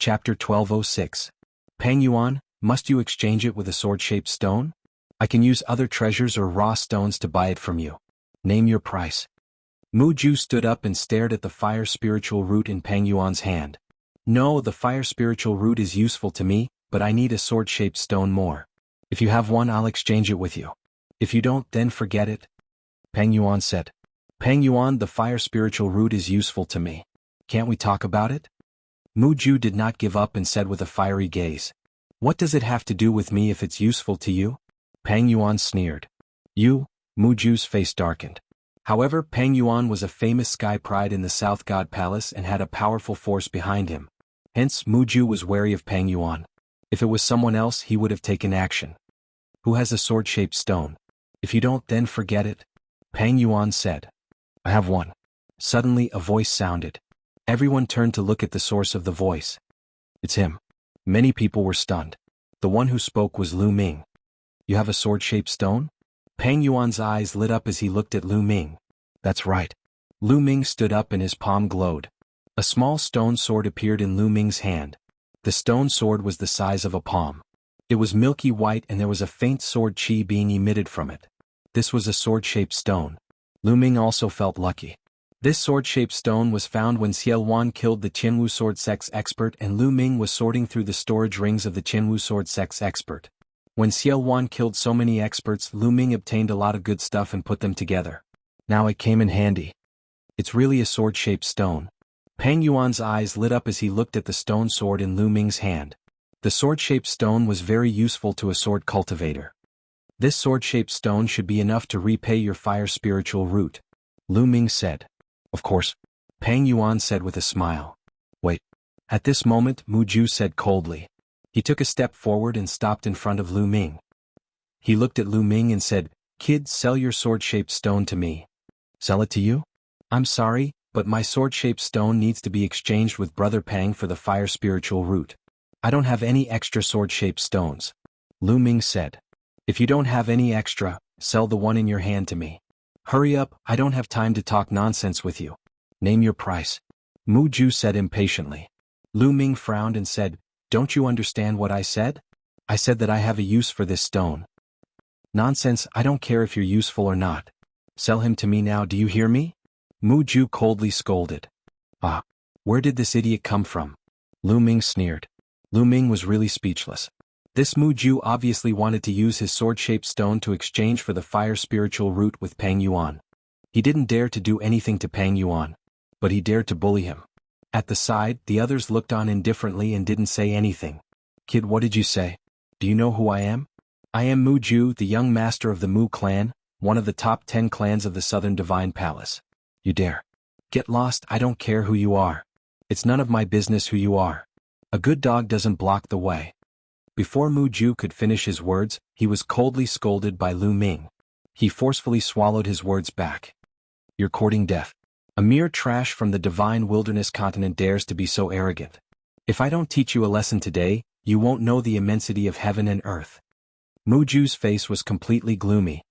Chapter 1206. Pang Yuan, must you exchange it with a sword-shaped stone? I can use other treasures or raw stones to buy it from you. Name your price. Mu Ju stood up and stared at the fire spiritual root in Pang Yuan's hand. No, the fire spiritual root is useful to me, but I need a sword-shaped stone more. If you have one, I'll exchange it with you. If you don't, then forget it. Pang Yuan said. Pang Yuan, the fire spiritual root is useful to me. Can't we talk about it? Mu Ju did not give up and said with a fiery gaze. What does it have to do with me if it's useful to you? Pang Yuan sneered. You? Mu Ju's face darkened. However, Pang Yuan was a famous sky pride in the South God Palace and had a powerful force behind him. Hence, Mu Ju was wary of Pang Yuan. If it was someone else, he would have taken action. Who has a sword-shaped stone? If you don't, then forget it. Pang Yuan said. I have one. Suddenly, a voice sounded. Everyone turned to look at the source of the voice. It's him. Many people were stunned. The one who spoke was Lu Ming. You have a sword-shaped stone? Pang Yuan's eyes lit up as he looked at Lu Ming. That's right. Lu Ming stood up and his palm glowed. A small stone sword appeared in Lu Ming's hand. The stone sword was the size of a palm. It was milky white and there was a faint sword chi being emitted from it. This was a sword-shaped stone. Lu Ming also felt lucky. This sword-shaped stone was found when Xiao Wan killed the Qianwu sword sex expert and Lu Ming was sorting through the storage rings of the Qianwu sword sex expert. When Xiao Wan killed so many experts, Lu Ming obtained a lot of good stuff and put them together. Now it came in handy. It's really a sword-shaped stone. Pang Yuan's eyes lit up as he looked at the stone sword in Lu Ming's hand. The sword-shaped stone was very useful to a sword cultivator. This sword-shaped stone should be enough to repay your fire spiritual root. Lu Ming said. Of course. Pang Yuan said with a smile. Wait. At this moment, Mu Ju said coldly. He took a step forward and stopped in front of Lu Ming. He looked at Lu Ming and said, Kid, sell your sword-shaped stone to me. Sell it to you? I'm sorry, but my sword-shaped stone needs to be exchanged with Brother Pang for the fire spiritual root. I don't have any extra sword-shaped stones. Lu Ming said. If you don't have any extra, sell the one in your hand to me. Hurry up, I don't have time to talk nonsense with you. Name your price. Mu Ju said impatiently. Lu Ming frowned and said, Don't you understand what I said? I said that I have a use for this stone. Nonsense, I don't care if you're useful or not. Sell him to me now, do you hear me? Mu Ju coldly scolded. Ah, where did this idiot come from? Lu Ming sneered. Lu Ming was really speechless. This Mu Ju obviously wanted to use his sword-shaped stone to exchange for the fire spiritual root with Pang Yuan. He didn't dare to do anything to Pang Yuan, but he dared to bully him. At the side, the others looked on indifferently and didn't say anything. Kid, what did you say? Do you know who I am? I am Mu Ju, the young master of the Mu clan, one of the top 10 clans of the Southern Divine Palace. You dare. Get lost, I don't care who you are. It's none of my business who you are. A good dog doesn't block the way. Before Mu Ju could finish his words, he was coldly scolded by Lu Ming. He forcefully swallowed his words back. You're courting death. A mere trash from the divine wilderness continent dares to be so arrogant. If I don't teach you a lesson today, you won't know the immensity of heaven and earth. Mu Ju's face was completely gloomy.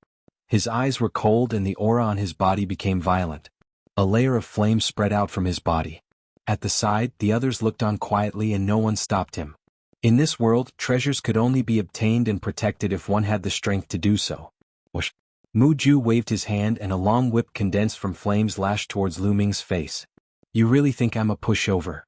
His eyes were cold and the aura on his body became violent. A layer of flame spread out from his body. At the side, the others looked on quietly and no one stopped him. In this world, treasures could only be obtained and protected if one had the strength to do so. Whoosh! Mu Ju waved his hand and a long whip condensed from flames lashed towards Lu Ming's face. You really think I'm a pushover?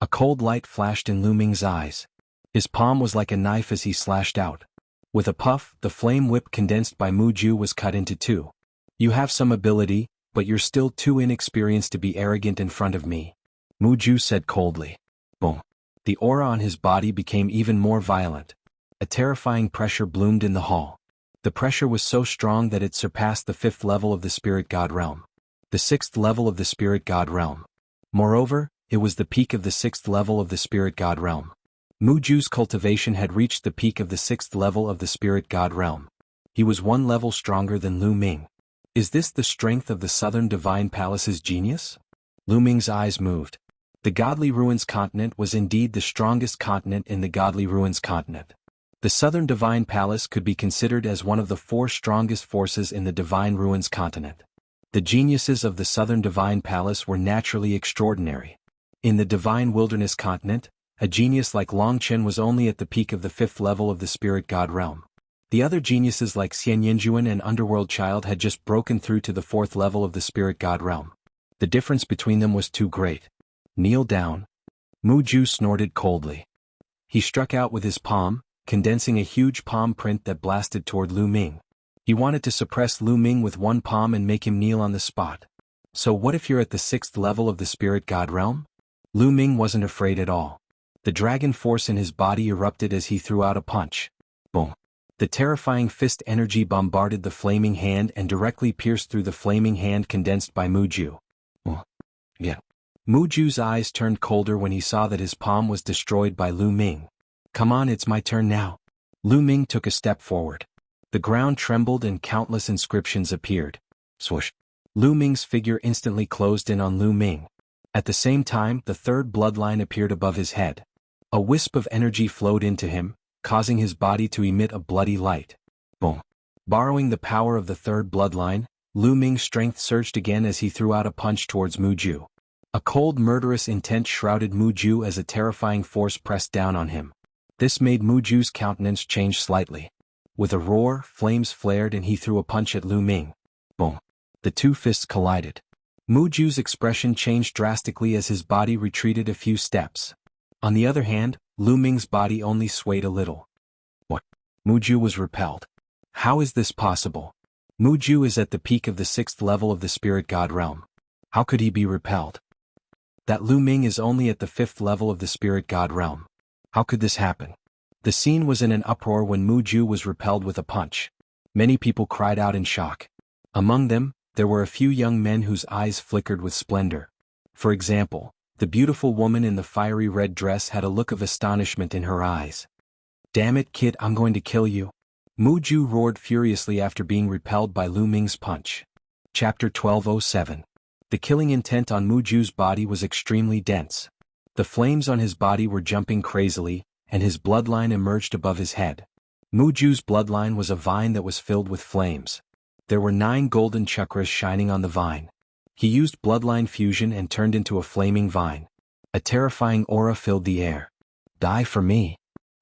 A cold light flashed in Lu Ming's eyes. His palm was like a knife as he slashed out. With a puff, the flame whip condensed by Mu Ju was cut into two. You have some ability, but you're still too inexperienced to be arrogant in front of me. Mu Ju said coldly. Boom. The aura on his body became even more violent. A terrifying pressure bloomed in the hall. The pressure was so strong that it surpassed the 5th level of the Spirit God realm. The 6th level of the Spirit God realm. Moreover, it was the peak of the 6th level of the Spirit God realm. Mu Ju's cultivation had reached the peak of the 6th level of the Spirit God realm. He was one level stronger than Lu Ming. Is this the strength of the Southern Divine Palace's genius? Lu Ming's eyes moved. The Godly Ruins continent was indeed the strongest continent in the Godly Ruins continent. The Southern Divine Palace could be considered as one of the 4 strongest forces in the Divine Ruins continent. The geniuses of the Southern Divine Palace were naturally extraordinary. In the Divine Wilderness continent, A genius like Long Chen was only at the peak of the 5th level of the spirit god realm. The other geniuses like Xian Yinjuan and Underworld Child had just broken through to the 4th level of the spirit god realm. The difference between them was too great. Kneel down. Mu Ju snorted coldly. He struck out with his palm, condensing a huge palm print that blasted toward Lu Ming. He wanted to suppress Lu Ming with one palm and make him kneel on the spot. So what if you're at the 6th level of the spirit god realm? Lu Ming wasn't afraid at all. The dragon force in his body erupted as he threw out a punch. Boom. The terrifying fist energy bombarded the flaming hand and directly pierced through the flaming hand condensed by Mu Ju. Yeah. Mu Ju's eyes turned colder when he saw that his palm was destroyed by Lu Ming. Come on, it's my turn now. Lu Ming took a step forward. The ground trembled and countless inscriptions appeared. Swoosh. Lu Ming's figure instantly closed in on Lu Ming. At the same time, the 3rd bloodline appeared above his head. A wisp of energy flowed into him, causing his body to emit a bloody light. Boom. Borrowing the power of the 3rd bloodline, Lu Ming's strength surged again as he threw out a punch towards Mu Ju. A cold murderous intent shrouded Mu Ju as a terrifying force pressed down on him. This made Mu Ju's countenance change slightly. With a roar, flames flared and he threw a punch at Lu Ming. Boom. The two fists collided. Mu Ju's expression changed drastically as his body retreated a few steps. On the other hand, Lu Ming's body only swayed a little. What? Mu Ju was repelled. How is this possible? Mu Ju is at the peak of the 6th level of the spirit god realm. How could he be repelled? That Lu Ming is only at the 5th level of the spirit god realm. How could this happen? The scene was in an uproar when Mu Ju was repelled with a punch. Many people cried out in shock. Among them, there were a few young men whose eyes flickered with splendor. For example, the beautiful woman in the fiery red dress had a look of astonishment in her eyes. Damn it, kid, I'm going to kill you. Mu Ju roared furiously after being repelled by Lu Ming's punch. Chapter 1207. The killing intent on Mu Ju's body was extremely dense. The flames on his body were jumping crazily, and his bloodline emerged above his head. Mu Ju's bloodline was a vine that was filled with flames. There were 9 golden chakras shining on the vine. He used bloodline fusion and turned into a flaming vine. A terrifying aura filled the air. Die for me.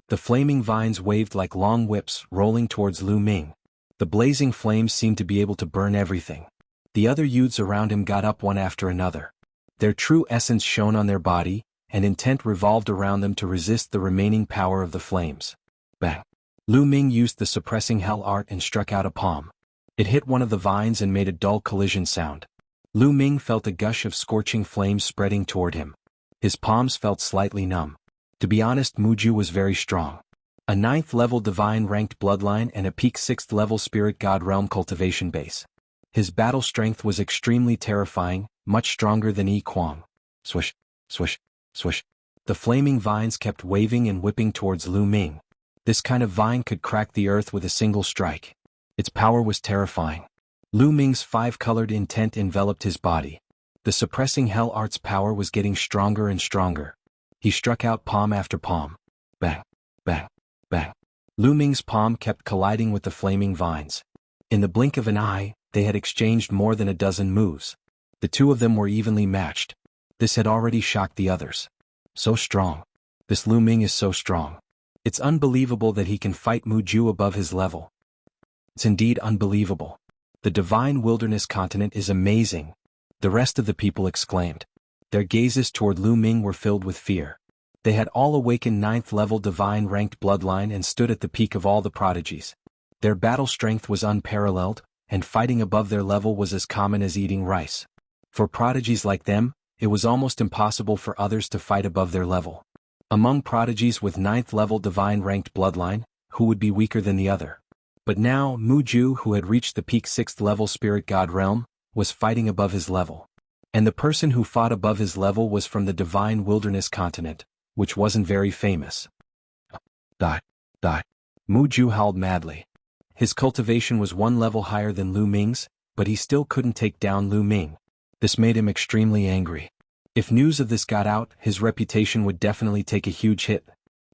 The flaming vines waved like long whips, rolling towards Lu Ming. The blazing flames seemed to be able to burn everything. The other youths around him got up one after another. Their true essence shone on their body, and intent revolved around them to resist the remaining power of the flames. Bang! Lu Ming used the suppressing hell art and struck out a palm. It hit one of the vines and made a dull collision sound. Lu Ming felt a gush of scorching flames spreading toward him. His palms felt slightly numb. To be honest, Mu Ju was very strong. A 9th level divine ranked bloodline and a peak 6th level spirit god realm cultivation base. His battle strength was extremely terrifying, much stronger than Yi Kuang. Swish, swish, swish. The flaming vines kept waving and whipping towards Lu Ming. This kind of vine could crack the earth with a single strike. Its power was terrifying. Lu Ming's 5-colored intent enveloped his body. The suppressing hell art's power was getting stronger and stronger. He struck out palm after palm. Bang, bang, bang. Lu Ming's palm kept colliding with the flaming vines. In the blink of an eye, they had exchanged more than a dozen moves. The two of them were evenly matched. This had already shocked the others. So strong. This Lu Ming is so strong. It's unbelievable that he can fight Mu Ju above his level. It's indeed unbelievable. The divine wilderness continent is amazing. The rest of the people exclaimed. Their gazes toward Lu Ming were filled with fear. They had all awakened 9th level divine ranked bloodline and stood at the peak of all the prodigies. Their battle strength was unparalleled, and fighting above their level was as common as eating rice. For prodigies like them, it was almost impossible for others to fight above their level. Among prodigies with 9th level divine ranked bloodline, who would be weaker than the other? But now, Mu Ju, who had reached the peak 6th level spirit god realm, was fighting above his level. And the person who fought above his level was from the divine wilderness continent, which wasn't very famous. Die. Mu Ju howled madly. His cultivation was 1 level higher than Lu Ming's, but he still couldn't take down Lu Ming. This made him extremely angry. If news of this got out, his reputation would definitely take a huge hit.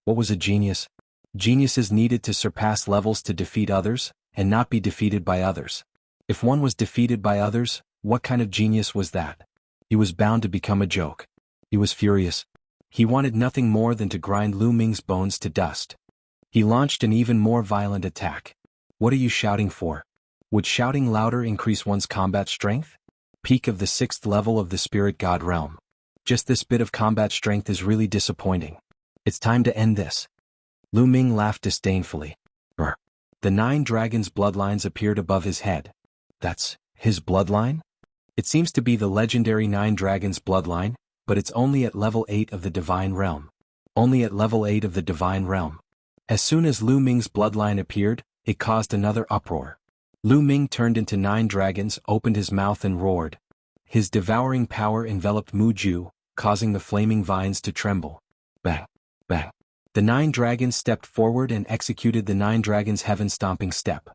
What was a genius? Geniuses needed to surpass levels to defeat others, and not be defeated by others. If one was defeated by others, what kind of genius was that? He was bound to become a joke. He was furious. He wanted nothing more than to grind Lu Ming's bones to dust. He launched an even more violent attack. What are you shouting for? Would shouting louder increase one's combat strength? Peak of the 6th level of the Spirit God realm. Just this bit of combat strength is really disappointing. It's time to end this. Lu Ming laughed disdainfully. Brr. The 9 dragons' bloodlines appeared above his head. That's his bloodline? It seems to be the legendary 9 dragons' bloodline, but it's only at level 8 of the Divine Realm. Only at level 8 of the Divine Realm. As soon as Lu Ming's bloodline appeared, it caused another uproar. Lu Ming turned into 9 dragons, opened his mouth and roared. His devouring power enveloped Mu Ju, causing the flaming vines to tremble. Bang! Bang! The 9 dragons stepped forward and executed the 9 dragons' heaven-stomping step.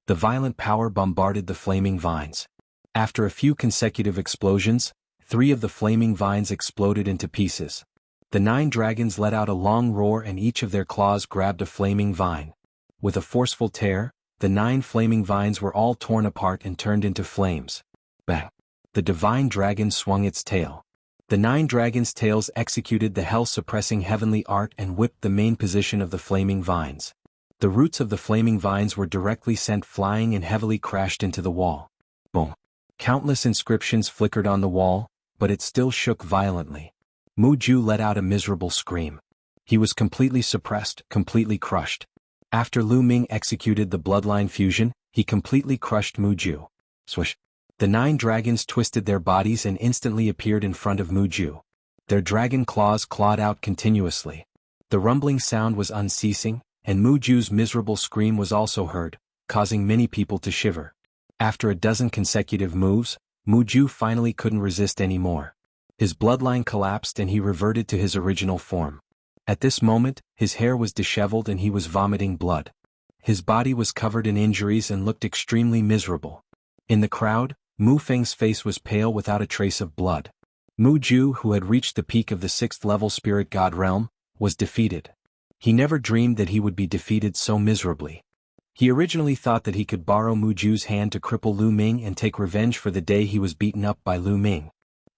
The violent power bombarded the flaming vines. After a few consecutive explosions, 3 of the flaming vines exploded into pieces. The 9 dragons let out a long roar and each of their claws grabbed a flaming vine. With a forceful tear, the 9 flaming vines were all torn apart and turned into flames. Bang! The divine dragon swung its tail. The 9 dragons' tails executed the hell-suppressing heavenly art and whipped the main position of the flaming vines. The roots of the flaming vines were directly sent flying and heavily crashed into the wall. Boom! Countless inscriptions flickered on the wall, but it still shook violently. Mu Ju let out a miserable scream. He was completely suppressed, completely crushed. After Lu Ming executed the bloodline fusion, he completely crushed Mu Ju. Swish! The 9 dragons twisted their bodies and instantly appeared in front of Mu Ju. Their dragon claws clawed out continuously. The rumbling sound was unceasing, and Mu Ju's miserable scream was also heard, causing many people to shiver. After a dozen consecutive moves, Mu Ju finally couldn't resist anymore. His bloodline collapsed and he reverted to his original form. At this moment, his hair was disheveled and he was vomiting blood. His body was covered in injuries and looked extremely miserable. In the crowd, Mu Feng's face was pale without a trace of blood. Mu Ju, who had reached the peak of the 6th level Spirit God realm, was defeated. He never dreamed that he would be defeated so miserably. He originally thought that he could borrow Mu Ju's hand to cripple Lu Ming and take revenge for the day he was beaten up by Lu Ming.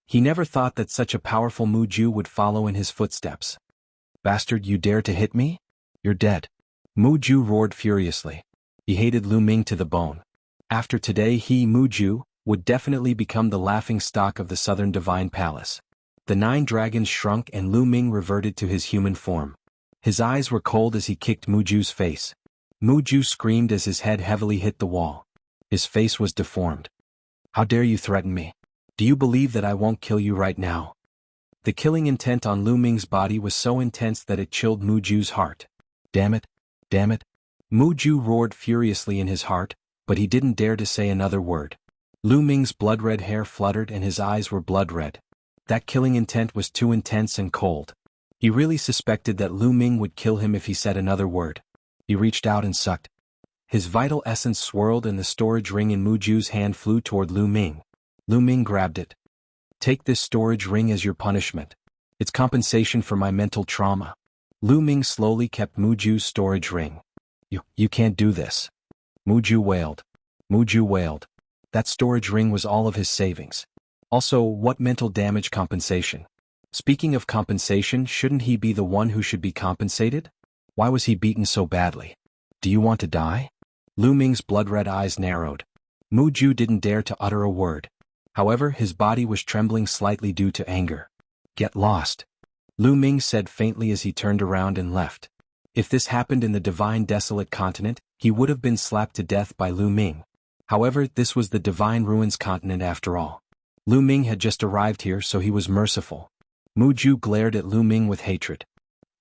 He never thought that such a powerful Mu Ju would follow in his footsteps. Bastard, you dare to hit me? You're dead. Mu Ju roared furiously. He hated Lu Ming to the bone. After today he, Mu Ju, would definitely become the laughingstock of the Southern Divine Palace. The 9 dragons shrunk and Lu Ming reverted to his human form. His eyes were cold as he kicked Mu Ju's face. Mu Ju screamed as his head heavily hit the wall. His face was deformed. How dare you threaten me? Do you believe that I won't kill you right now? The killing intent on Lu Ming's body was so intense that it chilled Mu Ju's heart. Damn it! Damn it! Mu Ju roared furiously in his heart, but he didn't dare to say another word. Lu Ming's blood-red hair fluttered and his eyes were blood-red. That killing intent was too intense and cold. He really suspected that Lu Ming would kill him if he said another word. He reached out and sucked. His vital essence swirled and the storage ring in Mu Ju's hand flew toward Lu Ming. Lu Ming grabbed it. Take this storage ring as your punishment. It's compensation for my mental trauma. Lu Ming slowly kept Mu Ju's storage ring. You can't do this. Mu Ju wailed. Mu Ju wailed. That storage ring was all of his savings. Also, what mental damage compensation? Speaking of compensation, shouldn't he be the one who should be compensated? Why was he beaten so badly? Do you want to die? Lu Ming's blood-red eyes narrowed. Mu Ju didn't dare to utter a word. However, his body was trembling slightly due to anger. Get lost. Lu Ming said faintly as he turned around and left. If this happened in the Divine Desolate Continent, he would have been slapped to death by Lu Ming. However, this was the Divine Ruins Continent after all. Lu Ming had just arrived here, so he was merciful. Mu Ju glared at Lu Ming with hatred.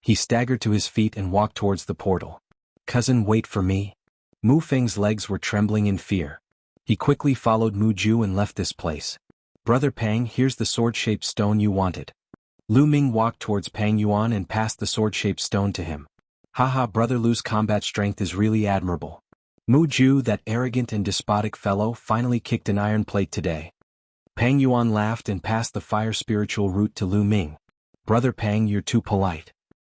He staggered to his feet and walked towards the portal. Cousin, wait for me. Mu Feng's legs were trembling in fear. He quickly followed Mu Ju and left this place. Brother Pang, here's the sword-shaped stone you wanted. Lu Ming walked towards Pang Yuan and passed the sword-shaped stone to him. Haha, Brother Lu's combat strength is really admirable. Mu Ju, that arrogant and despotic fellow, finally kicked an iron plate today. Pang Yuan laughed and passed the fire spiritual root to Lu Ming. Brother Pang, you're too polite.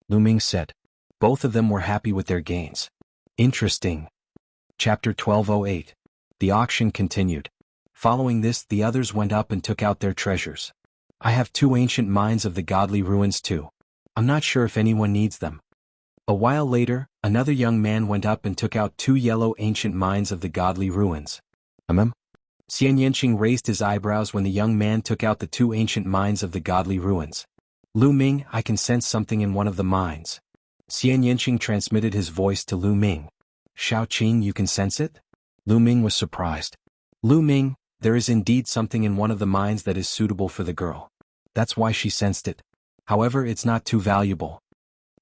Lu Ming said. Both of them were happy with their gains. Interesting. Chapter 1208. The auction continued. Following this, the others went up and took out their treasures. I have 2 ancient mines of the godly ruins too. I'm not sure if anyone needs them. A while later, another young man went up and took out 2 yellow ancient mines of the godly ruins. Xian Yanqing raised his eyebrows when the young man took out the 2 ancient mines of the godly ruins. Lu Ming, I can sense something in one of the mines. Xian Yanqing transmitted his voice to Lu Ming. Shao Qing, you can sense it? Lu Ming was surprised. Lu Ming, there is indeed something in one of the mines that is suitable for the girl. That's why she sensed it. However, it's not too valuable.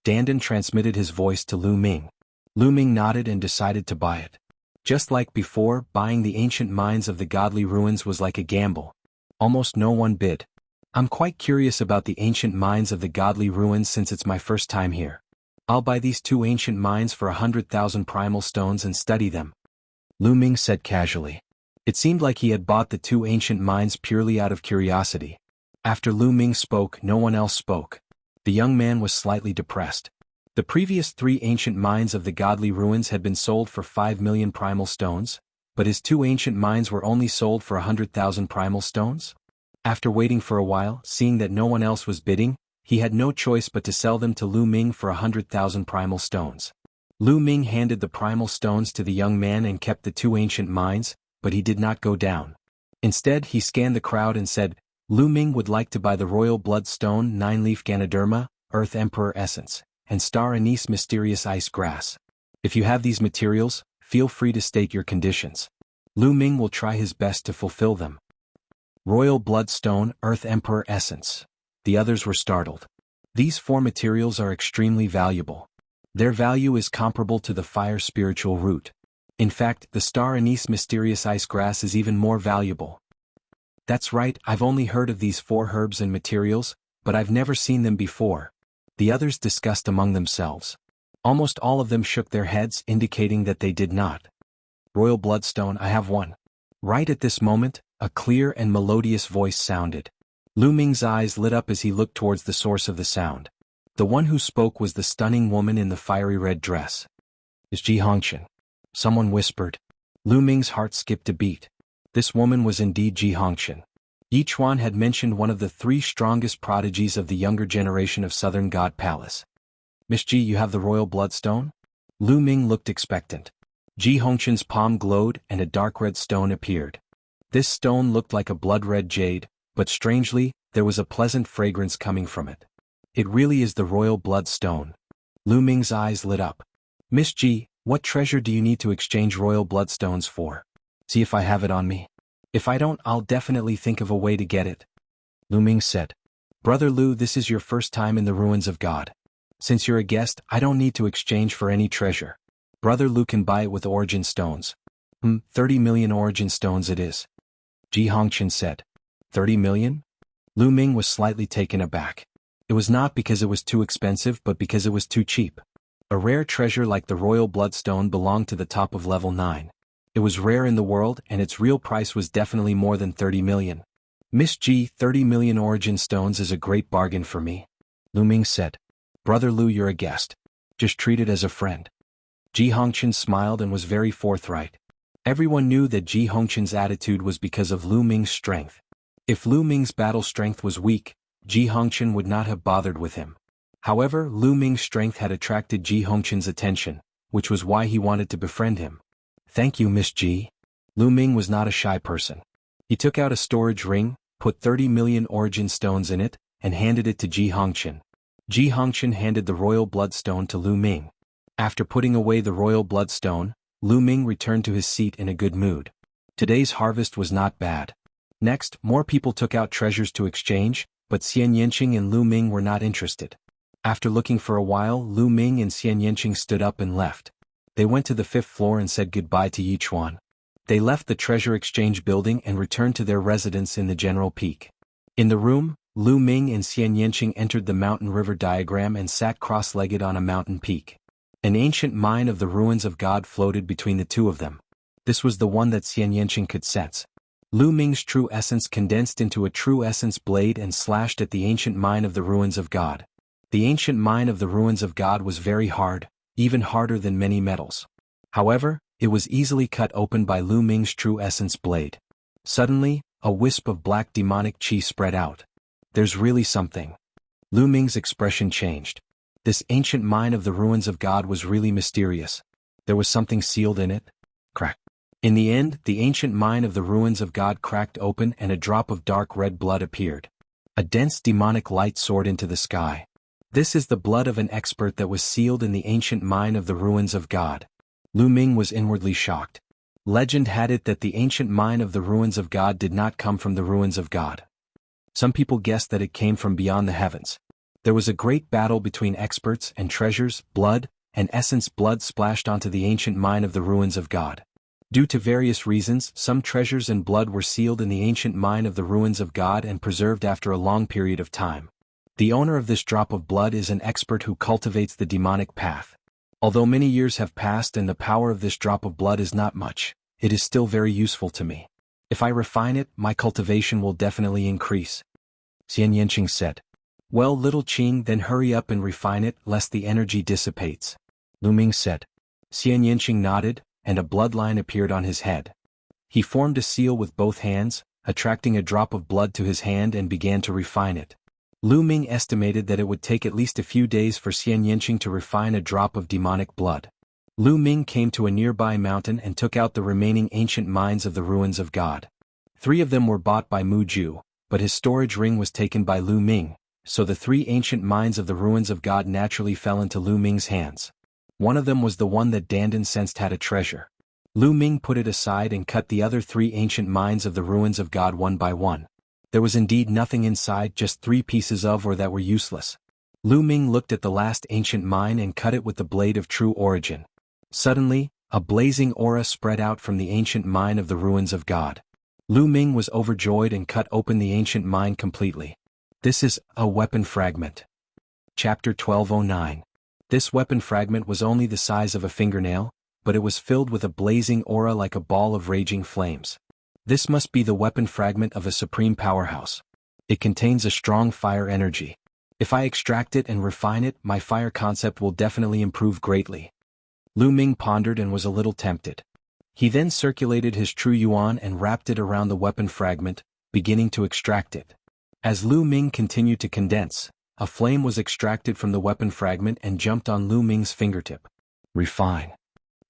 Dandan transmitted his voice to Lu Ming. Lu Ming nodded and decided to buy it. Just like before, buying the ancient mines of the godly ruins was like a gamble. Almost no one bid. I'm quite curious about the ancient mines of the godly ruins since it's my first time here. I'll buy these 2 ancient mines for 100,000 primal stones and study them. Lu Ming said casually. It seemed like he had bought the 2 ancient mines purely out of curiosity. After Lu Ming spoke, no one else spoke. The young man was slightly depressed. The previous 3 ancient mines of the godly ruins had been sold for 5 million primal stones, but his 2 ancient mines were only sold for 100,000 primal stones? After waiting for a while, seeing that no one else was bidding, he had no choice but to sell them to Lu Ming for 100,000 primal stones. Lu Ming handed the primal stones to the young man and kept the 2 ancient mines, but he did not go down. Instead, he scanned the crowd and said, Lu Ming would like to buy the Royal Bloodstone 9-leaf Ganoderma, Earth Emperor Essence, and Star Anise Mysterious Ice Grass. If you have these materials, feel free to state your conditions. Lu Ming will try his best to fulfill them. Royal Bloodstone, Earth Emperor Essence. The others were startled. These 4 materials are extremely valuable. Their value is comparable to the fire spiritual root. In fact, the Star Anise Mysterious Ice Grass is even more valuable. That's right, I've only heard of these 4 herbs and materials, but I've never seen them before. The others discussed among themselves. Almost all of them shook their heads, indicating that they did not. Royal Bloodstone, I have one. Right at this moment, a clear and melodious voice sounded. Lu Ming's eyes lit up as he looked towards the source of the sound. The one who spoke was the stunning woman in the fiery red dress. It's Ji Hongqian. Someone whispered. Lu Ming's heart skipped a beat. This woman was indeed Ji Hongqian. Yi Chuan had mentioned one of the 3 strongest prodigies of the younger generation of Southern God Palace. Miss Ji, you have the Royal Bloodstone? Lu Ming looked expectant. Ji Hongqian's palm glowed and a dark red stone appeared. This stone looked like a blood-red jade, but strangely, there was a pleasant fragrance coming from it. It really is the Royal Bloodstone. Lu Ming's eyes lit up. Miss Ji, what treasure do you need to exchange Royal Bloodstones for? See if I have it on me. If I don't, I'll definitely think of a way to get it. Lu Ming said. Brother Lu, this is your first time in the ruins of God. Since you're a guest, I don't need to exchange for any treasure. Brother Lu can buy it with origin stones. 30 million origin stones it is. Ji Hongqian said. 30 million? Lu Ming was slightly taken aback. It was not because it was too expensive but because it was too cheap. A rare treasure like the Royal Bloodstone belonged to the top of level 9. It was rare in the world and its real price was definitely more than 30 million. Miss Ji, 30 million origin stones is a great bargain for me. Lu Ming said. Brother Lu, you're a guest. Just treat it as a friend. Ji Hongqian smiled and was very forthright. Everyone knew that Ji Hongqian's attitude was because of Lu Ming's strength. If Lu Ming's battle strength was weak, Ji Hongqian would not have bothered with him. However, Lu Ming's strength had attracted Ji Hongqian's attention, which was why he wanted to befriend him. Thank you, Miss Ji. Lu Ming was not a shy person. He took out a storage ring, put 30 million origin stones in it, and handed it to Ji Hongqian. Ji Hongqian handed the Royal Bloodstone to Lu Ming. After putting away the Royal Bloodstone, Lu Ming returned to his seat in a good mood. Today's harvest was not bad. Next, more people took out treasures to exchange, but Xian Yanqing and Lu Ming were not interested. After looking for a while, Lu Ming and Xian Yanqing stood up and left. They went to the 5th floor and said goodbye to Yi Chuan. They left the treasure exchange building and returned to their residence in the General Peak. In the room, Lu Ming and Xian Yanqing entered the mountain river diagram and sat cross-legged on a mountain peak. An ancient mine of the ruins of God floated between the two of them. This was the one that Xian Yanqing could sense. Lu Ming's true essence condensed into a true essence blade and slashed at the ancient mine of the ruins of God. The ancient mine of the ruins of God was very hard, even harder than many metals. However, it was easily cut open by Lu Ming's true essence blade. Suddenly, a wisp of black demonic chi spread out. There's really something. Lu Ming's expression changed. This ancient mine of the ruins of God was really mysterious. There was something sealed in it. Crack. In the end, the ancient mine of the ruins of God cracked open and a drop of dark red blood appeared. A dense demonic light soared into the sky. This is the blood of an expert that was sealed in the ancient mine of the ruins of God. Lu Ming was inwardly shocked. Legend had it that the ancient mine of the ruins of God did not come from the ruins of God. Some people guessed that it came from beyond the heavens. There was a great battle between experts and treasures, blood, and essence. Blood splashed onto the ancient mine of the ruins of God. Due to various reasons, some treasures and blood were sealed in the ancient mine of the ruins of God and preserved after a long period of time. The owner of this drop of blood is an expert who cultivates the demonic path. Although many years have passed and the power of this drop of blood is not much, it is still very useful to me. If I refine it, my cultivation will definitely increase. Xian Yanqing said. Well, little Qing, then hurry up and refine it, lest the energy dissipates. Lu Ming said. Xian Yanqing nodded, and a bloodline appeared on his head. He formed a seal with both hands, attracting a drop of blood to his hand and began to refine it. Lu Ming estimated that it would take at least a few days for Xian Yanqing to refine a drop of demonic blood. Lu Ming came to a nearby mountain and took out the remaining ancient mines of the ruins of God. 3 of them were bought by Mu Ju, but his storage ring was taken by Lu Ming, so the 3 ancient mines of the ruins of God naturally fell into Lu Ming's hands. One of them was the one that Dandan sensed had a treasure. Lu Ming put it aside and cut the other 3 ancient mines of the ruins of God one by one. There was indeed nothing inside, just 3 pieces of or that were useless. Lu Ming looked at the last ancient mine and cut it with the blade of true origin. Suddenly, a blazing aura spread out from the ancient mine of the ruins of God. Lu Ming was overjoyed and cut open the ancient mine completely. This is a weapon fragment. Chapter 1209. This weapon fragment was only the size of a fingernail, but it was filled with a blazing aura like a ball of raging flames. This must be the weapon fragment of a supreme powerhouse. It contains a strong fire energy. If I extract it and refine it, my fire concept will definitely improve greatly. Lu Ming pondered and was a little tempted. He then circulated his true yuan and wrapped it around the weapon fragment, beginning to extract it. As Lu Ming continued to condense, a flame was extracted from the weapon fragment and jumped on Lu Ming's fingertip. Refine.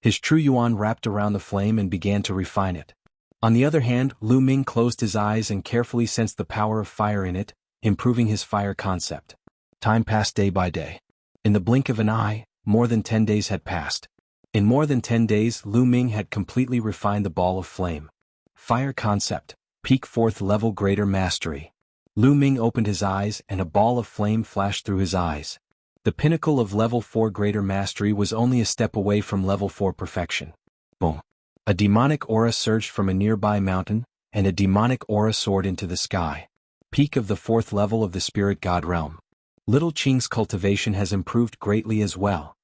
His true yuan wrapped around the flame and began to refine it. On the other hand, Lu Ming closed his eyes and carefully sensed the power of fire in it, improving his fire concept. Time passed day by day. In the blink of an eye, more than 10 days had passed. In more than 10 days, Lu Ming had completely refined the ball of flame. Fire concept, peak 4th level greater mastery. Lu Ming opened his eyes and a ball of flame flashed through his eyes. The pinnacle of level 4 greater mastery was only a step away from level 4 perfection. Boom. A demonic aura surged from a nearby mountain, and a demonic aura soared into the sky. Peak of the 4th level of the spirit god realm. Little Qing's cultivation has improved greatly as well.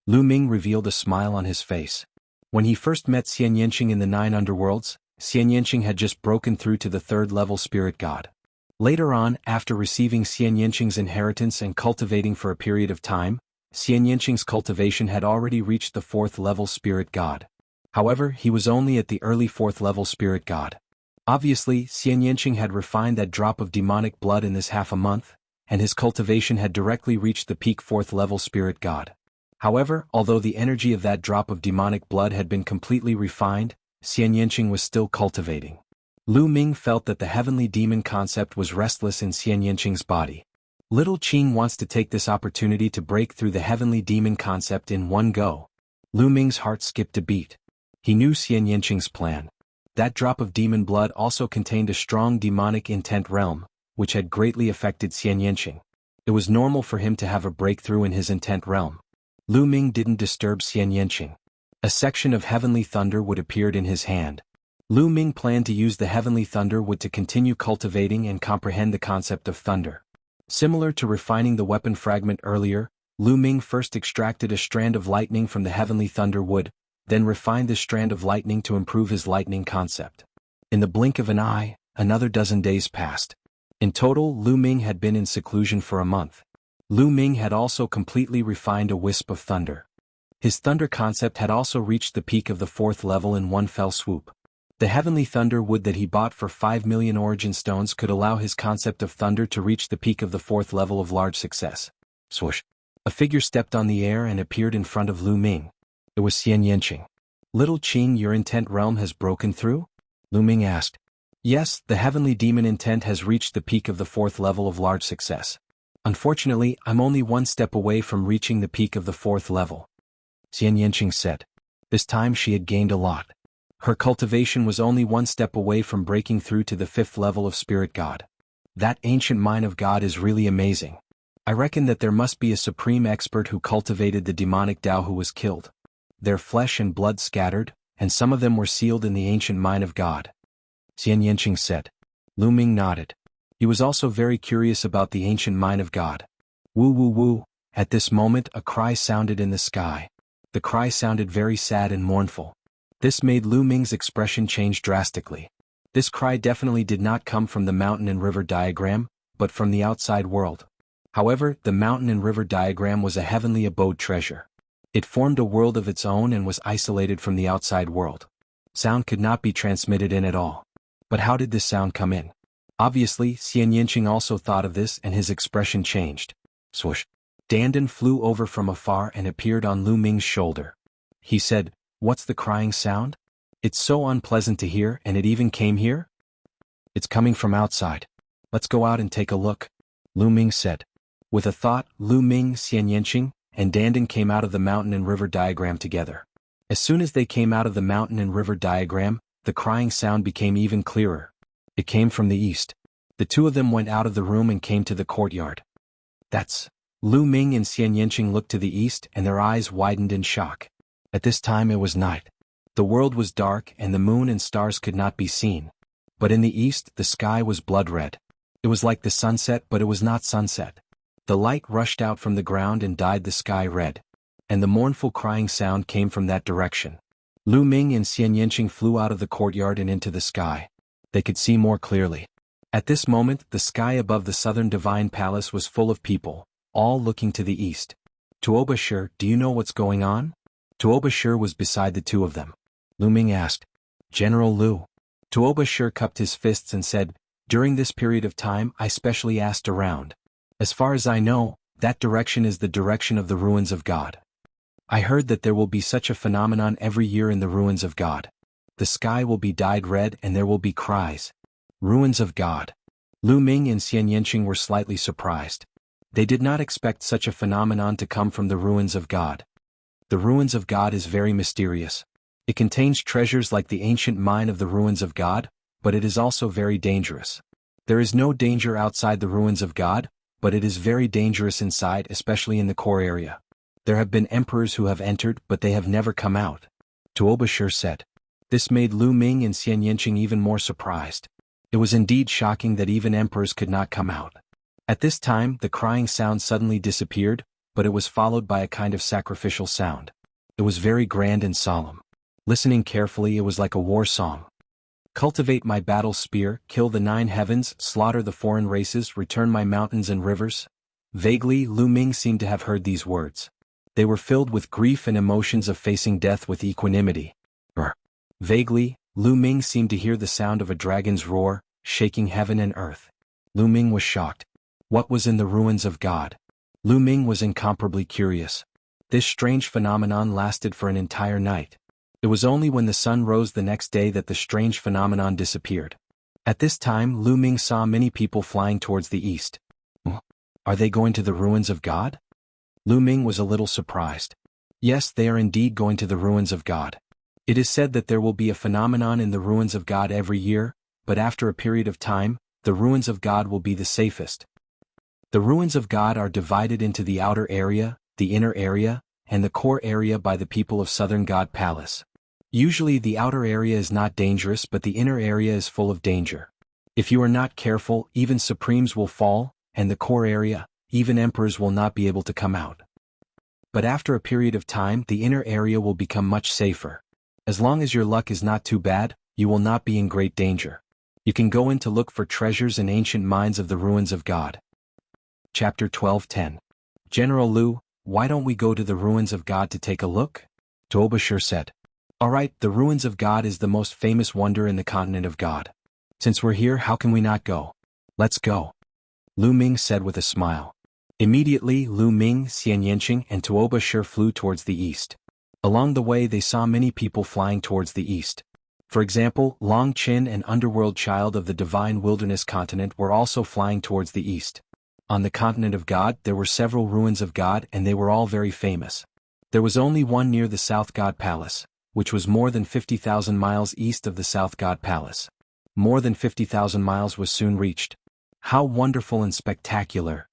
Lu Ming revealed a smile on his face. When he first met Xian Yanqing in the 9 underworlds, Xian Yanqing had just broken through to the 3rd level spirit god. Later on, after receiving Xian Yanqing's inheritance and cultivating for a period of time, Xian Yanqing's cultivation had already reached the 4th level spirit god. However, he was only at the early 4th level spirit god. Obviously, Xian Yanqing had refined that drop of demonic blood in this half a month, and his cultivation had directly reached the peak 4th level spirit god. However, although the energy of that drop of demonic blood had been completely refined, Xian Yanqing was still cultivating. Lu Ming felt that the heavenly demon concept was restless in Xian Yanqing's body. Little Qing wants to take this opportunity to break through the heavenly demon concept in one go. Lu Ming's heart skipped a beat. He knew Xian Yanqing's plan. That drop of demon blood also contained a strong demonic intent realm, which had greatly affected Xian Yanqing. It was normal for him to have a breakthrough in his intent realm. Lu Ming didn't disturb Xian Yanqing. A section of heavenly thunder wood appeared in his hand. Lu Ming planned to use the heavenly thunder wood to continue cultivating and comprehend the concept of thunder. Similar to refining the weapon fragment earlier, Lu Ming first extracted a strand of lightning from the heavenly thunder wood, then refined this strand of lightning to improve his lightning concept. In the blink of an eye, another dozen days passed. In total, Lu Ming had been in seclusion for a month. Lu Ming had also completely refined a wisp of thunder. His thunder concept had also reached the peak of the 4th level in one fell swoop. The heavenly thunder wood that he bought for 5 million origin stones could allow his concept of thunder to reach the peak of the 4th level of large success. Swoosh. A figure stepped on the air and appeared in front of Lu Ming. It was Xian Yanqing. Little Qing, your intent realm has broken through? Lu Ming asked. Yes, the heavenly demon intent has reached the peak of the 4th level of large success. Unfortunately, I'm only one step away from reaching the peak of the 4th level. Xian Yanqing said. This time she had gained a lot. Her cultivation was only one step away from breaking through to the 5th level of Spirit God. That ancient mind of God is really amazing. I reckon that there must be a supreme expert who cultivated the demonic Tao who was killed. Their flesh and blood scattered, and some of them were sealed in the ancient mind of God. Xian Yanqing said. Lu Ming nodded. He was also very curious about the ancient mind of God. Woo woo woo. At this moment a cry sounded in the sky. The cry sounded very sad and mournful. This made Lu Ming's expression change drastically. This cry definitely did not come from the mountain and river diagram, but from the outside world. However, the mountain and river diagram was a heavenly abode treasure. It formed a world of its own and was isolated from the outside world. Sound could not be transmitted in at all. But how did this sound come in? Obviously, Xian Yanqing also thought of this and his expression changed. Swoosh. Dandan flew over from afar and appeared on Lu Ming's shoulder. He said, What's the crying sound? It's so unpleasant to hear and it even came here? It's coming from outside. Let's go out and take a look, Lu Ming said. With a thought, Lu Ming, Xian Yanqing, and Dandan came out of the mountain and river diagram together. As soon as they came out of the mountain and river diagram, the crying sound became even clearer. It came from the east. The two of them went out of the room and came to the courtyard. That's... Lu Ming and Xian Yanqing looked to the east and their eyes widened in shock. At this time it was night. The world was dark and the moon and stars could not be seen. But in the east the sky was blood red. It was like the sunset, but it was not sunset. The light rushed out from the ground and dyed the sky red. And the mournful crying sound came from that direction. Lu Ming and Xian Yanqing flew out of the courtyard and into the sky. They could see more clearly. At this moment the sky above the southern divine palace was full of people, all looking to the east. Tuobashir, do you know what's going on? Tuobashir was beside the two of them. Lu Ming asked. General Lu. Tuobashir cupped his fists and said, During this period of time I specially asked around. As far as I know, that direction is the direction of the ruins of God. I heard that there will be such a phenomenon every year in the ruins of God. The sky will be dyed red and there will be cries. Ruins of God. Lu Ming and Xian Yanqing were slightly surprised. They did not expect such a phenomenon to come from the ruins of God. The ruins of God is very mysterious. It contains treasures like the ancient mine of the ruins of God, but it is also very dangerous. There is no danger outside the ruins of God, but it is very dangerous inside, especially in the core area. There have been emperors who have entered, but they have never come out. Tuobashir said. This made Lu Ming and Xian Yanqing even more surprised. It was indeed shocking that even emperors could not come out. At this time, the crying sound suddenly disappeared, but it was followed by a kind of sacrificial sound. It was very grand and solemn. Listening carefully, it was like a war song. Cultivate my battle spear, kill the 9 heavens, slaughter the foreign races, return my mountains and rivers. Vaguely, Lu Ming seemed to have heard these words. They were filled with grief and emotions of facing death with equanimity. Vaguely, Lu Ming seemed to hear the sound of a dragon's roar, shaking heaven and earth. Lu Ming was shocked. What was in the ruins of God? Lu Ming was incomparably curious. This strange phenomenon lasted for an entire night. It was only when the sun rose the next day that the strange phenomenon disappeared. At this time Lu Ming saw many people flying towards the east. Are they going to the ruins of God? Lu Ming was a little surprised. Yes, they are indeed going to the ruins of God. It is said that there will be a phenomenon in the ruins of God every year, but after a period of time, the ruins of God will be the safest. The ruins of God are divided into the outer area, the inner area, and the core area by the people of Southern God Palace. Usually the outer area is not dangerous, but the inner area is full of danger. If you are not careful, even supremes will fall, and the core area, even emperors will not be able to come out. But after a period of time, the inner area will become much safer. As long as your luck is not too bad, you will not be in great danger. You can go in to look for treasures and ancient mines of the ruins of God. Chapter 12:10. General Lu, why don't we go to the ruins of God to take a look? Tuobashir said. Alright, the ruins of God is the most famous wonder in the continent of God. Since we're here, how can we not go? Let's go. Lu Ming said with a smile. Immediately, Lu Ming, Xian Yanqing, and Tuoba Shi flew towards the east. Along the way they saw many people flying towards the east. For example, Long Qin, an underworld child of the divine wilderness continent, were also flying towards the east. On the continent of God there were several ruins of God and they were all very famous. There was only one near the South God Palace, which was more than 50,000 miles east of the South God Palace. More than 50,000 miles was soon reached. How wonderful and spectacular!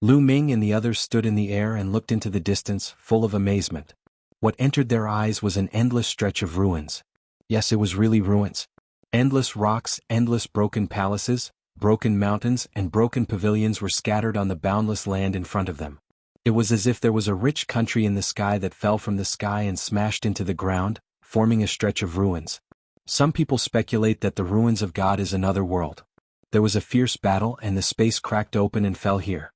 Lu Ming and the others stood in the air and looked into the distance, full of amazement. What entered their eyes was an endless stretch of ruins. Yes, it was really ruins. Endless rocks, endless broken palaces, broken mountains, and broken pavilions were scattered on the boundless land in front of them. It was as if there was a rich country in the sky that fell from the sky and smashed into the ground, forming a stretch of ruins. Some people speculate that the ruins of God is another world. There was a fierce battle and the space cracked open and fell here.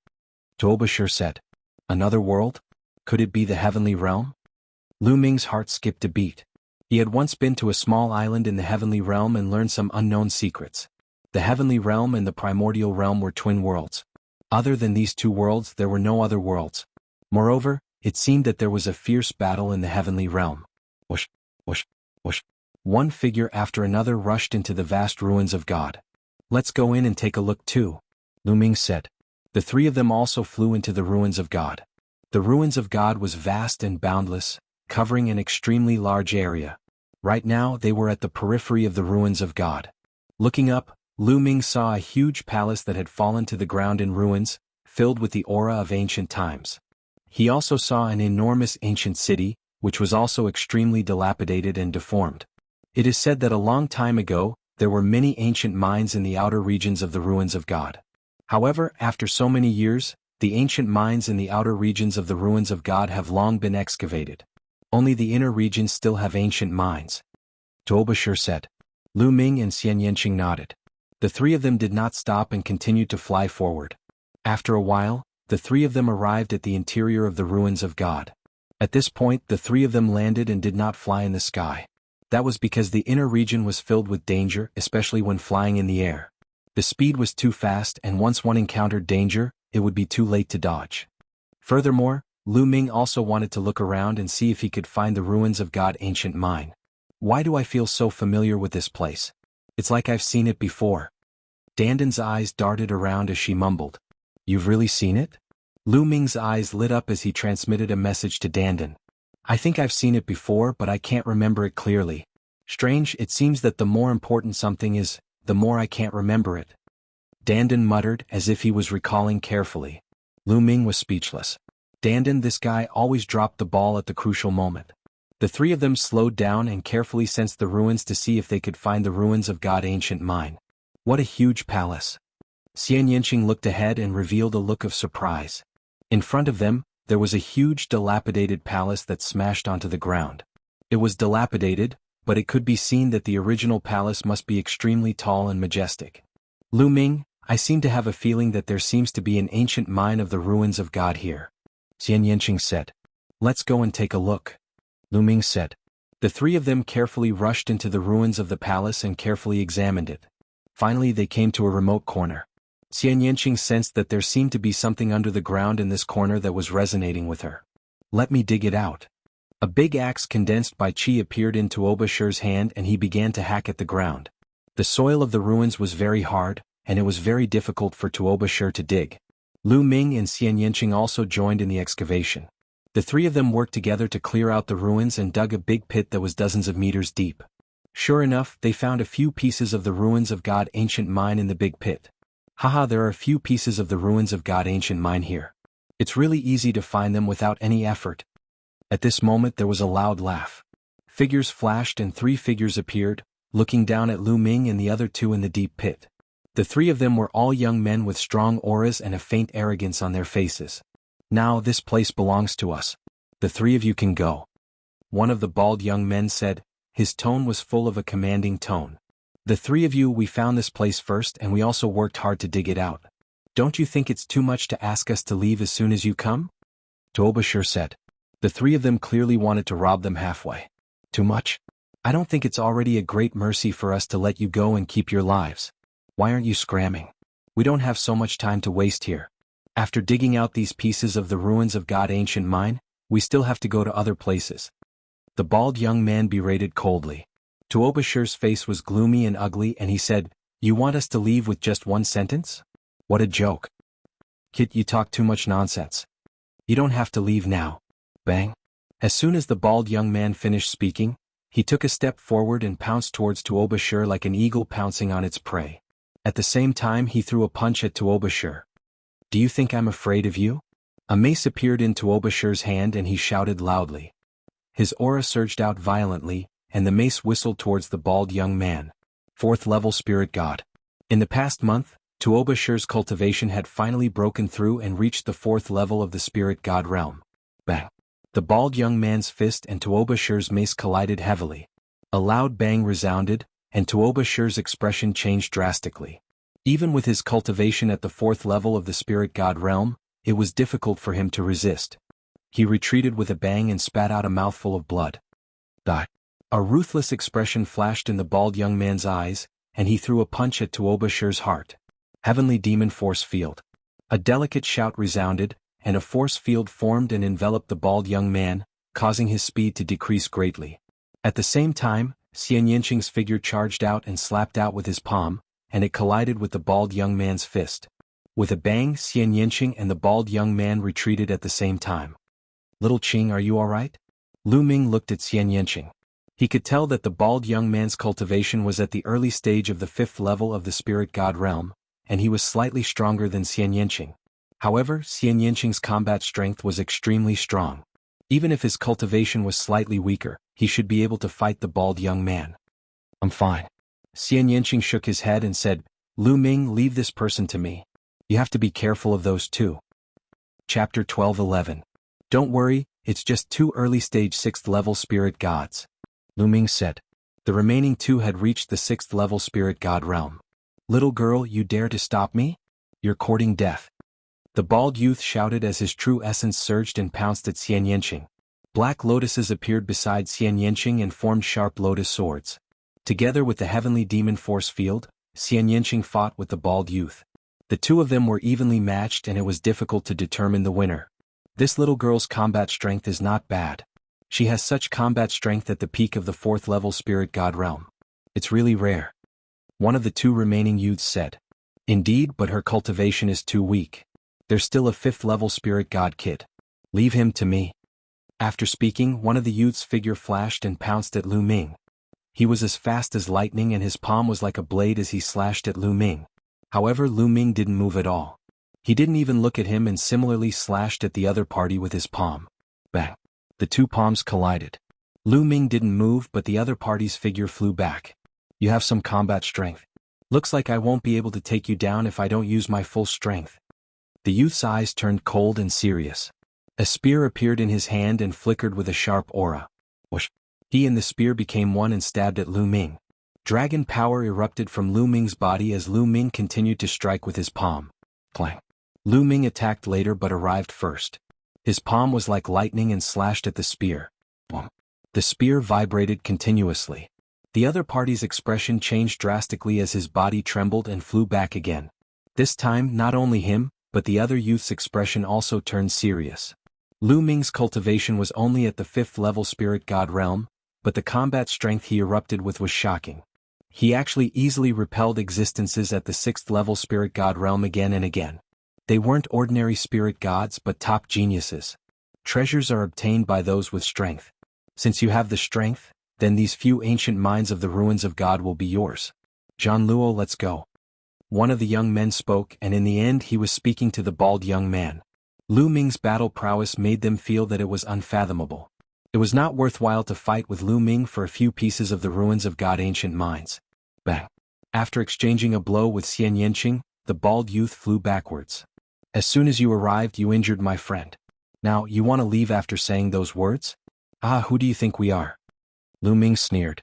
Tuoba Shi said. Another world? Could it be the heavenly realm? Lu Ming's heart skipped a beat. He had once been to a small island in the heavenly realm and learned some unknown secrets. The heavenly realm and the primordial realm were twin worlds. Other than these two worlds there were no other worlds. Moreover, it seemed that there was a fierce battle in the heavenly realm. Whoosh, whoosh, whoosh. One figure after another rushed into the vast ruins of God. Let's go in and take a look too, Lu Ming said. The three of them also flew into the ruins of God. The ruins of God was vast and boundless, covering an extremely large area. Right now they were at the periphery of the ruins of God. Looking up, Lu Ming saw a huge palace that had fallen to the ground in ruins, filled with the aura of ancient times. He also saw an enormous ancient city, which was also extremely dilapidated and deformed. It is said that a long time ago, there were many ancient mines in the outer regions of the ruins of God. However, after so many years, the ancient mines in the outer regions of the ruins of God have long been excavated. Only the inner regions still have ancient mines. Tuoba Shi said. Lu Ming and Xian Yanqing nodded. The three of them did not stop and continued to fly forward. After a while, the three of them arrived at the interior of the ruins of God. At this point, the three of them landed and did not fly in the sky. That was because the inner region was filled with danger, especially when flying in the air. The speed was too fast and once one encountered danger, it would be too late to dodge. Furthermore, Lu Ming also wanted to look around and see if he could find the ruins of God ancient mine. Why do I feel so familiar with this place? It's like I've seen it before. Dandan's eyes darted around as she mumbled. You've really seen it? Lu Ming's eyes lit up as he transmitted a message to Dandan. I think I've seen it before but I can't remember it clearly. Strange, it seems that the more important something is, the more I can't remember it. Dandan muttered as if he was recalling carefully. Lu Ming was speechless. Dandan, this guy always dropped the ball at the crucial moment. The three of them slowed down and carefully sensed the ruins to see if they could find the ruins of God ancient mine. What a huge palace. Xian Yanqing looked ahead and revealed a look of surprise. In front of them, there was a huge dilapidated palace that smashed onto the ground. It was dilapidated, but it could be seen that the original palace must be extremely tall and majestic. Lu Ming, I seem to have a feeling that there seems to be an ancient mine of the ruins of God here. Xian Yanqing said. Let's go and take a look. Lu Ming said. The three of them carefully rushed into the ruins of the palace and carefully examined it. Finally they came to a remote corner. Xian Yanqing sensed that there seemed to be something under the ground in this corner that was resonating with her. Let me dig it out. A big axe condensed by qi appeared in Tuoba Shi's hand and he began to hack at the ground. The soil of the ruins was very hard, and it was very difficult for Tuoba Shi to dig. Lu Ming and Xian Yanqing also joined in the excavation. The three of them worked together to clear out the ruins and dug a big pit that was dozens of meters deep. Sure enough, they found a few pieces of the ruins of God ancient mine in the big pit. Haha, there are a few pieces of the ruins of God ancient mine here. It's really easy to find them without any effort. At this moment there was a loud laugh. Figures flashed and three figures appeared, looking down at Lu Ming and the other two in the deep pit. The three of them were all young men with strong auras and a faint arrogance on their faces. Now this place belongs to us. The three of you can go. One of the bald young men said. His tone was full of a commanding tone. The three of you, we found this place first and we also worked hard to dig it out. Don't you think it's too much to ask us to leave as soon as you come? Tuoba Shi said. The three of them clearly wanted to rob them halfway. Too much? I don't think it's already a great mercy for us to let you go and keep your lives. Why aren't you scramming? We don't have so much time to waste here. After digging out these pieces of the ruins of God ancient mine, we still have to go to other places. The bald young man berated coldly. Tuobashir's face was gloomy and ugly and he said, "You want us to leave with just one sentence? What a joke. Kid, you talk too much nonsense. You don't have to leave now." Bang. As soon as the bald young man finished speaking, he took a step forward and pounced towards Tuobashir like an eagle pouncing on its prey. At the same time he threw a punch at Tuobashir. "Do you think I'm afraid of you?" A mace appeared in Tuobashir's hand and he shouted loudly. His aura surged out violently, and the mace whistled towards the bald young man. 4th level spirit god. In the past month, Tuobashir's cultivation had finally broken through and reached the 4th level of the spirit god realm. Bang. The bald young man's fist and Tuobashir's mace collided heavily. A loud bang resounded, and Tuobashir's expression changed drastically. Even with his cultivation at the 4th level of the spirit god realm, it was difficult for him to resist. He retreated with a bang and spat out a mouthful of blood. Die. A ruthless expression flashed in the bald young man's eyes, and he threw a punch at Tuobashir's heart. Heavenly Demon Force Field. A delicate shout resounded, and a force field formed and enveloped the bald young man, causing his speed to decrease greatly. At the same time, Xian Yinqing's figure charged out and slapped out with his palm, and it collided with the bald young man's fist. With a bang, Xian Yinqing and the bald young man retreated at the same time. "Little Qing, are you alright?" Lu Ming looked at Xian Yinqing. He could tell that the bald young man's cultivation was at the early stage of the 5th level of the spirit god realm, and he was slightly stronger than Xian Yinqing. However, Xian Yinqing's combat strength was extremely strong. Even if his cultivation was slightly weaker, he should be able to fight the bald young man. "I'm fine." Xian Yinqing shook his head and said, "Lu Ming, leave this person to me. You have to be careful of those two." Chapter 12:11. "Don't worry, it's just 2 early-stage 6th level spirit gods," Lu Ming said. The remaining 2 had reached the 6th level spirit god realm. "Little girl, you dare to stop me? You're courting death." The bald youth shouted as his true essence surged and pounced at Xian Yinqing. Black lotuses appeared beside Xian Yinqing and formed sharp lotus swords. Together with the heavenly demon force field, Xian Yinqing fought with the bald youth. The 2 of them were evenly matched and it was difficult to determine the winner. This little girl's combat strength is not bad. She has such combat strength at the peak of the 4th level spirit god realm. It's really rare. One of the 2 remaining youths said. "Indeed, but her cultivation is too weak. There's still a 5th level spirit god kid. Leave him to me." After speaking, one of the youth's figure flashed and pounced at Lu Ming. He was as fast as lightning and his palm was like a blade as he slashed at Lu Ming. However, Lu Ming didn't move at all. He didn't even look at him and similarly slashed at the other party with his palm. Bang. The 2 palms collided. Lu Ming didn't move but the other party's figure flew back. "You have some combat strength. Looks like I won't be able to take you down if I don't use my full strength." The youth's eyes turned cold and serious. A spear appeared in his hand and flickered with a sharp aura. Whoosh. He and the spear became one and stabbed at Lu Ming. Dragon power erupted from Lu Ming's body as Lu Ming continued to strike with his palm. Clang. Lu Ming attacked later but arrived first. His palm was like lightning and slashed at the spear. Boom. The spear vibrated continuously. The other party's expression changed drastically as his body trembled and flew back again. This time, not only him, but the other youth's expression also turned serious. Lu Ming's cultivation was only at the 5th level spirit god realm, but the combat strength he erupted with was shocking. He actually easily repelled existences at the 6th level spirit god realm again and again. They weren't ordinary spirit gods but top geniuses. Treasures are obtained by those with strength. Since you have the strength, then these few ancient mines of the ruins of God will be yours. Jean Luo, let's go. One of the young men spoke and in the end he was speaking to the bald young man. Lu Ming's battle prowess made them feel that it was unfathomable. It was not worthwhile to fight with Lu Ming for a few pieces of the ruins of God ancient mines. Bang. After exchanging a blow with Xian Yinqing, the bald youth flew backwards. "As soon as you arrived you injured my friend. Now, you want to leave after saying those words? Ah, who do you think we are?" Lu Ming sneered.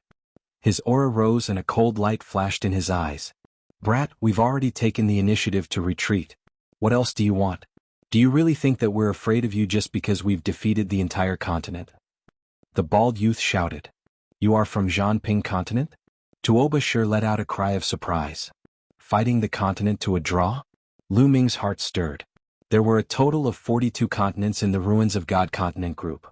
His aura rose and a cold light flashed in his eyes. "Brat, we've already taken the initiative to retreat. What else do you want? Do you really think that we're afraid of you just because we've defeated the entire continent?" The bald youth shouted. You are from Jianping continent? Tuoba sure let out a cry of surprise. Fighting the continent to a draw? Lu Ming's heart stirred. There were a total of 42 continents in the Ruins of God continent group.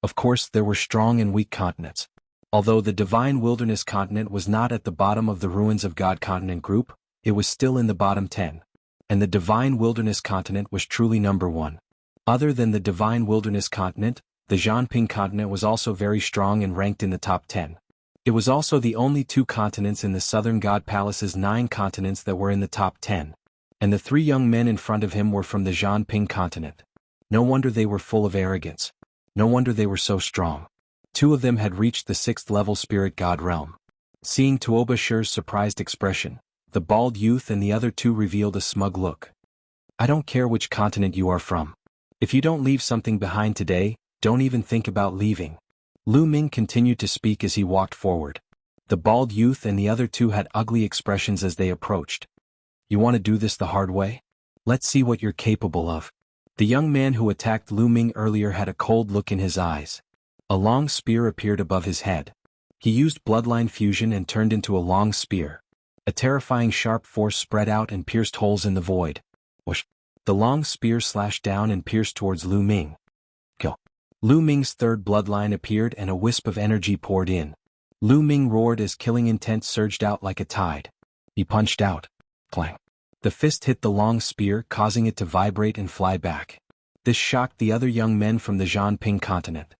Of course, there were strong and weak continents. Although the Divine Wilderness continent was not at the bottom of the Ruins of God continent group, it was still in the bottom 10. And the Divine Wilderness continent was truly number 1. Other than the Divine Wilderness continent, the Jianping continent was also very strong and ranked in the top 10. It was also the only 2 continents in the Southern God Palace's 9 continents that were in the top 10. And the 3 young men in front of him were from the Jianping continent. No wonder they were full of arrogance. No wonder they were so strong. 2 of them had reached the 6th level spirit god realm. Seeing Tuoba Shi's surprised expression, the bald youth and the other 2 revealed a smug look. I don't care which continent you are from. If you don't leave something behind today, don't even think about leaving. Lu Ming continued to speak as he walked forward. The bald youth and the other 2 had ugly expressions as they approached. You want to do this the hard way? Let's see what you're capable of. The young man who attacked Lu Ming earlier had a cold look in his eyes. A long spear appeared above his head. He used bloodline fusion and turned into a long spear. A terrifying sharp force spread out and pierced holes in the void. Whoosh! The long spear slashed down and pierced towards Lu Ming. Go! Lu Ming's 3rd bloodline appeared and a wisp of energy poured in. Lu Ming roared as killing intent surged out like a tide. He punched out. Clang! The fist hit the long spear, causing it to vibrate and fly back. This shocked the other young men from the Jianping continent.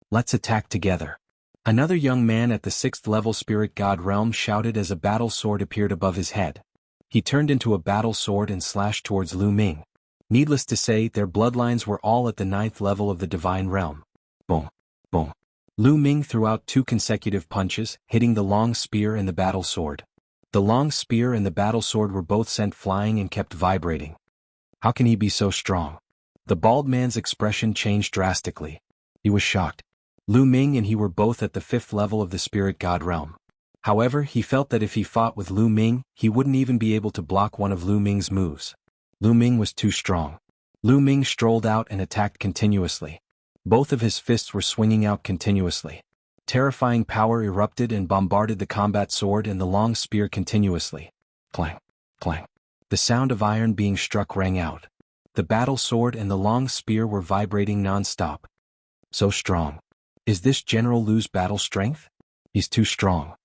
Let's attack together. Another young man at the 6th level spirit god realm shouted as a battle sword appeared above his head. He turned into a battle sword and slashed towards Lu Ming. Needless to say, their bloodlines were all at the 9th level of the divine realm. Boom! Boom! Lu Ming threw out 2 consecutive punches, hitting the long spear and the battle sword. The long spear and the battle sword were both sent flying and kept vibrating. How can he be so strong? The bald man's expression changed drastically. He was shocked. Lu Ming and he were both at the 5th level of the spirit god realm. However, he felt that if he fought with Lu Ming, he wouldn't even be able to block one of Lu Ming's moves. Lu Ming was too strong. Lu Ming strolled out and attacked continuously. Both of his fists were swinging out continuously. Terrifying power erupted and bombarded the combat sword and the long spear continuously. Clang! Clang! The sound of iron being struck rang out. The battle sword and the long spear were vibrating non-stop. So strong. Is this General Lu's battle strength? He's too strong.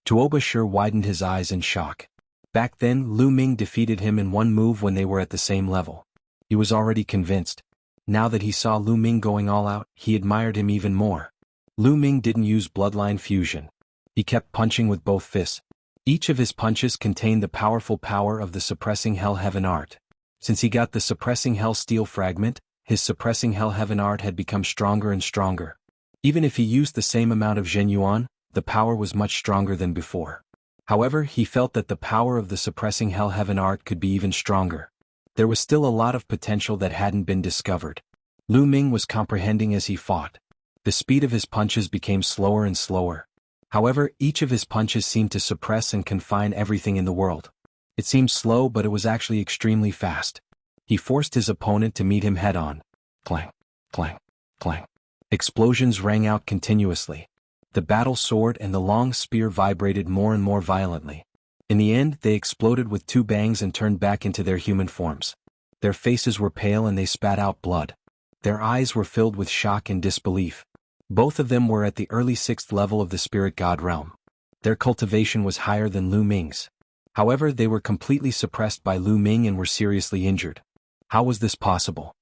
Tuoba Shi widened his eyes in shock. Back then, Lu Ming defeated him in one move when they were at the same level. He was already convinced. Now that he saw Lu Ming going all out, he admired him even more. Lu Ming didn't use bloodline fusion. He kept punching with both fists. Each of his punches contained the powerful power of the Suppressing Hell Heaven art. Since he got the Suppressing Hell Steel fragment, his Suppressing Hell Heaven art had become stronger and stronger. Even if he used the same amount of Zhenyuan, the power was much stronger than before. However, he felt that the power of the Suppressing Hell Heaven art could be even stronger. There was still a lot of potential that hadn't been discovered. Lu Ming was comprehending as he fought. The speed of his punches became slower and slower. However, each of his punches seemed to suppress and confine everything in the world. It seemed slow, but it was actually extremely fast. He forced his opponent to meet him head-on. Clang! Clang! Clang! Explosions rang out continuously. The battle sword and the long spear vibrated more and more violently. In the end, they exploded with 2 bangs and turned back into their human forms. Their faces were pale and they spat out blood. Their eyes were filled with shock and disbelief. Both of them were at the early 6th level of the spirit god realm. Their cultivation was higher than Lu Ming's. However, they were completely suppressed by Lu Ming and were seriously injured. How was this possible?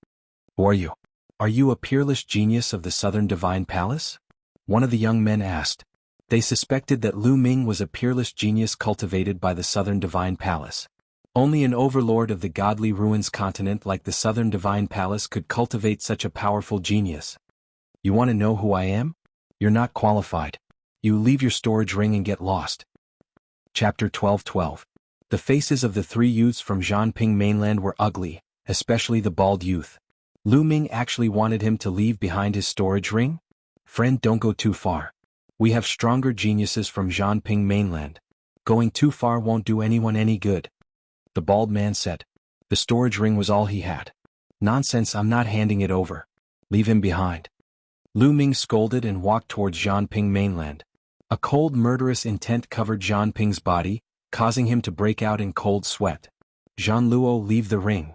Who are you? Are you a peerless genius of the Southern Divine Palace? One of the young men asked. They suspected that Lu Ming was a peerless genius cultivated by the Southern Divine Palace. Only an overlord of the godly ruins continent like the Southern Divine Palace could cultivate such a powerful genius. You want to know who I am? You're not qualified. You leave your storage ring and get lost. Chapter 12:12. The faces of the 3 youths from Jianping mainland were ugly, especially the bald youth. Lu Ming actually wanted him to leave behind his storage ring? Friend, don't go too far. We have stronger geniuses from Jianping mainland. Going too far won't do anyone any good. The bald man said. The storage ring was all he had. Nonsense, I'm not handing it over. Leave him behind. Lu Ming scolded and walked towards Jianping mainland. A cold murderous intent covered Zhang Ping's body, causing him to break out in cold sweat. Zhang Luo, leave the ring.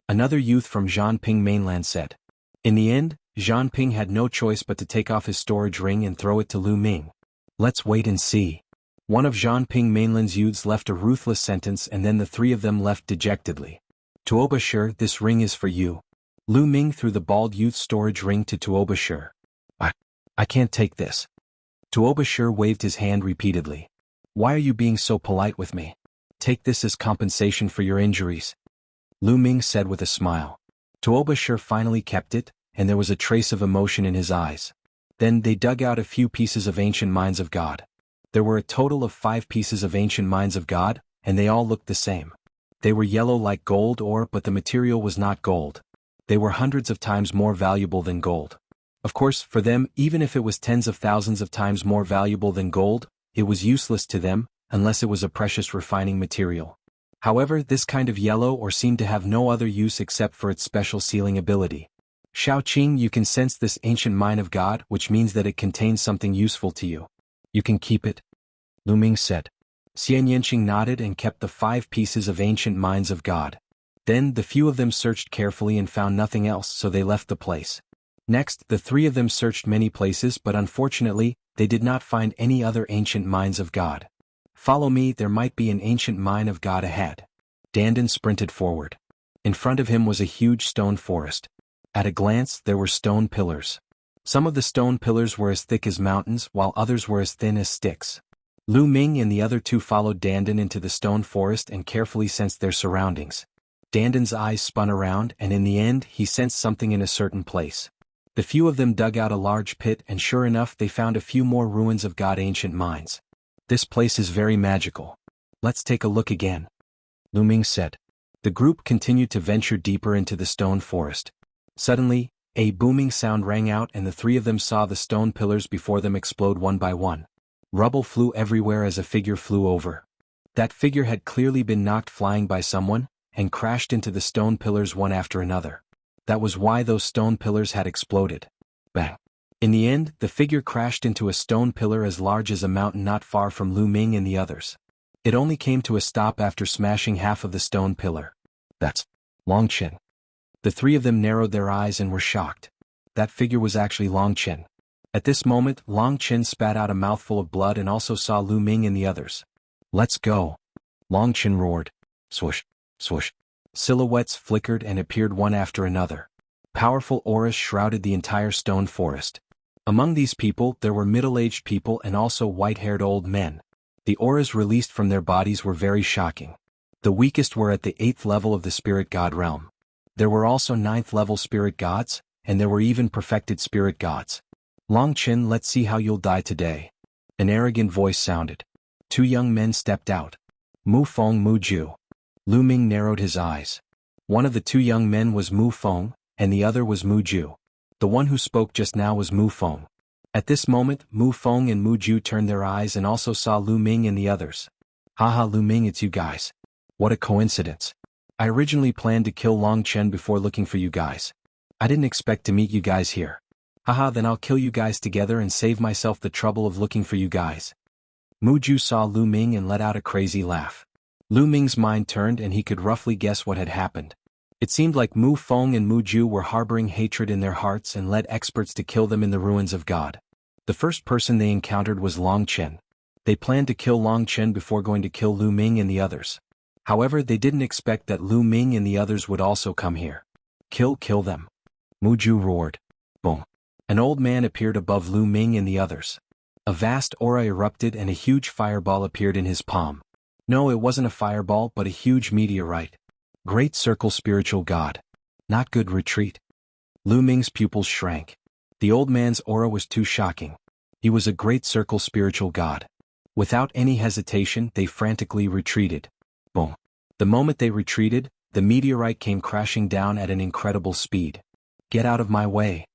Another youth from Zhang Ping mainland said. In the end, Zhang Ping had no choice but to take off his storage ring and throw it to Lu Ming. Let's wait and see. One of Zhang Ping mainland's youths left a ruthless sentence, and then the three of them left dejectedly. Tuoba Shi, this ring is for you. Lu Ming threw the bald youth's storage ring to Tuoba Shi. I can't take this. Tuoba Shi waved his hand repeatedly. Why are you being so polite with me? Take this as compensation for your injuries. Lu Ming said with a smile. Tuoba Shi finally kept it, and there was a trace of emotion in his eyes. Then they dug out a few pieces of ancient minds of God. There were a total of 5 pieces of ancient minds of God, and they all looked the same. They were yellow like gold ore, but the material was not gold. They were hundreds of times more valuable than gold. Of course, for them, even if it was tens of thousands of times more valuable than gold, it was useless to them, unless it was a precious refining material. However, this kind of yellow ore seemed to have no other use except for its special sealing ability. Xiaoqing, you can sense this ancient mine of God, which means that it contains something useful to you. You can keep it. Lu Ming said. Xian Yanqing nodded and kept the 5 pieces of ancient minds of God. Then the few of them searched carefully and found nothing else, so they left the place. Next, the 3 of them searched many places, but unfortunately, they did not find any other ancient minds of God. Follow me, there might be an ancient mine of God ahead. Dandan sprinted forward. In front of him was a huge stone forest. At a glance, there were stone pillars. Some of the stone pillars were as thick as mountains, while others were as thin as sticks. Lu Ming and the other 2 followed Dandan into the stone forest and carefully sensed their surroundings. Dandan's eyes spun around, and in the end, he sensed something in a certain place. The few of them dug out a large pit, and sure enough, they found a few more ruins of God ancient mines. This place is very magical. Let's take a look again. Lu Ming said. The group continued to venture deeper into the stone forest. Suddenly, a booming sound rang out, and the 3 of them saw the stone pillars before them explode one by one. Rubble flew everywhere as a figure flew over. That figure had clearly been knocked flying by someone, and crashed into the stone pillars one after another. That was why those stone pillars had exploded. Bang! In the end, the figure crashed into a stone pillar as large as a mountain not far from Lu Ming and the others. It only came to a stop after smashing half of the stone pillar. That's Long Chen. The 3 of them narrowed their eyes and were shocked. That figure was actually Long Chen. At this moment, Long Chen spat out a mouthful of blood and also saw Lu Ming and the others. Let's go! Long Chen roared. Swoosh, swoosh. Silhouettes flickered and appeared one after another. Powerful auras shrouded the entire stone forest. Among these people, there were middle-aged people and also white-haired old men. The auras released from their bodies were very shocking. The weakest were at the 8th level of the spirit god realm. There were also 9th level spirit gods, and there were even perfected spirit gods. Long Chen, let's see how you'll die today. An arrogant voice sounded. 2 young men stepped out. Mu Feng, Mu Ju. Lu Ming narrowed his eyes. One of the 2 young men was Mu Feng, and the other was Mu Ju. The one who spoke just now was Mu Feng. At this moment, Mu Feng and Mu Ju turned their eyes and also saw Lu Ming and the others. Haha, Lu Ming, it's you guys. What a coincidence. I originally planned to kill Long Chen before looking for you guys. I didn't expect to meet you guys here. Haha, then I'll kill you guys together and save myself the trouble of looking for you guys. Mu Ju saw Lu Ming and let out a crazy laugh. Lu Ming's mind turned and he could roughly guess what had happened. It seemed like Mu Feng and Mu Ju were harboring hatred in their hearts and led experts to kill them in the ruins of God. The first person they encountered was Long Chen. They planned to kill Long Chen before going to kill Lu Ming and the others. However, they didn't expect that Lu Ming and the others would also come here. Kill them. Mu Ju roared. Boom. An old man appeared above Lu Ming and the others. A vast aura erupted and a huge fireball appeared in his palm. No, it wasn't a fireball but a huge meteorite. Great Circle Spiritual God. Not good retreat. Lu Ming's pupils shrank. The old man's aura was too shocking. He was a Great Circle Spiritual God. Without any hesitation, they frantically retreated. Boom. The moment they retreated, the meteorite came crashing down at an incredible speed. Get out of my way.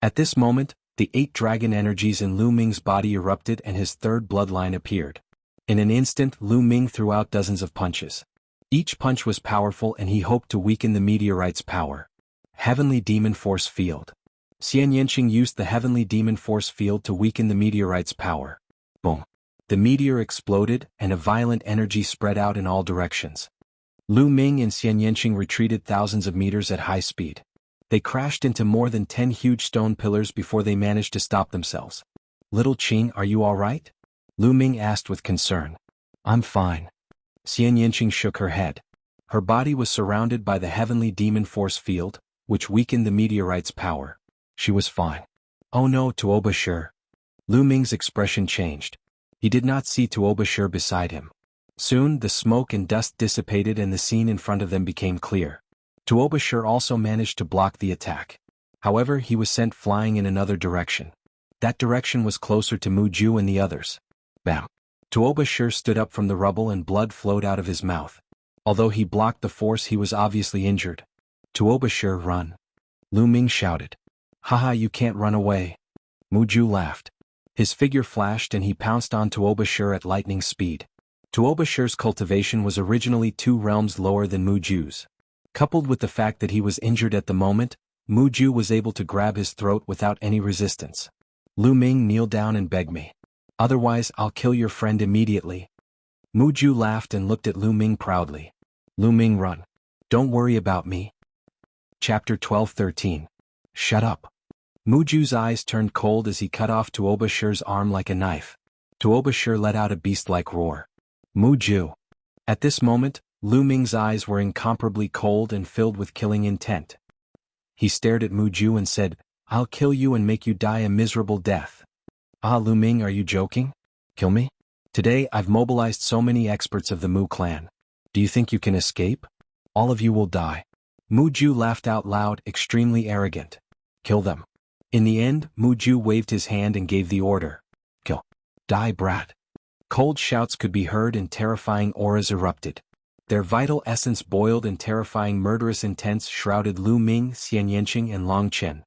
At this moment, the 8 dragon energies in Lu Ming's body erupted and his 3rd bloodline appeared. In an instant, Lu Ming threw out dozens of punches. Each punch was powerful and he hoped to weaken the meteorite's power. Heavenly Demon Force Field. Xian Yanqing used the Heavenly Demon Force Field to weaken the meteorite's power. Boom. The meteor exploded, and a violent energy spread out in all directions. Lu Ming and Xian Yanqing retreated thousands of meters at high speed. They crashed into more than 10 huge stone pillars before they managed to stop themselves. Little Qing, are you all right? Lu Ming asked with concern. I'm fine. Xian Yanqing shook her head. Her body was surrounded by the heavenly demon force field, which weakened the meteorite's power. She was fine. Oh no, Tuobashir. Lu Ming's expression changed. He did not see Tuobashir beside him. Soon, the smoke and dust dissipated and the scene in front of them became clear. Tuobashir also managed to block the attack. However, he was sent flying in another direction. That direction was closer to Muju and the others. Bam! Tuobashir stood up from the rubble and blood flowed out of his mouth. Although he blocked the force, he was obviously injured. Tuobashir, run! Lu Ming shouted. Haha, you can't run away. Muju laughed. His figure flashed and he pounced on Tuobashir at lightning speed. Tuobashir's cultivation was originally 2 realms lower than Muju's. Coupled with the fact that he was injured at the moment, Muju was able to grab his throat without any resistance. Lu Ming, kneel down and beg me. Otherwise, I'll kill your friend immediately. Muju laughed and looked at Lu Ming proudly. Lu Ming, run. Don't worry about me. Chapter 12-13. Shut up. Muju's eyes turned cold as he cut off Tuobashir's arm like a knife. Tuobashir let out a beast-like roar. Muju. At this moment, Lu Ming's eyes were incomparably cold and filled with killing intent. He stared at Muju and said, I'll kill you and make you die a miserable death. Ah, Lu Ming, are you joking? Kill me? Today I've mobilized so many experts of the Mu clan. Do you think you can escape? All of you will die. Muju laughed out loud, extremely arrogant. Kill them. In the end, Muju waved his hand and gave the order. Kill. Die, brat. Cold shouts could be heard and terrifying auras erupted. Their vital essence boiled and terrifying murderous intents shrouded Lu Ming, Xian Yanqing and Long Chen.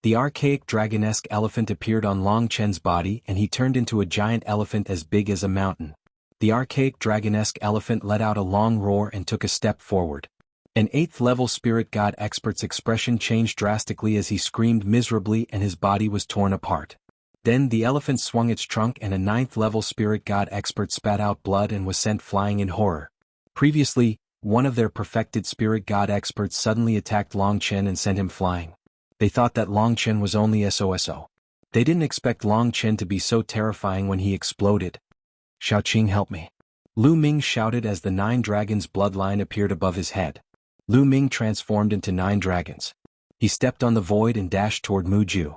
The archaic dragonesque elephant appeared on Long Chen's body and he turned into a giant elephant as big as a mountain. The archaic dragonesque elephant let out a long roar and took a step forward. An 8th-level spirit god expert's expression changed drastically as he screamed miserably and his body was torn apart. Then the elephant swung its trunk and a 9th-level spirit god expert spat out blood and was sent flying in horror. Previously, one of their perfected spirit god experts suddenly attacked Long Chen and sent him flying. They thought that Long Chen was only SOSO. They didn't expect Long Chen to be so terrifying when he exploded. Xiaoqing, help me. Lu Ming shouted as the 9 dragons' bloodline appeared above his head. Lu Ming transformed into 9 dragons. He stepped on the void and dashed toward Muju.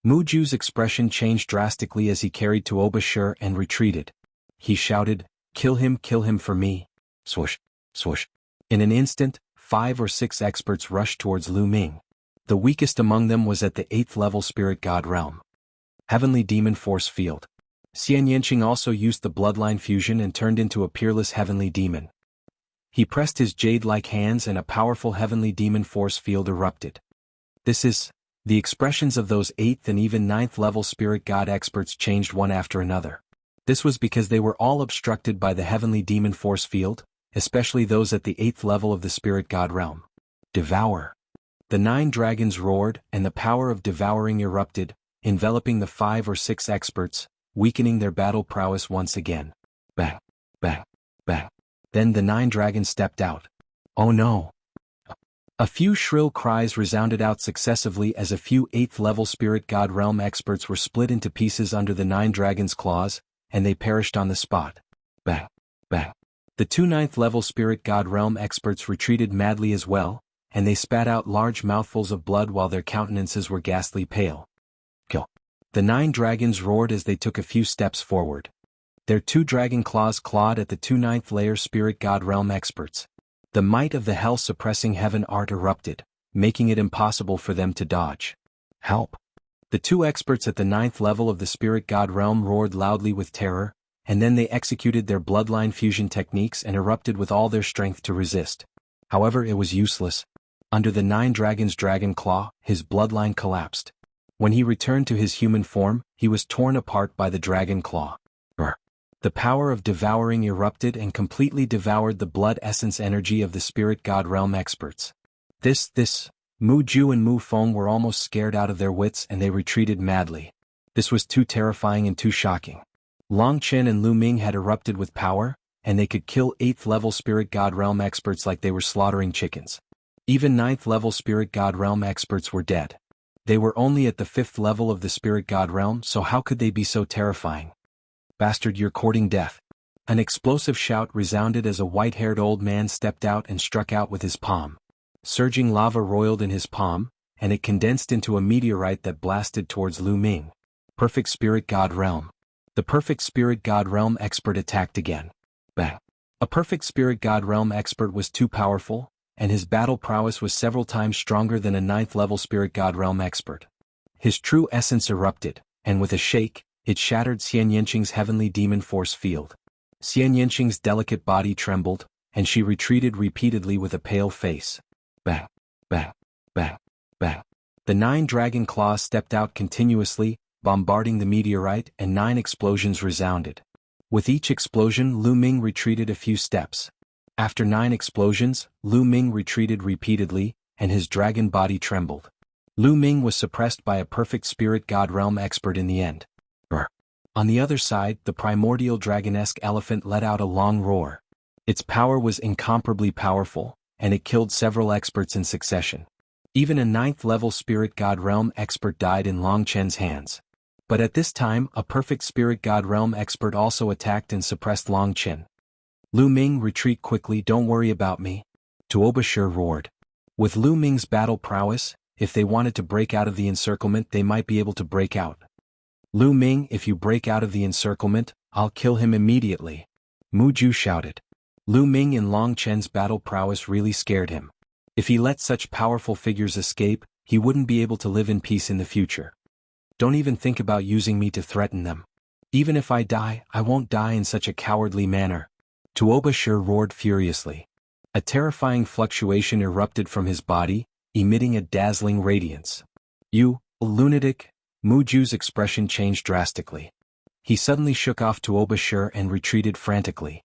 Muju's expression changed drastically as he carried Tuobashir and retreated. He shouted, kill him for me. Swoosh, swoosh. In an instant, 5 or 6 experts rushed towards Lu Ming. The weakest among them was at the 8th-level spirit god realm. Heavenly demon force field. Xian Yanqing also used the bloodline fusion and turned into a peerless heavenly demon. He pressed his jade-like hands and a powerful heavenly demon force field erupted. The expressions of those 8th and even 9th-level spirit god experts changed one after another. This was because they were all obstructed by the heavenly demon force field, especially those at the 8th level of the spirit god realm. Devour. The 9 dragons roared, and the power of devouring erupted, enveloping the 5 or 6 experts, weakening their battle prowess once again. Bang, bang, bang. Then the 9 dragons stepped out. Oh no! A few shrill cries resounded out successively as a few 8th-level spirit god realm experts were split into pieces under the 9 dragons' claws, and they perished on the spot. Bang, bang. The 2 9th-level spirit god realm experts retreated madly as well, and they spat out large mouthfuls of blood while their countenances were ghastly pale. Kill. The 9 dragons roared as they took a few steps forward. Their 2 dragon claws clawed at the 2 9th-layer spirit god realm experts. The might of the hell-suppressing heaven art erupted, making it impossible for them to dodge. Help! The 2 experts at the 9th level of the spirit god realm roared loudly with terror, and then they executed their bloodline fusion techniques and erupted with all their strength to resist. However, it was useless. Under the 9 dragons' dragon claw, his bloodline collapsed. When he returned to his human form, he was torn apart by the dragon claw. The power of devouring erupted and completely devoured the blood essence energy of the spirit god realm experts. Mu Ju and Mu Feng were almost scared out of their wits and they retreated madly. This was too terrifying and too shocking. Long Chen and Lu Ming had erupted with power, and they could kill 8th level Spirit God Realm experts like they were slaughtering chickens. Even 9th level Spirit God Realm experts were dead. They were only at the 5th level of the Spirit God Realm, so how could they be so terrifying? Bastard, you're courting death. An explosive shout resounded as a white-haired old man stepped out and struck out with his palm. Surging lava roiled in his palm, and it condensed into a meteorite that blasted towards Lu Ming. Perfect Spirit God Realm. The Perfect Spirit God Realm expert attacked again. Bang. A Perfect Spirit God Realm expert was too powerful, and his battle prowess was several times stronger than a 9th level Spirit God Realm expert. His true essence erupted, and with a shake, it shattered Xian Yanqing's heavenly demon force field. Xian Yanqing's delicate body trembled, and she retreated repeatedly with a pale face. Bang, bang, bang, bang. The 9 dragon claws stepped out continuously, bombarding the meteorite, and 9 explosions resounded. With each explosion, Lu Ming retreated a few steps. After 9 explosions, Lu Ming retreated repeatedly, and his dragon body trembled. Lu Ming was suppressed by a Perfect Spirit God Realm expert in the end. Brr. On the other side, the primordial dragonesque elephant let out a long roar. Its power was incomparably powerful, and it killed several experts in succession. Even a 9th level Spirit God Realm expert died in Long Chen's hands. But at this time, a Perfect Spirit God Realm expert also attacked and suppressed Long Chen. Lu Ming, retreat quickly, don't worry about me. Tuoba roared. With Lu Ming's battle prowess, if they wanted to break out of the encirclement they might be able to break out. Lu Ming, if you break out of the encirclement, I'll kill him immediately. Mu Ju shouted. Lu Ming and Long Chen's battle prowess really scared him. If he let such powerful figures escape, he wouldn't be able to live in peace in the future. Don't even think about using me to threaten them. Even if I die, I won't die in such a cowardly manner. Tuoba roared furiously. A terrifying fluctuation erupted from his body, emitting a dazzling radiance. You, lunatic! Mu Ju's expression changed drastically. He suddenly shook off Tuoba and retreated frantically.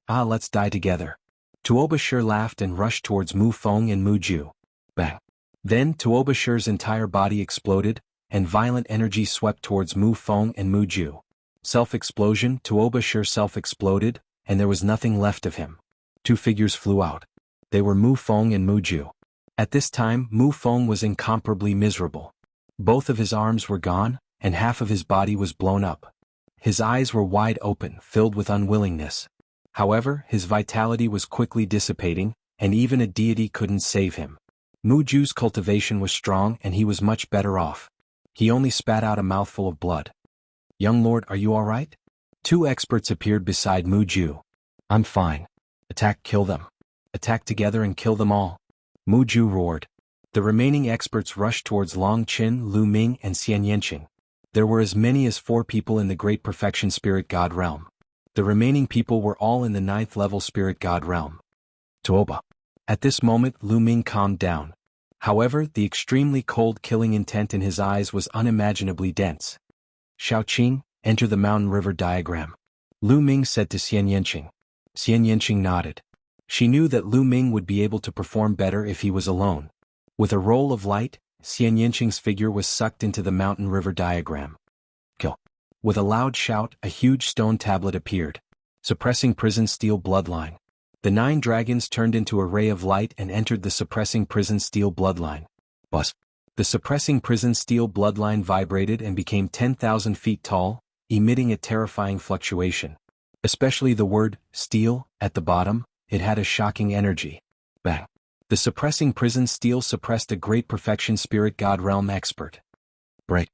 Ah, let's die together. Tuoba laughed and rushed towards Mu Feng and Mu Ju. Bang. Then Tuoba entire body exploded, and violent energy swept towards Mu Feng and Mu Ju. Self-explosion, Tuoba self-exploded, and there was nothing left of him. 2 figures flew out. They were Mu Feng and Mu Ju. At this time, Mu Feng was incomparably miserable. Both of his arms were gone, and half of his body was blown up. His eyes were wide open, filled with unwillingness. However, his vitality was quickly dissipating, and even a deity couldn't save him. Mu Ju's cultivation was strong and he was much better off. He only spat out a mouthful of blood. Young lord, are you alright? 2 experts appeared beside Mu Ju. I'm fine. Attack, kill them. Attack together and kill them all. Mu Ju roared. The remaining experts rushed towards Long Chen, Lu Ming, and Xian Yanqing. There were as many as 4 people in the Great Perfection Spirit God Realm. The remaining people were all in the 9th level Spirit God Realm. Tuoba. At this moment, Lu Ming calmed down. However, the extremely cold killing intent in his eyes was unimaginably dense. Shaoqing, enter the mountain river diagram. Lu Ming said to Xian Yanqing. Xian Yanqing nodded. She knew that Lu Ming would be able to perform better if he was alone. With a roll of light, Xian Yanqing's figure was sucked into the mountain river diagram. Kill. With a loud shout, a huge stone tablet appeared. Suppressing prison steel bloodline. The 9 dragons turned into a ray of light and entered the suppressing prison steel bloodline. Buzz. The suppressing prison steel bloodline vibrated and became 10,000 feet tall, emitting a terrifying fluctuation. Especially the word, steel, at the bottom, it had a shocking energy. Bang. The suppressing prison steel suppressed a Great Perfection Spirit God Realm expert. Break.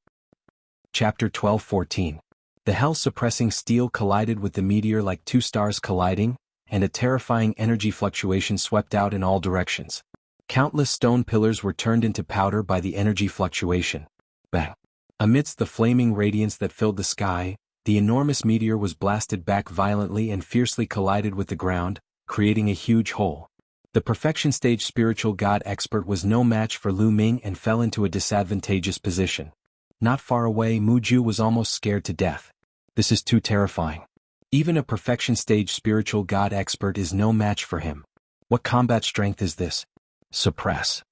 Chapter 12:14. The hell-suppressing steel collided with the meteor like 2 stars colliding, and a terrifying energy fluctuation swept out in all directions. Countless stone pillars were turned into powder by the energy fluctuation. Bang. Amidst the flaming radiance that filled the sky, the enormous meteor was blasted back violently and fiercely collided with the ground, creating a huge hole. The Perfection Stage Spiritual God expert was no match for Lu Ming and fell into a disadvantageous position. Not far away, Mu Ju was almost scared to death. This is too terrifying. Even a Perfection Stage Spiritual God expert is no match for him. What combat strength is this? Suppress.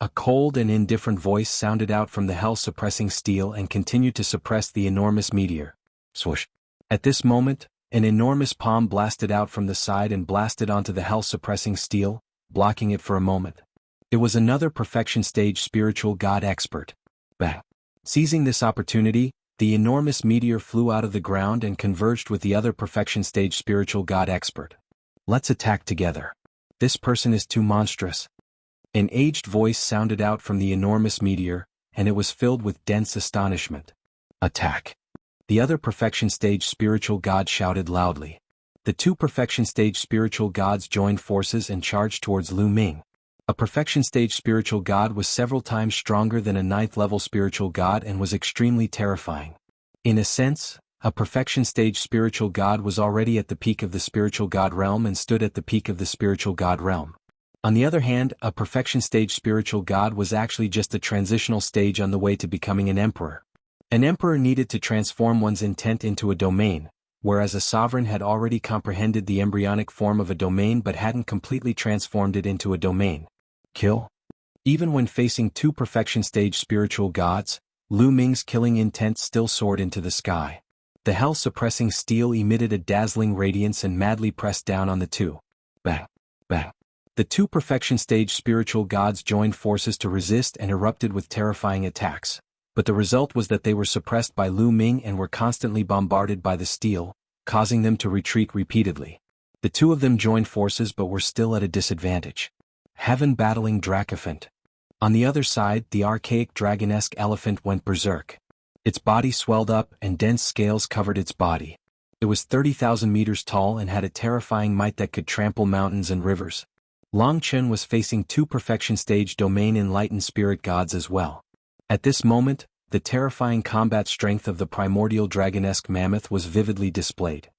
A cold and indifferent voice sounded out from the hell-suppressing steel and continued to suppress the enormous meteor. Swoosh. At this moment, an enormous palm blasted out from the side and blasted onto the hell-suppressing steel, blocking it for a moment. It was another perfection stage spiritual god expert. Bang! Seizing this opportunity, the enormous meteor flew out of the ground and converged with the other perfection stage spiritual god expert. Let's attack together. This person is too monstrous. An aged voice sounded out from the enormous meteor, and it was filled with dense astonishment. Attack! The other perfection stage spiritual god shouted loudly. The two perfection stage spiritual gods joined forces and charged towards Lu Ming. A perfection stage spiritual god was several times stronger than a 9th level spiritual god and was extremely terrifying. In a sense, a perfection stage spiritual god was already at the peak of the spiritual god realm and stood at the peak of the spiritual god realm. On the other hand, a perfection stage spiritual god was actually just a transitional stage on the way to becoming an emperor. An emperor needed to transform one's intent into a domain, whereas a sovereign had already comprehended the embryonic form of a domain but hadn't completely transformed it into a domain. Kill? Even when facing two perfection stage spiritual gods, Lu Ming's killing intent still soared into the sky. The hell-suppressing steel emitted a dazzling radiance and madly pressed down on the two. Bang! Bang! The two perfection stage spiritual gods joined forces to resist and erupted with terrifying attacks. But the result was that they were suppressed by Lu Ming and were constantly bombarded by the steel, causing them to retreat repeatedly. The two of them joined forces but were still at a disadvantage. Heaven battling Dracophant. On the other side, the archaic dragonesque elephant went berserk. Its body swelled up and dense scales covered its body. It was 30,000 meters tall and had a terrifying might that could trample mountains and rivers. Long Chen was facing two perfection stage domain enlightened spirit gods as well. At this moment, the terrifying combat strength of the primordial dragonesque mammoth was vividly displayed.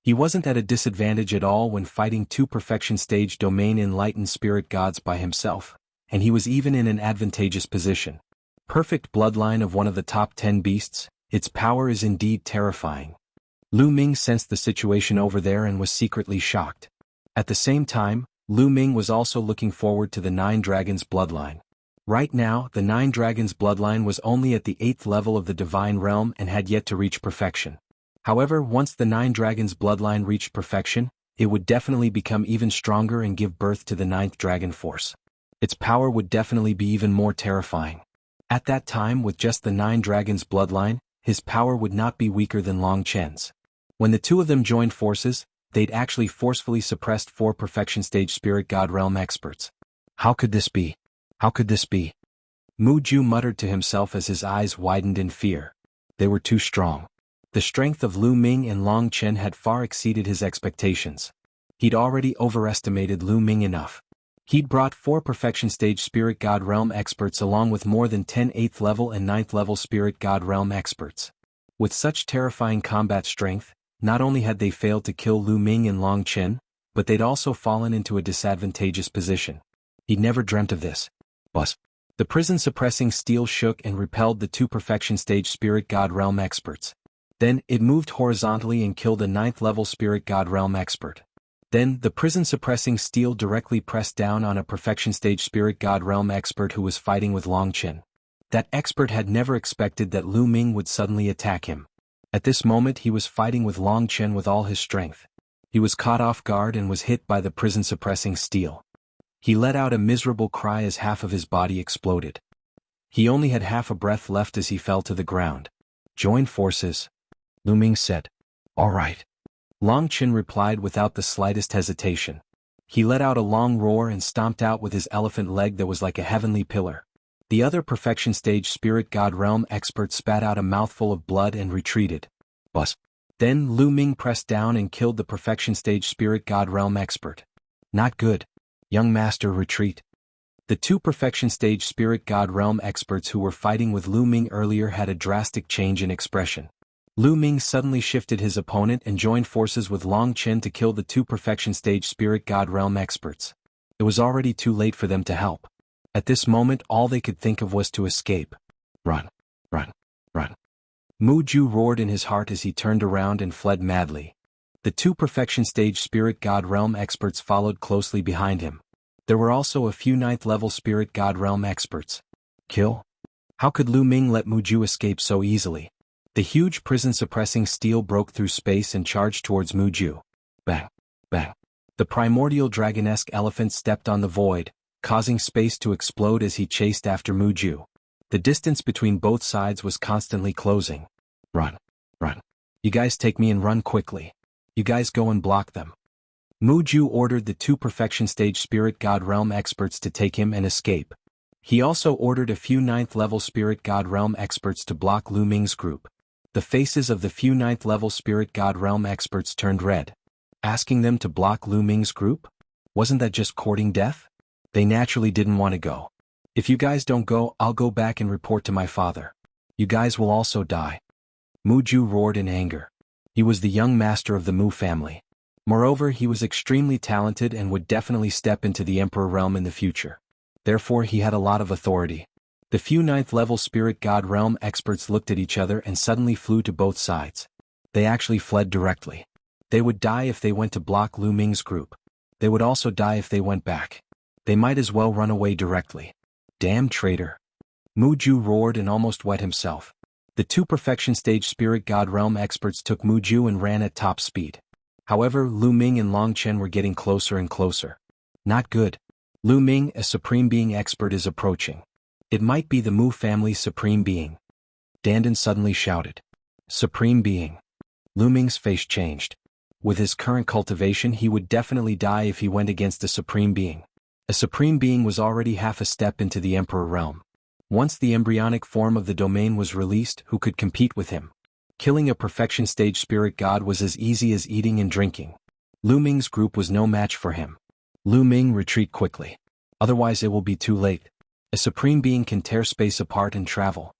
He wasn't at a disadvantage at all when fighting two perfection stage domain enlightened spirit gods by himself, and he was even in an advantageous position. Perfect bloodline of one of the top 10 beasts, its power is indeed terrifying. Lu Ming sensed the situation over there and was secretly shocked. At the same time, Lu Ming was also looking forward to the 9 Dragons bloodline. Right now, the 9 Dragons bloodline was only at the 8th level of the divine realm and had yet to reach perfection. However, once the 9 Dragons bloodline reached perfection, it would definitely become even stronger and give birth to the 9th dragon force. Its power would definitely be even more terrifying. At that time, with just the 9 Dragons bloodline, his power would not be weaker than Long Chen's. When the two of them joined forces, they'd actually forcefully suppressed 4 perfection stage spirit god realm experts. How could this be? How could this be? Mu Ju muttered to himself as his eyes widened in fear. They were too strong. The strength of Lu Ming and Long Chen had far exceeded his expectations. He'd already overestimated Lu Ming enough. He'd brought 4 perfection stage spirit god realm experts along with more than 10 8th level and 9th level spirit god realm experts. With such terrifying combat strength, not only had they failed to kill Lu Ming and Long Chen, but they'd also fallen into a disadvantageous position. He'd never dreamt of this. Buzz. The prison-suppressing steel shook and repelled the 2 perfection stage spirit god realm experts. Then, it moved horizontally and killed a 9th level spirit god realm expert. Then, the prison-suppressing steel directly pressed down on a perfection stage spirit god realm expert who was fighting with Long Chen. That expert had never expected that Lu Ming would suddenly attack him. At this moment he was fighting with Long Chen with all his strength. He was caught off guard and was hit by the prison-suppressing steel. He let out a miserable cry as half of his body exploded. He only had half a breath left as he fell to the ground. Join forces, Lu Ming said. All right. Long Chen replied without the slightest hesitation. He let out a long roar and stomped out with his elephant leg that was like a heavenly pillar. The other perfection stage spirit god realm expert spat out a mouthful of blood and retreated. Buzz. Then Lu Ming pressed down and killed the perfection stage spirit god realm expert. Not good. Young master, retreat. The 2 perfection stage spirit god realm experts who were fighting with Lu Ming earlier had a drastic change in expression. Lu Ming suddenly shifted his opponent and joined forces with Long Chen to kill the 2 perfection stage spirit god realm experts. It was already too late for them to help. At this moment all they could think of was to escape. Run, run, run. Mu Ju roared in his heart as he turned around and fled madly. The 2 perfection stage spirit god realm experts followed closely behind him. There were also a few 9th level spirit god realm experts. Kill? How could Lu Ming let Mu Ju escape so easily? The huge prison-suppressing steel broke through space and charged towards Muju. Bang! Bang! The primordial dragonesque elephant stepped on the void, causing space to explode as he chased after Muju. The distance between both sides was constantly closing. Run! Run! You guys take me and run quickly. You guys go and block them. Muju ordered the 2 Perfection Stage Spirit God Realm experts to take him and escape. He also ordered a few 9th level Spirit God Realm experts to block Lu Ming's group. The faces of the few 9th level Spirit God Realm experts turned red. Asking them to block Lu Ming's group? Wasn't that just courting death? They naturally didn't want to go. If you guys don't go, I'll go back and report to my father. You guys will also die. Muju roared in anger. He was the young master of the Mu family. Moreover, he was extremely talented and would definitely step into the Emperor realm in the future. Therefore, he had a lot of authority. The few 9th level Spirit God Realm experts looked at each other and suddenly flew to both sides. They actually fled directly. They would die if they went to block Lu Ming's group. They would also die if they went back. They might as well run away directly. Damn traitor. Muju roared and almost wet himself. The 2 Perfection Stage Spirit God Realm experts took Muju and ran at top speed. However, Lu Ming and Long Chen were getting closer and closer. Not good. Lu Ming, a Supreme Being expert, is approaching. It might be the Mu family's Supreme Being. Dandan suddenly shouted. Supreme Being. Lu Ming's face changed. With his current cultivation, he would definitely die if he went against a Supreme Being. A Supreme Being was already half a step into the Emperor realm. Once the embryonic form of the domain was released, who could compete with him? Killing a Perfection Stage Spirit God was as easy as eating and drinking. Lu Ming's group was no match for him. Lu Ming, retreat quickly. Otherwise it will be too late. A Supreme Being can tear space apart and travel.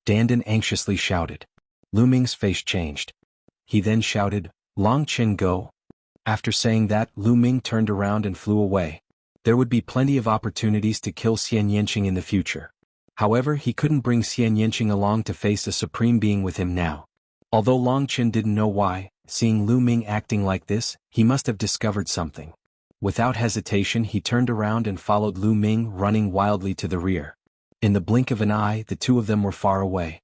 Dandan anxiously shouted. Lu Ming's face changed. He then shouted, Long Chen go. After saying that, Lu Ming turned around and flew away. There would be plenty of opportunities to kill Xian Yanqing in the future. However, he couldn't bring Xian Yanqing along to face a Supreme Being with him now. Although Long Chen didn't know why, seeing Lu Ming acting like this, he must have discovered something. Without hesitation, he turned around and followed Lu Ming, running wildly to the rear. In the blink of an eye, the 2 of them were far away.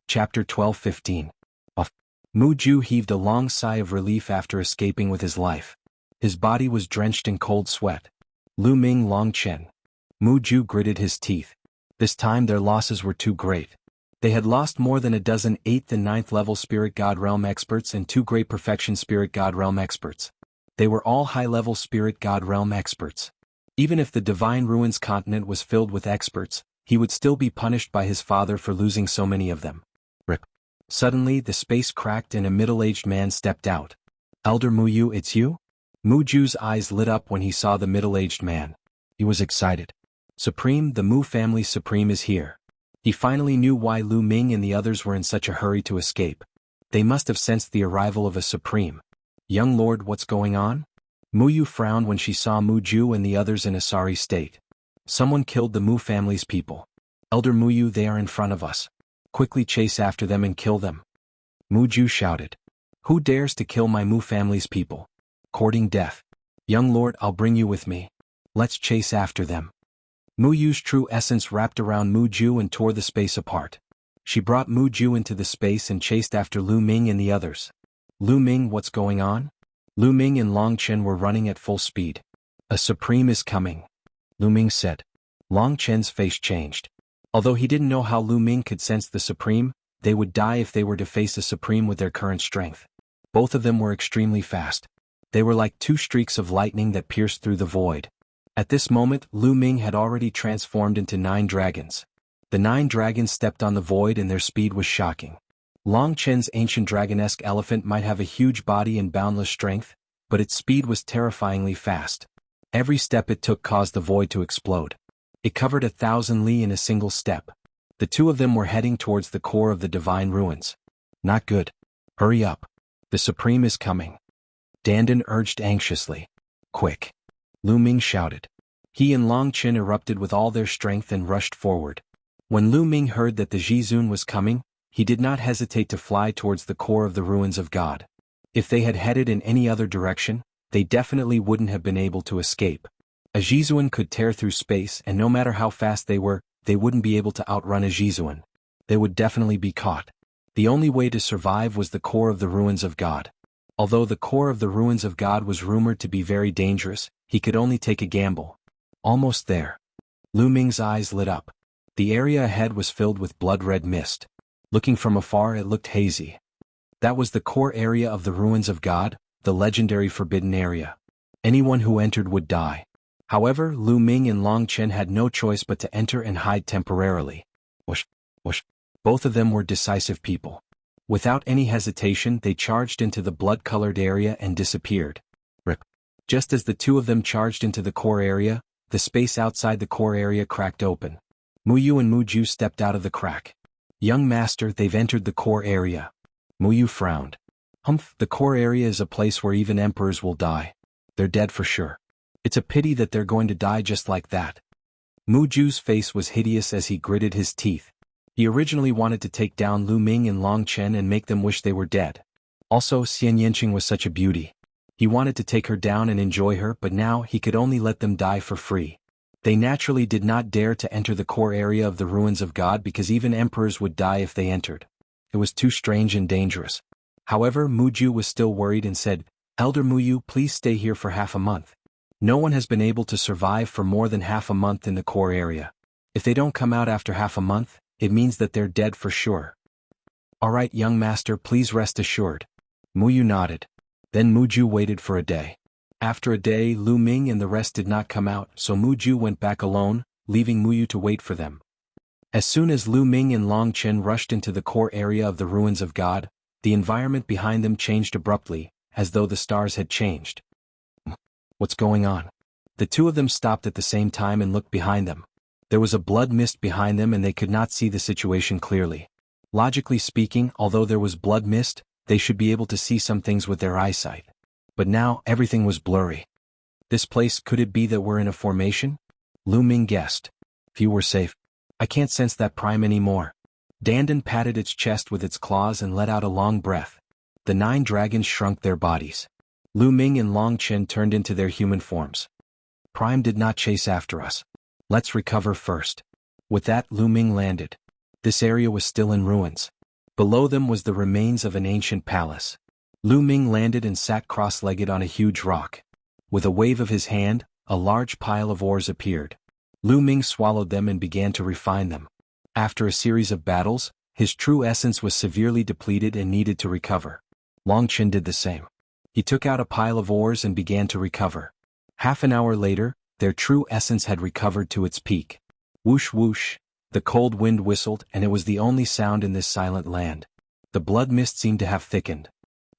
Chapter 12:15. Muju heaved a long sigh of relief after escaping with his life. His body was drenched in cold sweat. Lu Ming, Long Chen. Muju gritted his teeth. This time their losses were too great. They had lost more than a dozen 8th and 9th level Spirit God Realm experts and 2 Great Perfection Spirit God Realm experts. They were all high-level Spirit God Realm experts. Even if the Divine Ruins continent was filled with experts, he would still be punished by his father for losing so many of them. Rip. Suddenly the space cracked and a middle-aged man stepped out. Elder Muyu, it's you? Muju's eyes lit up when he saw the middle-aged man. He was excited. Supreme, the Mu family's Supreme is here. He finally knew why Lu Ming and the others were in such a hurry to escape. They must have sensed the arrival of a Supreme. Young Lord, what's going on? Muyu frowned when she saw Muju and the others in a sorry state. Someone killed the Mu family's people. Elder Muyu, they are in front of us. Quickly chase after them and kill them. Muju shouted. Who dares to kill my Mu family's people? Courting death. Young Lord, I'll bring you with me. Let's chase after them. Muyu's true essence wrapped around Muju and tore the space apart. She brought Muju into the space and chased after Lu Ming and the others. Lu Ming, what's going on? Lu Ming and Long Chen were running at full speed. A Supreme is coming. Lu Ming said. Long Chen's face changed. Although he didn't know how Lu Ming could sense the Supreme, they would die if they were to face a Supreme with their current strength. Both of them were extremely fast. They were like 2 streaks of lightning that pierced through the void. At this moment, Lu Ming had already transformed into 9 dragons. The 9 dragons stepped on the void and their speed was shocking. Long Chen's ancient dragonesque elephant might have a huge body and boundless strength, but its speed was terrifyingly fast. Every step it took caused the void to explode. It covered 1,000 li in a single step. The 2 of them were heading towards the core of the Divine Ruins. Not good. Hurry up. The Supreme is coming. Dandan urged anxiously. Quick. Lu Ming shouted. He and Long Chen erupted with all their strength and rushed forward. When Lu Ming heard that the Jizun was coming, he did not hesitate to fly towards the core of the ruins of God. If they had headed in any other direction, they definitely wouldn't have been able to escape. A Jizuan could tear through space and no matter how fast they were, they wouldn't be able to outrun a Jizuan. They would definitely be caught. The only way to survive was the core of the ruins of God. Although the core of the ruins of God was rumored to be very dangerous, he could only take a gamble. Almost there. Lu Ming's eyes lit up. The area ahead was filled with blood-red mist. Looking from afar it looked hazy. That was the core area of the ruins of God, the legendary forbidden area. Anyone who entered would die. However, Lu Ming and Long Chen had no choice but to enter and hide temporarily. Whoosh, whoosh. Both of them were decisive people. Without any hesitation they charged into the blood-colored area and disappeared. Rip. Just as the two of them charged into the core area, the space outside the core area cracked open. Mu Yu and Mu Ju stepped out of the crack. Young master, they've entered the core area. Mu Yu frowned. Humph, the core area is a place where even emperors will die. They're dead for sure. It's a pity that they're going to die just like that. Mu Ju's face was hideous as he gritted his teeth. He originally wanted to take down Lu Ming and Long Chen and make them wish they were dead. Also, Xian Yanqing was such a beauty. He wanted to take her down and enjoy her, but now he could only let them die for free. They naturally did not dare to enter the core area of the ruins of God because even emperors would die if they entered. It was too strange and dangerous. However, Mu Ju was still worried and said, "Elder Mu Yu, please stay here for half a month. No one has been able to survive for more than half a month in the core area. If they don't come out after half a month, it means that they're dead for sure." "Alright, young master, please rest assured." Mu Yu nodded. Then Mu Ju waited for a day. After a day, Lu Ming and the rest did not come out, so Mu Ju went back alone, leaving Mu Yu to wait for them. As soon as Lu Ming and Long Chen rushed into the core area of the ruins of God, the environment behind them changed abruptly, as though the stars had changed. What's going on? The two of them stopped at the same time and looked behind them. There was a blood mist behind them and they could not see the situation clearly. Logically speaking, although there was blood mist, they should be able to see some things with their eyesight. But now, everything was blurry. This place, could it be that we're in a formation? Lu Ming guessed. If you were safe. I can't sense that prime anymore. Dandan patted its chest with its claws and let out a long breath. The 9 dragons shrunk their bodies. Lu Ming and Long Chen turned into their human forms. Prime did not chase after us. Let's recover first. With that, Lu Ming landed. This area was still in ruins. Below them was the remains of an ancient palace. Lu Ming landed and sat cross-legged on a huge rock. With a wave of his hand, a large pile of ores appeared. Lu Ming swallowed them and began to refine them. After a series of battles, his true essence was severely depleted and needed to recover. Long Chen did the same. He took out a pile of ores and began to recover. Half an hour later, their true essence had recovered to its peak. Whoosh whoosh, the cold wind whistled and it was the only sound in this silent land. The blood mist seemed to have thickened.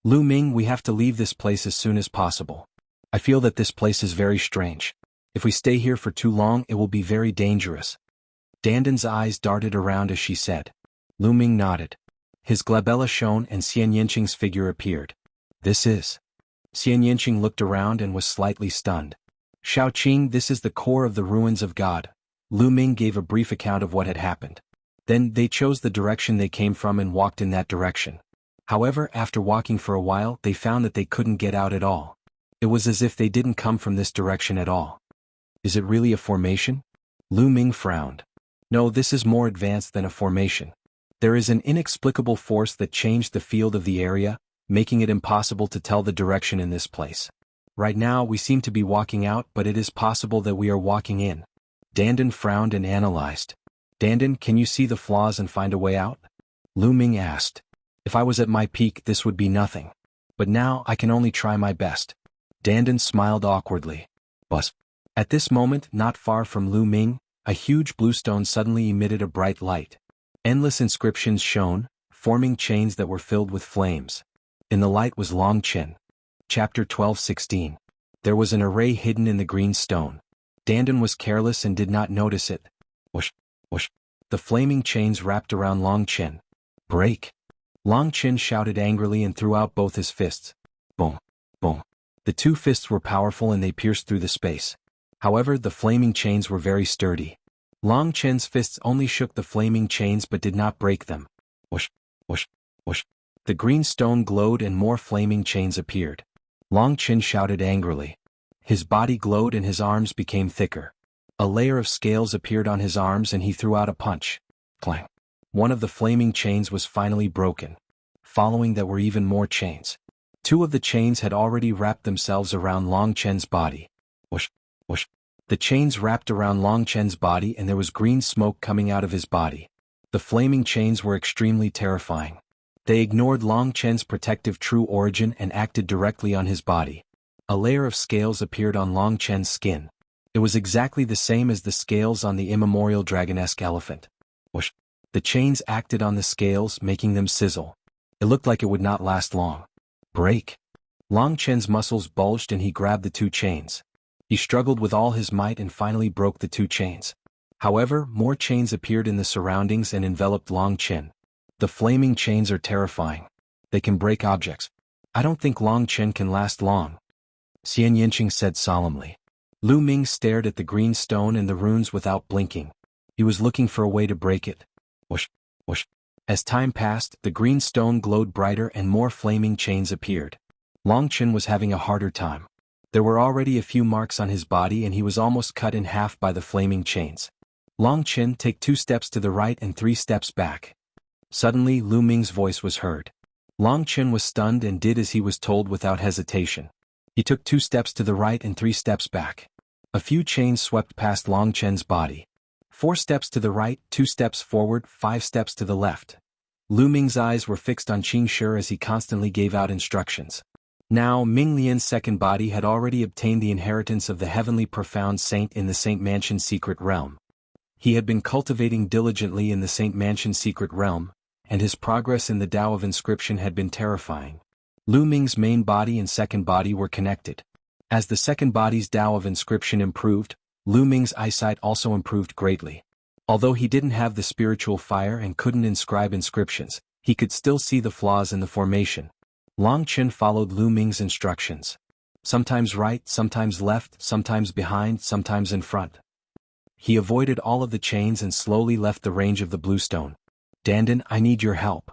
Lu Ming, we have to leave this place as soon as possible. I feel that this place is very strange. If we stay here for too long it will be very dangerous. Dandan's eyes darted around as she said. Lu Ming nodded. His glabella shone and Xian Yanqing's figure appeared. This is. Xian Yanqing looked around and was slightly stunned. Shaoqing, this is the core of the ruins of God. Lu Ming gave a brief account of what had happened. Then they chose the direction they came from and walked in that direction. However, after walking for a while they found that they couldn't get out at all. It was as if they didn't come from this direction at all. Is it really a formation? Lu Ming frowned. No, this is more advanced than a formation. There is an inexplicable force that changed the field of the area, making it impossible to tell the direction in this place. Right now we seem to be walking out, but it is possible that we are walking in. Dandan frowned and analyzed. Dandan, can you see the flaws and find a way out? Lu Ming asked. If I was at my peak this would be nothing. But now I can only try my best. Dandan smiled awkwardly. Buzz. At this moment, not far from Lu Ming, a huge blue stone suddenly emitted a bright light. Endless inscriptions shone, forming chains that were filled with flames. In the light was Long Chen. Chapter 12:16. There was an array hidden in the green stone. Dandan was careless and did not notice it. Whoosh, whoosh. The flaming chains wrapped around Long Chen. Break! Long Chen shouted angrily and threw out both his fists. Boom, boom. The two fists were powerful and they pierced through the space. However, the flaming chains were very sturdy. Long Chen's fists only shook the flaming chains but did not break them. Whoosh, whoosh, whoosh. The green stone glowed and more flaming chains appeared. Long Chen shouted angrily. His body glowed and his arms became thicker. A layer of scales appeared on his arms and he threw out a punch. Clang. one of the flaming chains was finally broken. Following that were even more chains. Two of the chains had already wrapped themselves around Long Chen's body. Whoosh, whoosh. The chains wrapped around Long Chen's body and there was green smoke coming out of his body. The flaming chains were extremely terrifying. They ignored Long Chen's protective true origin and acted directly on his body. A layer of scales appeared on Long Chen's skin. It was exactly the same as the scales on the immemorial dragonesque elephant. Whoosh. The chains acted on the scales, making them sizzle. It looked like it would not last long. Break. Long Chen's muscles bulged and he grabbed the two chains. He struggled with all his might and finally broke the two chains. However, more chains appeared in the surroundings and enveloped Long Chen. The flaming chains are terrifying. They can break objects. I don't think Long Chen can last long, Xian Yinqing said solemnly. Lu Ming stared at the green stone and the runes without blinking. He was looking for a way to break it. Whoosh, whoosh. As time passed, the green stone glowed brighter and more flaming chains appeared. Long Chen was having a harder time. There were already a few marks on his body and he was almost cut in half by the flaming chains. Long Chen, take 2 steps to the right and 3 steps back. Suddenly Lu Ming's voice was heard. Long Chen was stunned and did as he was told without hesitation. He took 2 steps to the right and 3 steps back. A few chains swept past Long Chen's body. 4 steps to the right, 2 steps forward, 5 steps to the left. Lu Ming's eyes were fixed on Qing Shi as he constantly gave out instructions. Now Ming Lian's second body had already obtained the inheritance of the heavenly profound saint in the Saint Mansion secret realm. He had been cultivating diligently in the Saint Mansion secret realm, and his progress in the Tao of inscription had been terrifying. Lu Ming's main body and second body were connected. As the second body's Tao of inscription improved, Lu Ming's eyesight also improved greatly. Although he didn't have the spiritual fire and couldn't inscribe inscriptions, he could still see the flaws in the formation. Long Chen followed Lu Ming's instructions. Sometimes right, sometimes left, sometimes behind, sometimes in front. He avoided all of the chains and slowly left the range of the blue stone. Dandan, I need your help,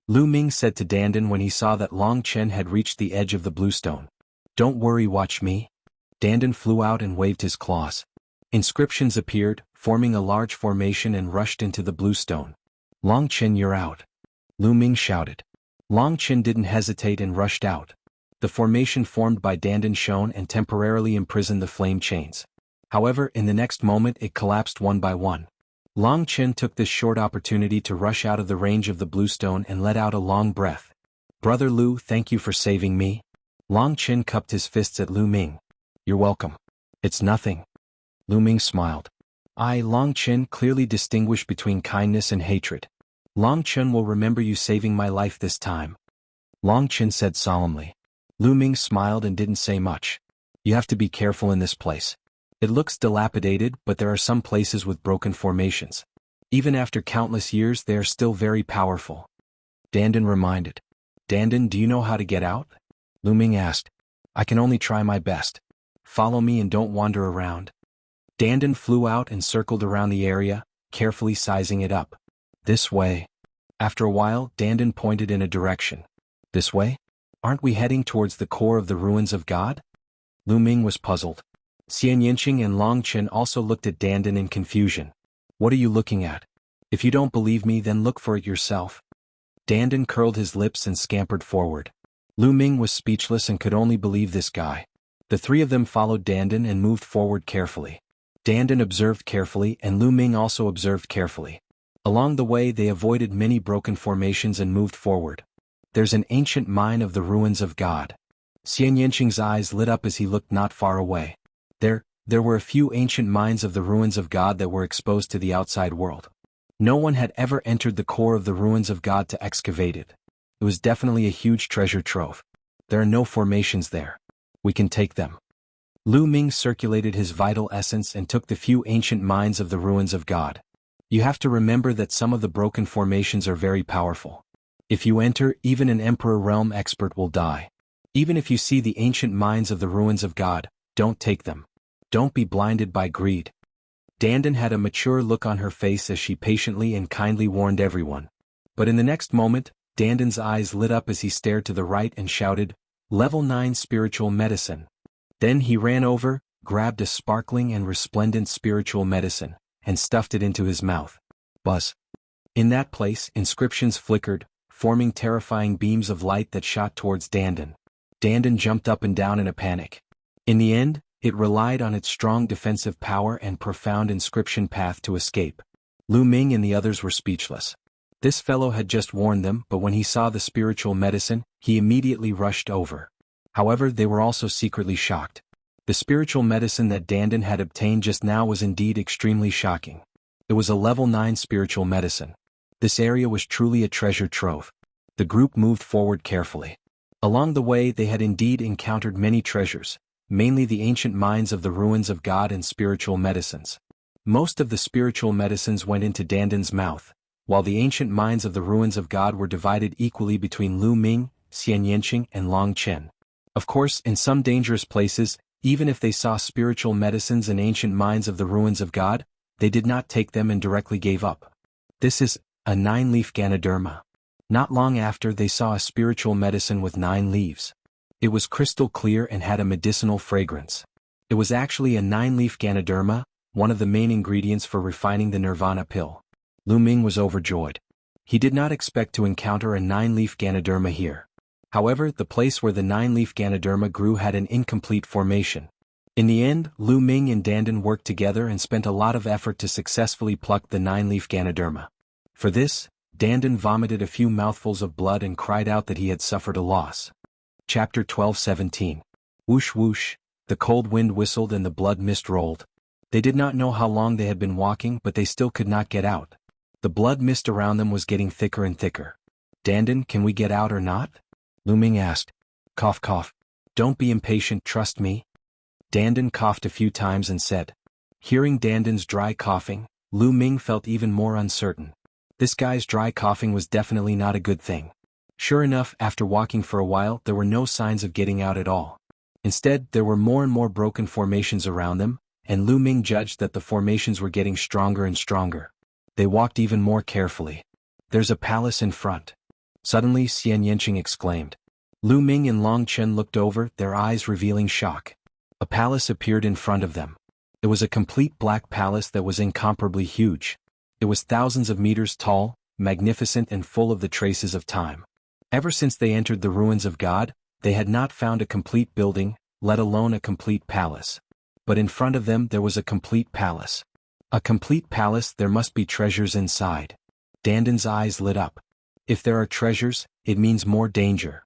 Lu Ming said to Dandan when he saw that Long Chen had reached the edge of the blue stone. Don't worry, watch me. Dandan flew out and waved his claws. Inscriptions appeared, forming a large formation and rushed into the blue stone. Long Chen, you're out, Lu Ming shouted. Long Chen didn't hesitate and rushed out. The formation formed by Dandan shone and temporarily imprisoned the flame chains. However, in the next moment it collapsed one by one. Long Chen took this short opportunity to rush out of the range of the blue stone and let out a long breath. Brother Lu, thank you for saving me. Long Chen cupped his fists at Lu Ming. You're welcome. It's nothing. Lu Ming smiled. I, Long Chen, clearly distinguish between kindness and hatred. Long Chen will remember you saving my life this time, Long Chen said solemnly. Lu Ming smiled and didn't say much. You have to be careful in this place. It looks dilapidated, but there are some places with broken formations. Even after countless years they are still very powerful. Dandan reminded. Dandan, do you know how to get out? Lu Ming asked. I can only try my best. Follow me and don't wander around. Dandan flew out and circled around the area, carefully sizing it up. This way. After a while, Dandan pointed in a direction. This way? Aren't we heading towards the core of the ruins of God? Lu Ming was puzzled. Xian Yinqing and Long Chen also looked at Dandan in confusion. What are you looking at? If you don't believe me, then look for it yourself. Dandan curled his lips and scampered forward. Lu Ming was speechless and could only believe this guy. The three of them followed Dandan and moved forward carefully. Dandan observed carefully and Lu Ming also observed carefully. Along the way they avoided many broken formations and moved forward. There's an ancient mine of the ruins of God. Xian Yinqing's eyes lit up as he looked not far away. There were a few ancient mines of the ruins of God that were exposed to the outside world. No one had ever entered the core of the ruins of God to excavate it. It was definitely a huge treasure trove. There are no formations there. We can take them. Lu Ming circulated his vital essence and took the few ancient mines of the ruins of God. You have to remember that some of the broken formations are very powerful. If you enter, even an Emperor Realm expert will die. Even if you see the ancient mines of the ruins of God, don't take them. Don't be blinded by greed. Dandan had a mature look on her face as she patiently and kindly warned everyone. But in the next moment, Dandan's eyes lit up as he stared to the right and shouted, Level 9 Spiritual Medicine. Then he ran over, grabbed a sparkling and resplendent spiritual medicine, and stuffed it into his mouth. Buzz. In that place, inscriptions flickered, forming terrifying beams of light that shot towards Dandan. Dandan jumped up and down in a panic. In the end, it relied on its strong defensive power and profound inscription path to escape. Lu Ming and the others were speechless. This fellow had just warned them, but when he saw the spiritual medicine, he immediately rushed over. However, they were also secretly shocked. The spiritual medicine that Dandan had obtained just now was indeed extremely shocking. It was a level 9 spiritual medicine. This area was truly a treasure trove. The group moved forward carefully. Along the way they had indeed encountered many treasures, mainly the ancient mines of the ruins of God and spiritual medicines. Most of the spiritual medicines went into Dandan's mouth, while the ancient mines of the ruins of God were divided equally between Lu Ming, Xian Yanqing and Long Chen. Of course, in some dangerous places, even if they saw spiritual medicines and ancient mines of the ruins of God, they did not take them and directly gave up. This is a 9-leaf Ganoderma. Not long after they saw a spiritual medicine with 9 leaves. It was crystal clear and had a medicinal fragrance. It was actually a 9-leaf Ganoderma, one of the main ingredients for refining the Nirvana pill. Lu Ming was overjoyed. He did not expect to encounter a 9-leaf Ganoderma here. However, the place where the 9-leaf Ganoderma grew had an incomplete formation. In the end, Lu Ming and Dandan worked together and spent a lot of effort to successfully pluck the 9-leaf Ganoderma. For this, Dandan vomited a few mouthfuls of blood and cried out that he had suffered a loss. Chapter 12:17. Whoosh whoosh, the cold wind whistled and the blood mist rolled. They did not know how long they had been walking, but they still could not get out. The blood mist around them was getting thicker and thicker. Dandan, can we get out or not? Lu Ming asked. Cough cough. Don't be impatient, trust me. Dandan coughed a few times and said. Hearing Dandan's dry coughing, Lu Ming felt even more uncertain. This guy's dry coughing was definitely not a good thing. Sure enough, after walking for a while, there were no signs of getting out at all. Instead, there were more and more broken formations around them, and Lu Ming judged that the formations were getting stronger and stronger. They walked even more carefully. There's a palace in front. Suddenly, Xian Yanqing exclaimed. Lu Ming and Long Chen looked over, their eyes revealing shock. A palace appeared in front of them. It was a complete black palace that was incomparably huge. It was thousands of meters tall, magnificent and full of the traces of time. Ever since they entered the ruins of God, they had not found a complete building, let alone a complete palace. But in front of them there was a complete palace. A complete palace, there must be treasures inside. Dandan's eyes lit up. If there are treasures, it means more danger.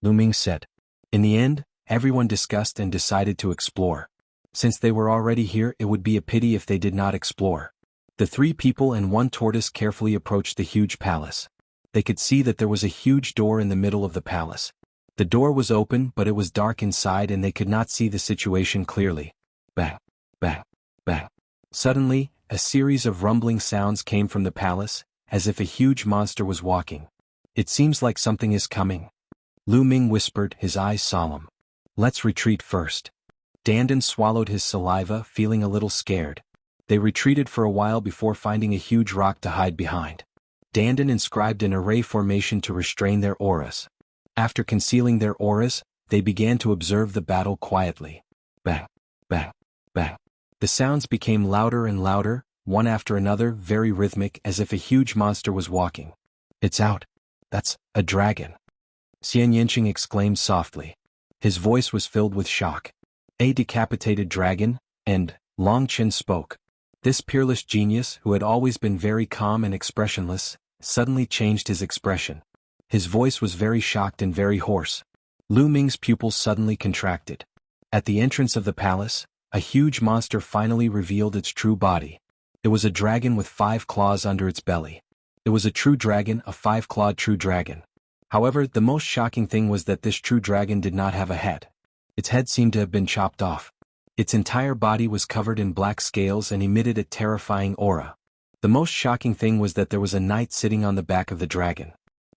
Lu Ming said. In the end, everyone discussed and decided to explore. Since they were already here, it would be a pity if they did not explore. The 3 people and 1 tortoise carefully approached the huge palace. They could see that there was a huge door in the middle of the palace. The door was open, but it was dark inside and they could not see the situation clearly. Bang, bang, bang. Suddenly, a series of rumbling sounds came from the palace, as if a huge monster was walking. It seems like something is coming. Lu Ming whispered, his eyes solemn. Let's retreat first. Dandan swallowed his saliva, feeling a little scared. They retreated for a while before finding a huge rock to hide behind. Dandan inscribed an array formation to restrain their auras. After concealing their auras, they began to observe the battle quietly. Bang, bang, bang. The sounds became louder and louder, one after another, very rhythmic, as if a huge monster was walking. It's out. That's a dragon. Xian Yanqing exclaimed softly. His voice was filled with shock. A decapitated dragon, and Long Chen spoke. This peerless genius, who had always been very calm and expressionless, suddenly changed his expression. His voice was very shocked and very hoarse. Lu Ming's pupils suddenly contracted. At the entrance of the palace, a huge monster finally revealed its true body. It was a dragon with 5 claws under its belly. It was a true dragon, a 5-clawed true dragon. However, the most shocking thing was that this true dragon did not have a head. Its head seemed to have been chopped off. Its entire body was covered in black scales and emitted a terrifying aura. The most shocking thing was that there was a knight sitting on the back of the dragon.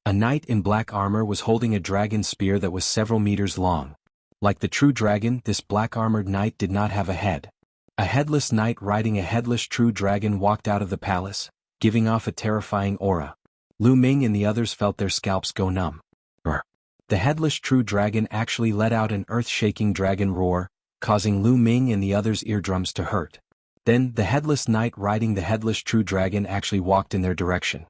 A knight in black armor was holding a dragon spear that was several meters long. Like the true dragon, this black-armored knight did not have a head. A headless knight riding a headless true dragon walked out of the palace, giving off a terrifying aura. Lu Ming and the others felt their scalps go numb. Brr. The headless true dragon actually let out an earth-shaking dragon roar, causing Lu Ming and the others' eardrums to hurt. Then, the headless knight riding the headless true dragon actually walked in their direction.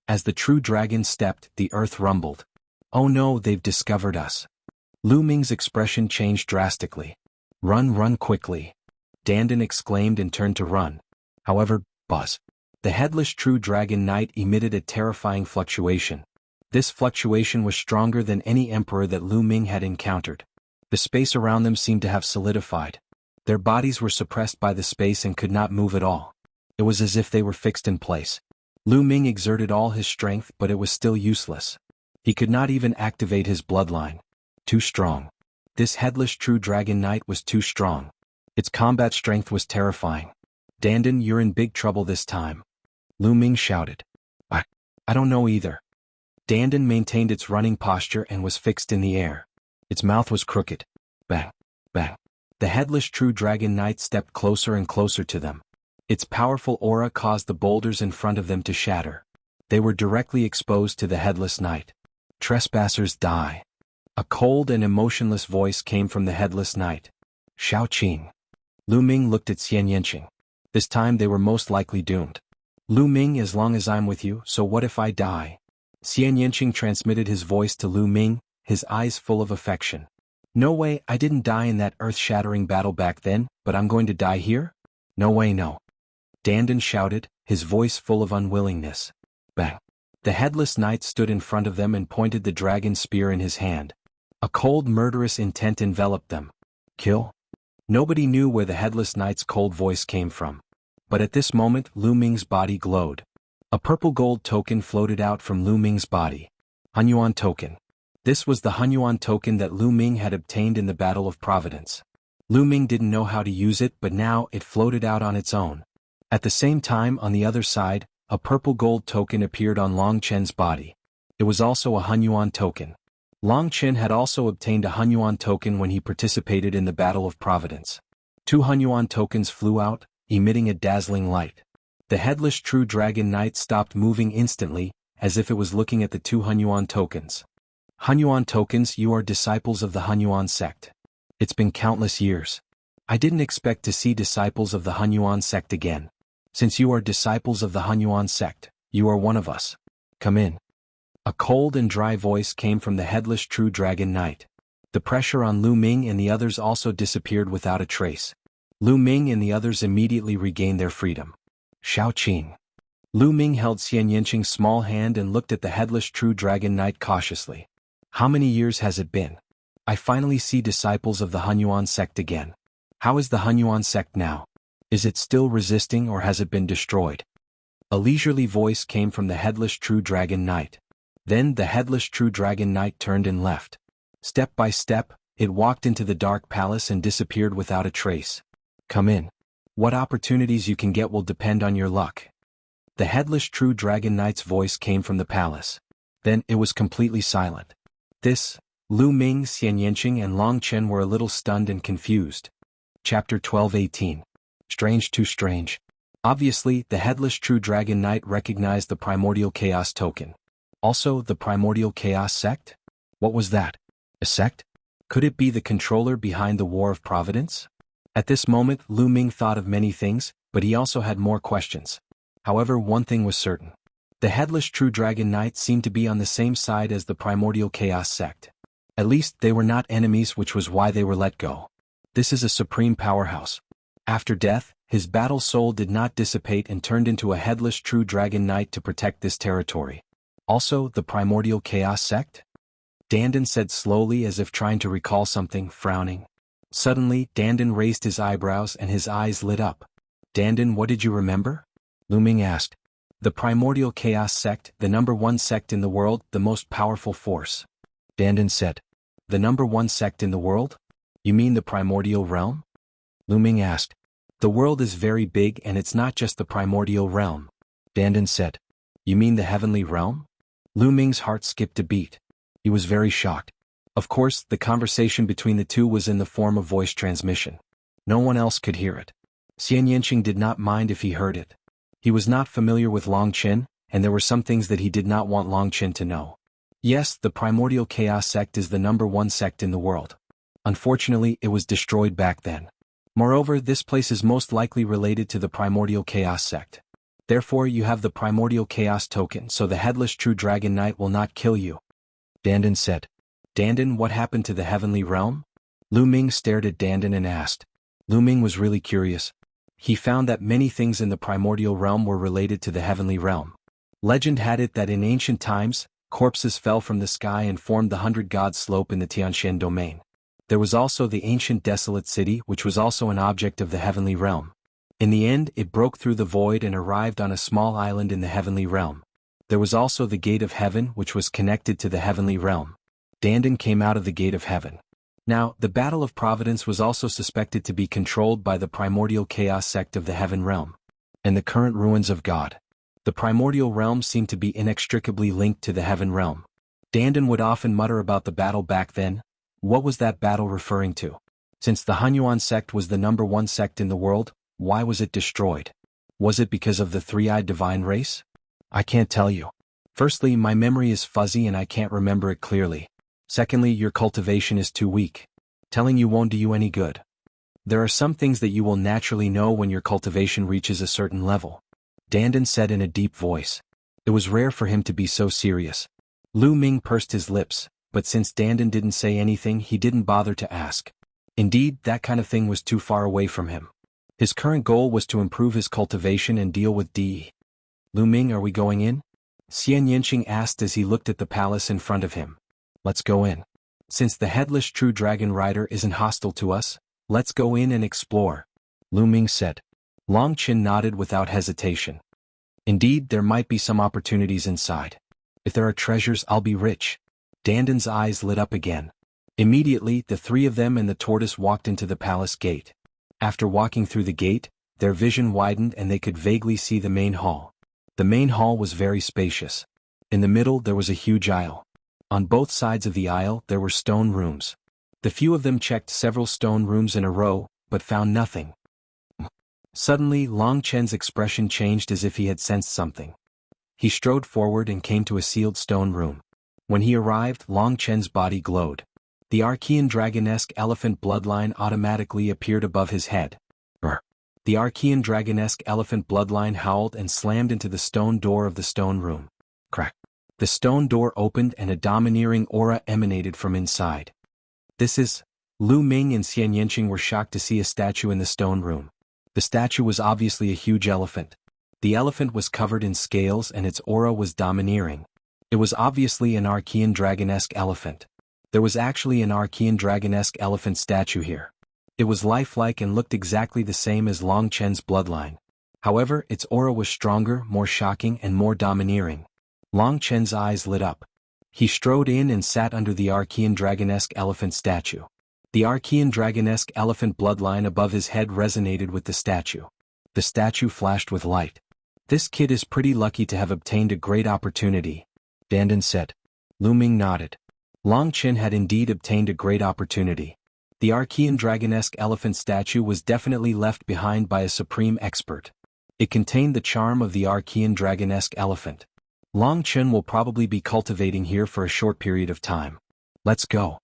As the true dragon stepped, the earth rumbled. Oh no, they've discovered us. Lu Ming's expression changed drastically. Run, run quickly. Dandan exclaimed and turned to run. However, buzz. The headless true dragon knight emitted a terrifying fluctuation. This fluctuation was stronger than any emperor that Lu Ming had encountered. The space around them seemed to have solidified. Their bodies were suppressed by the space and could not move at all. It was as if they were fixed in place. Lu Ming exerted all his strength, but it was still useless. He could not even activate his bloodline. Too strong. This headless true dragon knight was too strong. Its combat strength was terrifying. Dandan, you're in big trouble this time. Lu Ming shouted. I don't know either. Dandan maintained its running posture and was fixed in the air. Its mouth was crooked. Bang, bang. The headless true dragon knight stepped closer and closer to them. Its powerful aura caused the boulders in front of them to shatter. They were directly exposed to the headless knight. Trespassers die. A cold and emotionless voice came from the headless knight. Shao Qing. Lu Ming looked at Xian Yanqing. This time they were most likely doomed. Lu Ming, as long as I'm with you, so what if I die? Xian Yanqing transmitted his voice to Lu Ming, his eyes full of affection. No way, I didn't die in that earth-shattering battle back then, but I'm going to die here? No way, no. Dandan shouted, his voice full of unwillingness. Bang. The headless knight stood in front of them and pointed the dragon spear in his hand. A cold, murderous intent enveloped them. Kill? Nobody knew where the headless knight's cold voice came from. But at this moment, Lu Ming's body glowed. A purple gold token floated out from Lu Ming's body. Hunyuan token. This was the Hunyuan token that Lu Ming had obtained in the Battle of Providence. Lu Ming didn't know how to use it, but now it floated out on its own. At the same time, on the other side, a purple gold token appeared on Long Chen's body. It was also a Hunyuan token. Long Chen had also obtained a Hunyuan token when he participated in the Battle of Providence. 2 Hunyuan tokens flew out, emitting a dazzling light. The headless true dragon knight stopped moving instantly, as if it was looking at the 2 Hunyuan tokens. Hunyuan tokens, you are disciples of the Hunyuan sect. It's been countless years. I didn't expect to see disciples of the Hunyuan sect again. Since you are disciples of the Hunyuan sect, you are one of us. Come in. A cold and dry voice came from the headless true dragon knight. The pressure on Lu Ming and the others also disappeared without a trace. Lu Ming and the others immediately regained their freedom. Shao Qing. Lu Ming held Xian Yanqing's small hand and looked at the headless true dragon knight cautiously. How many years has it been? I finally see disciples of the Hunyuan sect again. How is the Hunyuan sect now? Is it still resisting or has it been destroyed? A leisurely voice came from the headless true dragon knight. Then the headless true dragon knight turned and left. Step by step, it walked into the dark palace and disappeared without a trace. Come in. What opportunities you can get will depend on your luck. The headless true dragon knight's voice came from the palace. Then it was completely silent. Lu Ming, Xian Yanqing and Long Chen were a little stunned and confused. Chapter 12-18. Strange, too strange. Obviously, the headless true dragon knight recognized the Primordial Chaos token. Also, the Primordial Chaos sect? What was that? A sect? Could it be the controller behind the War of Providence? At this moment, Lu Ming thought of many things, but he also had more questions. However, one thing was certain. The headless true dragon knight seemed to be on the same side as the Primordial Chaos sect. At least, they were not enemies, which was why they were let go. This is a supreme powerhouse. After death, his battle soul did not dissipate and turned into a headless true dragon knight to protect this territory. Also, the Primordial Chaos sect? Dandan said slowly as if trying to recall something, frowning. Suddenly, Dandan raised his eyebrows and his eyes lit up. Dandan, what did you remember? Lu Ming asked. The Primordial Chaos sect, the #1 sect in the world, the most powerful force. Dandan said. The #1 sect in the world? You mean the Primordial Realm? Lu Ming asked. The world is very big and it's not just the Primordial Realm. Dandan said. You mean the Heavenly Realm? Lu Ming's heart skipped a beat. He was very shocked. Of course, the conversation between the two was in the form of voice transmission. No one else could hear it. Xian Yanqing did not mind if he heard it. He was not familiar with Long Chen, and there were some things that he did not want Long Chen to know. Yes, the Primordial Chaos sect is the #1 sect in the world. Unfortunately, it was destroyed back then. Moreover, this place is most likely related to the Primordial Chaos sect. Therefore you have the Primordial Chaos token, so the Headless True Dragon Knight will not kill you. Dandan said. Dandan, what happened to the Heavenly Realm? Lu Ming stared at Dandan and asked. Lu Ming was really curious. He found that many things in the Primordial Realm were related to the Heavenly Realm. Legend had it that in ancient times, corpses fell from the sky and formed the 100-god slope in the Tianxian domain. There was also the ancient desolate city, which was also an object of the Heavenly Realm. In the end, it broke through the void and arrived on a small island in the Heavenly Realm. There was also the Gate of Heaven, which was connected to the Heavenly Realm. Dandan came out of the Gate of Heaven. Now, the Battle of Providence was also suspected to be controlled by the Primordial Chaos sect of the Heaven Realm. And the current ruins of God. The Primordial Realm seemed to be inextricably linked to the Heaven Realm. Dandan would often mutter about the battle back then. What was that battle referring to? Since the Hunyuan sect was the #1 sect in the world, why was it destroyed? Was it because of the three-eyed divine race? I can't tell you. Firstly, my memory is fuzzy and I can't remember it clearly. Secondly, your cultivation is too weak. Telling you won't do you any good. There are some things that you will naturally know when your cultivation reaches a certain level. Dandan said in a deep voice. It was rare for him to be so serious. Lu Ming pursed his lips, but since Dandan didn't say anything, he didn't bother to ask. Indeed, that kind of thing was too far away from him. His current goal was to improve his cultivation and deal with Di. Lu Ming, are we going in? Xian Yanqing asked as he looked at the palace in front of him. Let's go in. Since the Headless True Dragon Rider isn't hostile to us, let's go in and explore, Lu Ming said. Long Qin nodded without hesitation. Indeed, there might be some opportunities inside. If there are treasures, I'll be rich. Dandan's eyes lit up again. Immediately, the three of them and the tortoise walked into the palace gate. After walking through the gate, their vision widened and they could vaguely see the main hall. The main hall was very spacious. In the middle there was a huge aisle. On both sides of the aisle there were stone rooms. The few of them checked several stone rooms in a row, but found nothing. Suddenly, Long Chen's expression changed as if he had sensed something. He strode forward and came to a sealed stone room. When he arrived, Long Chen's body glowed. The Archean dragonesque elephant bloodline automatically appeared above his head. The Archean dragonesque elephant bloodline howled and slammed into the stone door of the stone room. Crack. The stone door opened and a domineering aura emanated from inside. This is... Lu Ming and Xian Yanqing were shocked to see a statue in the stone room. The statue was obviously a huge elephant. The elephant was covered in scales and its aura was domineering. It was obviously an Archean dragonesque elephant. There was actually an Archean dragonesque elephant statue here. It was lifelike and looked exactly the same as Long Chen's bloodline. However, its aura was stronger, more shocking, and more domineering. Long Chen's eyes lit up. He strode in and sat under the Archean dragonesque elephant statue. The Archean dragonesque elephant bloodline above his head resonated with the statue. The statue flashed with light. This kid is pretty lucky to have obtained a great opportunity, Dandan said. Lu Ming nodded. Long Chen had indeed obtained a great opportunity. The Archean dragonesque elephant statue was definitely left behind by a supreme expert. It contained the charm of the Archean dragonesque elephant. Long Chen will probably be cultivating here for a short period of time. Let's go,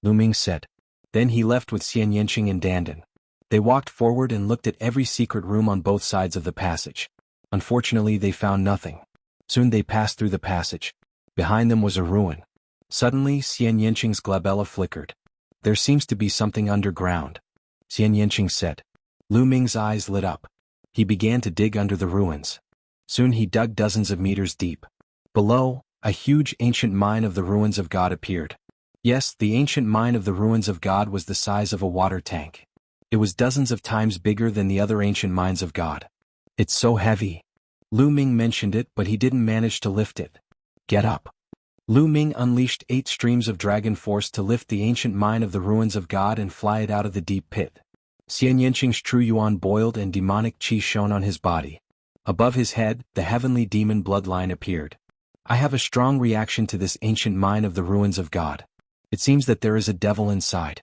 Lu Ming said. Then he left with Xian Yanqing and Dandan. They walked forward and looked at every secret room on both sides of the passage. Unfortunately, they found nothing. Soon they passed through the passage. Behind them was a ruin. Suddenly, Xian Yanqing's glabella flickered. There seems to be something underground, Xian Yanqing said. Lu Ming's eyes lit up. He began to dig under the ruins. Soon he dug dozens of meters deep. Below, a huge ancient mine of the ruins of God appeared. Yes, the ancient mine of the ruins of God was the size of a water tank. It was dozens of times bigger than the other ancient mines of God. It's so heavy. Lu Ming mentioned it, but he didn't manage to lift it. Get up. Lu Ming unleashed 8 streams of dragon force to lift the ancient mine of the ruins of God and fly it out of the deep pit. Xian Yanqing's true yuan boiled and demonic qi shone on his body. Above his head, the heavenly demon bloodline appeared. I have a strong reaction to this ancient mine of the ruins of God. It seems that there is a devil inside.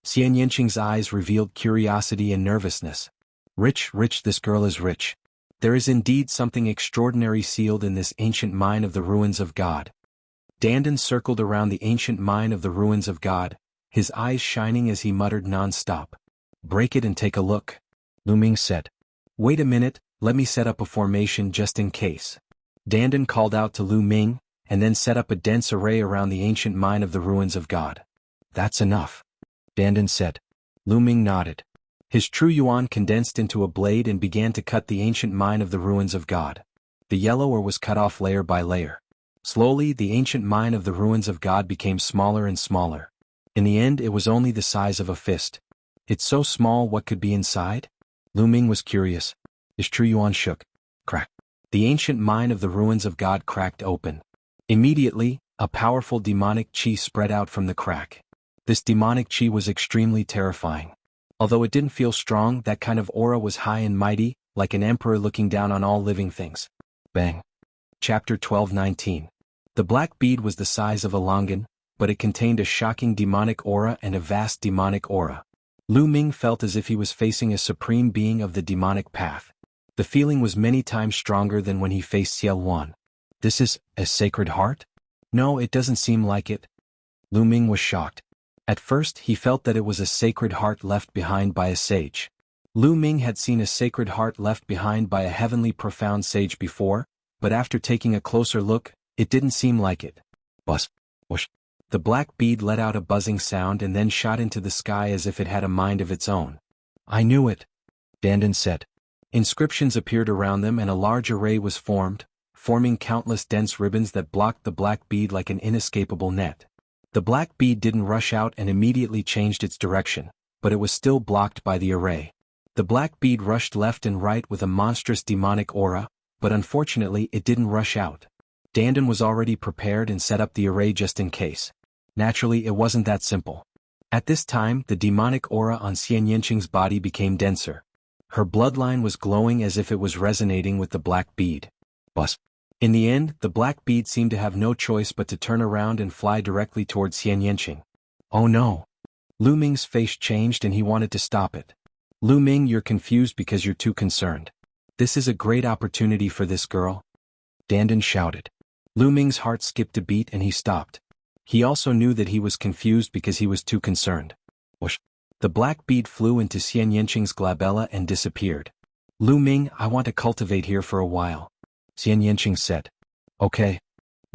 Xian Yanqing's eyes revealed curiosity and nervousness. Rich, this girl is rich. There is indeed something extraordinary sealed in this ancient mine of the ruins of God. Dandan circled around the ancient mine of the ruins of God, his eyes shining as he muttered non-stop. Break it and take a look, Lu Ming said. Wait a minute, let me set up a formation just in case. Dandan called out to Lu Ming, and then set up a dense array around the ancient mine of the ruins of God. That's enough, Dandan said. Lu Ming nodded. His true yuan condensed into a blade and began to cut the ancient mine of the ruins of God. The yellow ore was cut off layer by layer. Slowly, the ancient mine of the ruins of God became smaller and smaller. In the end, it was only the size of a fist. It's so small, what could be inside? Lu Ming was curious. His true yuan shook. Crack. The ancient mine of the ruins of God cracked open. Immediately, a powerful demonic chi spread out from the crack. This demonic chi was extremely terrifying. Although it didn't feel strong, that kind of aura was high and mighty, like an emperor looking down on all living things. Bang. Chapter 12:19. The black bead was the size of a longan, but it contained a shocking demonic aura and a vast demonic aura. Lu Ming felt as if he was facing a supreme being of the demonic path. The feeling was many times stronger than when he faced Xiao Wan. This is a sacred heart? No, it doesn't seem like it. Lu Ming was shocked. At first, he felt that it was a sacred heart left behind by a sage. Lu Ming had seen a sacred heart left behind by a heavenly profound sage before, but after taking a closer look, it didn't seem like it. Buzz. Whoosh. The black bead let out a buzzing sound and then shot into the sky as if it had a mind of its own. I knew it, Dandan said. Inscriptions appeared around them and a large array was formed, forming countless dense ribbons that blocked the black bead like an inescapable net. The black bead didn't rush out and immediately changed its direction, but it was still blocked by the array. The black bead rushed left and right with a monstrous demonic aura, but unfortunately it didn't rush out. Dandan was already prepared and set up the array just in case. Naturally, it wasn't that simple. At this time, the demonic aura on Xian Yanqing's body became denser. Her bloodline was glowing as if it was resonating with the black bead. Buzz. In the end, the black bead seemed to have no choice but to turn around and fly directly towards Xian Yanqing. Oh no. Lu Ming's face changed and he wanted to stop it. Lu Ming, you're confused because you're too concerned. This is a great opportunity for this girl. Dandan shouted. Lu Ming's heart skipped a beat and he stopped. He also knew that he was confused because he was too concerned. Whoosh. The black bead flew into Xian Yanqing's glabella and disappeared. Lu Ming, I want to cultivate here for a while, Xian Yanqing said. Okay.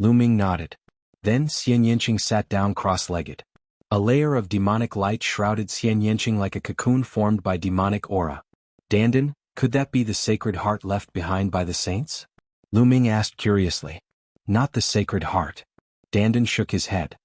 Lu Ming nodded. Then Xian Yanqing sat down cross-legged. A layer of demonic light shrouded Xian Yanqing like a cocoon formed by demonic aura. Dandan, could that be the sacred heart left behind by the saints? Lu Ming asked curiously. Not the sacred heart. Dandan shook his head.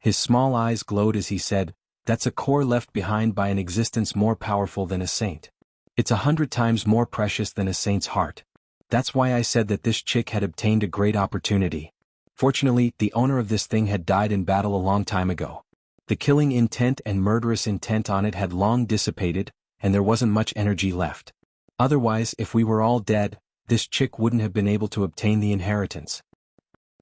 His small eyes glowed as he said, that's a core left behind by an existence more powerful than a saint. It's 100 times more precious than a saint's heart. That's why I said that this chick had obtained a great opportunity. Fortunately, the owner of this thing had died in battle a long time ago. The killing intent and murderous intent on it had long dissipated, and there wasn't much energy left. Otherwise, if we were all dead, this chick wouldn't have been able to obtain the inheritance.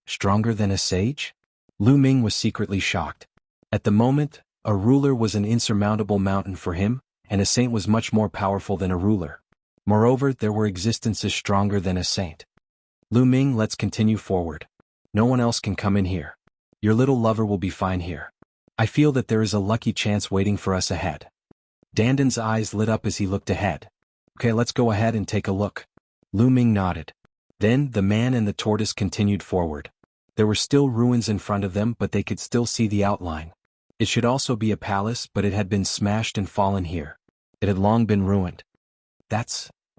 Stronger than a sage? Lu Ming was secretly shocked. At the moment, a ruler was an insurmountable mountain for him, and a saint was much more powerful than a ruler. Moreover, there were existences stronger than a saint. Lu Ming, let's continue forward. No one else can come in here. Your little lover will be fine here. I feel that there is a lucky chance waiting for us ahead. Dandan's eyes lit up as he looked ahead. Okay, let's go ahead and take a look. Lu Ming nodded. Then, the man and the tortoise continued forward. There were still ruins in front of them, but they could still see the outline. It should also be a palace, but it had been smashed and fallen here. It had long been ruined.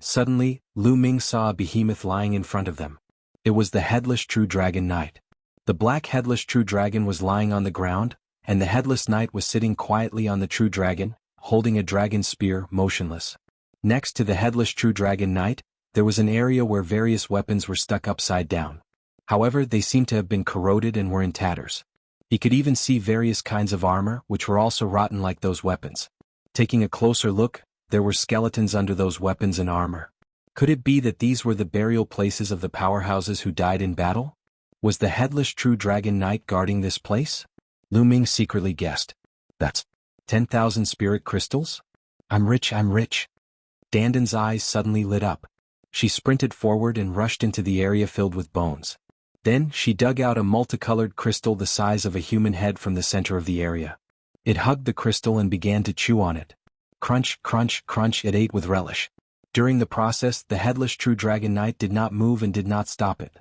Suddenly, Lu Ming saw a behemoth lying in front of them. It was the headless true dragon knight. The black headless true dragon was lying on the ground, and the headless knight was sitting quietly on the true dragon, holding a dragon spear, motionless. Next to the headless true dragon knight, there was an area where various weapons were stuck upside down. However, they seemed to have been corroded and were in tatters. He could even see various kinds of armor, which were also rotten like those weapons. Taking a closer look, there were skeletons under those weapons and armor. Could it be that these were the burial places of the powerhouses who died in battle? Was the headless true dragon knight guarding this place? Lu Ming secretly guessed. That's 10,000 spirit crystals? I'm rich. Dandan's eyes suddenly lit up. She sprinted forward and rushed into the area filled with bones. Then, she dug out a multicolored crystal the size of a human head from the center of the area. It hugged the crystal and began to chew on it. Crunch, crunch, crunch, it ate with relish. During the process, the headless true dragon knight did not move and did not stop it.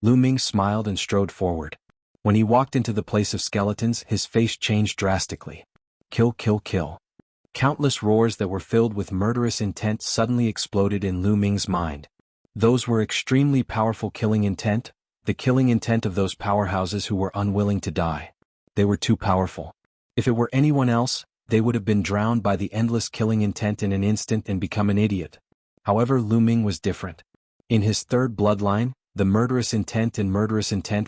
Lu Ming smiled and strode forward. When he walked into the place of skeletons, his face changed drastically. Kill, kill, kill. Countless roars that were filled with murderous intent suddenly exploded in Lu Ming's mind. Those were extremely powerful killing intent, the killing intent of those powerhouses who were unwilling to die. They were too powerful. If it were anyone else, they would have been drowned by the endless killing intent in an instant and become an idiot. However, Lu Ming was different. In his third bloodline, the murderous intent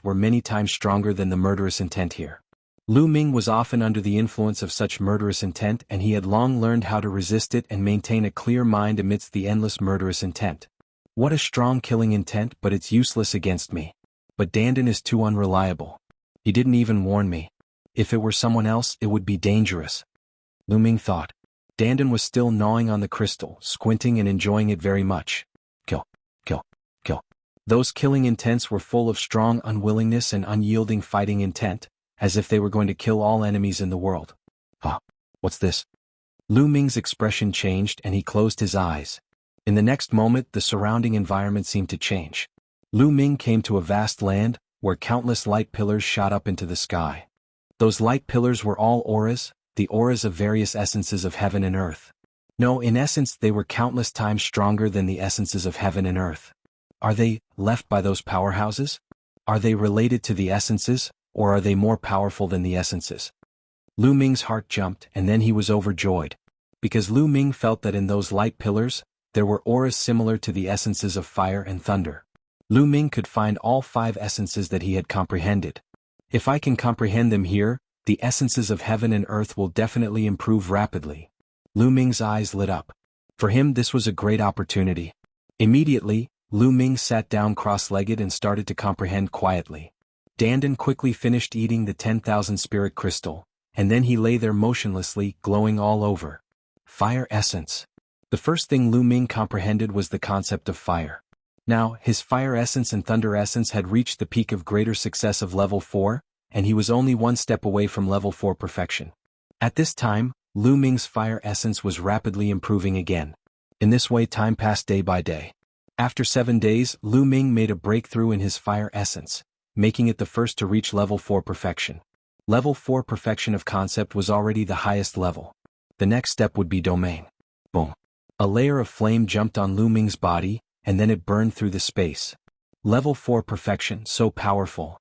were many times stronger than the murderous intent here. Lu Ming was often under the influence of such murderous intent, and he had long learned how to resist it and maintain a clear mind amidst the endless murderous intent. What a strong killing intent, but it's useless against me. But Dandan is too unreliable. He didn't even warn me. If it were someone else, it would be dangerous. Lu Ming thought. Dandan was still gnawing on the crystal, squinting and enjoying it very much. Kill, kill, kill. Those killing intents were full of strong unwillingness and unyielding fighting intent, as if they were going to kill all enemies in the world. Huh? What's this? Lu Ming's expression changed and he closed his eyes. In the next moment, the surrounding environment seemed to change. Lu Ming came to a vast land, where countless light pillars shot up into the sky. Those light pillars were all auras, the auras of various essences of heaven and earth. No, in essence they were countless times stronger than the essences of heaven and earth. Are they left by those powerhouses? Are they related to the essences, or are they more powerful than the essences? Lu Ming's heart jumped, and then he was overjoyed. Because Lu Ming felt that in those light pillars, there were auras similar to the essences of fire and thunder. Lu Ming could find all 5 essences that he had comprehended. If I can comprehend them here, the essences of heaven and earth will definitely improve rapidly. Lu Ming's eyes lit up. For him this was a great opportunity. Immediately, Lu Ming sat down cross-legged and started to comprehend quietly. Dandan quickly finished eating the 10,000 spirit crystal, and then he lay there motionlessly, glowing all over. Fire essence. The first thing Lu Ming comprehended was the concept of fire. Now, his fire essence and thunder essence had reached the peak of greater success of level 4, and he was only one step away from level 4 perfection. At this time, Lu Ming's fire essence was rapidly improving again. In this way time passed day by day. After 7 days, Lu Ming made a breakthrough in his fire essence, making it the first to reach level 4 perfection. Level 4 perfection of concept was already the highest level. The next step would be domain. Boom. A layer of flame jumped on Lu Ming's body, and then it burned through the space. Level 4 perfection, so powerful.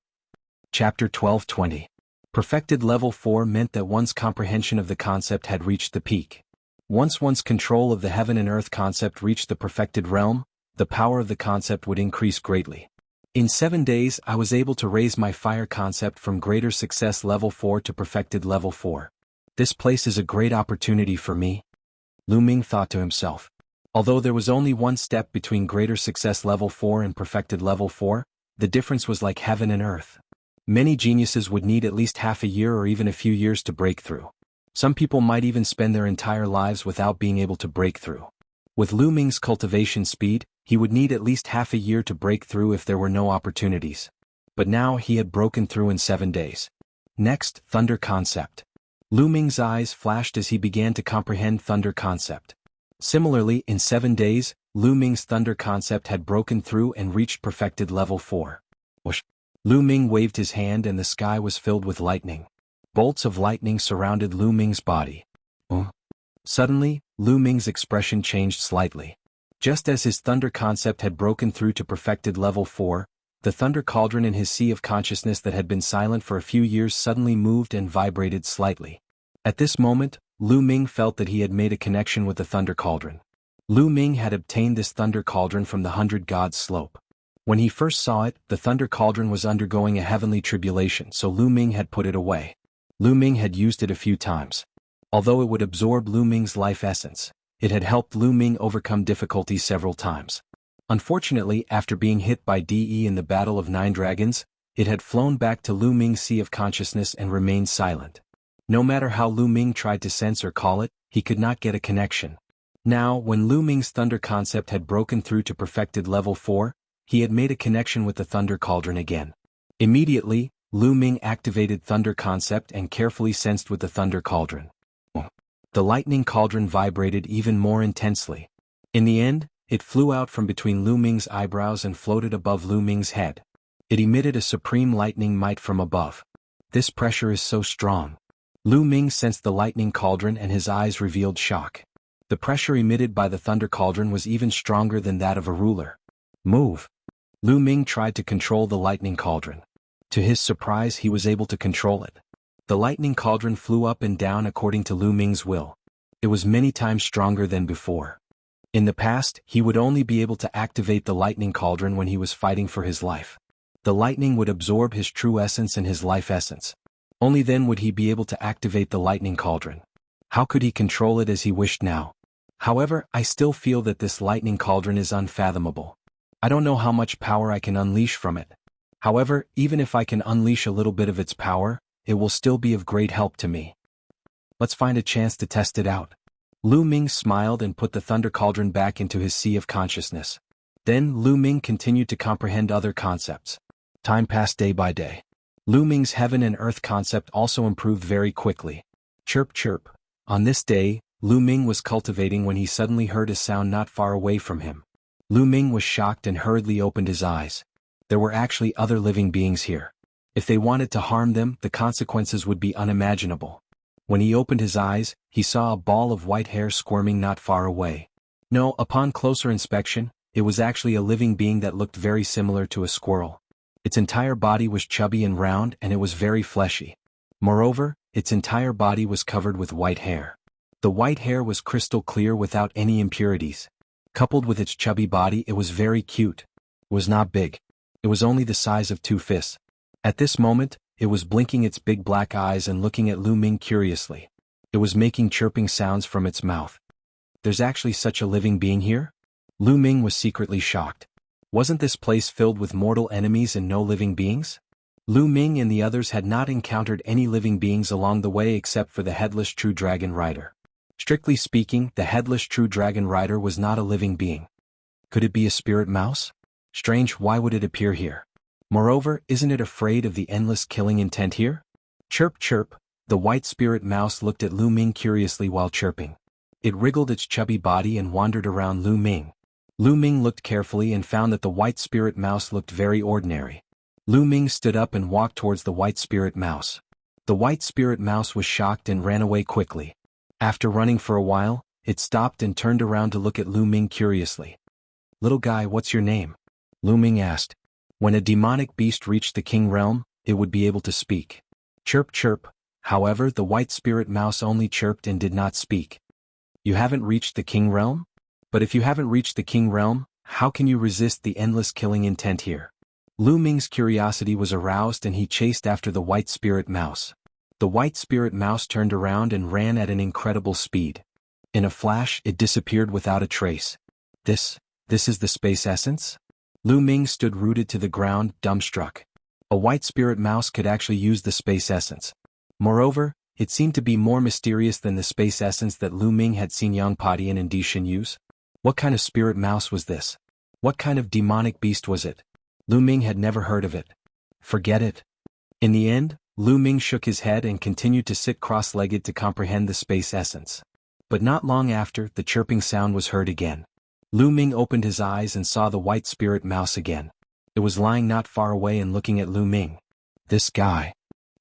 Chapter 12:20. Perfected level 4 meant that one's comprehension of the concept had reached the peak. Once one's control of the heaven and earth concept reached the perfected realm, the power of the concept would increase greatly. In 7 days, I was able to raise my fire concept from greater success level 4 to perfected level 4. This place is a great opportunity for me. Lu Ming thought to himself. Although there was only one step between greater success level 4 and perfected level 4, the difference was like heaven and earth. Many geniuses would need at least half a year or even a few years to break through. Some people might even spend their entire lives without being able to break through. With Lu Ming's cultivation speed, he would need at least half a year to break through if there were no opportunities. But now he had broken through in 7 days. Next, thunder concept. Lu Ming's eyes flashed as he began to comprehend thunder concept. Similarly, in 7 days, Lu Ming's thunder concept had broken through and reached perfected level 4. Whoosh! Lu Ming waved his hand and the sky was filled with lightning. Bolts of lightning surrounded Lu Ming's body. Suddenly, Lu Ming's expression changed slightly. Just as his thunder concept had broken through to perfected level 4, the thunder cauldron in his sea of consciousness that had been silent for a few years suddenly moved and vibrated slightly. At this moment, Lu Ming felt that he had made a connection with the thunder cauldron. Lu Ming had obtained this thunder cauldron from the 100 Gods slope. When he first saw it, the thunder cauldron was undergoing a heavenly tribulation, so Lu Ming had put it away. Lu Ming had used it a few times. Although it would absorb Lu Ming's life essence, it had helped Lu Ming overcome difficulties several times. Unfortunately, after being hit by DE in the Battle of 9 Dragons, it had flown back to Lu Ming's sea of consciousness and remained silent. No matter how Lu Ming tried to sense or call it, he could not get a connection. Now, when Lu Ming's thunder concept had broken through to perfected level 4, he had made a connection with the thunder cauldron again. Immediately, Lu Ming activated thunder concept and carefully sensed with the thunder cauldron. The lightning cauldron vibrated even more intensely. In the end, it flew out from between Lu Ming's eyebrows and floated above Lu Ming's head. It emitted a supreme lightning might from above. This pressure is so strong. Lu Ming sensed the lightning cauldron and his eyes revealed shock. The pressure emitted by the thunder cauldron was even stronger than that of a ruler. Move! Lu Ming tried to control the lightning cauldron. To his surprise, he was able to control it. The lightning cauldron flew up and down according to Lu Ming's will. It was many times stronger than before. In the past, he would only be able to activate the lightning cauldron when he was fighting for his life. The lightning would absorb his true essence and his life essence. Only then would he be able to activate the lightning cauldron. How could he control it as he wished now? However, I still feel that this lightning cauldron is unfathomable. I don't know how much power I can unleash from it. However, even if I can unleash a little bit of its power, it will still be of great help to me. Let's find a chance to test it out. Lu Ming smiled and put the thunder cauldron back into his sea of consciousness. Then Lu Ming continued to comprehend other concepts. Time passed day by day. Lu Ming's heaven and earth concept also improved very quickly. Chirp chirp. On this day, Lu Ming was cultivating when he suddenly heard a sound not far away from him. Lu Ming was shocked and hurriedly opened his eyes. There were actually other living beings here. If they wanted to harm them, the consequences would be unimaginable. When he opened his eyes, he saw a ball of white hair squirming not far away. No, upon closer inspection, it was actually a living being that looked very similar to a squirrel. Its entire body was chubby and round and it was very fleshy. Moreover, its entire body was covered with white hair. The white hair was crystal clear without any impurities. Coupled with its chubby body, it was very cute. It was not big. It was only the size of 2 fists. At this moment, it was blinking its big black eyes and looking at Lu Ming curiously. It was making chirping sounds from its mouth. There's actually such a living being here? Lu Ming was secretly shocked. Wasn't this place filled with mortal enemies and no living beings? Lu Ming and the others had not encountered any living beings along the way except for the headless true dragon rider. Strictly speaking, the headless true dragon rider was not a living being. Could it be a spirit mouse? Strange, why would it appear here? Moreover, isn't it afraid of the endless killing intent here? Chirp chirp, the white spirit mouse looked at Lu Ming curiously while chirping. It wriggled its chubby body and wandered around Lu Ming. Lu Ming looked carefully and found that the white spirit mouse looked very ordinary. Lu Ming stood up and walked towards the white spirit mouse. The white spirit mouse was shocked and ran away quickly. After running for a while, it stopped and turned around to look at Lu Ming curiously. "Little guy, what's your name?" Lu Ming asked. When a demonic beast reached the king realm, it would be able to speak. Chirp chirp. However, the white spirit mouse only chirped and did not speak. You haven't reached the king realm? But if you haven't reached the king realm, how can you resist the endless killing intent here? Lu Ming's curiosity was aroused and he chased after the white spirit mouse. The white spirit mouse turned around and ran at an incredible speed. In a flash, it disappeared without a trace. This is the space essence? Lu Ming stood rooted to the ground, dumbstruck. A white spirit mouse could actually use the space essence. Moreover, it seemed to be more mysterious than the space essence that Lu Ming had seen Yang Padian and Di Shin use. What kind of spirit mouse was this? What kind of demonic beast was it? Lu Ming had never heard of it. Forget it. In the end, Lu Ming shook his head and continued to sit cross-legged to comprehend the space essence. But not long after, the chirping sound was heard again. Lu Ming opened his eyes and saw the white spirit mouse again. It was lying not far away and looking at Lu Ming. "This guy,"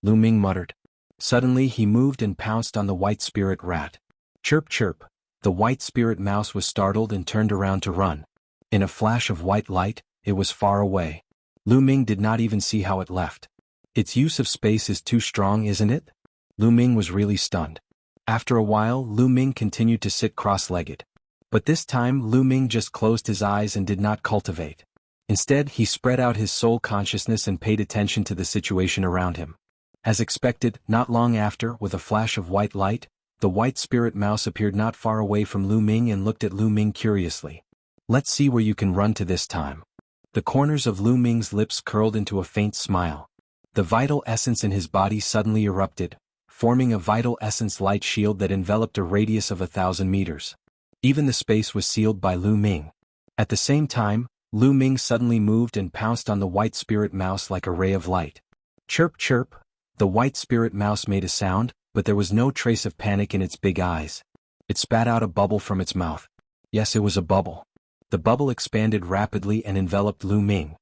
Lu Ming muttered. Suddenly he moved and pounced on the white spirit rat. Chirp chirp. The white spirit mouse was startled and turned around to run. In a flash of white light, it was far away. Lu Ming did not even see how it left. Its use of space is too strong, isn't it? Lu Ming was really stunned. After a while, Lu Ming continued to sit cross-legged. But this time Lu Ming just closed his eyes and did not cultivate. Instead, he spread out his soul consciousness and paid attention to the situation around him. As expected, not long after, with a flash of white light, the white spirit mouse appeared not far away from Lu Ming and looked at Lu Ming curiously. "Let's see where you can run to this time." The corners of Lu Ming's lips curled into a faint smile. The vital essence in his body suddenly erupted, forming a vital essence light shield that enveloped a radius of 1,000 meters. Even the space was sealed by Lu Ming. At the same time, Lu Ming suddenly moved and pounced on the white spirit mouse like a ray of light. Chirp chirp. The white spirit mouse made a sound, but there was no trace of panic in its big eyes. It spat out a bubble from its mouth. Yes, it was a bubble. The bubble expanded rapidly and enveloped Lu Ming.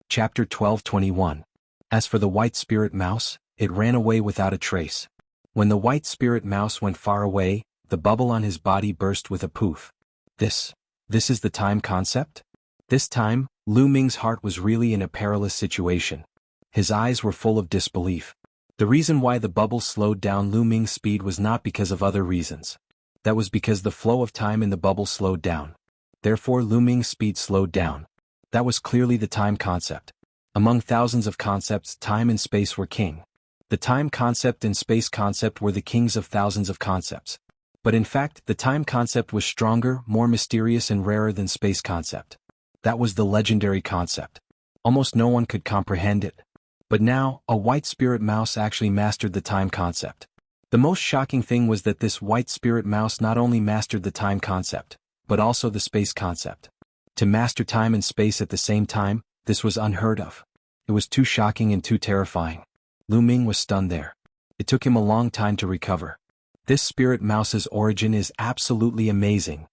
Chapter 12:21. As for the white spirit mouse, it ran away without a trace. When the white spirit mouse went far away, the bubble on his body burst with a poof. This is the time concept? This time, Lu Ming's heart was really in a perilous situation. His eyes were full of disbelief. The reason why the bubble slowed down Lu Ming's speed was not because of other reasons. That was because the flow of time in the bubble slowed down. Therefore Lu Ming's speed slowed down. That was clearly the time concept. Among thousands of concepts, time and space were king. The time concept and space concept were the kings of thousands of concepts. But in fact, the time concept was stronger, more mysterious and rarer than space concept. That was the legendary concept. Almost no one could comprehend it. But now, a white spirit mouse actually mastered the time concept. The most shocking thing was that this white spirit mouse not only mastered the time concept, but also the space concept. To master time and space at the same time, this was unheard of. It was too shocking and too terrifying. Lu Ming was stunned there. It took him a long time to recover. This spirit mouse's origin is absolutely amazing.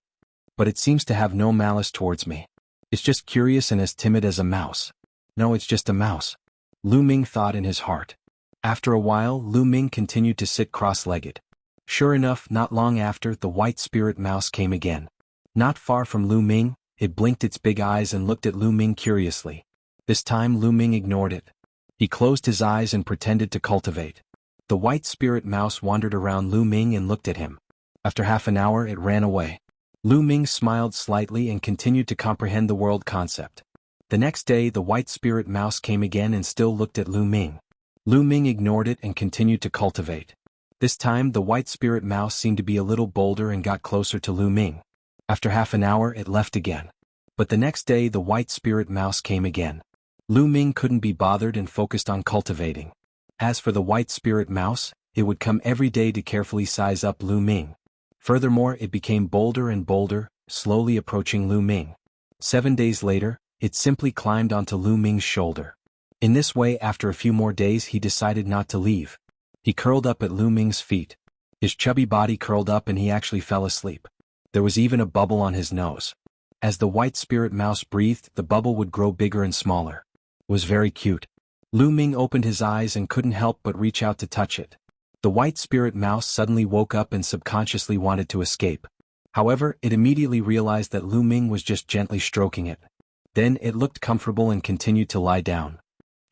But it seems to have no malice towards me. It's just curious and as timid as a mouse. No, it's just a mouse. Lu Ming thought in his heart. After a while, Lu Ming continued to sit cross-legged. Sure enough, not long after, the white spirit mouse came again. Not far from Lu Ming, it blinked its big eyes and looked at Lu Ming curiously. This time Lu Ming ignored it. He closed his eyes and pretended to cultivate. The white spirit mouse wandered around Lu Ming and looked at him. After half an hour, it ran away. Lu Ming smiled slightly and continued to comprehend the world concept. The next day, the white spirit mouse came again and still looked at Lu Ming. Lu Ming ignored it and continued to cultivate. This time, the white spirit mouse seemed to be a little bolder and got closer to Lu Ming. After half an hour, it left again. But the next day, the white spirit mouse came again. Lu Ming couldn't be bothered and focused on cultivating. As for the white spirit mouse, it would come every day to carefully size up Lu Ming. Furthermore, it became bolder and bolder, slowly approaching Lu Ming. 7 days later, it simply climbed onto Lu Ming's shoulder. In this way, after a few more days, he decided not to leave. He curled up at Lu Ming's feet. His chubby body curled up and he actually fell asleep. There was even a bubble on his nose. As the white spirit mouse breathed, the bubble would grow bigger and smaller. It was very cute. Lu Ming opened his eyes and couldn't help but reach out to touch it. The white spirit mouse suddenly woke up and subconsciously wanted to escape. However, it immediately realized that Lu Ming was just gently stroking it. Then it looked comfortable and continued to lie down.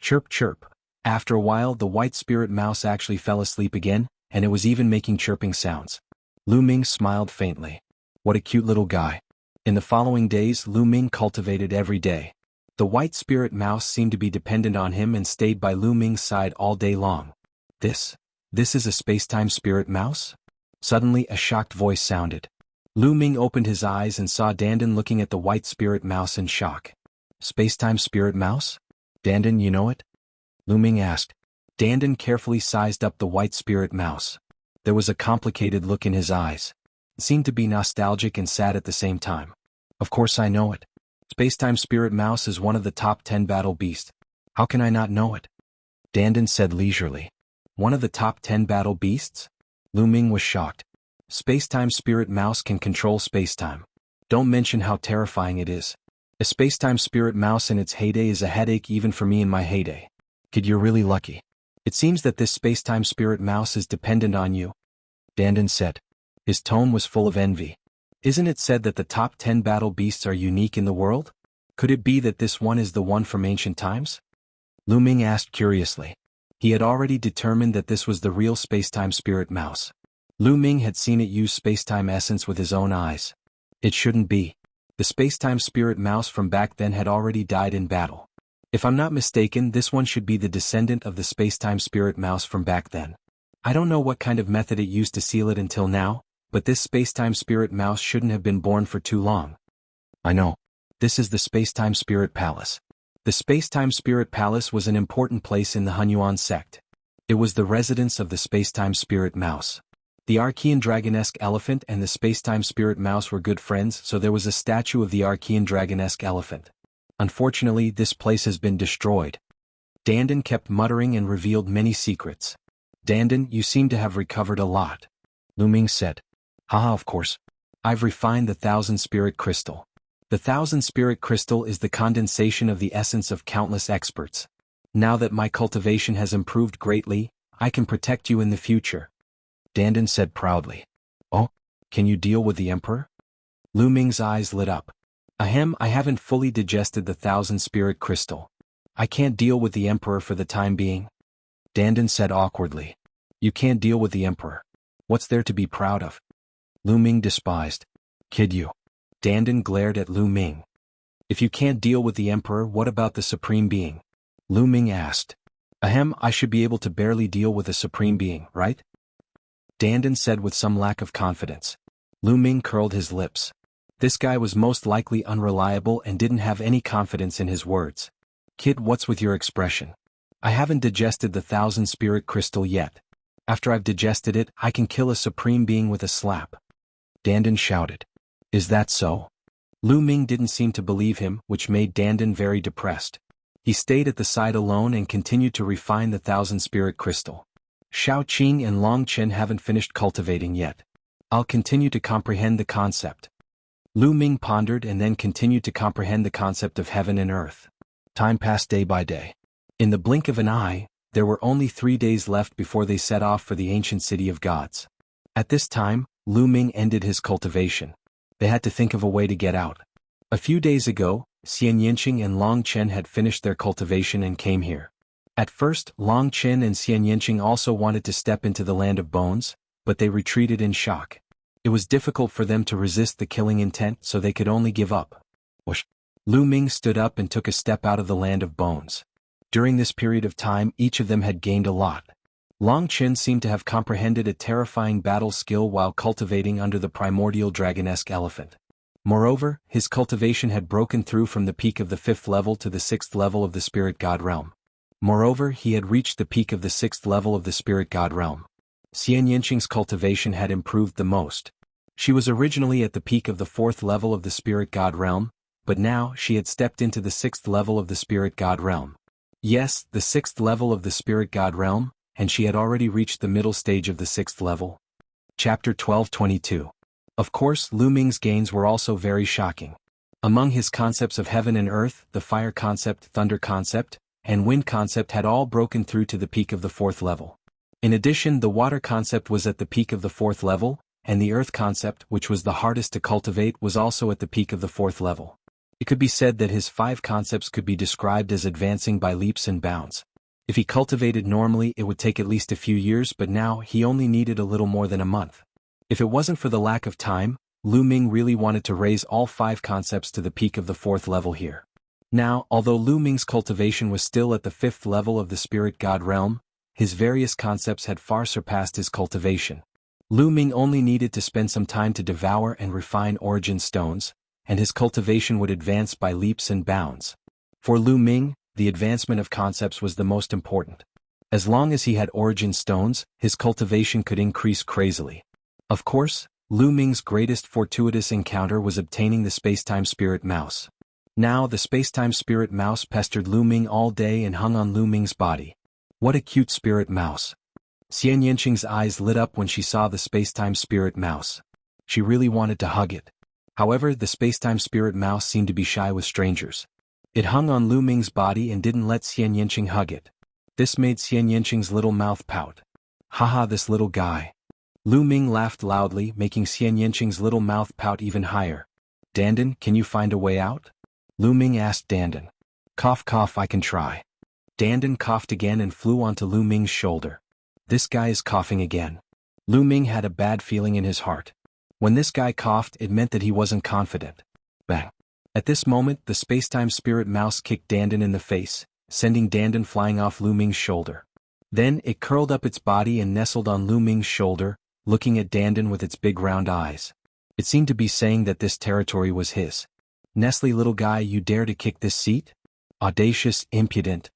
Chirp chirp. After a while, the white spirit mouse actually fell asleep again, and it was even making chirping sounds. Lu Ming smiled faintly. What a cute little guy. In the following days, Lu Ming cultivated every day. The white spirit mouse seemed to be dependent on him and stayed by Lu Ming's side all day long. This is a space-time spirit mouse? Suddenly, a shocked voice sounded. Lu Ming opened his eyes and saw Dandan looking at the white spirit mouse in shock. Space-time spirit mouse? Dandan, you know it? Lu Ming asked. Dandan carefully sized up the white spirit mouse. There was a complicated look in his eyes. It seemed to be nostalgic and sad at the same time. Of course I know it. Space-time spirit mouse is one of the top 10 battle beasts. How can I not know it? Dandan said leisurely. One of the top 10 battle beasts? Lu Ming was shocked. Space-time spirit mouse can control space-time. Don't mention how terrifying it is. A space-time spirit mouse in its heyday is a headache even for me in my heyday. Kid, you're really lucky. It seems that this space-time spirit mouse is dependent on you. Dandan said. His tone was full of envy. Isn't it said that the top 10 battle beasts are unique in the world? Could it be that this one is the one from ancient times? Lu Ming asked curiously. He had already determined that this was the real space-time spirit mouse. Lu Ming had seen it use space-time essence with his own eyes. It shouldn't be. The space-time spirit mouse from back then had already died in battle. If I'm not mistaken, this one should be the descendant of the space-time spirit mouse from back then. I don't know what kind of method it used to seal it until now, but this space-time spirit mouse shouldn't have been born for too long. I know. This is the space-time spirit palace. The space-time spirit palace was an important place in the Hunyuan sect. It was the residence of the space-time spirit mouse. The Archean Dragonesque elephant and the space-time spirit mouse were good friends, so there was a statue of the Archean Dragonesque elephant. Unfortunately, this place has been destroyed. Dandan kept muttering and revealed many secrets. Dandan, you seem to have recovered a lot. Lu Ming said. Haha, of course. I've refined the Thousand Spirit Crystal. The Thousand Spirit Crystal is the condensation of the essence of countless experts. Now that my cultivation has improved greatly, I can protect you in the future. Dandan said proudly. Oh, can you deal with the Emperor? Lu Ming's eyes lit up. Ahem, I haven't fully digested the Thousand Spirit Crystal. I can't deal with the Emperor for the time being. Dandan said awkwardly. You can't deal with the Emperor. What's there to be proud of? Lu Ming despised. Kid you. Dandan glared at Lu Ming. If you can't deal with the Emperor, what about the Supreme Being? Lu Ming asked. Ahem, I should be able to barely deal with a Supreme Being, right? Dandan said with some lack of confidence. Lu Ming curled his lips. This guy was most likely unreliable and didn't have any confidence in his words. Kid, what's with your expression? I haven't digested the Thousand Spirit Crystal yet. After I've digested it, I can kill a Supreme Being with a slap. Dandan shouted. Is that so? Lu Ming didn't seem to believe him, which made Dandan very depressed. He stayed at the side alone and continued to refine the Thousand Spirit Crystal. Shao Qing and Long Chen haven't finished cultivating yet. I'll continue to comprehend the concept. Lu Ming pondered and then continued to comprehend the concept of heaven and earth. Time passed day by day. In the blink of an eye, there were only 3 days left before they set off for the ancient city of gods. At this time, Lu Ming ended his cultivation. They had to think of a way to get out. A few days ago, Xian Yinqing and Long Chen had finished their cultivation and came here. At first, Long Chen and Xian Yinqing also wanted to step into the land of bones, but they retreated in shock. It was difficult for them to resist the killing intent, so they could only give up. Whoosh! Lu Ming stood up and took a step out of the land of bones. During this period of time, each of them had gained a lot. Long Chen seemed to have comprehended a terrifying battle skill while cultivating under the primordial dragonesque elephant. Moreover, his cultivation had broken through from the peak of the 5th level to the 6th level of the spirit god realm. Moreover, he had reached the peak of the 6th level of the spirit god realm. Xian Yinqing's cultivation had improved the most. She was originally at the peak of the 4th level of the spirit god realm, but now she had stepped into the 6th level of the spirit god realm. Yes, the 6th level of the spirit god realm, and she had already reached the middle stage of the 6th level. Chapter 12:22. Of course, Lu Ming's gains were also very shocking. Among his concepts of heaven and earth, the fire concept, thunder concept, and wind concept had all broken through to the peak of the 4th level. In addition, the water concept was at the peak of the 4th level, and the earth concept, which was the hardest to cultivate, was also at the peak of the 4th level. It could be said that his 5 concepts could be described as advancing by leaps and bounds. If he cultivated normally, it would take at least a few years, but now he only needed a little more than a month. If it wasn't for the lack of time, Lu Ming really wanted to raise all 5 concepts to the peak of the 4th level here. Now, although Lu Ming's cultivation was still at the 5th level of the spirit god realm, his various concepts had far surpassed his cultivation. Lu Ming only needed to spend some time to devour and refine origin stones, and his cultivation would advance by leaps and bounds. For Lu Ming, the advancement of concepts was the most important. As long as he had origin stones, his cultivation could increase crazily. Of course, Lu Ming's greatest fortuitous encounter was obtaining the Spacetime Spirit Mouse. Now the Spacetime Spirit Mouse pestered Lu Ming all day and hung on Lu Ming's body. What a cute spirit mouse. Xian Yinqing's eyes lit up when she saw the Spacetime Spirit Mouse. She really wanted to hug it. However, the Spacetime Spirit Mouse seemed to be shy with strangers. It hung on Lu Ming's body and didn't let Xian Yinqing hug it. This made Xian Yinqing's little mouth pout. Haha, this little guy. Lu Ming laughed loudly, making Xian Yinqing's little mouth pout even higher. Dandan, can you find a way out? Lu Ming asked Dandan. Cough cough, I can try. Dandan coughed again and flew onto Lu Ming's shoulder. This guy is coughing again. Lu Ming had a bad feeling in his heart. When this guy coughed, it meant that he wasn't confident. Bang. At this moment, the Spacetime Spirit Mouse kicked Dandan in the face, sending Dandan flying off Lu Ming's shoulder. Then it curled up its body and nestled on Lu Ming's shoulder, looking at Dandan with its big round eyes. It seemed to be saying that this territory was his. Nestle, little guy, you dare to kick this seat? Audacious, impudent.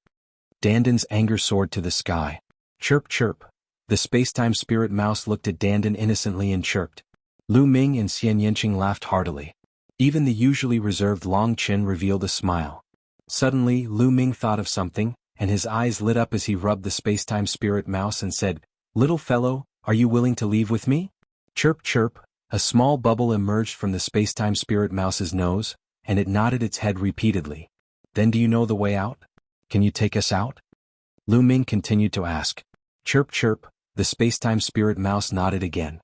Dandan's anger soared to the sky. Chirp chirp. The Spacetime Spirit Mouse looked at Dandan innocently and chirped. Lu Ming and Xian Yinqing laughed heartily. Even the usually reserved Long Chen revealed a smile. Suddenly, Lu Ming thought of something, and his eyes lit up as he rubbed the Spacetime Spirit Mouse and said, Little fellow, are you willing to leave with me? Chirp chirp. A small bubble emerged from the spacetime spirit mouse's nose, and it nodded its head repeatedly. Then do you know the way out? Can you take us out? Lu Ming continued to ask. Chirp chirp, the spacetime spirit mouse nodded again.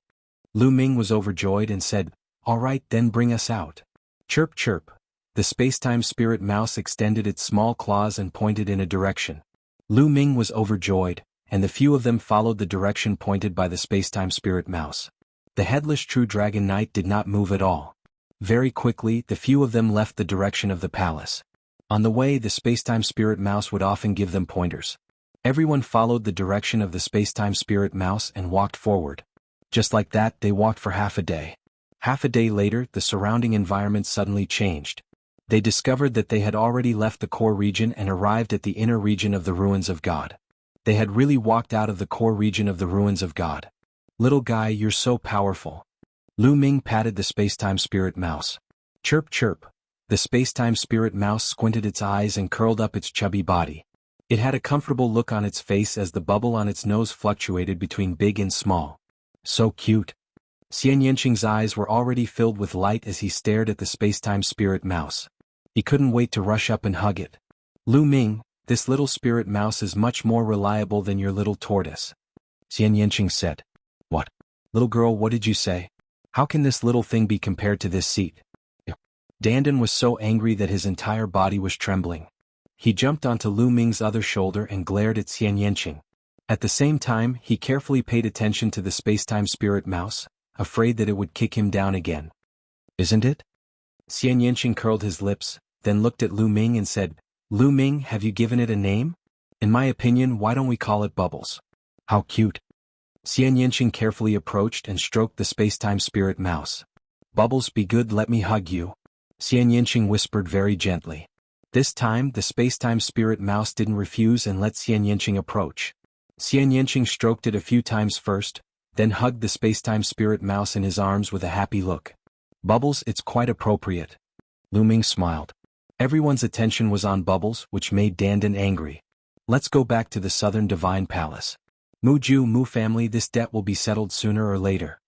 Lu Ming was overjoyed and said, all right then bring us out. Chirp chirp, the spacetime spirit mouse extended its small claws and pointed in a direction. Lu Ming was overjoyed, and the few of them followed the direction pointed by the spacetime spirit mouse. The headless true dragon knight did not move at all. Very quickly, the few of them left the direction of the palace. On the way, the spacetime spirit mouse would often give them pointers. Everyone followed the direction of the spacetime spirit mouse and walked forward. Just like that, they walked for half a day. Half a day later, the surrounding environment suddenly changed. They discovered that they had already left the core region and arrived at the inner region of the ruins of God. They had really walked out of the core region of the ruins of God. Little guy, you're so powerful. Lu Ming patted the spacetime spirit mouse. Chirp chirp. The spacetime spirit mouse squinted its eyes and curled up its chubby body. It had a comfortable look on its face as the bubble on its nose fluctuated between big and small. So cute. Xian Yanqing's eyes were already filled with light as he stared at the spacetime spirit mouse. He couldn't wait to rush up and hug it. Lu Ming, this little spirit mouse is much more reliable than your little tortoise. Xian Yanqing said. What? Little girl, what did you say? How can this little thing be compared to this seat? Dandan was so angry that his entire body was trembling. He jumped onto Lu Ming's other shoulder and glared at Xian Yanqing. At the same time, he carefully paid attention to the spacetime spirit mouse, afraid that it would kick him down again. Isn't it? Xian Yanqing curled his lips, then looked at Lu Ming and said, Lu Ming, have you given it a name? In my opinion, why don't we call it Bubbles? How cute. Xian Yanqing carefully approached and stroked the spacetime spirit mouse. Bubbles, be good, let me hug you. Xian Yanqing whispered very gently. This time, the spacetime spirit mouse didn't refuse and let Xian Yanqing approach. Xian Yanqing stroked it a few times first, then hugged the spacetime spirit mouse in his arms with a happy look. Bubbles, it's quite appropriate. Lu Ming smiled. Everyone's attention was on Bubbles, which made Dandan angry. Let's go back to the Southern Divine Palace. Mu family, this debt will be settled sooner or later.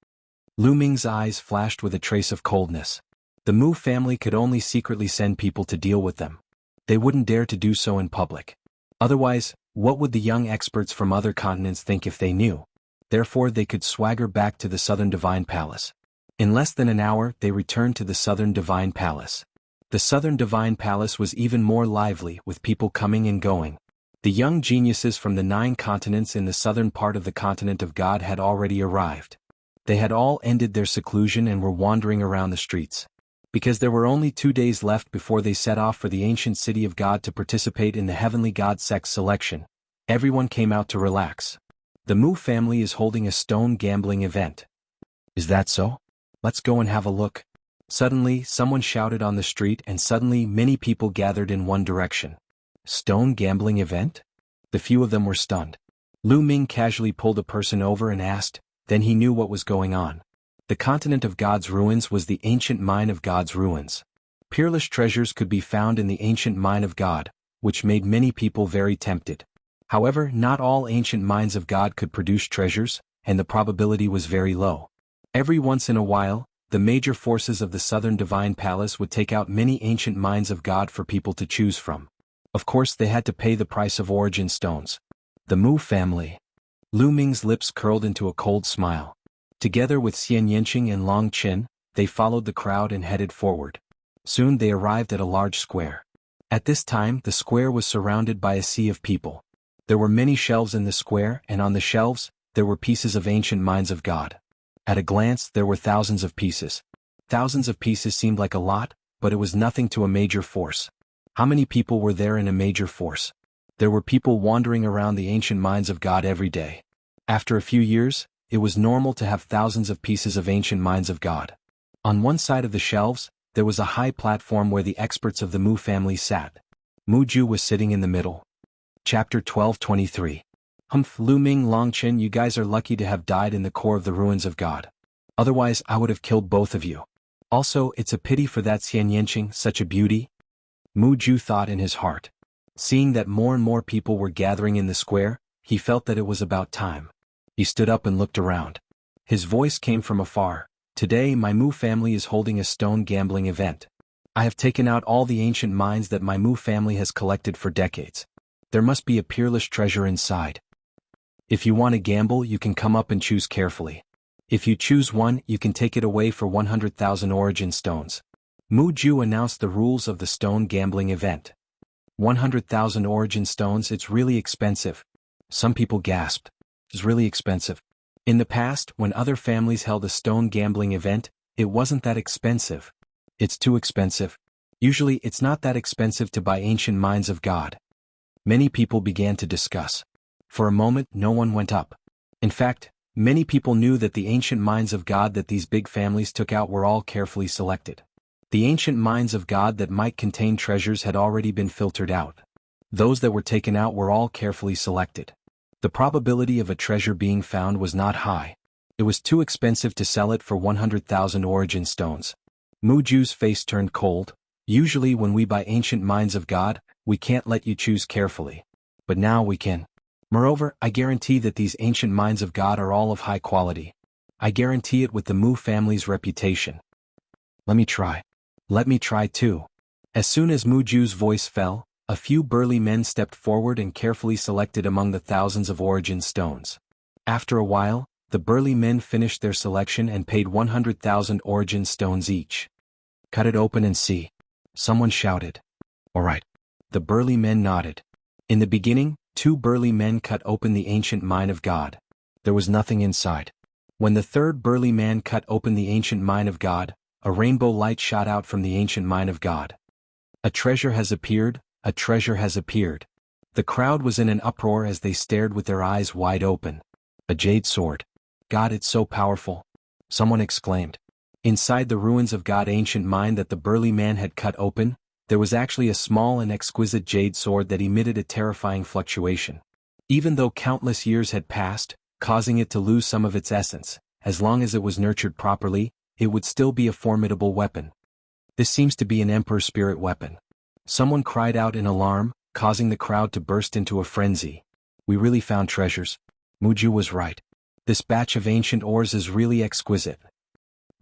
Lu Ming's eyes flashed with a trace of coldness. The Mu family could only secretly send people to deal with them. They wouldn't dare to do so in public. Otherwise, what would the young experts from other continents think if they knew? Therefore they could swagger back to the Southern Divine Palace. In less than an hour, they returned to the Southern Divine Palace. The Southern Divine Palace was even more lively, with people coming and going. The young geniuses from the 9 continents in the southern part of the continent of God had already arrived. They had all ended their seclusion and were wandering around the streets. Because there were only 2 days left before they set off for the ancient city of God to participate in the Heavenly God Sex selection, everyone came out to relax. The Mu family is holding a stone gambling event. Is that so? Let's go and have a look. Suddenly, someone shouted on the street and suddenly many people gathered in one direction. Stone gambling event? The few of them were stunned. Lu Ming casually pulled a person over and asked, then he knew what was going on. The continent of God's ruins was the ancient mine of God's ruins. Peerless treasures could be found in the ancient mine of God, which made many people very tempted. However, not all ancient mines of God could produce treasures, and the probability was very low. Every once in a while, the major forces of the Southern Divine Palace would take out many ancient mines of God for people to choose from. Of course, they had to pay the price of origin stones. The Mu family. Lu Ming's lips curled into a cold smile. Together with Xian Yanqing and Long Qin, they followed the crowd and headed forward. Soon they arrived at a large square. At this time, the square was surrounded by a sea of people. There were many shelves in the square, and on the shelves, there were pieces of ancient mines of God. At a glance, there were thousands of pieces. Thousands of pieces seemed like a lot, but it was nothing to a major force. How many people were there in a major force? There were people wandering around the ancient mines of God every day. After a few years, it was normal to have thousands of pieces of ancient mines of God. On one side of the shelves, there was a high platform where the experts of the Mu family sat. Mu Ju was sitting in the middle. Chapter 12:23. Lu Ming, Long Qin, you guys are lucky to have died in the core of the ruins of God. Otherwise, I would have killed both of you. Also, it's a pity for that Xian Yanqing, such a beauty. Mu Ju thought in his heart. Seeing that more and more people were gathering in the square, he felt that it was about time. He stood up and looked around. His voice came from afar. Today my Mu family is holding a stone gambling event. I have taken out all the ancient mines that my Mu family has collected for decades. There must be a peerless treasure inside. If you want to gamble, you can come up and choose carefully. If you choose one, you can take it away for 100,000 origin stones. Mu Ju announced the rules of the stone gambling event. 100,000 origin stones, it's really expensive. Some people gasped. It's really expensive. In the past, when other families held a stone gambling event, it wasn't that expensive. It's too expensive. Usually it's not that expensive to buy ancient mines of God. Many people began to discuss. For a moment, no one went up. In fact, many people knew that the ancient mines of God that these big families took out were all carefully selected. The ancient mines of God that might contain treasures had already been filtered out. Those that were taken out were all carefully selected. The probability of a treasure being found was not high. It was too expensive to sell it for 100,000 origin stones. Mu Ju's face turned cold. Usually when we buy ancient mines of God, we can't let you choose carefully. But now we can. Moreover, I guarantee that these ancient mines of God are all of high quality. I guarantee it with the Mu family's reputation. Let me try. Let me try too. As soon as Mu Ju's voice fell, a few burly men stepped forward and carefully selected among the thousands of origin stones. After a while, the burly men finished their selection and paid 100,000 origin stones each. Cut it open and see. Someone shouted. All right. The burly men nodded. In the beginning, 2 burly men cut open the ancient mine of God. There was nothing inside. When the third burly man cut open the ancient mine of God, a rainbow light shot out from the ancient mine of God. A treasure has appeared, a treasure has appeared. The crowd was in an uproar as they stared with their eyes wide open. A jade sword. God, it's so powerful. Someone exclaimed. Inside the ruins of God's ancient mine that the burly man had cut open, there was actually a small and exquisite jade sword that emitted a terrifying fluctuation. Even though countless years had passed, causing it to lose some of its essence, as long as it was nurtured properly, it would still be a formidable weapon. This seems to be an Emperor Spirit weapon. Someone cried out in alarm, causing the crowd to burst into a frenzy. We really found treasures. Mu Ju was right. This batch of ancient ores is really exquisite.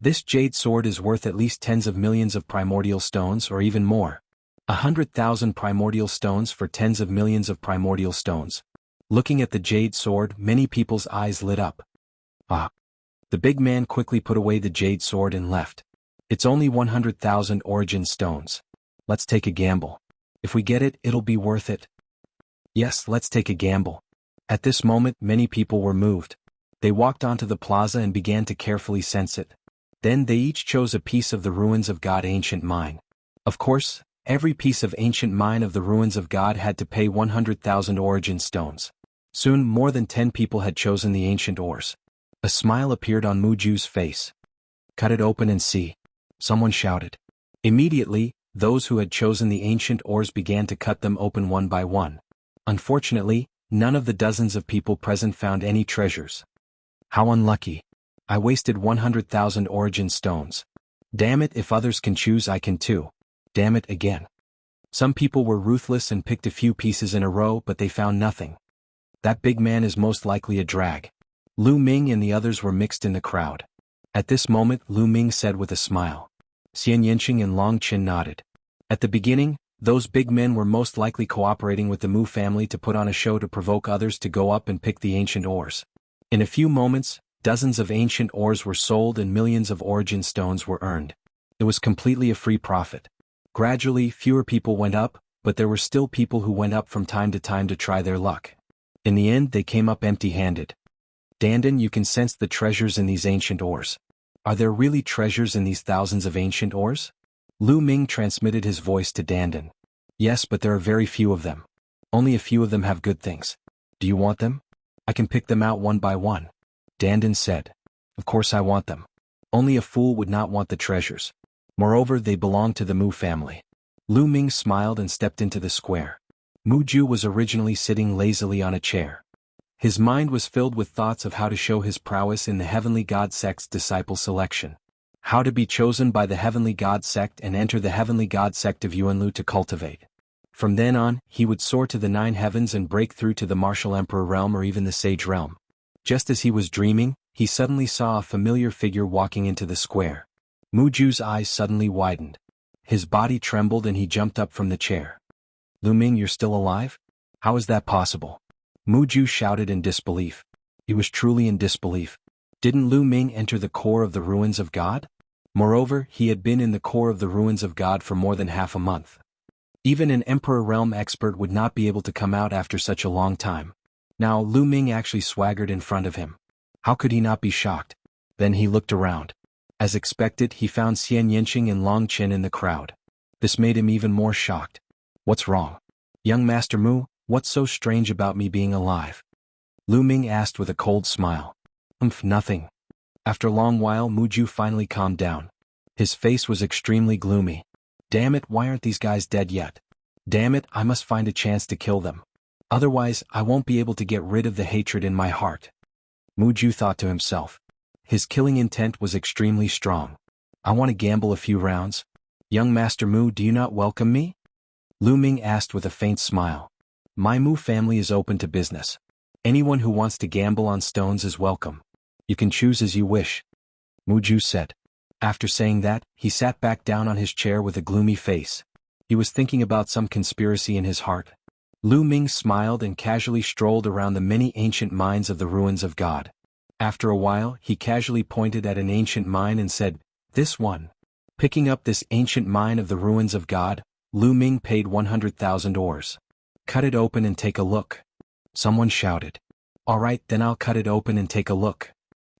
This jade sword is worth at least tens of millions of primordial stones or even more. 100,000 primordial stones for tens of millions of primordial stones. Looking at the jade sword, many people's eyes lit up. Ah. The big man quickly put away the jade sword and left. It's only 100,000 origin stones. Let's take a gamble. If we get it, it'll be worth it. Yes, let's take a gamble. At this moment, many people were moved. They walked onto the plaza and began to carefully sense it. Then they each chose a piece of the ruins of God's ancient mine. Of course, every piece of ancient mine of the ruins of God had to pay 100,000 origin stones. Soon more than 10 people had chosen the ancient ores. A smile appeared on Mu Ju's face. Cut it open and see. Someone shouted. Immediately, those who had chosen the ancient ores began to cut them open one by one. Unfortunately, none of the dozens of people present found any treasures. How unlucky. I wasted 100,000 origin stones. Damn it, if others can choose, I can too. Damn it again. Some people were ruthless and picked a few pieces in a row, but they found nothing. That big man is most likely a drag. Lu Ming and the others were mixed in the crowd. At this moment, Lu Ming said with a smile. Xian Yanqing and Long Qin nodded. At the beginning, those big men were most likely cooperating with the Mu family to put on a show to provoke others to go up and pick the ancient ores. In a few moments, dozens of ancient ores were sold and millions of origin stones were earned. It was completely a free profit. Gradually, fewer people went up, but there were still people who went up from time to try their luck. In the end, they came up empty-handed. Dandan, you can sense the treasures in these ancient ores. Are there really treasures in these thousands of ancient ores? Lu Ming transmitted his voice to Dandan. Yes, but there are very few of them. Only a few of them have good things. Do you want them? I can pick them out one by one. Dandan said. Of course I want them. Only a fool would not want the treasures. Moreover, they belong to the Mu family. Lu Ming smiled and stepped into the square. Mu Ju was originally sitting lazily on a chair. His mind was filled with thoughts of how to show his prowess in the Heavenly God Sect's disciple selection. How to be chosen by the Heavenly God Sect and enter the Heavenly God Sect of Yuanlu to cultivate. From then on, he would soar to the 9 heavens and break through to the Martial Emperor realm or even the Sage realm. Just as he was dreaming, he suddenly saw a familiar figure walking into the square. Muju's eyes suddenly widened. His body trembled and he jumped up from the chair. Lu Ming, you're still alive? How is that possible? Muju shouted in disbelief. He was truly in disbelief. Didn't Lu Ming enter the core of the ruins of God? Moreover, he had been in the core of the ruins of God for more than half a month. Even an Emperor Realm expert would not be able to come out after such a long time. Now Lu Ming actually swaggered in front of him. How could he not be shocked? Then he looked around. As expected, he found Xian Yanqing and Long Qin in the crowd. This made him even more shocked. What's wrong? Young Master Mu, what's so strange about me being alive? Lu Ming asked with a cold smile. Nothing. After a long while, Muju finally calmed down. His face was extremely gloomy. Damn it, why aren't these guys dead yet? Damn it, I must find a chance to kill them. Otherwise, I won't be able to get rid of the hatred in my heart. Muju thought to himself. His killing intent was extremely strong. I want to gamble a few rounds. Young Master Mu, do you not welcome me? Lu Ming asked with a faint smile. My Mu family is open to business. Anyone who wants to gamble on stones is welcome. You can choose as you wish. Muju said. After saying that, he sat back down on his chair with a gloomy face. He was thinking about some conspiracy in his heart. Lu Ming smiled and casually strolled around the many ancient mines of the ruins of God. After a while, he casually pointed at an ancient mine and said, "This one." Picking up this ancient mine of the ruins of God, Lu Ming paid 100,000 ores. Cut it open and take a look. Someone shouted. All right, then I'll cut it open and take a look.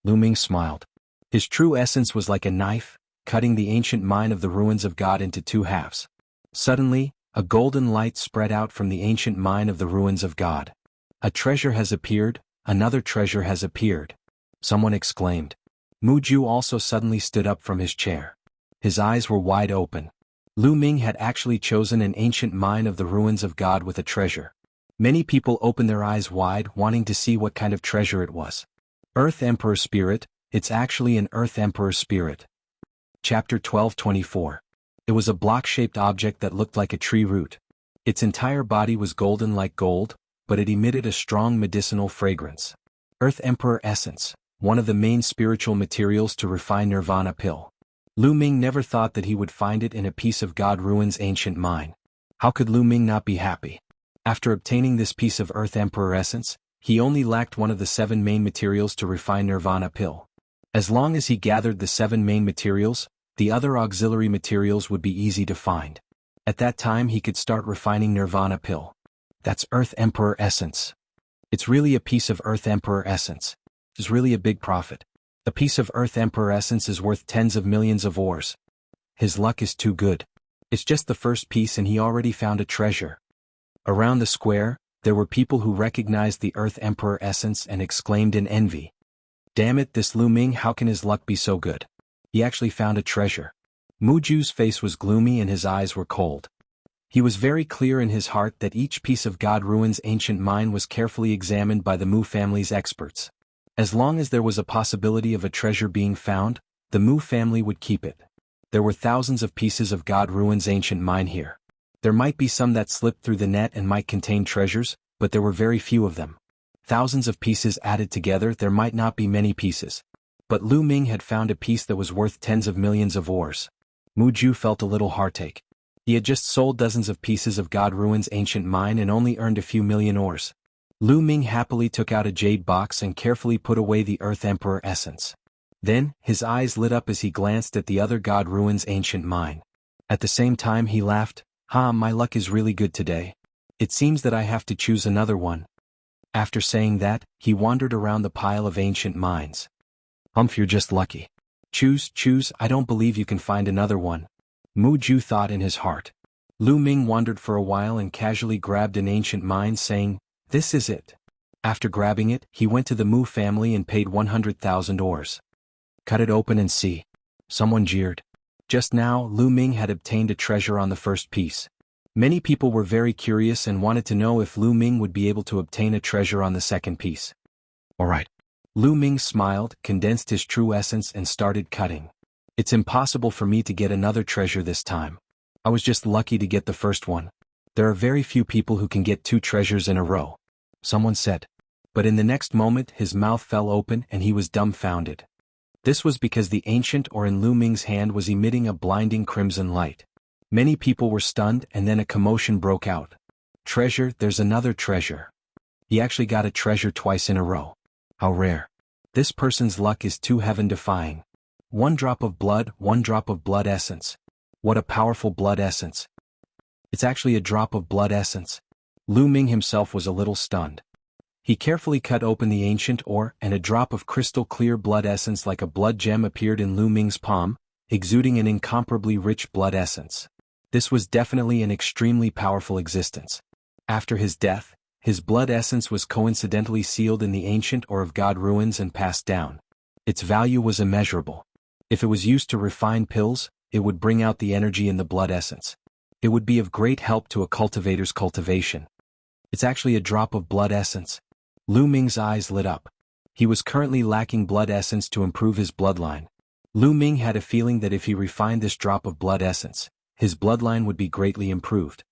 Lu Ming smiled. His true essence was like a knife, cutting the ancient mine of the ruins of God into two halves. Suddenly, a golden light spread out from the ancient mine of the ruins of God. A treasure has appeared, another treasure has appeared. Someone exclaimed. Muju also suddenly stood up from his chair. His eyes were wide open. Lu Ming had actually chosen an ancient mine of the ruins of God with a treasure. Many people opened their eyes wide, wanting to see what kind of treasure it was. Earth Emperor Spirit, it's actually an Earth Emperor Spirit. Chapter 12:24. It was a block-shaped object that looked like a tree root. Its entire body was golden like gold, but it emitted a strong medicinal fragrance. Earth Emperor Essence, one of the main spiritual materials to refine Nirvana pill. Lu Ming never thought that he would find it in a piece of God Ruin's ancient mine. How could Lu Ming not be happy? After obtaining this piece of Earth Emperor Essence, he only lacked one of the 7 main materials to refine Nirvana pill. As long as he gathered the 7 main materials, the other auxiliary materials would be easy to find. At that time he could start refining Nirvana pill. That's Earth Emperor Essence. It's really a piece of Earth Emperor Essence. It's really a big profit. A piece of Earth Emperor Essence is worth tens of millions of ores. His luck is too good. It's just the first piece and he already found a treasure. Around the square, there were people who recognized the Earth Emperor Essence and exclaimed in envy. Damn it, this Lu Ming, how can his luck be so good? He actually found a treasure. Muju's face was gloomy and his eyes were cold. He was very clear in his heart that each piece of God Ruin's ancient mine was carefully examined by the Mu family's experts. As long as there was a possibility of a treasure being found, the Mu family would keep it. There were thousands of pieces of God Ruin's ancient mine here. There might be some that slipped through the net and might contain treasures, but there were very few of them. Thousands of pieces added together, there might not be many pieces. But Lu Ming had found a piece that was worth tens of millions of ores. Muju felt a little heartache. He had just sold dozens of pieces of God Ruin's ancient mine and only earned a few million ores. Lu Ming happily took out a jade box and carefully put away the Earth Emperor Essence. Then, his eyes lit up as he glanced at the other God Ruin's ancient mine. At the same time he laughed, my luck is really good today. It seems that I have to choose another one. After saying that, he wandered around the pile of ancient mines. You're just lucky. Choose, I don't believe you can find another one. Muju thought in his heart. Lu Ming wandered for a while and casually grabbed an ancient mine saying, this is it. After grabbing it, he went to the Mu family and paid 100,000 ores. Cut it open and see. Someone jeered. Just now, Lu Ming had obtained a treasure on the first piece. Many people were very curious and wanted to know if Lu Ming would be able to obtain a treasure on the second piece. Alright. Lu Ming smiled, condensed his true essence and started cutting. It's impossible for me to get another treasure this time. I was just lucky to get the first one. There are very few people who can get 2 treasures in a row. Someone said. But in the next moment his mouth fell open and he was dumbfounded. This was because the ancient ore in Lu Ming's hand was emitting a blinding crimson light. Many people were stunned and then a commotion broke out. Treasure, there's another treasure. He actually got a treasure twice in a row. How rare. This person's luck is too heaven-defying. 1 drop of blood, 1 drop of blood essence. What a powerful blood essence. It's actually a drop of blood essence. Lu Ming himself was a little stunned. He carefully cut open the ancient ore and a drop of crystal-clear blood essence like a blood gem appeared in Lu Ming's palm, exuding an incomparably rich blood essence. This was definitely an extremely powerful existence. After his death, his blood essence was coincidentally sealed in the ancient ore of God ruins and passed down. Its value was immeasurable. If it was used to refine pills, it would bring out the energy in the blood essence. It would be of great help to a cultivator's cultivation. It's actually a drop of blood essence. Lu Ming's eyes lit up. He was currently lacking blood essence to improve his bloodline. Lu Ming had a feeling that if he refined this drop of blood essence, his bloodline would be greatly improved.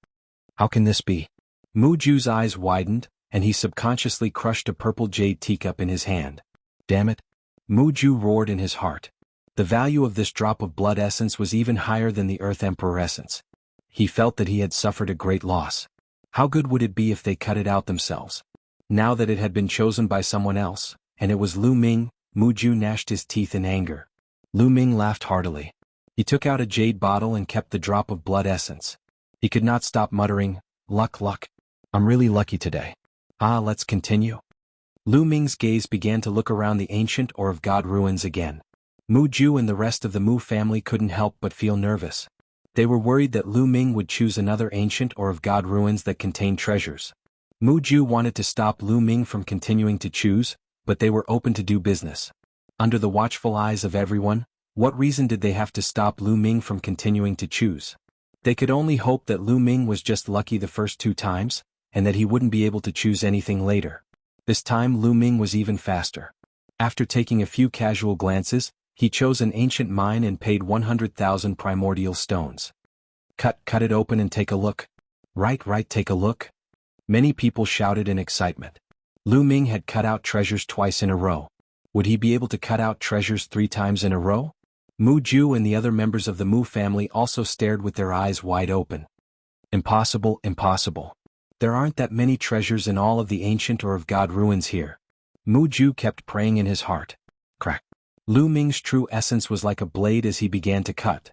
How can this be? Mu Ju's eyes widened, and he subconsciously crushed a purple jade teacup in his hand. Damn it! Mu Ju roared in his heart. The value of this drop of blood essence was even higher than the Earth Emperor essence. He felt that he had suffered a great loss. How good would it be if they cut it out themselves? Now that it had been chosen by someone else, and it was Lu Ming, Mu Ju gnashed his teeth in anger. Lu Ming laughed heartily. He took out a jade bottle and kept the drop of blood essence. He could not stop muttering, "Luck, luck. I'm really lucky today. Let's continue." Lu Ming's gaze began to look around the ancient ore of God ruins again. Mu Ju and the rest of the Mu family couldn't help but feel nervous. They were worried that Lu Ming would choose another ancient ore of God ruins that contained treasures. Mu Ju wanted to stop Lu Ming from continuing to choose, but they were open to do business. Under the watchful eyes of everyone, what reason did they have to stop Lu Ming from continuing to choose? They could only hope that Lu Ming was just lucky the first 2 times, and that he wouldn't be able to choose anything later. This time Lu Ming was even faster. After taking a few casual glances, he chose an ancient mine and paid 100,000 primordial stones. Cut it open and take a look. Right, take a look. Many people shouted in excitement. Lu Ming had cut out treasures twice in a row. Would he be able to cut out treasures 3 times in a row? Mu Ju and the other members of the Mu family also stared with their eyes wide open. Impossible, impossible. There aren't that many treasures in all of the ancient ore of God ruins here. Mu Ju kept praying in his heart. Crack. Lu Ming's true essence was like a blade as he began to cut.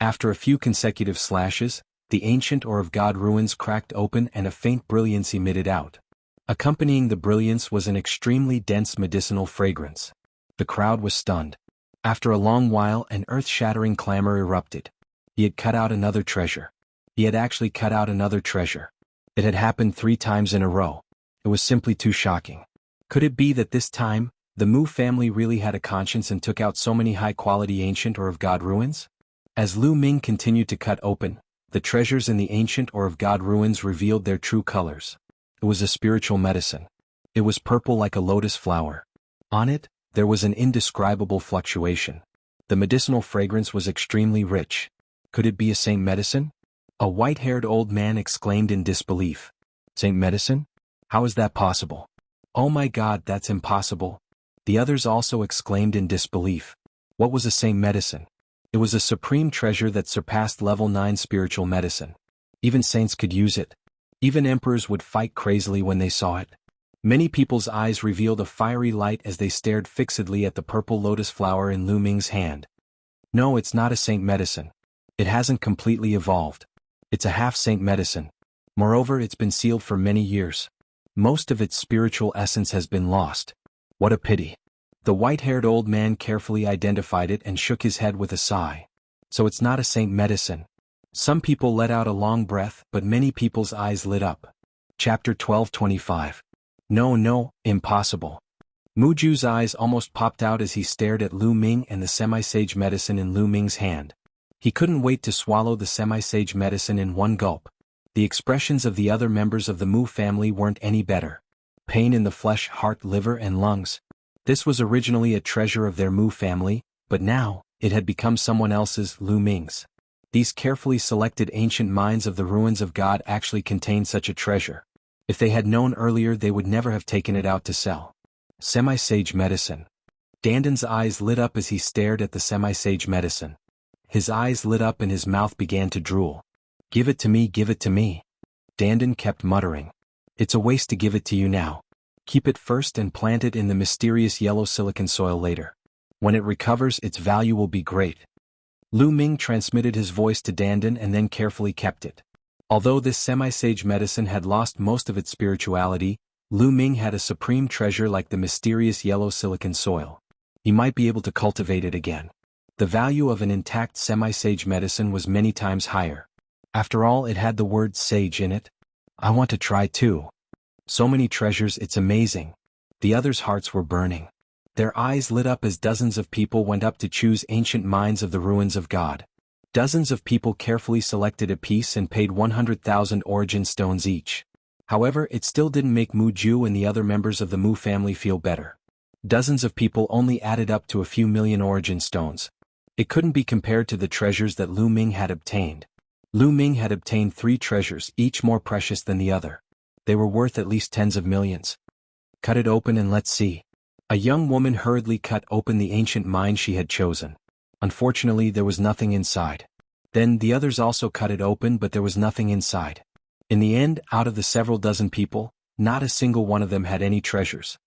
After a few consecutive slashes, the ancient ore of God ruins cracked open and a faint brilliance emitted out. Accompanying the brilliance was an extremely dense medicinal fragrance. The crowd was stunned. After a long while an earth-shattering clamor erupted. He had cut out another treasure. He had actually cut out another treasure. It had happened 3 times in a row. It was simply too shocking. Could it be that this time, the Mu family really had a conscience and took out so many high-quality ancient ore of God ruins? As Lu Ming continued to cut open, the treasures in the ancient ore of God ruins revealed their true colors. It was a spiritual medicine. It was purple like a lotus flower. On it, there was an indescribable fluctuation. The medicinal fragrance was extremely rich. Could it be a saint medicine? A white-haired old man exclaimed in disbelief. Saint medicine? How is that possible? Oh my God, that's impossible. The others also exclaimed in disbelief. What was a saint medicine? It was a supreme treasure that surpassed level 9 spiritual medicine. Even saints could use it. Even emperors would fight crazily when they saw it. Many people's eyes revealed a fiery light as they stared fixedly at the purple lotus flower in Lu Ming's hand. No, it's not a saint medicine. It hasn't completely evolved. It's a half-saint medicine. Moreover, it's been sealed for many years. Most of its spiritual essence has been lost. What a pity. The white-haired old man carefully identified it and shook his head with a sigh. So it's not a saint medicine. Some people let out a long breath, but many people's eyes lit up. Chapter 12:25. No, impossible. Mu Ju's eyes almost popped out as he stared at Lu Ming and the semi-sage medicine in Lu Ming's hand. He couldn't wait to swallow the semi-sage medicine in one gulp. The expressions of the other members of the Mu family weren't any better. Pain in the flesh, heart, liver, and lungs. This was originally a treasure of their Mu family, but now, it had become someone else's, Lu Ming's. These carefully selected ancient mines of the ruins of God actually contained such a treasure. If they had known earlier, they would never have taken it out to sell. Semi-sage medicine. Danden's eyes lit up as he stared at the semi-sage medicine. His eyes lit up and his mouth began to drool. Give it to me, give it to me. Danden kept muttering. It's a waste to give it to you now. Keep it first and plant it in the mysterious yellow silicon soil later. When it recovers, its value will be great. Lu Ming transmitted his voice to Danden and then carefully kept it. Although this semi-sage medicine had lost most of its spirituality, Lu Ming had a supreme treasure like the mysterious yellow silicon soil. He might be able to cultivate it again. The value of an intact semi-sage medicine was many times higher. After all, it had the word sage in it. I want to try too. So many treasures, it's amazing. The others' hearts were burning. Their eyes lit up as dozens of people went up to choose ancient mines of the ruins of God. Dozens of people carefully selected a piece and paid 100,000 origin stones each. However, it still didn't make Mu Ju and the other members of the Mu family feel better. Dozens of people only added up to a few million origin stones. It couldn't be compared to the treasures that Lu Ming had obtained. Lu Ming had obtained 3 treasures, each more precious than the other. They were worth at least tens of millions. Cut it open and let's see. A young woman hurriedly cut open the ancient mine she had chosen. Unfortunately, there was nothing inside. Then the others also cut it open, but there was nothing inside. In the end, out of the several dozen people, not a single one of them had any treasures.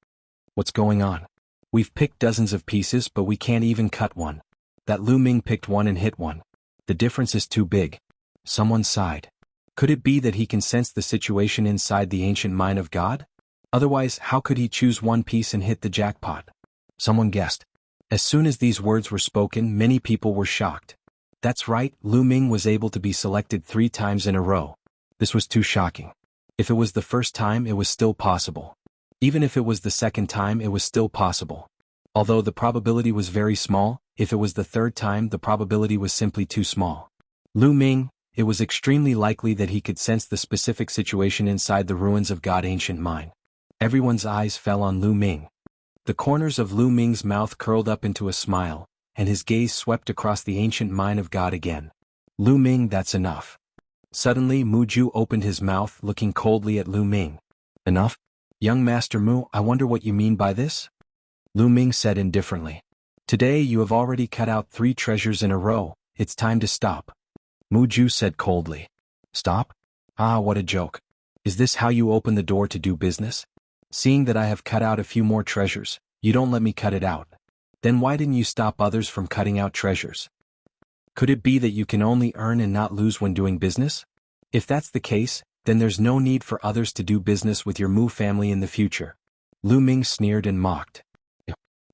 What's going on? We've picked dozens of pieces, but we can't even cut one. That Lu Ming picked one and hit one. The difference is too big. Someone sighed. Could it be that he can sense the situation inside the ancient mine of God? Otherwise, how could he choose one piece and hit the jackpot? Someone guessed. As soon as these words were spoken, many people were shocked. That's right, Lu Ming was able to be selected 3 times in a row. This was too shocking. If it was the first time, it was still possible. Even if it was the second time, it was still possible. Although the probability was very small, if it was the third time, the probability was simply too small. Lu Ming, it was extremely likely that he could sense the specific situation inside the ruins of God ancient mine. Everyone's eyes fell on Lu Ming. The corners of Lu Ming's mouth curled up into a smile, and his gaze swept across the ancient mine of God again. Lu Ming, that's enough. Suddenly Mu Ju opened his mouth, looking coldly at Lu Ming. Enough? Young Master Mu, I wonder what you mean by this? Lu Ming said indifferently. Today you have already cut out 3 treasures in a row, it's time to stop. Mu Ju said coldly. Stop? Ah, what a joke. Is this how you open the door to do business? Seeing that I have cut out a few more treasures, you don't let me cut it out. Then why didn't you stop others from cutting out treasures? Could it be that you can only earn and not lose when doing business? If that's the case, then there's no need for others to do business with your Mu family in the future. Lu Ming sneered and mocked.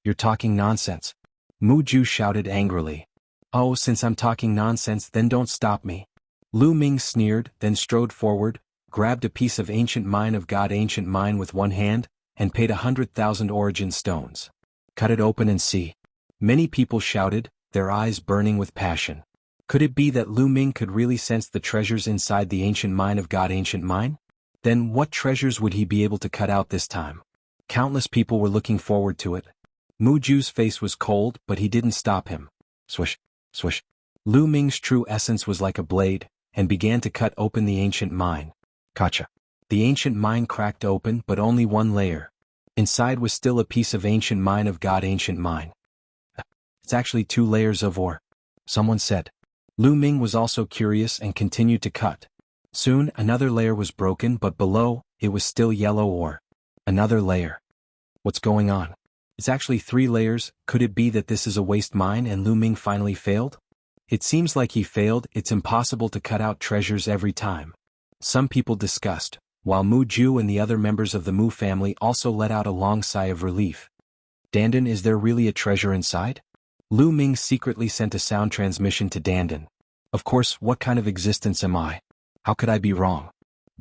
You're talking nonsense. Mu Ju shouted angrily. Oh, since I'm talking nonsense, then don't stop me. Lu Ming sneered, then strode forward, grabbed a piece of ancient mine of God ancient mine with one hand, and paid 100,000 origin stones. Cut it open and see. Many people shouted, their eyes burning with passion. Could it be that Lu Ming could really sense the treasures inside the ancient mine of God ancient mine? Then what treasures would he be able to cut out this time? Countless people were looking forward to it. Mu Ju's face was cold, but he didn't stop him. Swish, swish. Lu Ming's true essence was like a blade, and began to cut open the ancient mine. Gotcha. The ancient mine cracked open, but only one layer. Inside was still a piece of ancient mine of God ancient mine. It's actually 2 layers of ore. Someone said. Lu Ming was also curious and continued to cut. Soon another layer was broken, but below, it was still yellow ore. Another layer. What's going on? It's actually 3 layers. Could it be that this is a waste mine and Lu Ming finally failed? It seems like he failed. It's impossible to cut out treasures every time. Some people discussed, while Mu Ju and the other members of the Mu family also let out a long sigh of relief. Danden, is there really a treasure inside? Lu Ming secretly sent a sound transmission to Danden. Of course, what kind of existence am I? How could I be wrong?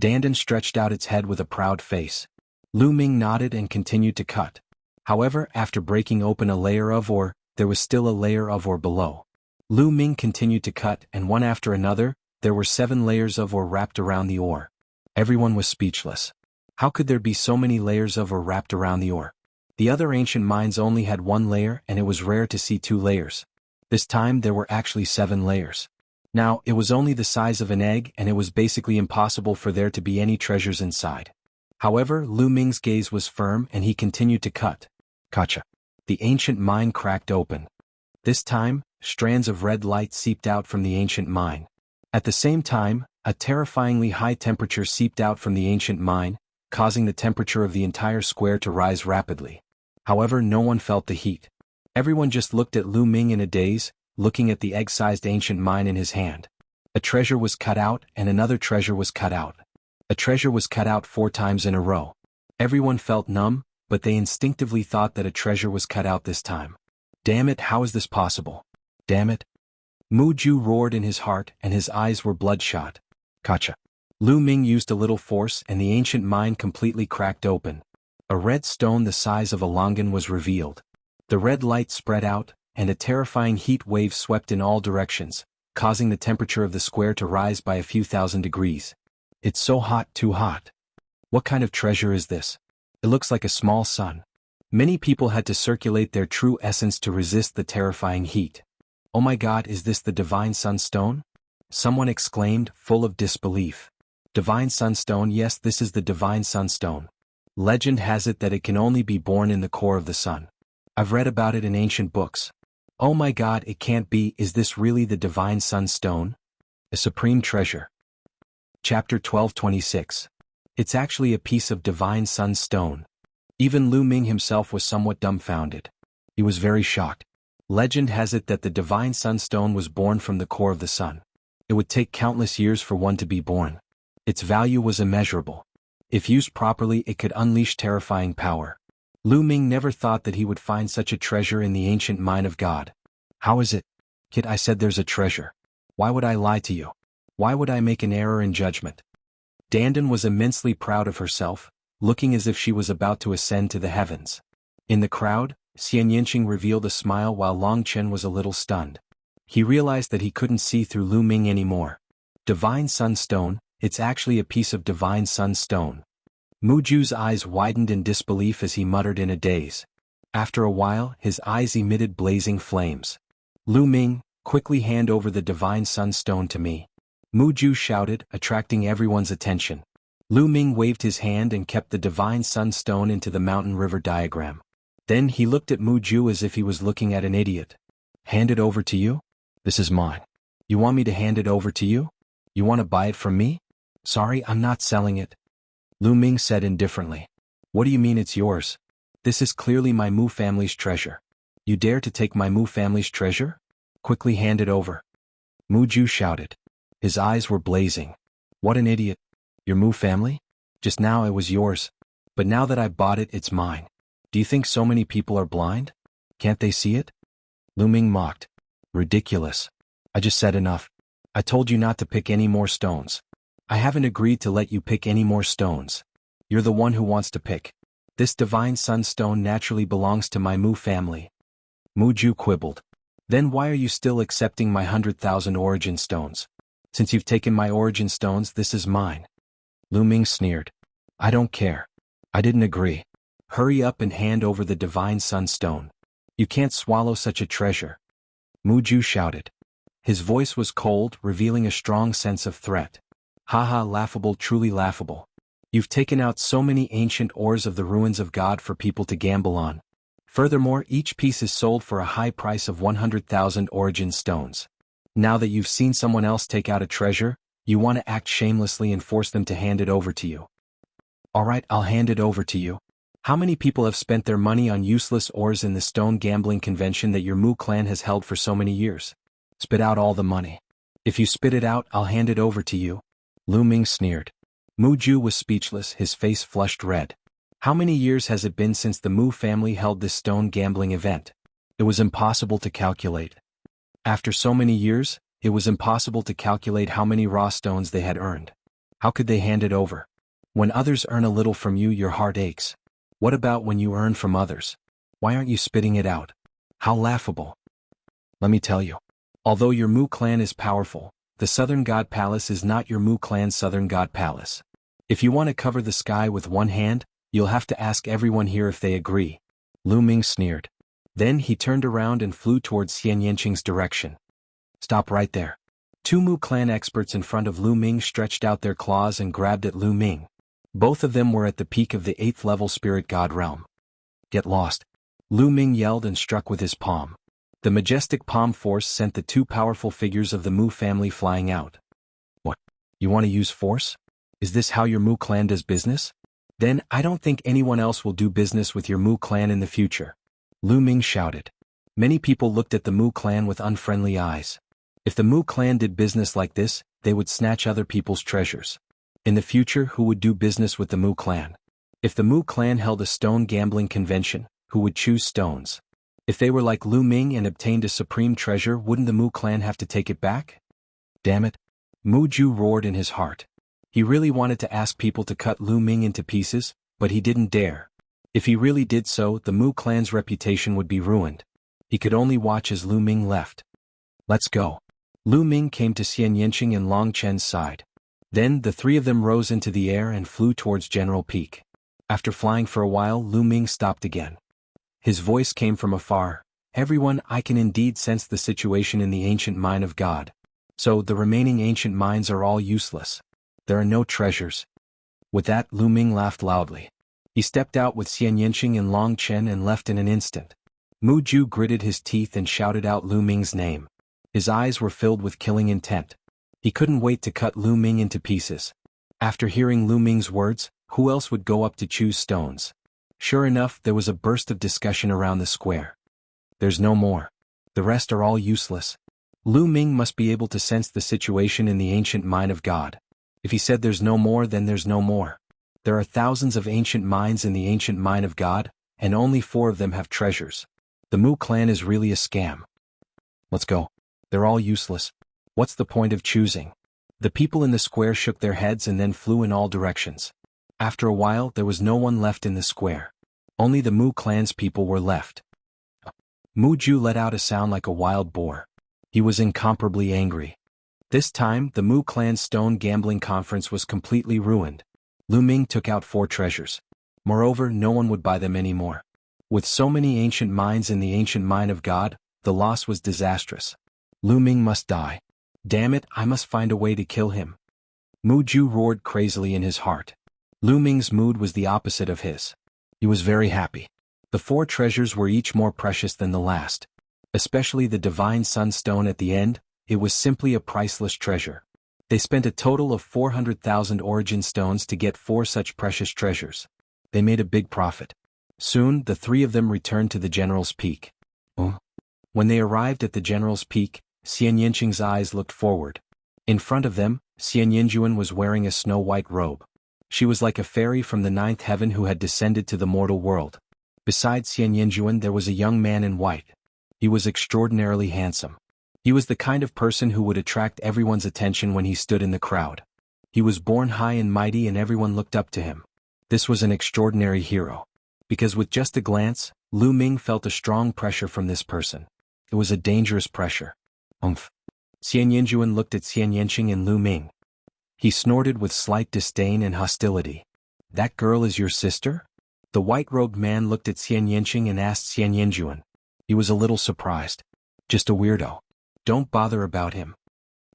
Danden stretched out its head with a proud face. Lu Ming nodded and continued to cut. However, after breaking open a layer of ore, there was still a layer of ore below. Lu Ming continued to cut, and one after another, there were 7 layers of ore wrapped around the ore. Everyone was speechless. How could there be so many layers of ore wrapped around the ore? The other ancient mines only had 1 layer, and it was rare to see 2 layers. This time there were actually 7 layers. Now, it was only the size of an egg, and it was basically impossible for there to be any treasures inside. However, Lu Ming's gaze was firm and he continued to cut. Gotcha. The ancient mine cracked open. This time, strands of red light seeped out from the ancient mine. At the same time, a terrifyingly high temperature seeped out from the ancient mine, causing the temperature of the entire square to rise rapidly. However, no one felt the heat. Everyone just looked at Lu Ming in a daze, looking at the egg-sized ancient mine in his hand. A treasure was cut out and another treasure was cut out. A treasure was cut out 4 times in a row. Everyone felt numb, but they instinctively thought that a treasure was cut out this time. Damn it, how is this possible? Damn it. Mu Ju roared in his heart and his eyes were bloodshot. Gotcha. Lu Ming used a little force and the ancient mine completely cracked open. A red stone the size of a longan was revealed. The red light spread out, and a terrifying heat wave swept in all directions, causing the temperature of the square to rise by a few thousand degrees. It's so hot, too hot. What kind of treasure is this? It looks like a small sun. Many people had to circulate their true essence to resist the terrifying heat. Oh my God, is this the Divine Sunstone? Someone exclaimed, full of disbelief. Divine Sunstone, yes, this is the Divine Sunstone. Legend has it that it can only be born in the core of the sun. I've read about it in ancient books. Oh my God, it can't be, is this really the Divine Sunstone? A supreme treasure. Chapter 12:26. It's actually a piece of Divine Sunstone. Even Lu Ming himself was somewhat dumbfounded. He was very shocked. Legend has it that the Divine Sunstone was born from the core of the sun. It would take countless years for one to be born. Its value was immeasurable. If used properly, it could unleash terrifying power. Lu Ming never thought that he would find such a treasure in the ancient mine of God. How is it? Kid, I said there's a treasure. Why would I lie to you? Why would I make an error in judgment? Dandan was immensely proud of herself, looking as if she was about to ascend to the heavens. In the crowd, Xian Yinqing revealed a smile while Long Chen was a little stunned. He realized that he couldn't see through Lu Ming anymore. Divine Sunstone, it's actually a piece of Divine Sunstone. Mu Ju's eyes widened in disbelief as he muttered in a daze. After a while, his eyes emitted blazing flames. Lu Ming, quickly hand over the Divine Sunstone to me. Mu Ju shouted, attracting everyone's attention. Lu Ming waved his hand and kept the Divine Sunstone into the mountain river diagram. Then he looked at Mu Ju as if he was looking at an idiot. Hand it over to you? This is mine. You want me to hand it over to you? You want to buy it from me? Sorry, I'm not selling it. Lu Ming said indifferently. What do you mean it's yours? This is clearly my Mu family's treasure. You dare to take my Mu family's treasure? Quickly hand it over. Mu Ju shouted. His eyes were blazing. What an idiot. Your Mu family? Just now it was yours. But now that I've bought it, it's mine. Do you think so many people are blind? Can't they see it? Lu Ming mocked. Ridiculous. I just said enough. I told you not to pick any more stones. I haven't agreed to let you pick any more stones. You're the one who wants to pick. This Divine Sunstone naturally belongs to my Mu family. Mu Ju quibbled. Then why are you still accepting my 100,000 origin stones? Since you've taken my origin stones, this is mine. Lu Ming sneered. I don't care. I didn't agree. Hurry up and hand over the Divine Sunstone. You can't swallow such a treasure. Mu Ju shouted. His voice was cold, revealing a strong sense of threat. Haha, laughable, truly laughable. You've taken out so many ancient ores of the ruins of God for people to gamble on. Furthermore, each piece is sold for a high price of 100,000 origin stones. Now that you've seen someone else take out a treasure, you want to act shamelessly and force them to hand it over to you. Alright, I'll hand it over to you. How many people have spent their money on useless ores in the stone gambling convention that your Mu clan has held for so many years? Spit out all the money. If you spit it out, I'll hand it over to you. Lu Ming sneered. Mu Ju was speechless, his face flushed red. How many years has it been since the Mu family held this stone gambling event? It was impossible to calculate. After so many years, it was impossible to calculate how many raw stones they had earned. How could they hand it over? When others earn a little from you, your heart aches. What about when you earn from others? Why aren't you spitting it out? How laughable. Let me tell you. Although your Mu clan is powerful, the Southern God Palace is not your Mu clan's Southern God Palace. If you want to cover the sky with one hand, you'll have to ask everyone here if they agree. Lu Ming sneered. Then he turned around and flew towards Xian Yanqing's direction. Stop right there. 2 Mu clan experts in front of Lu Ming stretched out their claws and grabbed at Lu Ming. Both of them were at the peak of the 8th level spirit god realm. Get lost. Lu Ming yelled and struck with his palm. The majestic palm force sent the two powerful figures of the Mu family flying out. What? You want to use force? Is this how your Mu clan does business? Then I don't think anyone else will do business with your Mu clan in the future. Lu Ming shouted. Many people looked at the Mu clan with unfriendly eyes. If the Mu clan did business like this, they would snatch other people's treasures. In the future, who would do business with the Mu clan? If the Mu clan held a stone gambling convention, who would choose stones? If they were like Lu Ming and obtained a supreme treasure, wouldn't the Mu clan have to take it back? Damn it. Mu Ju roared in his heart. He really wanted to ask people to cut Lu Ming into pieces, but he didn't dare. If he really did so, the Mu clan's reputation would be ruined. He could only watch as Lu Ming left. Let's go. Lu Ming came to Xian Yanqing and Long Chen's side. Then the three of them rose into the air and flew towards General Peak. After flying for a while, Lu Ming stopped again. His voice came from afar. Everyone, I can indeed sense the situation in the ancient mine of God. So the remaining ancient mines are all useless. There are no treasures. With that, Lu Ming laughed loudly. He stepped out with Xian Yanqing and Long Chen and left in an instant. Mu Ju gritted his teeth and shouted out Lu Ming's name. His eyes were filled with killing intent. He couldn't wait to cut Lu Ming into pieces. After hearing Lu Ming's words, who else would go up to choose stones? Sure enough, there was a burst of discussion around the square. There's no more. The rest are all useless. Lu Ming must be able to sense the situation in the ancient mine of God. If he said there's no more, then there's no more. There are thousands of ancient mines in the ancient mine of God, and only 4 of them have treasures. The Mu clan is really a scam. Let's go. They're all useless. What's the point of choosing? The people in the square shook their heads and then flew in all directions. After a while, there was no one left in the square. Only the Mu clan's people were left. Mu Ju let out a sound like a wild boar. He was incomparably angry. This time, the Mu clan's stone gambling conference was completely ruined. Lu Ming took out 4 treasures. Moreover, no one would buy them anymore. With so many ancient mines in the ancient mine of God, the loss was disastrous. Lu Ming must die. Damn it, I must find a way to kill him. Mu Ju roared crazily in his heart. Lu Ming's mood was the opposite of his. He was very happy. The 4 treasures were each more precious than the last. Especially the Divine Sunstone at the end, it was simply a priceless treasure. They spent a total of 400,000 origin stones to get 4 such precious treasures. They made a big profit. Soon, the 3 of them returned to the General's Peak. When they arrived at the General's Peak, Xian Yanqing's eyes looked forward. In front of them, Xian Yanjuan was wearing a snow-white robe. She was like a fairy from the 9th heaven who had descended to the mortal world. Beside Xian Yanjuan there was a young man in white. He was extraordinarily handsome. He was the kind of person who would attract everyone's attention when he stood in the crowd. He was born high and mighty and everyone looked up to him. This was an extraordinary hero. Because with just a glance, Lu Ming felt a strong pressure from this person. It was a dangerous pressure. Xian Yanjuan looked at Xian Yanqing and Lu Ming. He snorted with slight disdain and hostility. That girl is your sister? The white-robed man looked at Xian Yanqing and asked Xian Yanjuan. He was a little surprised. Just a weirdo. Don't bother about him.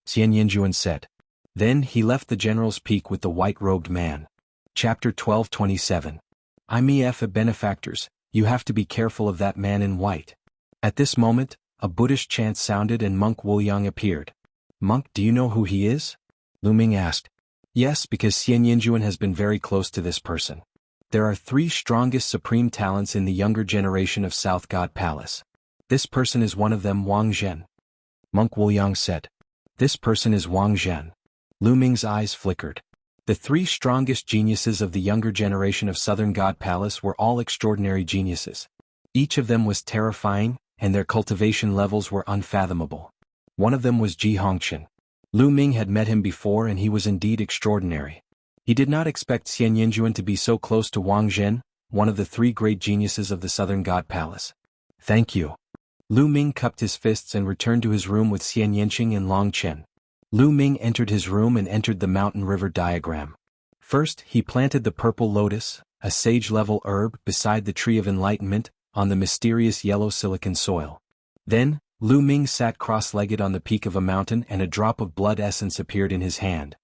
Xian Yanjuan said. Then he left the General's Peak with the white-robed man. Chapter 12:27. I'm EF benefactors, you have to be careful of that man in white. At this moment, a Buddhist chant sounded and Monk Wuliang appeared. Monk, do you know who he is? Lu Ming asked. Yes, because Xian Yanjuan has been very close to this person. There are 3 strongest supreme talents in the younger generation of South God Palace. This person is one of them, Wang Zhen. Monk Wuliang said. This person is Wang Zhen. Lu Ming's eyes flickered. The 3 strongest geniuses of the younger generation of Southern God Palace were all extraordinary geniuses. Each of them was terrifying, and their cultivation levels were unfathomable. One of them was Ji Hongqian. Lu Ming had met him before and he was indeed extraordinary. He did not expect Xian Yanjuan to be so close to Wang Zhen, one of the 3 great geniuses of the Southern God Palace. Thank you. Lu Ming cupped his fists and returned to his room with Xian Yanqing and Long Chen. Lu Ming entered his room and entered the mountain river diagram. First, he planted the purple lotus, a sage-level herb, beside the tree of enlightenment, on the mysterious yellow silicon soil. Then, Lu Ming sat cross-legged on the peak of a mountain and a drop of blood essence appeared in his hand.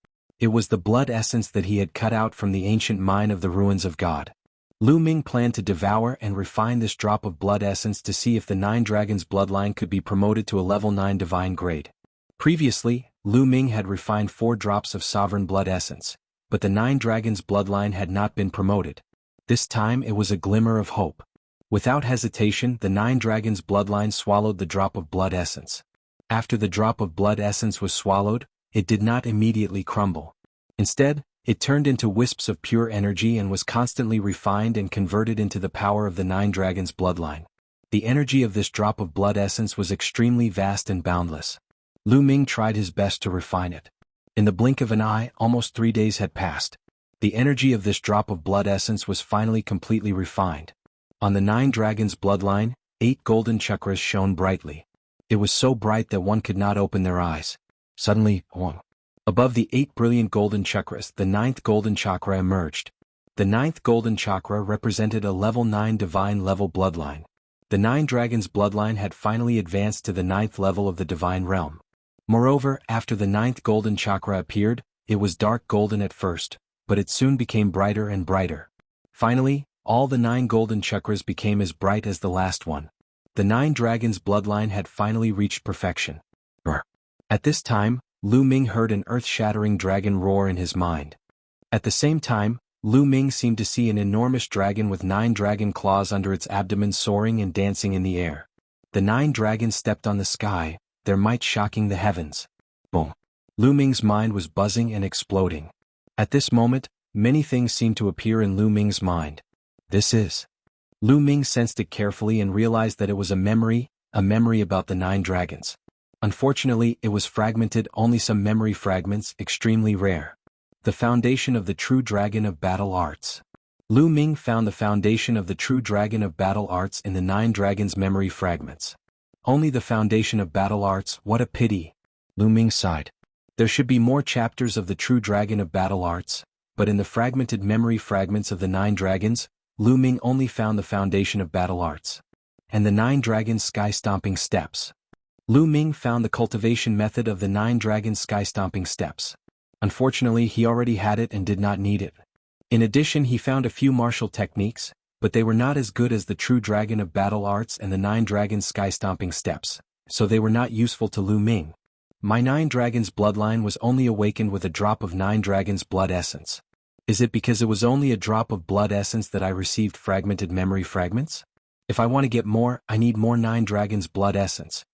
It was the blood essence that he had cut out from the ancient mine of the ruins of God. Lu Ming planned to devour and refine this drop of blood essence to see if the Nine Dragons bloodline could be promoted to a level 9 divine grade. Previously, Lu Ming had refined 4 drops of sovereign blood essence, but the Nine Dragons bloodline had not been promoted. This time it was a glimmer of hope. Without hesitation, the Nine Dragons bloodline swallowed the drop of blood essence. After the drop of blood essence was swallowed, it did not immediately crumble. Instead, it turned into wisps of pure energy and was constantly refined and converted into the power of the Nine Dragons bloodline. The energy of this drop of blood essence was extremely vast and boundless. Lu Ming tried his best to refine it. In the blink of an eye, almost 3 days had passed. The energy of this drop of blood essence was finally completely refined. On the Nine Dragons bloodline, 8 golden chakras shone brightly. It was so bright that one could not open their eyes. Suddenly, above the 8 brilliant golden chakras, the 9th golden chakra emerged. The 9th golden chakra represented a level 9 divine level bloodline. The Nine Dragons bloodline had finally advanced to the 9th level of the divine realm. Moreover, after the 9th golden chakra appeared, it was dark golden at first, but it soon became brighter and brighter. Finally, all the 9 golden chakras became as bright as the last one. The Nine Dragons bloodline had finally reached perfection. At this time, Lu Ming heard an earth-shattering dragon roar in his mind. At the same time, Lu Ming seemed to see an enormous dragon with 9 dragon claws under its abdomen soaring and dancing in the air. The 9 dragons stepped on the sky, their might shocking the heavens. Boom! Lu Ming's mind was buzzing and exploding. At this moment, many things seemed to appear in Lu Ming's mind. This is. Lu Ming sensed it carefully and realized that it was a memory about the 9 dragons. Unfortunately, it was fragmented, only some memory fragments, extremely rare. The foundation of the true dragon of battle arts. Lu Ming found the foundation of the true dragon of battle arts in the 9 dragons' memory fragments. Only the foundation of battle arts, what a pity. Lu Ming sighed. There should be more chapters of the true dragon of battle arts, but in the fragmented memory fragments of the 9 dragons, Lu Ming only found the foundation of battle arts. And the 9 dragons' sky-stomping steps. Lu Ming found the cultivation method of the 9 dragons' sky-stomping steps. Unfortunately, he already had it and did not need it. In addition, he found a few martial techniques, but they were not as good as the true dragon of battle arts and the 9 dragons' sky-stomping steps, so they were not useful to Lu Ming. My 9 dragons bloodline was only awakened with a drop of 9 dragons blood essence. Is it because it was only a drop of blood essence that I received fragmented memory fragments? If I want to get more, I need more 9 dragons blood essence.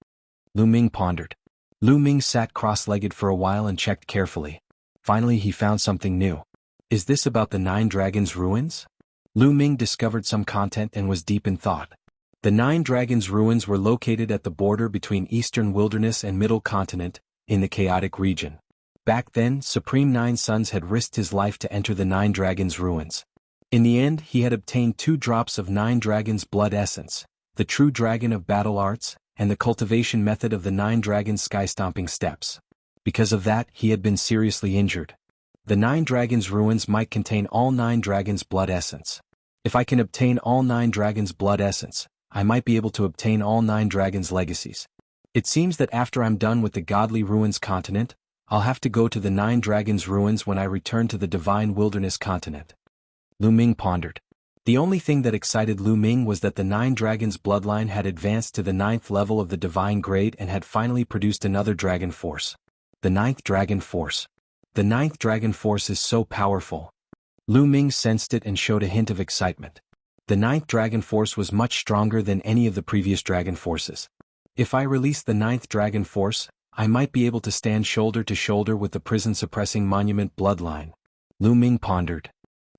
Lu Ming pondered. Lu Ming sat cross-legged for a while and checked carefully. Finally he found something new. Is this about the 9 dragons ruins? Lu Ming discovered some content and was deep in thought. The 9 dragons ruins were located at the border between Eastern Wilderness and Middle Continent, in the chaotic region. Back then, Supreme Nine Sons had risked his life to enter the 9 dragons ruins. In the end, he had obtained 2 drops of 9 dragons blood essence, the true dragon of battle arts, and the cultivation method of the 9 dragons sky-stomping steps. Because of that, he had been seriously injured. The 9 dragons ruins might contain all 9 dragons blood essence. If I can obtain all 9 dragons blood essence, I might be able to obtain all 9 dragons legacies. It seems that after I'm done with the godly ruins continent, I'll have to go to the 9 dragons ruins when I return to the divine wilderness continent. Lu Ming pondered. The only thing that excited Lu Ming was that the 9 dragons bloodline had advanced to the 9th level of the divine grade and had finally produced another dragon force. The 9th dragon force. The 9th dragon force is so powerful. Lu Ming sensed it and showed a hint of excitement. The 9th dragon force was much stronger than any of the previous dragon forces. If I release the 9th dragon force, I might be able to stand shoulder to shoulder with the prison-suppressing monument bloodline. Lu Ming pondered.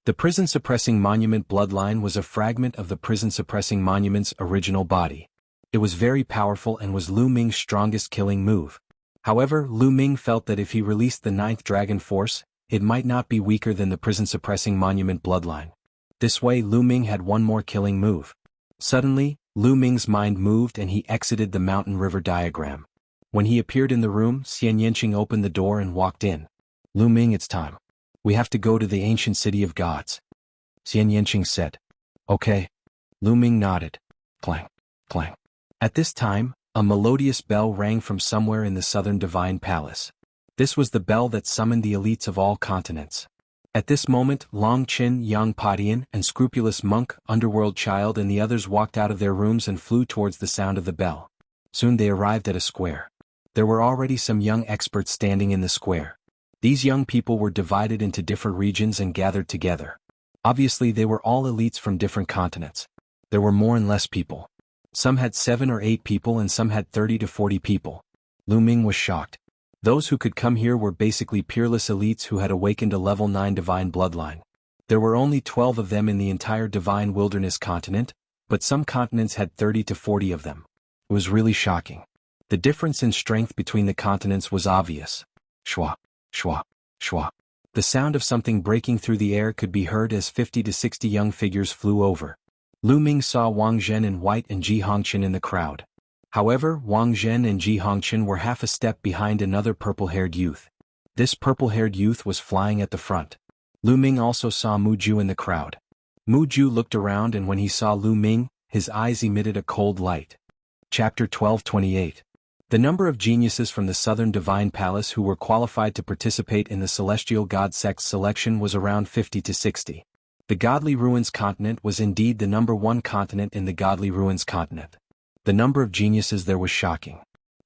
The prison-suppressing monument bloodline was a fragment of the prison-suppressing monument's original body. It was very powerful and was Lu Ming's strongest killing move. However, Lu Ming felt that if he released the 9th dragon force, it might not be weaker than the prison-suppressing monument bloodline. This way Lu Ming had one more killing move. Suddenly, Lu Ming's mind moved and he exited the mountain river diagram. When he appeared in the room, Xian Yanqing opened the door and walked in. Lu Ming, it's time. We have to go to the ancient city of gods. Xian Yanqing said. Okay. Lu Ming nodded. Clang, clang. At this time, a melodious bell rang from somewhere in the southern divine palace. This was the bell that summoned the elites of all continents. At this moment, Long Qin, Yang Padian, and Scrupulous Monk, Underworld Child and the others walked out of their rooms and flew towards the sound of the bell. Soon they arrived at a square. There were already some young experts standing in the square. These young people were divided into different regions and gathered together. Obviously they were all elites from different continents. There were more and less people. Some had 7 or 8 people and some had 30 to 40 people. Lu Ming was shocked. Those who could come here were basically peerless elites who had awakened a level 9 divine bloodline. There were only 12 of them in the entire divine wilderness continent, but some continents had 30 to 40 of them. It was really shocking. The difference in strength between the continents was obvious. Shwa, shwa, shwa. The sound of something breaking through the air could be heard as 50 to 60 young figures flew over. Lu Ming saw Wang Zhen in white and Ji Hongqian in the crowd. However, Wang Zhen and Ji Hongqian were half a step behind another purple-haired youth. This purple-haired youth was flying at the front. Lu Ming also saw Mu Ju in the crowd. Mu Ju looked around and when he saw Lu Ming, his eyes emitted a cold light. Chapter 12:28. The number of geniuses from the Southern Divine Palace who were qualified to participate in the Celestial God Sect's selection was around 50 to 60. The Godly Ruins continent was indeed the number 1 continent in the Godly Ruins continent. The number of geniuses there was shocking.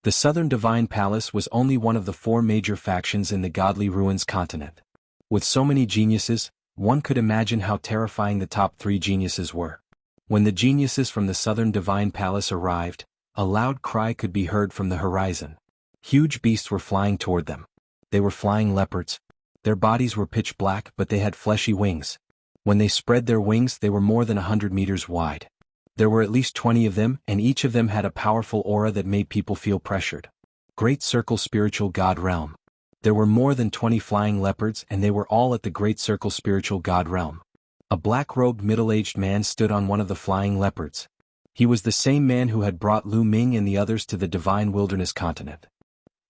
The Southern Divine Palace was only one of the 4 major factions in the Godly Ruins continent. With so many geniuses, one could imagine how terrifying the top 3 geniuses were. When the geniuses from the Southern Divine Palace arrived, a loud cry could be heard from the horizon. Huge beasts were flying toward them. They were flying leopards. Their bodies were pitch black but they had fleshy wings. When they spread their wings they were more than 100 meters wide. There were at least 20 of them and each of them had a powerful aura that made people feel pressured. Great Circle Spiritual God Realm. There were more than 20 flying leopards and they were all at the Great Circle Spiritual God Realm. A black-robed middle-aged man stood on one of the flying leopards. He was the same man who had brought Lu Ming and the others to the Divine Wilderness continent.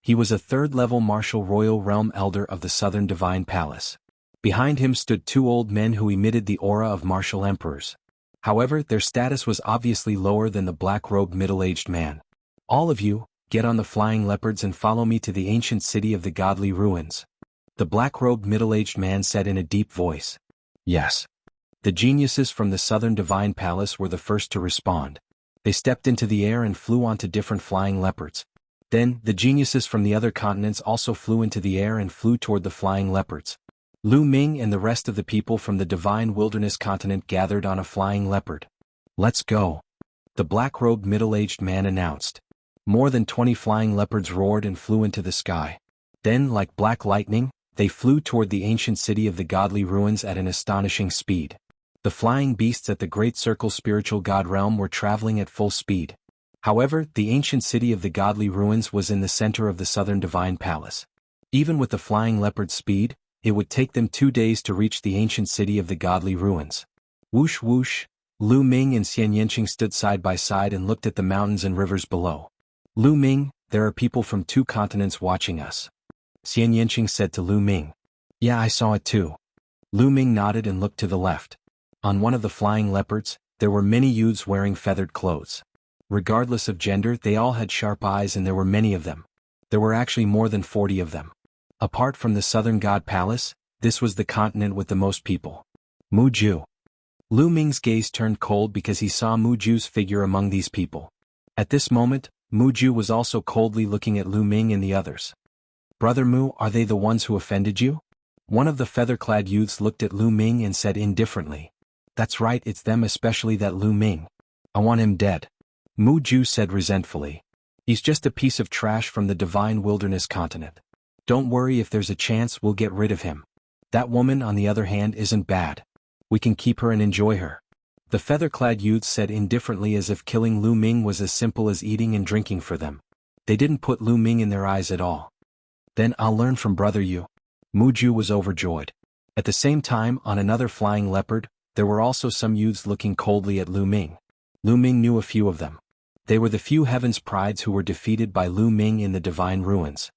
He was a 3rd-level Martial Royal Realm Elder of the Southern Divine Palace. Behind him stood 2 old men who emitted the aura of martial emperors. However, their status was obviously lower than the black-robed middle-aged man. All of you, get on the flying leopards and follow me to the ancient city of the Godly Ruins. The black-robed middle-aged man said in a deep voice. Yes. The geniuses from the Southern Divine Palace were the first to respond. They stepped into the air and flew onto different flying leopards. Then, the geniuses from the other continents also flew into the air and flew toward the flying leopards. Lu Ming and the rest of the people from the Divine Wilderness continent gathered on a flying leopard. Let's go. The black-robed middle-aged man announced. More than 20 flying leopards roared and flew into the sky. Then, like black lightning, they flew toward the ancient city of the Godly Ruins at an astonishing speed. The flying beasts at the Great Circle Spiritual God Realm were traveling at full speed. However, the ancient city of the Godly Ruins was in the center of the Southern Divine Palace. Even with the flying leopard speed, it would take them 2 days to reach the ancient city of the Godly Ruins. Whoosh whoosh, Lu Ming and Xian Yanqing stood side by side and looked at the mountains and rivers below. Lu Ming, there are people from 2 continents watching us. Xian Yanqing said to Lu Ming. Yeah, I saw it too. Lu Ming nodded and looked to the left. On one of the flying leopards, there were many youths wearing feathered clothes. Regardless of gender, they all had sharp eyes and there were many of them. There were actually more than 40 of them. Apart from the Southern God Palace, this was the continent with the most people. Mu Ju. Lu Ming's gaze turned cold because he saw Mu Ju's figure among these people. At this moment, Mu Ju was also coldly looking at Lu Ming and the others. Brother Mu, are they the ones who offended you? One of the feather-clad youths looked at Lu Ming and said indifferently. That's right, it's them, especially that Lu Ming. I want him dead. Mu Ju said resentfully. He's just a piece of trash from the Divine Wilderness continent. Don't worry, if there's a chance we'll get rid of him. That woman, on the other hand, isn't bad. We can keep her and enjoy her. The feather-clad youths said indifferently as if killing Lu Ming was as simple as eating and drinking for them. They didn't put Lu Ming in their eyes at all. Then I'll learn from Brother Yu. Mu Ju was overjoyed. At the same time, on another flying leopard, there were also some youths looking coldly at Lu Ming. Lu Ming knew a few of them. They were the few Heaven's Prides who were defeated by Lu Ming in the Divine Ruins.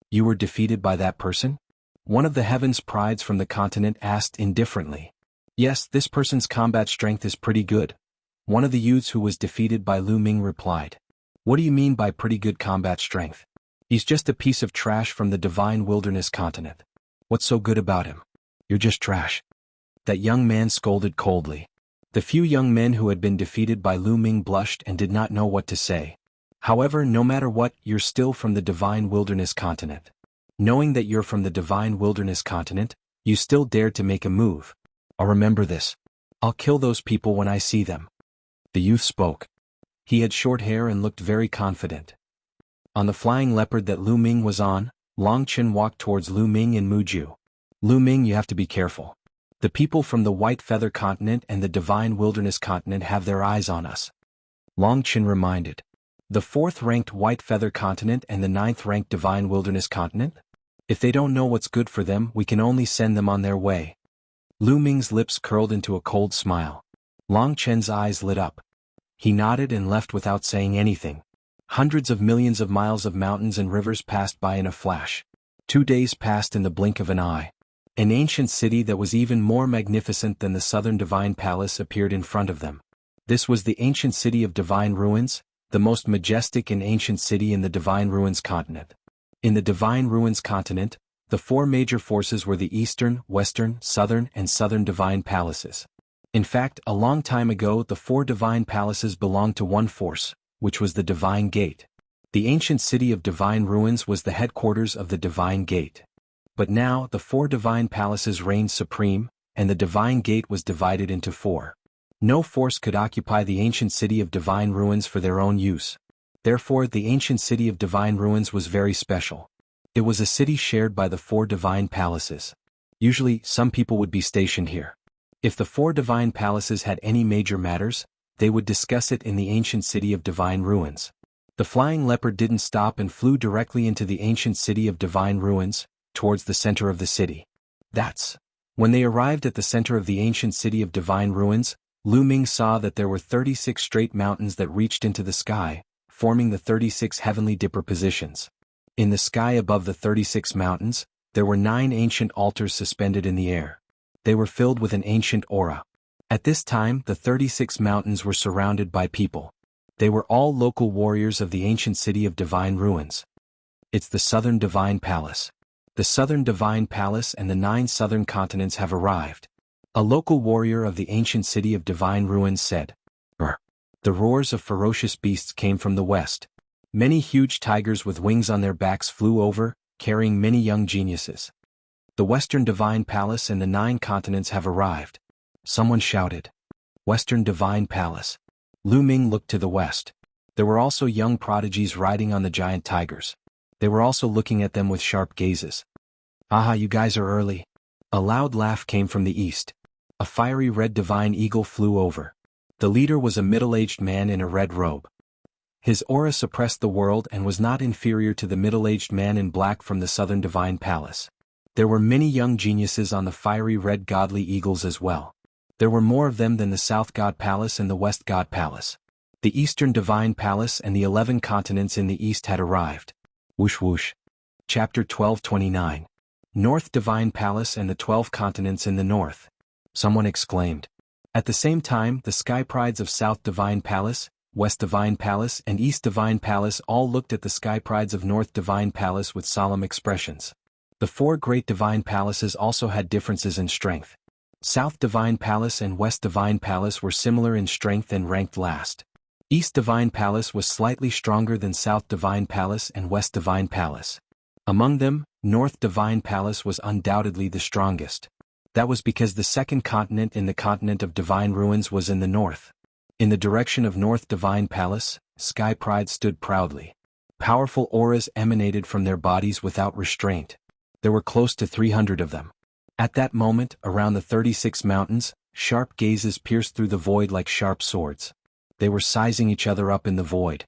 You were defeated by that person? One of the Heaven's Prides from the continent asked indifferently. Yes, this person's combat strength is pretty good. One of the youths who was defeated by Lu Ming replied. What do you mean by pretty good combat strength? He's just a piece of trash from the divine wilderness continent. What's so good about him? You're just trash. That young man scolded coldly. The few young men who had been defeated by Lu Ming blushed and did not know what to say. However, no matter what, you're still from the divine wilderness continent. Knowing that you're from the divine wilderness continent, you still dared to make a move. I'll remember this. I'll kill those people when I see them. The youth spoke. He had short hair and looked very confident. On the flying leopard that Lu Ming was on, Long Chen walked towards Lu Ming and Mu Ju. Lu Ming, you have to be careful. The people from the White Feather Continent and the Divine Wilderness Continent have their eyes on us. Long Chen reminded. The 4th-ranked White Feather Continent and the 9th-ranked Divine Wilderness Continent? If they don't know what's good for them, we can only send them on their way. Lu Ming's lips curled into a cold smile. Long Chen's eyes lit up. He nodded and left without saying anything. Hundreds of millions of miles of mountains and rivers passed by in a flash. 2 days passed in the blink of an eye. An ancient city that was even more magnificent than the southern Divine Palace appeared in front of them. This was the ancient city of Divine Ruins, the most majestic and ancient city in the Divine Ruins continent. In the Divine Ruins continent, the 4 major forces were the Eastern, Western, Southern, and Southern Divine Palaces. In fact, a long time ago the 4 Divine Palaces belonged to one force, which was the Divine Gate. The ancient city of Divine Ruins was the headquarters of the Divine Gate. But now the 4 Divine Palaces reigned supreme, and the Divine Gate was divided into 4. No force could occupy the ancient city of Divine Ruins for their own use. Therefore, the ancient city of Divine Ruins was very special. It was a city shared by the 4 Divine Palaces. Usually, some people would be stationed here. If the 4 Divine Palaces had any major matters, they would discuss it in the ancient city of Divine Ruins. The flying leopard didn't stop and flew directly into the ancient city of Divine Ruins, towards the center of the city. When they arrived at the center of the ancient city of Divine Ruins, Lu Ming saw that there were 36 straight mountains that reached into the sky, forming the 36 heavenly dipper positions. In the sky above the 36 mountains, there were 9 ancient altars suspended in the air. They were filled with an ancient aura. At this time, the 36 mountains were surrounded by people. They were all local warriors of the ancient city of Divine Ruins. It's the Southern Divine Palace. The Southern Divine Palace and the 9 southern continents have arrived. A local warrior of the ancient city of Divine Ruins said. The roars of ferocious beasts came from the west. Many huge tigers with wings on their backs flew over, carrying many young geniuses. The Western Divine Palace and the 9 continents have arrived. Someone shouted. Western Divine Palace. Lu Ming looked to the west. There were also young prodigies riding on the giant tigers. They were also looking at them with sharp gazes. Aha, you guys are early. A loud laugh came from the east. A fiery red divine eagle flew over. The leader was a middle-aged man in a red robe. His aura suppressed the world and was not inferior to the middle-aged man in black from the Southern Divine Palace. There were many young geniuses on the fiery red godly eagles as well. There were more of them than the South God Palace and the West God Palace. The Eastern Divine Palace and the 11 continents in the east had arrived. Whoosh whoosh. Chapter 12:29. North Divine Palace and the 12 continents in the north. Someone exclaimed. At the same time, the sky prides of South Divine Palace, West Divine Palace and East Divine Palace all looked at the sky prides of North Divine Palace with solemn expressions. The 4 great Divine Palaces also had differences in strength. South Divine Palace and West Divine Palace were similar in strength and ranked last. East Divine Palace was slightly stronger than South Divine Palace and West Divine Palace. Among them, North Divine Palace was undoubtedly the strongest. That was because the second continent in the continent of Divine Ruins was in the north. In the direction of North Divine Palace, Sky Pride stood proudly. Powerful auras emanated from their bodies without restraint. There were close to 300 of them. At that moment, around the 36 mountains, sharp gazes pierced through the void like sharp swords. They were sizing each other up in the void.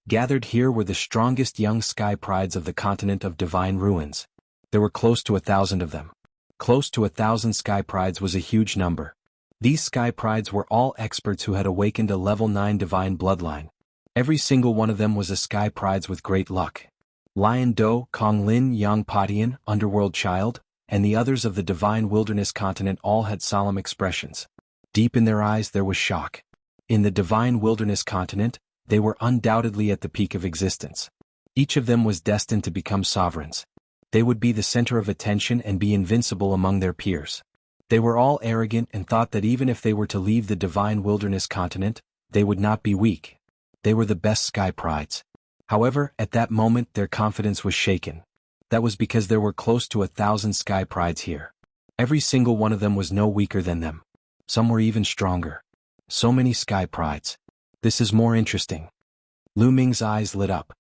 Gathered here were the strongest young sky prides of the continent of Divine Ruins. There were close to 1,000 of them. Close to 1,000 sky prides was a huge number. These sky prides were all experts who had awakened a level 9 divine bloodline. Every single one of them was a sky prides with great luck. Lion Do, Kong Lin, Yang Patian, Underworld Child, and the others of the Divine Wilderness continent all had solemn expressions. Deep in their eyes there was shock. In the Divine Wilderness continent, they were undoubtedly at the peak of existence. Each of them was destined to become sovereigns. They would be the center of attention and be invincible among their peers. They were all arrogant and thought that even if they were to leave the divine wilderness continent, they would not be weak. They were the best sky prides. However, at that moment their confidence was shaken. That was because there were close to 1,000 sky prides here. Every single one of them was no weaker than them. Some were even stronger. So many sky prides. This is more interesting. Lu Ming's eyes lit up.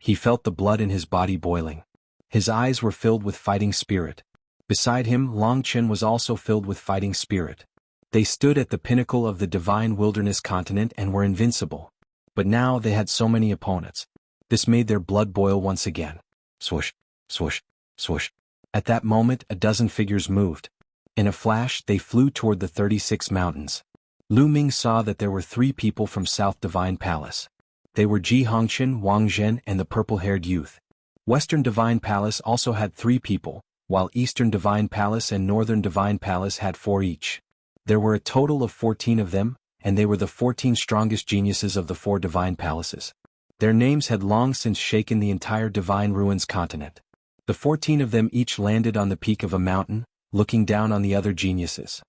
He felt the blood in his body boiling. His eyes were filled with fighting spirit. Beside him, Long Chen was also filled with fighting spirit. They stood at the pinnacle of the divine wilderness continent and were invincible. But now they had so many opponents. This made their blood boil once again. Swoosh, swoosh, swoosh. At that moment, a dozen figures moved. In a flash, they flew toward the 36 mountains. Lu Ming saw that there were 3 people from South Divine Palace. They were Ji Hongqian, Wang Zhen, and the purple-haired youth. Western Divine Palace also had 3 people, while Eastern Divine Palace and Northern Divine Palace had 4 each. There were a total of 14 of them, and they were the 14 strongest geniuses of the 4 Divine Palaces. Their names had long since shaken the entire Divine Ruins continent. The 14 of them each landed on the peak of a mountain, looking down on the other geniuses.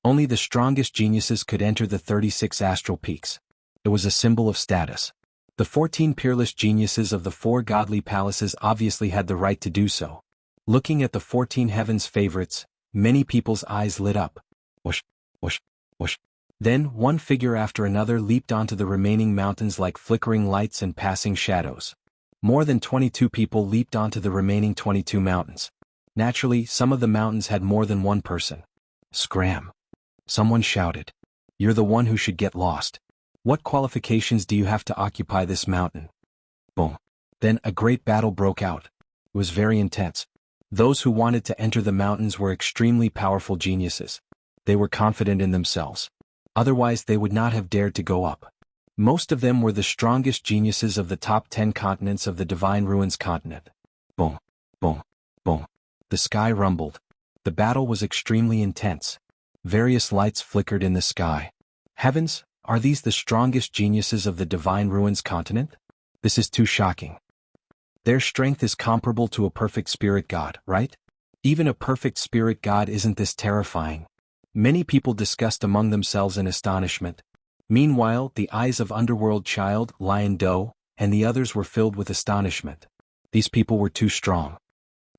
Only the strongest geniuses could enter the 36 astral peaks. It was a symbol of status. The 14 peerless geniuses of the 4 godly palaces obviously had the right to do so. Looking at the 14 heavens favorites, many people's eyes lit up. Whoosh, whoosh, whoosh. Then, one figure after another leaped onto the remaining mountains like flickering lights and passing shadows. More than 22 people leaped onto the remaining 22 mountains. Naturally, some of the mountains had more than one person. Scram! Someone shouted. You're the one who should get lost. What qualifications do you have to occupy this mountain? Boom. Then a great battle broke out. It was very intense. Those who wanted to enter the mountains were extremely powerful geniuses. They were confident in themselves. Otherwise they would not have dared to go up. Most of them were the strongest geniuses of the top 10 continents of the Divine Ruins continent. Boom, boom, boom. The sky rumbled. The battle was extremely intense. Various lights flickered in the sky. Heavens, are these the strongest geniuses of the Divine Ruins continent? This is too shocking. Their strength is comparable to a perfect spirit god, right? Even a perfect spirit god isn't this terrifying. Many people discussed among themselves in astonishment. Meanwhile, the eyes of Underworld Child, Lion Do, and the others were filled with astonishment. These people were too strong.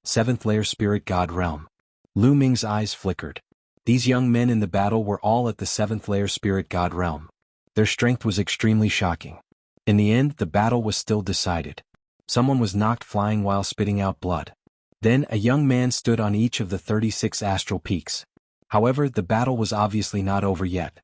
7th layer spirit god realm. Lu Ming's eyes flickered. These young men in the battle were all at the 7th layer spirit god realm. Their strength was extremely shocking. In the end, the battle was still decided. Someone was knocked flying while spitting out blood. Then a young man stood on each of the 36 astral peaks. However, the battle was obviously not over yet.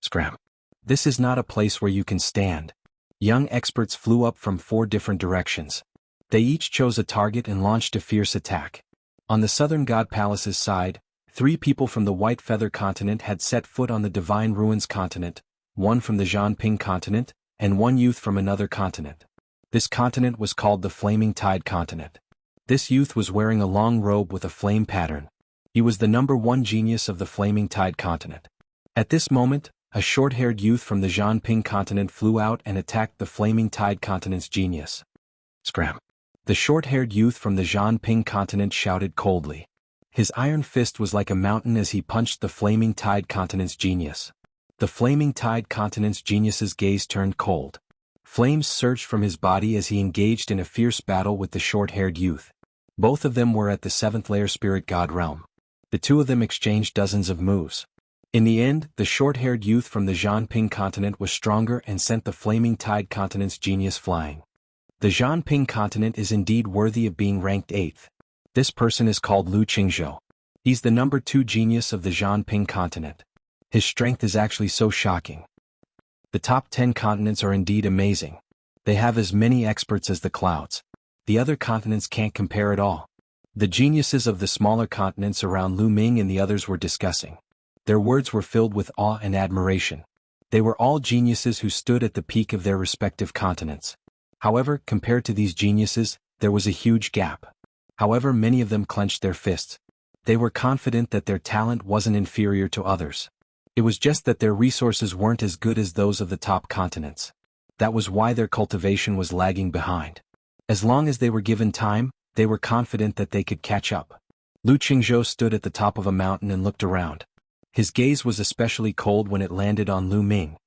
Scram. This is not a place where you can stand. Young experts flew up from 4 different directions. They each chose a target and launched a fierce attack. On the Southern God Palace's side, 3 people from the White Feather continent had set foot on the Divine Ruins continent, 1 from the Zhanping continent, and 1 youth from another continent. This continent was called the Flaming Tide continent. This youth was wearing a long robe with a flame pattern. He was the number 1 genius of the Flaming Tide continent. At this moment, a short-haired youth from the Zhanping continent flew out and attacked the Flaming Tide continent's genius. Scram. The short-haired youth from the Zhanping continent shouted coldly. His iron fist was like a mountain as he punched the Flaming Tide continent's genius. The Flaming Tide continent's genius's gaze turned cold. Flames surged from his body as he engaged in a fierce battle with the short-haired youth. Both of them were at the 7th layer spirit god realm. The 2 of them exchanged dozens of moves. In the end, the short-haired youth from the Zhanping continent was stronger and sent the Flaming Tide continent's genius flying. The Zhanping continent is indeed worthy of being ranked 8th. This person is called Lu Qingzhou. He's the number 2 genius of the Zhanping continent. His strength is actually so shocking. The top 10 continents are indeed amazing. They have as many experts as the clouds. The other continents can't compare at all. The geniuses of the smaller continents around Lu Ming and the others were discussing. Their words were filled with awe and admiration. They were all geniuses who stood at the peak of their respective continents. However, compared to these geniuses, there was a huge gap. However, many of them clenched their fists. They were confident that their talent wasn't inferior to others. It was just that their resources weren't as good as those of the top continents. That was why their cultivation was lagging behind. As long as they were given time, they were confident that they could catch up. Lu Qingzhou stood at the top of a mountain and looked around. His gaze was especially cold when it landed on Lu Ming.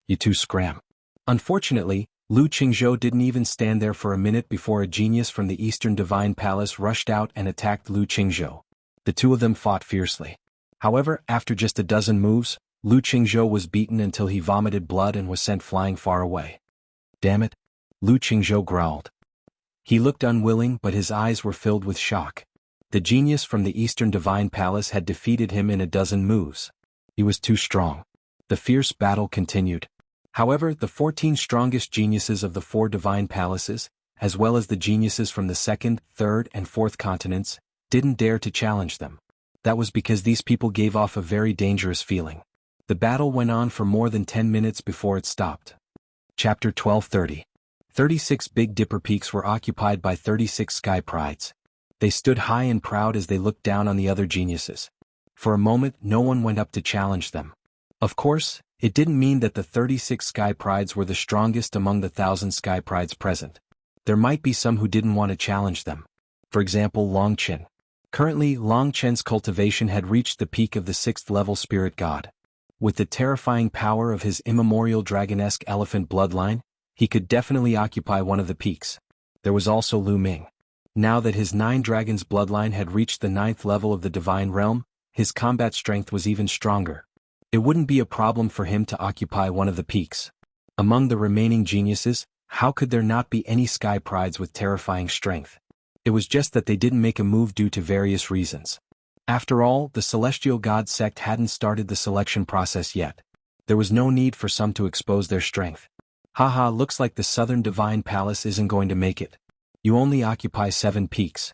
"You two scram." Unfortunately, Lu Qingzhou didn't even stand there for a minute before a genius from the Eastern Divine Palace rushed out and attacked Lu Qingzhou. The two of them fought fiercely. However, after just a dozen moves, Lu Qingzhou was beaten until he vomited blood and was sent flying far away. "Damn it," Lu Qingzhou growled. He looked unwilling, but his eyes were filled with shock. The genius from the Eastern Divine Palace had defeated him in a dozen moves. He was too strong. The fierce battle continued. However, the 14 strongest geniuses of the 4 divine palaces, as well as the geniuses from the 2nd, 3rd, and 4th continents, didn't dare to challenge them. That was because these people gave off a very dangerous feeling. The battle went on for more than 10 minutes before it stopped. Chapter 12:30. 36 Big Dipper peaks were occupied by 36 sky prides. They stood high and proud as they looked down on the other geniuses. For a moment, no one went up to challenge them. Of course, it didn't mean that the 36 sky prides were the strongest among the 1,000 sky prides present. There might be some who didn't want to challenge them. For example, Long Chen. Currently, Long Chen's cultivation had reached the peak of the 6th level spirit god. With the terrifying power of his immemorial dragonesque elephant bloodline, he could definitely occupy one of the peaks. There was also Lu Ming. Now that his 9 dragons bloodline had reached the 9th level of the divine realm, his combat strength was even stronger. It wouldn't be a problem for him to occupy one of the peaks. Among the remaining geniuses, how could there not be any sky prides with terrifying strength? It was just that they didn't make a move due to various reasons. After all, the Celestial God sect hadn't started the selection process yet. There was no need for some to expose their strength. Haha, looks like the Southern Divine Palace isn't going to make it. You only occupy 7 peaks.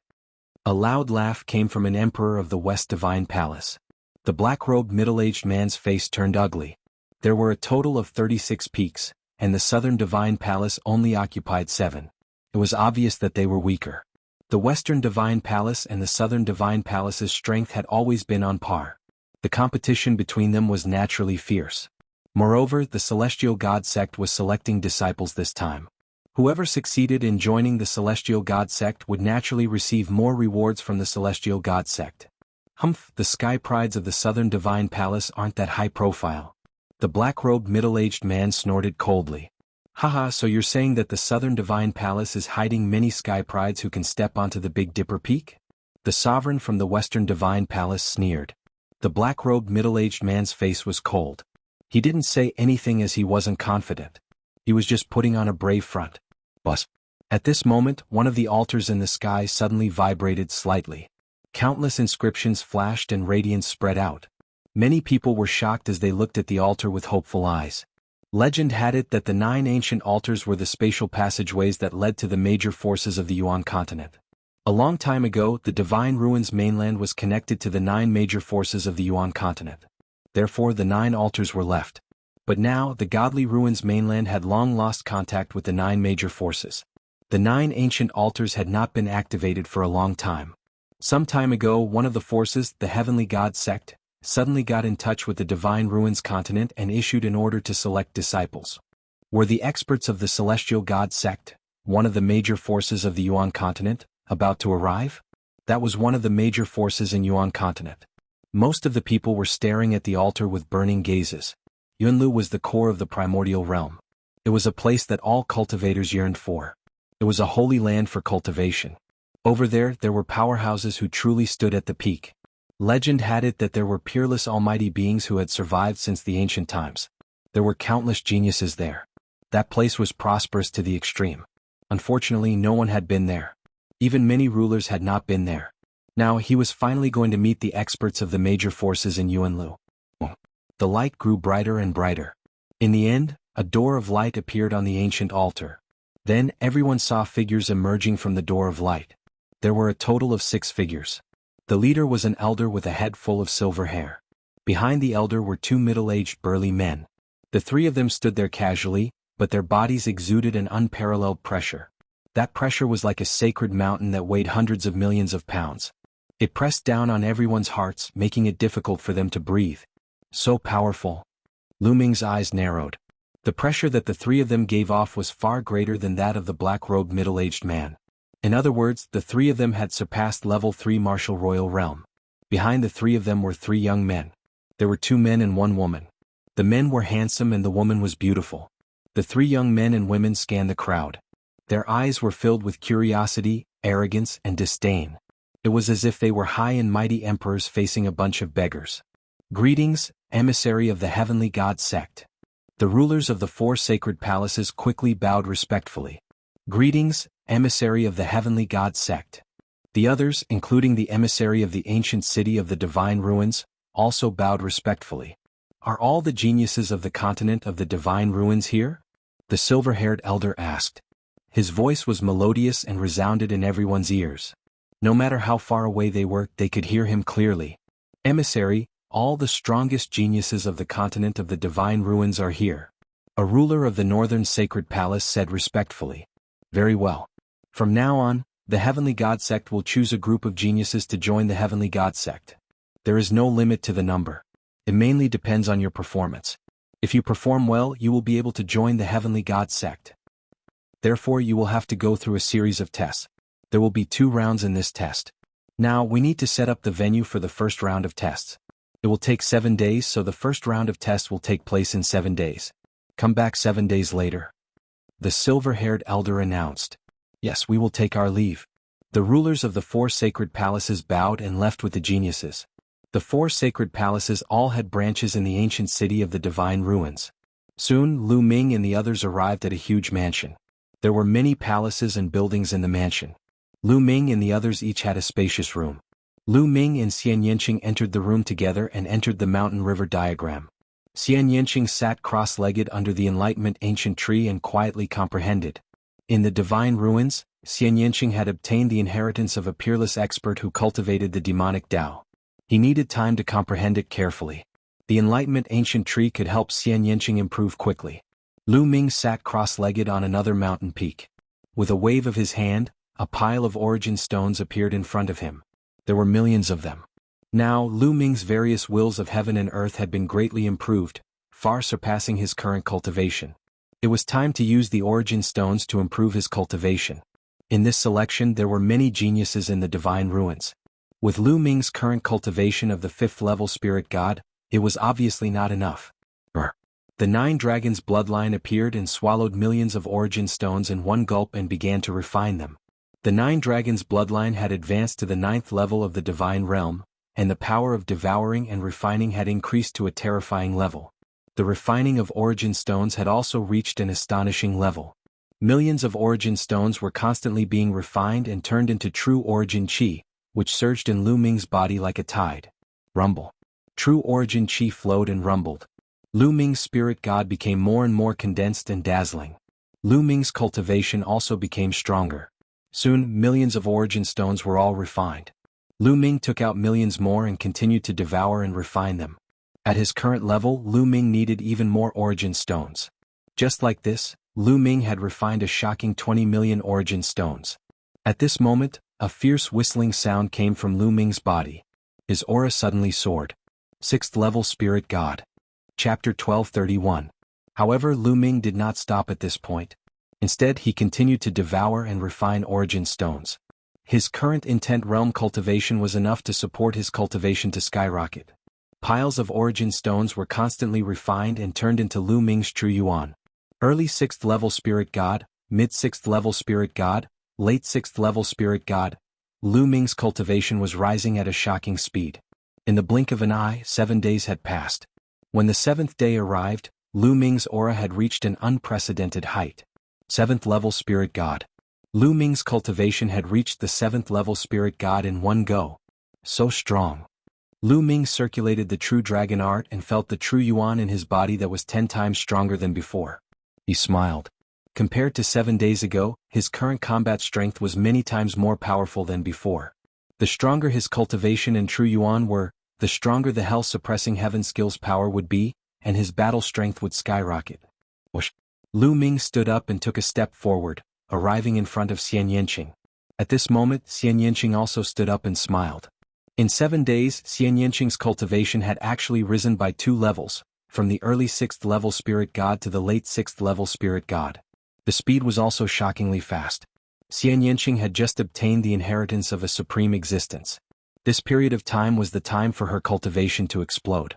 A loud laugh came from an emperor of the West Divine Palace. The black-robed middle-aged man's face turned ugly. There were a total of 36 peaks, and the Southern Divine Palace only occupied 7. It was obvious that they were weaker. The Western Divine Palace and the Southern Divine Palace's strength had always been on par. The competition between them was naturally fierce. Moreover, the Celestial God sect was selecting disciples this time. Whoever succeeded in joining the Celestial God sect would naturally receive more rewards from the Celestial God sect. Humph, the sky prides of the Southern Divine Palace aren't that high profile. The black-robed middle-aged man snorted coldly. Haha, so you're saying that the Southern Divine Palace is hiding many sky prides who can step onto the Big Dipper Peak? The sovereign from the Western Divine Palace sneered. The black-robed middle-aged man's face was cold. He didn't say anything as he wasn't confident. He was just putting on a brave front. Buzz. At this moment, one of the altars in the sky suddenly vibrated slightly. Countless inscriptions flashed and radiance spread out. Many people were shocked as they looked at the altar with hopeful eyes. Legend had it that the 9 ancient altars were the spatial passageways that led to the major forces of the Yuan continent. A long time ago, the Divine Ruins mainland was connected to the 9 major forces of the Yuan continent. Therefore, the 9 altars were left. But now, the Godly Ruins mainland had long lost contact with the 9 major forces. The 9 ancient altars had not been activated for a long time. Some time ago, one of the forces, the Heavenly God sect, suddenly got in touch with the Divine Ruins continent and issued an order to select disciples. Were the experts of the Celestial God sect, one of the major forces of the Yuan continent, about to arrive? That was one of the major forces in Yuan continent. Most of the people were staring at the altar with burning gazes. Yunlu was the core of the primordial realm. It was a place that all cultivators yearned for. It was a holy land for cultivation. Over there were powerhouses who truly stood at the peak. Legend had it that there were peerless almighty beings who had survived since the ancient times. There were countless geniuses there. That place was prosperous to the extreme. Unfortunately, no one had been there. Even many rulers had not been there. Now he was finally going to meet the experts of the major forces in Yuanlu. The light grew brighter and brighter. In the end, a door of light appeared on the ancient altar. Then everyone saw figures emerging from the door of light. There were a total of 6 figures. The leader was an elder with a head full of silver hair. Behind the elder were 2 middle-aged burly men. The 3 of them stood there casually, but their bodies exuded an unparalleled pressure. That pressure was like a sacred mountain that weighed hundreds of millions of pounds. It pressed down on everyone's hearts, making it difficult for them to breathe. So powerful. Lu Ming's eyes narrowed. The pressure that the three of them gave off was far greater than that of the black-robed middle-aged man. In other words, the three of them had surpassed level 3 martial royal realm. Behind the three of them were 3 young men. There were 2 men and 1 woman. The men were handsome and the woman was beautiful. The 3 young men and women scanned the crowd. Their eyes were filled with curiosity, arrogance, and disdain. It was as if they were high and mighty emperors facing a bunch of beggars. Greetings, emissary of the heavenly god sect. The rulers of the 4 sacred palaces quickly bowed respectfully. Greetings, emissary of the heavenly god sect. The others, including the emissary of the ancient city of the divine ruins, also bowed respectfully. Are all the geniuses of the continent of the divine ruins here? The silver-haired elder asked. His voice was melodious and resounded in everyone's ears. No matter how far away they were, they could hear him clearly. Emissary, all the strongest geniuses of the continent of the divine ruins are here. A ruler of the northern sacred palace said respectfully. Very well. From now on, the heavenly god sect will choose a group of geniuses to join the heavenly god sect. There is no limit to the number. It mainly depends on your performance. If you perform well, you will be able to join the heavenly god sect. Therefore, you will have to go through a series of tests. There will be 2 rounds in this test. Now, we need to set up the venue for the first round of tests. It will take 7 days, so the first round of tests will take place in 7 days. Come back 7 days later. The silver-haired elder announced. Yes, we will take our leave. The rulers of the 4 sacred palaces bowed and left with the geniuses. The 4 sacred palaces all had branches in the ancient city of the divine ruins. Soon, Lu Ming and the others arrived at a huge mansion. There were many palaces and buildings in the mansion. Lu Ming and the others each had a spacious room. Lu Ming and Xian Yanqing entered the room together and entered the mountain river diagram. Xian Yanqing sat cross-legged under the enlightenment ancient tree and quietly comprehended. In the divine ruins, Xian Yanqing had obtained the inheritance of a peerless expert who cultivated the demonic Tao. He needed time to comprehend it carefully. The enlightenment ancient tree could help Xian Yanqing improve quickly. Lu Ming sat cross-legged on another mountain peak. With a wave of his hand, a pile of origin stones appeared in front of him. There were millions of them. Now, Lu Ming's various wills of heaven and earth had been greatly improved, far surpassing his current cultivation. It was time to use the origin stones to improve his cultivation. In this selection there were many geniuses in the divine ruins. With Lu Ming's current cultivation of the 5th level spirit god, it was obviously not enough. The 9 dragons' bloodline appeared and swallowed millions of origin stones in one gulp and began to refine them. The 9 dragons' bloodline had advanced to the 9th level of the divine realm, and the power of devouring and refining had increased to a terrifying level. The refining of origin stones had also reached an astonishing level. Millions of origin stones were constantly being refined and turned into true origin chi, which surged in Lu Ming's body like a tide. Rumble. True origin chi flowed and rumbled. Lu Ming's spirit god became more and more condensed and dazzling. Lu Ming's cultivation also became stronger. Soon, millions of origin stones were all refined. Lu Ming took out millions more and continued to devour and refine them. At his current level, Lu Ming needed even more origin stones. Just like this, Lu Ming had refined a shocking 20 million origin stones. At this moment, a fierce whistling sound came from Lu Ming's body. His aura suddenly soared. 6th level spirit god. Chapter 1231. However, Lu Ming did not stop at this point. Instead, he continued to devour and refine origin stones. His current intent realm cultivation was enough to support his cultivation to skyrocket. Piles of origin stones were constantly refined and turned into Lu Ming's true yuan. Early 6th level spirit god, mid 6th level spirit god, late 6th level spirit god. Lu Ming's cultivation was rising at a shocking speed. In the blink of an eye, 7 days had passed. When the 7th day arrived, Lu Ming's aura had reached an unprecedented height. 7th level spirit god. Lu Ming's cultivation had reached the 7th level spirit god in one go. So strong. Lu Ming circulated the true dragon art and felt the true yuan in his body that was 10 times stronger than before. He smiled. Compared to 7 days ago, his current combat strength was many times more powerful than before. The stronger his cultivation and true yuan were, the stronger the hell-suppressing heaven skills power would be, and his battle strength would skyrocket. Whoosh. Lu Ming stood up and took a step forward, arriving in front of Xian Yanqing. At this moment, Xian Yanqing also stood up and smiled. In 7 days, Xian Yanqing's cultivation had actually risen by 2 levels, from the early 6th level spirit god to the late 6th level spirit god. The speed was also shockingly fast. Xian Yanqing had just obtained the inheritance of a supreme existence. This period of time was the time for her cultivation to explode.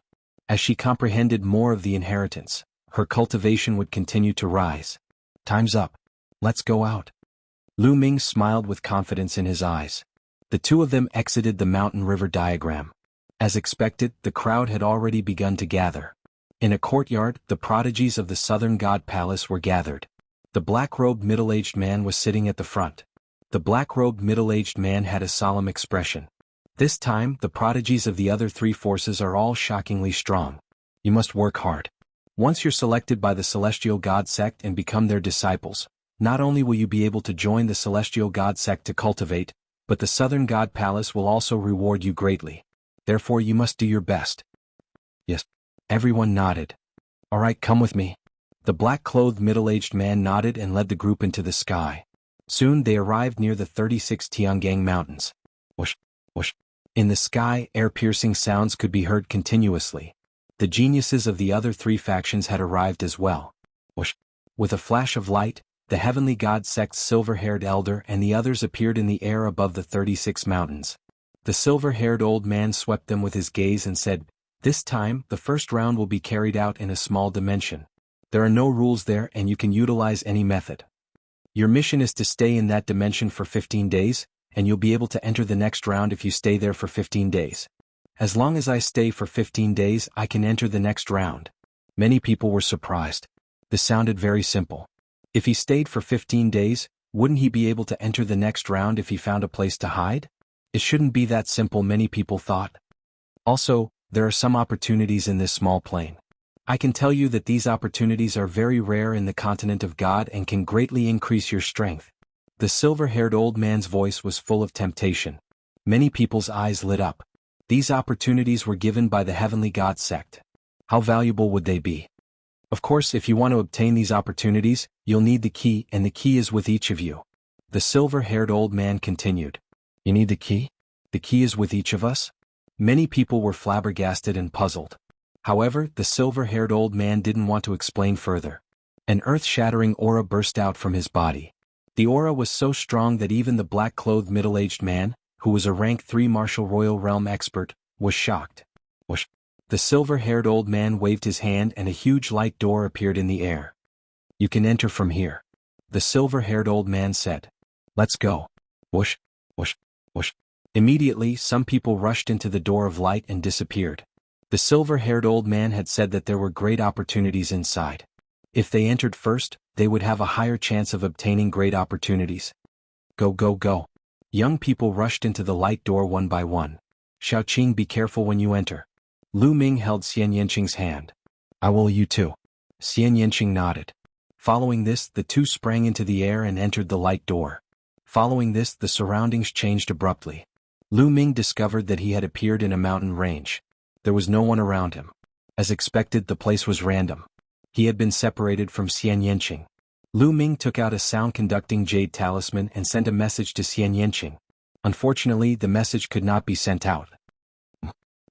As she comprehended more of the inheritance, her cultivation would continue to rise. Time's up. Let's go out. Lu Ming smiled with confidence in his eyes. The two of them exited the mountain river diagram. As expected, the crowd had already begun to gather. In a courtyard, the prodigies of the Southern God Palace were gathered. The black-robed middle-aged man was sitting at the front. The black-robed middle-aged man had a solemn expression. This time, the prodigies of the other three forces are all shockingly strong. You must work hard. Once you're selected by the Celestial God Sect and become their disciples, not only will you be able to join the Celestial God Sect to cultivate, but the Southern God Palace will also reward you greatly. Therefore you must do your best. Yes. Everyone nodded. All right, come with me. The black-clothed middle-aged man nodded and led the group into the sky. Soon they arrived near the 36 Tiangang Mountains. Whoosh, whoosh. In the sky, air-piercing sounds could be heard continuously. The geniuses of the other three factions had arrived as well. Whoosh. With a flash of light, the Heavenly God Sect's silver-haired elder and the others appeared in the air above the 36 mountains. The silver-haired old man swept them with his gaze and said, "This time, the first round will be carried out in a small dimension. There are no rules there and you can utilize any method. Your mission is to stay in that dimension for 15 days, and you'll be able to enter the next round if you stay there for 15 days. As long as I stay for 15 days, I can enter the next round." Many people were surprised. This sounded very simple. If he stayed for 15 days, wouldn't he be able to enter the next round if he found a place to hide? It shouldn't be that simple, many people thought. Also, there are some opportunities in this small plane. I can tell you that these opportunities are very rare in the continent of God and can greatly increase your strength. The silver-haired old man's voice was full of temptation. Many people's eyes lit up. These opportunities were given by the Heavenly God Sect. How valuable would they be? Of course, if you want to obtain these opportunities, you'll need the key, and the key is with each of you. The silver-haired old man continued. You need the key? The key is with each of us? Many people were flabbergasted and puzzled. However, the silver-haired old man didn't want to explain further. An earth-shattering aura burst out from his body. The aura was so strong that even the black-clothed middle-aged man, who was a rank 3 martial royal realm expert, was shocked. Whoosh. The silver-haired old man waved his hand and a huge light door appeared in the air. You can enter from here. The silver-haired old man said. Let's go. Whoosh, whoosh, whoosh. Immediately, some people rushed into the door of light and disappeared. The silver-haired old man had said that there were great opportunities inside. If they entered first, they would have a higher chance of obtaining great opportunities. Go, go, go. Young people rushed into the light door one by one. Xiaoqing, be careful when you enter. Lu Ming held Xian Yanqing's hand. I will, you too. Xian Yanqing nodded. Following this, the two sprang into the air and entered the light door. Following this, the surroundings changed abruptly. Lu Ming discovered that he had appeared in a mountain range. There was no one around him. As expected, the place was random. He had been separated from Xian Yanqing. Lu Ming took out a sound-conducting jade talisman and sent a message to Xian Yanqing. Unfortunately, the message could not be sent out.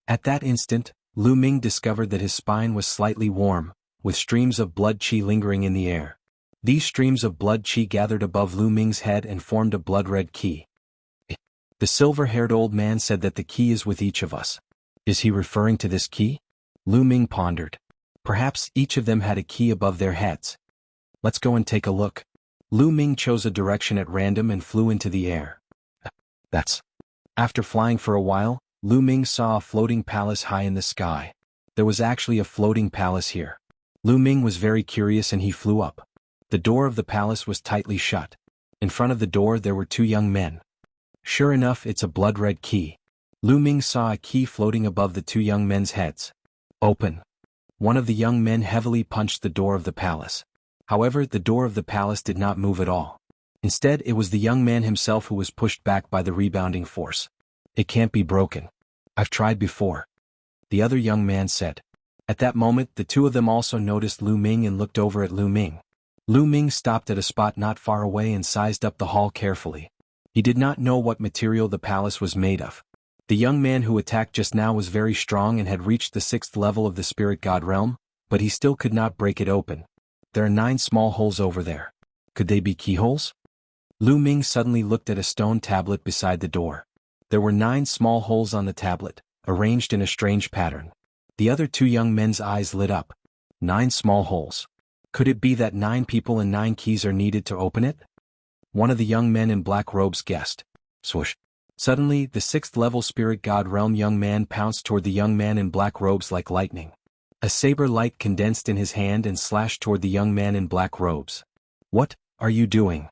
At that instant, Lu Ming discovered that his spine was slightly warm, with streams of blood qi lingering in the air. These streams of blood qi gathered above Lu Ming's head and formed a blood-red key. The silver-haired old man said that the key is with each of us. Is he referring to this key? Lu Ming pondered. Perhaps each of them had a key above their heads. Let's go and take a look. Lu Ming chose a direction at random and flew into the air. After flying for a while, Lu Ming saw a floating palace high in the sky. There was actually a floating palace here. Lu Ming was very curious and he flew up. The door of the palace was tightly shut. In front of the door there were two young men. Sure enough, it's a blood-red key. Lu Ming saw a key floating above the two young men's heads. Open. One of the young men heavily punched the door of the palace. However, the door of the palace did not move at all. Instead, it was the young man himself who was pushed back by the rebounding force. It can't be broken. I've tried before. The other young man said. At that moment, the two of them also noticed Lu Ming and looked over at Lu Ming. Lu Ming stopped at a spot not far away and sized up the hall carefully. He did not know what material the palace was made of. The young man who attacked just now was very strong and had reached the 6th level of the spirit god realm, but he still could not break it open. There are 9 small holes over there. Could they be keyholes? Lu Ming suddenly looked at a stone tablet beside the door. There were 9 small holes on the tablet, arranged in a strange pattern. The other 2 young men's eyes lit up. 9 small holes. Could it be that 9 people and 9 keys are needed to open it? One of the young men in black robes guessed. Swoosh. Suddenly, the 6th-level spirit god realm young man pounced toward the young man in black robes like lightning. A saber light condensed in his hand and slashed toward the young man in black robes. What are you doing?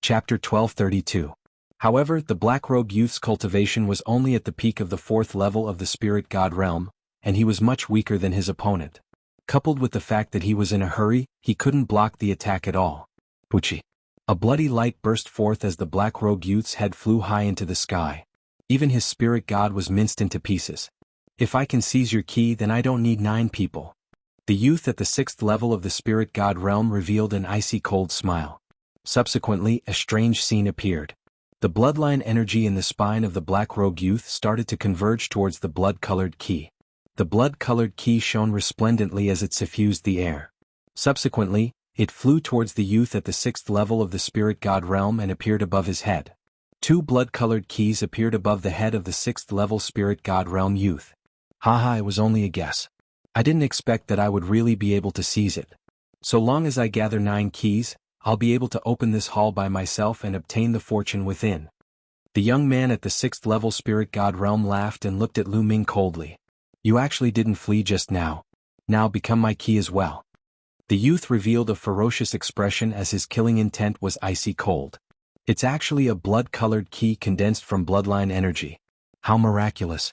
Chapter 1232. However, the black-robe youth's cultivation was only at the peak of the 4th level of the spirit god realm, and he was much weaker than his opponent. Coupled with the fact that he was in a hurry, he couldn't block the attack at all. Puchi. A bloody light burst forth as the black-robed youth's head flew high into the sky. Even his spirit god was minced into pieces. If I can seize your key, then I don't need 9 people. The youth at the 6th level of the spirit god realm revealed an icy cold smile. Subsequently, a strange scene appeared. The bloodline energy in the spine of the black-robed youth started to converge towards the blood-colored key. The blood-colored key shone resplendently as it suffused the air. Subsequently, it flew towards the youth at the 6th level of the spirit god realm and appeared above his head. 2 blood-colored keys appeared above the head of the 6th level spirit god realm youth. Haha, it was only a guess. I didn't expect that I would really be able to seize it. So long as I gather 9 keys, I'll be able to open this hall by myself and obtain the fortune within. The young man at the 6th level spirit god realm laughed and looked at Lu Ming coldly. You actually didn't flee just now. Now become my key as well. The youth revealed a ferocious expression as his killing intent was icy cold. It's actually a blood-colored key condensed from bloodline energy. How miraculous.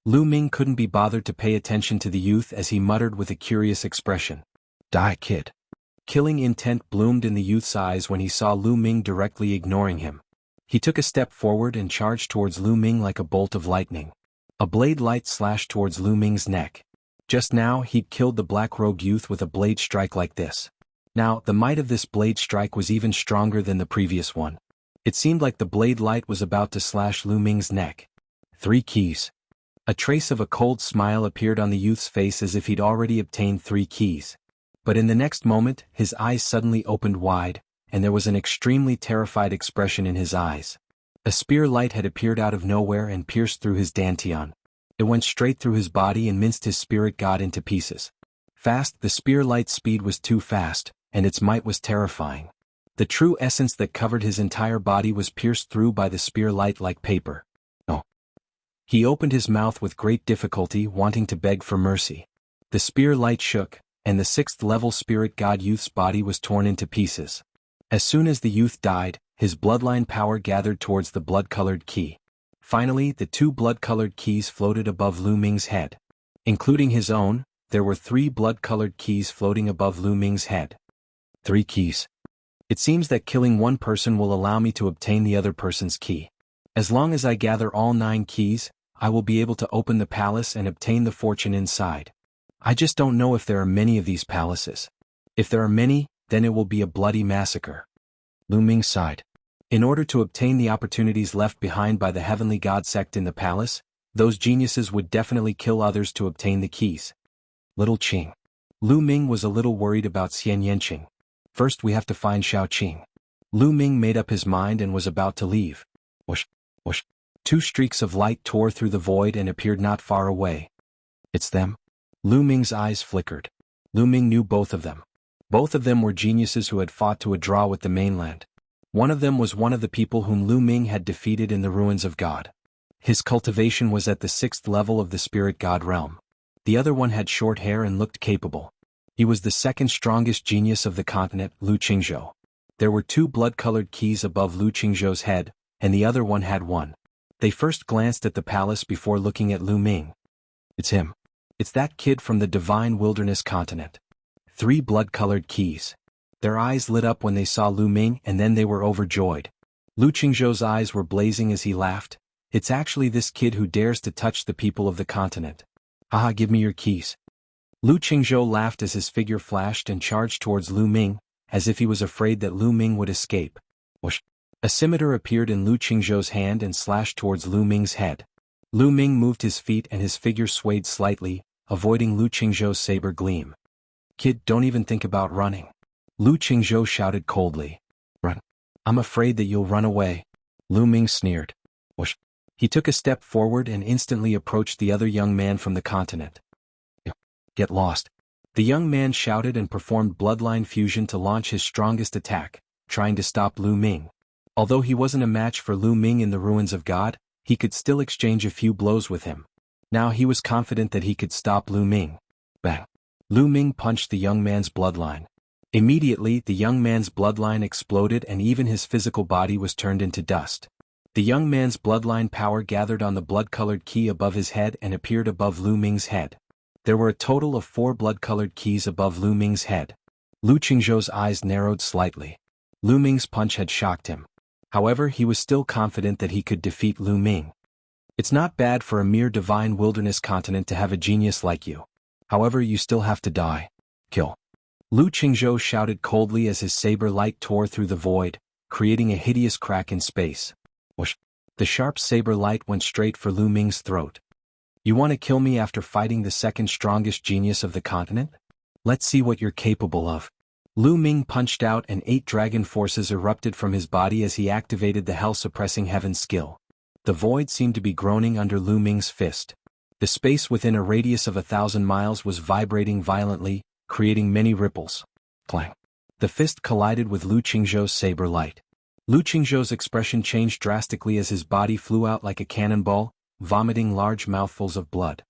Lu Ming couldn't be bothered to pay attention to the youth as he muttered with a curious expression. Die, kid. Killing intent bloomed in the youth's eyes when he saw Lu Ming directly ignoring him. He took a step forward and charged towards Lu Ming like a bolt of lightning. A blade light slashed towards Lu Ming's neck. Just now, he'd killed the black-robed youth with a blade strike like this. Now, the might of this blade strike was even stronger than the previous one. It seemed like the blade light was about to slash Lu Ming's neck. 3 keys. A trace of a cold smile appeared on the youth's face as if he'd already obtained 3 keys. But in the next moment, his eyes suddenly opened wide, and there was an extremely terrified expression in his eyes. A spear light had appeared out of nowhere and pierced through his dantian. It went straight through his body and minced his spirit god into pieces. Fast, the spear light's speed was too fast, and its might was terrifying. The true essence that covered his entire body was pierced through by the spear light like paper. Oh. He opened his mouth with great difficulty, wanting to beg for mercy. The spear light shook, and the 6th level spirit god youth's body was torn into pieces. As soon as the youth died, his bloodline power gathered towards the blood-colored key. Finally, the 2 blood-colored keys floated above Lu Ming's head. Including his own, there were 3 blood-colored keys floating above Lu Ming's head. 3 keys. It seems that killing one person will allow me to obtain the other person's key. As long as I gather all 9 keys, I will be able to open the palace and obtain the fortune inside. I just don't know if there are many of these palaces. If there are many, then it will be a bloody massacre. Lu Ming sighed. In order to obtain the opportunities left behind by the heavenly god sect in the palace, those geniuses would definitely kill others to obtain the keys. Little Qing. Lu Ming was a little worried about Xian Yanqing. First we have to find Xiao Qing. Lu Ming made up his mind and was about to leave. Whoosh, whoosh. 2 streaks of light tore through the void and appeared not far away. It's them? Lu Ming's eyes flickered. Lu Ming knew both of them. Both of them were geniuses who had fought to a draw with the mainland. One of them was one of the people whom Lu Ming had defeated in the ruins of God. His cultivation was at the 6th level of the spirit god realm. The other one had short hair and looked capable. He was the 2nd strongest genius of the continent, Lu Qingzhou. There were 2 blood-colored keys above Lu Qingzhou's head, and the other one had 1. They first glanced at the palace before looking at Lu Ming. It's him. It's that kid from the divine wilderness continent. 3 blood-colored keys. Their eyes lit up when they saw Lu Ming and then they were overjoyed. Lu Qingzhou's eyes were blazing as he laughed. It's actually this kid who dares to touch the people of the continent. Haha, give me your keys. Lu Qingzhou laughed as his figure flashed and charged towards Lu Ming, as if he was afraid that Lu Ming would escape. Whoosh. A scimitar appeared in Lu Qingzhou's hand and slashed towards Lu Ming's head. Lu Ming moved his feet and his figure swayed slightly, avoiding Lu Qingzhou's saber gleam. Kid, don't even think about running. Lu Qingzhou shouted coldly. Run. I'm afraid that you'll run away. Lu Ming sneered. Whoosh. He took a step forward and instantly approached the other young man from the continent. Get lost. The young man shouted and performed bloodline fusion to launch his strongest attack, trying to stop Lu Ming. Although he wasn't a match for Lu Ming in the ruins of God, he could still exchange a few blows with him. Now he was confident that he could stop Lu Ming. Bang. Lu Ming punched the young man's bloodline. Immediately, the young man's bloodline exploded and even his physical body was turned into dust. The young man's bloodline power gathered on the blood-colored key above his head and appeared above Lu Ming's head. There were a total of 4 blood-colored keys above Lu Ming's head. Lu Qingzhou's eyes narrowed slightly. Lu Ming's punch had shocked him. However, he was still confident that he could defeat Lu Ming. It's not bad for a mere divine wilderness continent to have a genius like you. However, you still have to die. Kill. Lu Qingzhou shouted coldly as his saber light tore through the void, creating a hideous crack in space. Whoosh. The sharp saber light went straight for Lu Ming's throat. You want to kill me after fighting the second strongest genius of the continent? Let's see what you're capable of. Lu Ming punched out and 8 dragon forces erupted from his body as he activated the hell-suppressing heaven skill. The void seemed to be groaning under Lu Ming's fist. The space within a radius of 1,000 miles was vibrating violently, creating many ripples. Clang. The fist collided with Lu Qingzhou's saber light. Lu Qingzhou's expression changed drastically as his body flew out like a cannonball, vomiting large mouthfuls of blood.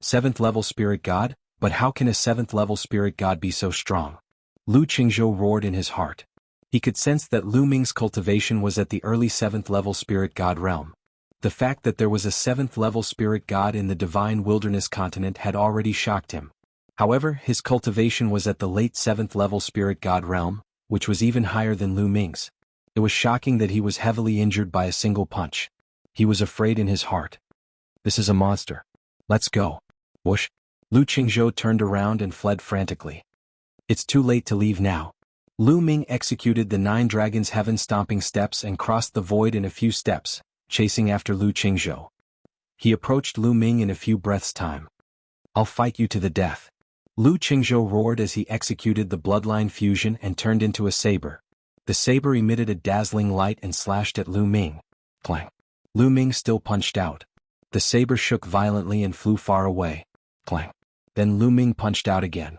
7th level spirit god? But how can a 7th level spirit god be so strong? Lu Qingzhou roared in his heart. He could sense that Lu Ming's cultivation was at the early 7th level spirit god realm. The fact that there was a 7th level spirit god in the divine wilderness continent had already shocked him. However, his cultivation was at the late 7th level spirit god realm, which was even higher than Lu Ming's. It was shocking that he was heavily injured by a single punch. He was afraid in his heart. This is a monster. Let's go. Whoosh. Lu Qingzhou turned around and fled frantically. It's too late to leave now. Lu Ming executed the 9 dragons' heaven-stomping steps and crossed the void in a few steps, chasing after Lu Qingzhou. He approached Lu Ming in a few breaths' time. I'll fight you to the death. Lu Qingzhou roared as he executed the bloodline fusion and turned into a saber. The saber emitted a dazzling light and slashed at Lu Ming. Clang. Lu Ming still punched out. The saber shook violently and flew far away. Clang. Then Lu Ming punched out again.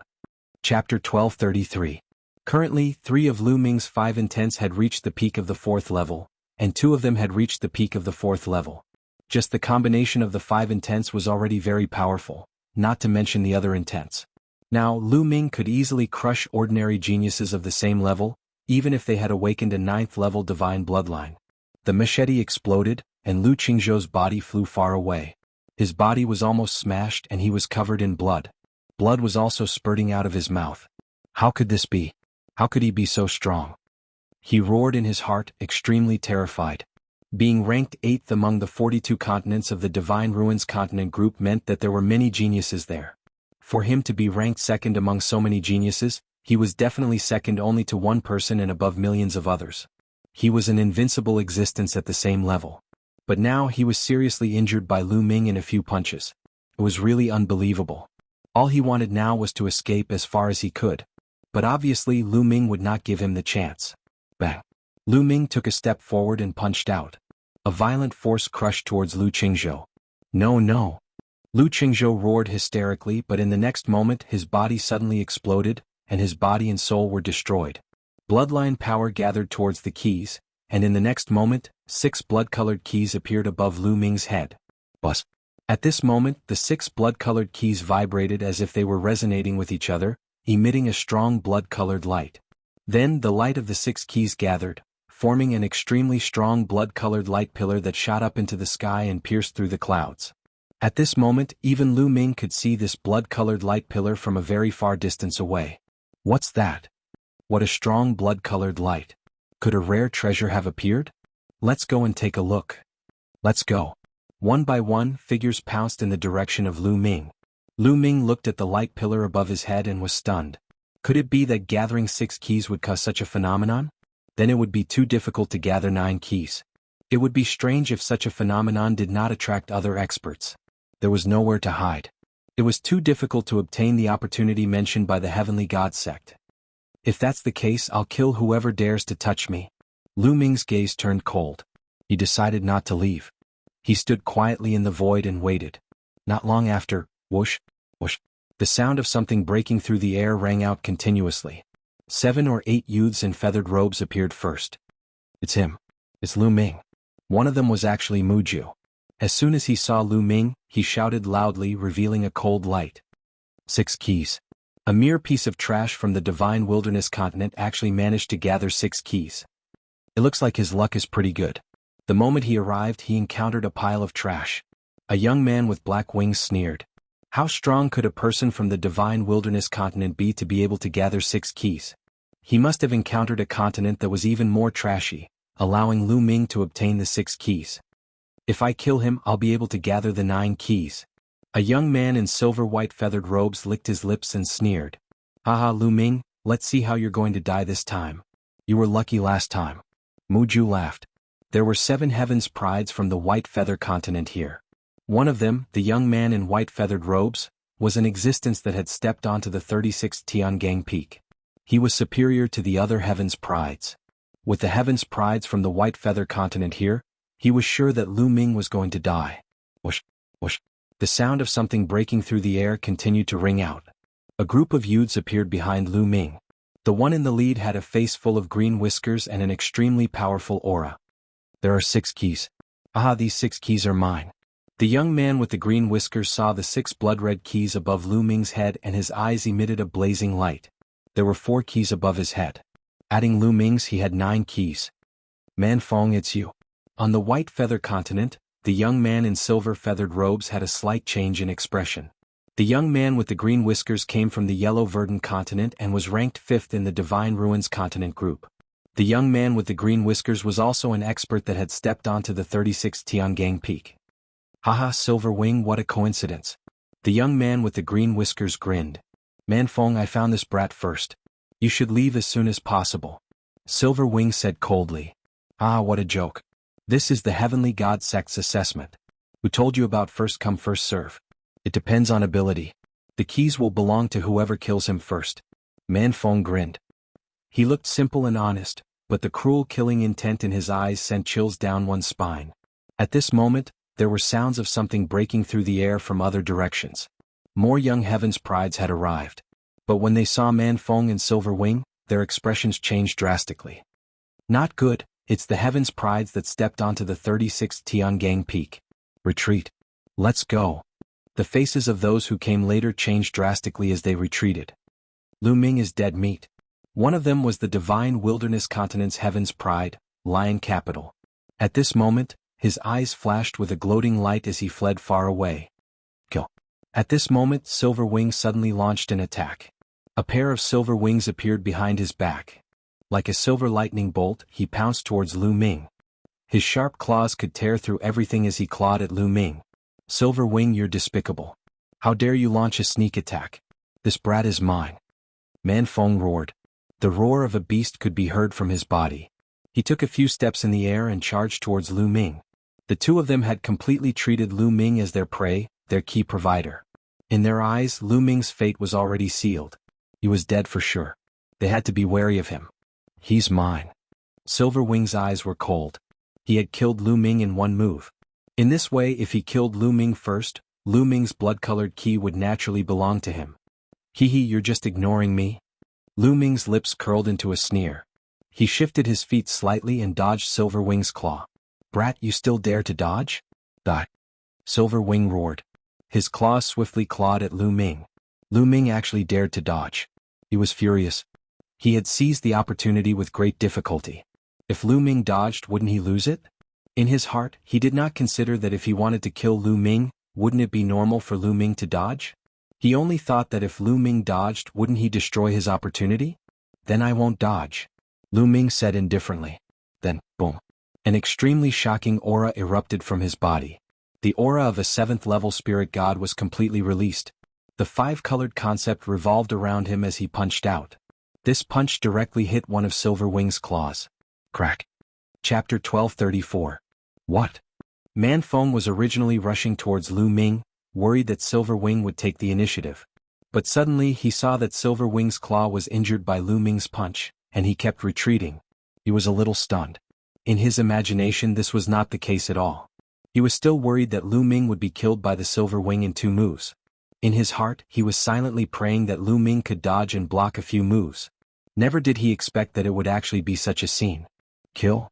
Chapter 1233. Currently, 3 of Lu Ming's 5 intents had reached the peak of the 4th level, and 2 of them had reached the peak of the 4th level. Just the combination of the 5 intents was already very powerful, not to mention the other intents. Now, Lu Ming could easily crush ordinary geniuses of the same level, even if they had awakened a 9th level divine bloodline. The machete exploded, and Lu Qingzhou's body flew far away. His body was almost smashed and he was covered in blood. Blood was also spurting out of his mouth. How could this be? How could he be so strong? He roared in his heart, extremely terrified. Being ranked 8th among the 42 continents of the Divine Ruins continent group meant that there were many geniuses there. For him to be ranked 2nd among so many geniuses, he was definitely second only to one person and above millions of others. He was an invincible existence at the same level. But now he was seriously injured by Lu Ming in a few punches. It was really unbelievable. All he wanted now was to escape as far as he could. But obviously Lu Ming would not give him the chance. Bang. Lu Ming took a step forward and punched out. A violent force crushed towards Lu Qingzhou. No, no. Lu Qingzhou roared hysterically, but in the next moment his body suddenly exploded, and his body and soul were destroyed. Bloodline power gathered towards the keys, and in the next moment, 6 blood-colored keys appeared above Lu Ming's head. Buzz. At this moment, the 6 blood-colored keys vibrated as if they were resonating with each other, emitting a strong blood-colored light. Then the light of the 6 keys gathered, forming an extremely strong blood-colored light pillar that shot up into the sky and pierced through the clouds. At this moment, even Lu Ming could see this blood-colored light pillar from a very far distance away. What's that? What a strong blood-colored light. Could a rare treasure have appeared? Let's go and take a look. Let's go. One by one, figures pounced in the direction of Lu Ming. Lu Ming looked at the light pillar above his head and was stunned. Could it be that gathering 6 keys would cause such a phenomenon? Then it would be too difficult to gather 9 keys. It would be strange if such a phenomenon did not attract other experts. There was nowhere to hide. It was too difficult to obtain the opportunity mentioned by the Heavenly God sect. If that's the case, I'll kill whoever dares to touch me. Lu Ming's gaze turned cold. He decided not to leave. He stood quietly in the void and waited. Not long after, whoosh, whoosh, the sound of something breaking through the air rang out continuously. 7 or 8 youths in feathered robes appeared first. It's him. It's Lu Ming. One of them was actually Muju. As soon as he saw Lu Ming, he shouted loudly, revealing a cold light. 6 keys. A mere piece of trash from the divine wilderness continent actually managed to gather 6 keys. It looks like his luck is pretty good. The moment he arrived, he encountered a pile of trash. A young man with black wings sneered. How strong could a person from the divine wilderness continent be to be able to gather 6 keys? He must have encountered a continent that was even more trashy, allowing Lu Ming to obtain the 6 keys. If I kill him, I'll be able to gather the 9 keys. A young man in silver-white feathered robes licked his lips and sneered. Haha, Lu Ming, let's see how you're going to die this time. You were lucky last time. Muju laughed. There were 7 heavens prides from the white feather continent here. One of them, the young man in white feathered robes, was an existence that had stepped onto the 36th Tiangang Peak. He was superior to the other heavens prides. With the heavens prides from the white feather continent here, he was sure that Lu Ming was going to die. Whoosh, whoosh. The sound of something breaking through the air continued to ring out. A group of youths appeared behind Lu Ming. The one in the lead had a face full of green whiskers and an extremely powerful aura. There are 6 keys. Aha, these 6 keys are mine. The young man with the green whiskers saw the 6 blood-red keys above Lu Ming's head and his eyes emitted a blazing light. There were 4 keys above his head. Adding Lu Ming's, he had 9 keys. Man Fong, it's you. On the white feather continent, the young man in silver feathered robes had a slight change in expression. The young man with the green whiskers came from the yellow verdant continent and was ranked 5th in the Divine Ruins continent group. The young man with the green whiskers was also an expert that had stepped onto the 36th Tiangang Peak. Haha, Silver Wing, what a coincidence. The young man with the green whiskers grinned. Man Fong, I found this brat first. You should leave as soon as possible. Silver Wing said coldly. Ah, what a joke. This is the Heavenly God sect's assessment. Who told you about first come first serve? It depends on ability. The keys will belong to whoever kills him first. Man Fong grinned. He looked simple and honest, but the cruel killing intent in his eyes sent chills down one's spine. At this moment, there were sounds of something breaking through the air from other directions. More young heavens prides had arrived. But when they saw Man Fong and Silver Wing, their expressions changed drastically. Not good, it's the heavens prides that stepped onto the 36th Tiangang Peak. Retreat. Let's go. The faces of those who came later changed drastically as they retreated. Lu Ming is dead meat. One of them was the Divine Wilderness Continent's heavens pride, Lion Capital. At this moment, his eyes flashed with a gloating light as he fled far away. Kill. At this moment, Silver Wing suddenly launched an attack. A pair of silver wings appeared behind his back. Like a silver lightning bolt, he pounced towards Lu Ming. His sharp claws could tear through everything as he clawed at Lu Ming. Silver Wing, you're despicable. How dare you launch a sneak attack? This brat is mine. Man Fong roared. The roar of a beast could be heard from his body. He took a few steps in the air and charged towards Lu Ming. The two of them had completely treated Lu Ming as their prey, their key provider. In their eyes, Lu Ming's fate was already sealed. He was dead for sure. They had to be wary of him. He's mine. Silver Wing's eyes were cold. He had killed Lu Ming in one move. In this way, if he killed Lu Ming first, Lu Ming's blood-colored key would naturally belong to him. Hee, you're just ignoring me? Lu Ming's lips curled into a sneer. He shifted his feet slightly and dodged Silver Wing's claw. Brat, you still dare to dodge? Die. Silver Wing roared. His claws swiftly clawed at Lu Ming. Lu Ming actually dared to dodge. He was furious. He had seized the opportunity with great difficulty. If Lu Ming dodged, wouldn't he lose it? In his heart, he did not consider that if he wanted to kill Lu Ming, wouldn't it be normal for Lu Ming to dodge? He only thought that if Lu Ming dodged, wouldn't he destroy his opportunity? Then I won't dodge. Lu Ming said indifferently. Then, boom. An extremely shocking aura erupted from his body. The aura of a 7th-level spirit god was completely released. The 5-colored concept revolved around him as he punched out. This punch directly hit one of Silver Wing's claws. Crack. Chapter 1234. What? Man Fong was originally rushing towards Lu Ming, worried that Silver Wing would take the initiative. But suddenly he saw that Silver Wing's claw was injured by Lu Ming's punch, and he kept retreating. He was a little stunned. In his imagination this was not the case at all. He was still worried that Lu Ming would be killed by the Silver Wing in 2 moves. In his heart he was silently praying that Lu Ming could dodge and block a few moves. Never did he expect that it would actually be such a scene. Kill?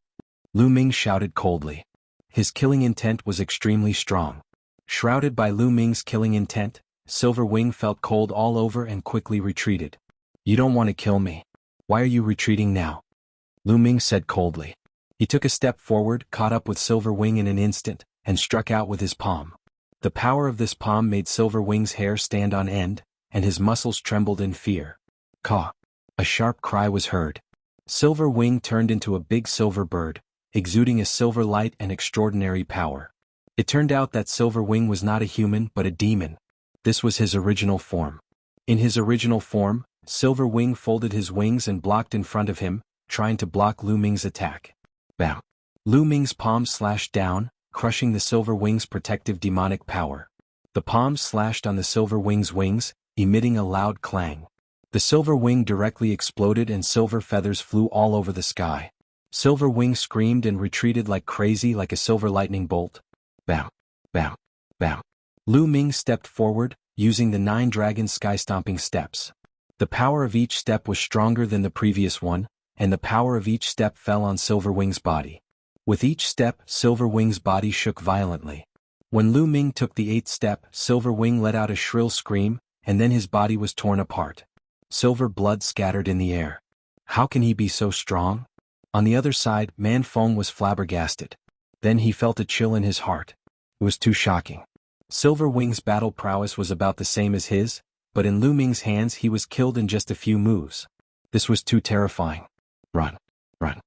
Lu Ming shouted coldly. His killing intent was extremely strong. Shrouded by Lu Ming's killing intent, Silver Wing felt cold all over and quickly retreated. You don't want to kill me. Why are you retreating now? Lu Ming said coldly. He took a step forward, caught up with Silver Wing in an instant, and struck out with his palm. The power of this palm made Silver Wing's hair stand on end, and his muscles trembled in fear. Caw! A sharp cry was heard. Silver Wing turned into a big silver bird, exuding a silver light and extraordinary power. It turned out that Silver Wing was not a human but a demon. This was his original form. In his original form, Silver Wing folded his wings and blocked in front of him, trying to block Lu Ming's attack. Bam! Lu Ming's palm slashed down, crushing the Silver Wing's protective demonic power. The palm slashed on the Silver Wing's wings, emitting a loud clang. The Silver Wing directly exploded and silver feathers flew all over the sky. Silver Wing screamed and retreated like crazy like a silver lightning bolt. Bam! Bam! Bam! Lu Ming stepped forward, using the 9 dragon sky-stomping steps. The power of each step was stronger than the previous one, and the power of each step fell on Silver Wing's body. With each step, Silver Wing's body shook violently. When Lu Ming took the 8th step, Silver Wing let out a shrill scream, and then his body was torn apart. Silver blood scattered in the air. How can he be so strong? On the other side, Man Feng was flabbergasted. Then he felt a chill in his heart. It was too shocking. Silver Wing's battle prowess was about the same as his, but in Lu Ming's hands he was killed in just a few moves. This was too terrifying. Run. Run.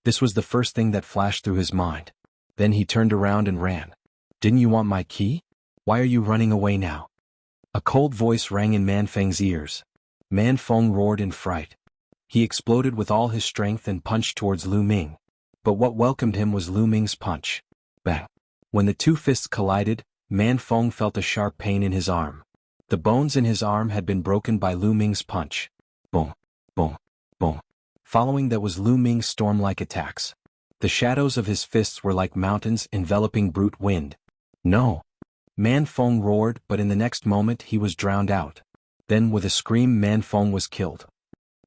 This was the first thing that flashed through his mind. Then he turned around and ran. Didn't you want my key? Why are you running away now? A cold voice rang in Man Feng's ears. Man Feng roared in fright. He exploded with all his strength and punched towards Lu Ming. But what welcomed him was Lu Ming's punch. Bang! When the 2 fists collided, Man Feng felt a sharp pain in his arm. The bones in his arm had been broken by Lu Ming's punch. Boom! Boom! Boom! Following that was Lu Ming's storm-like attacks. The shadows of his fists were like mountains enveloping brute wind. No! Man Feng roared, but in the next moment he was drowned out. Then with a scream Man Feng was killed.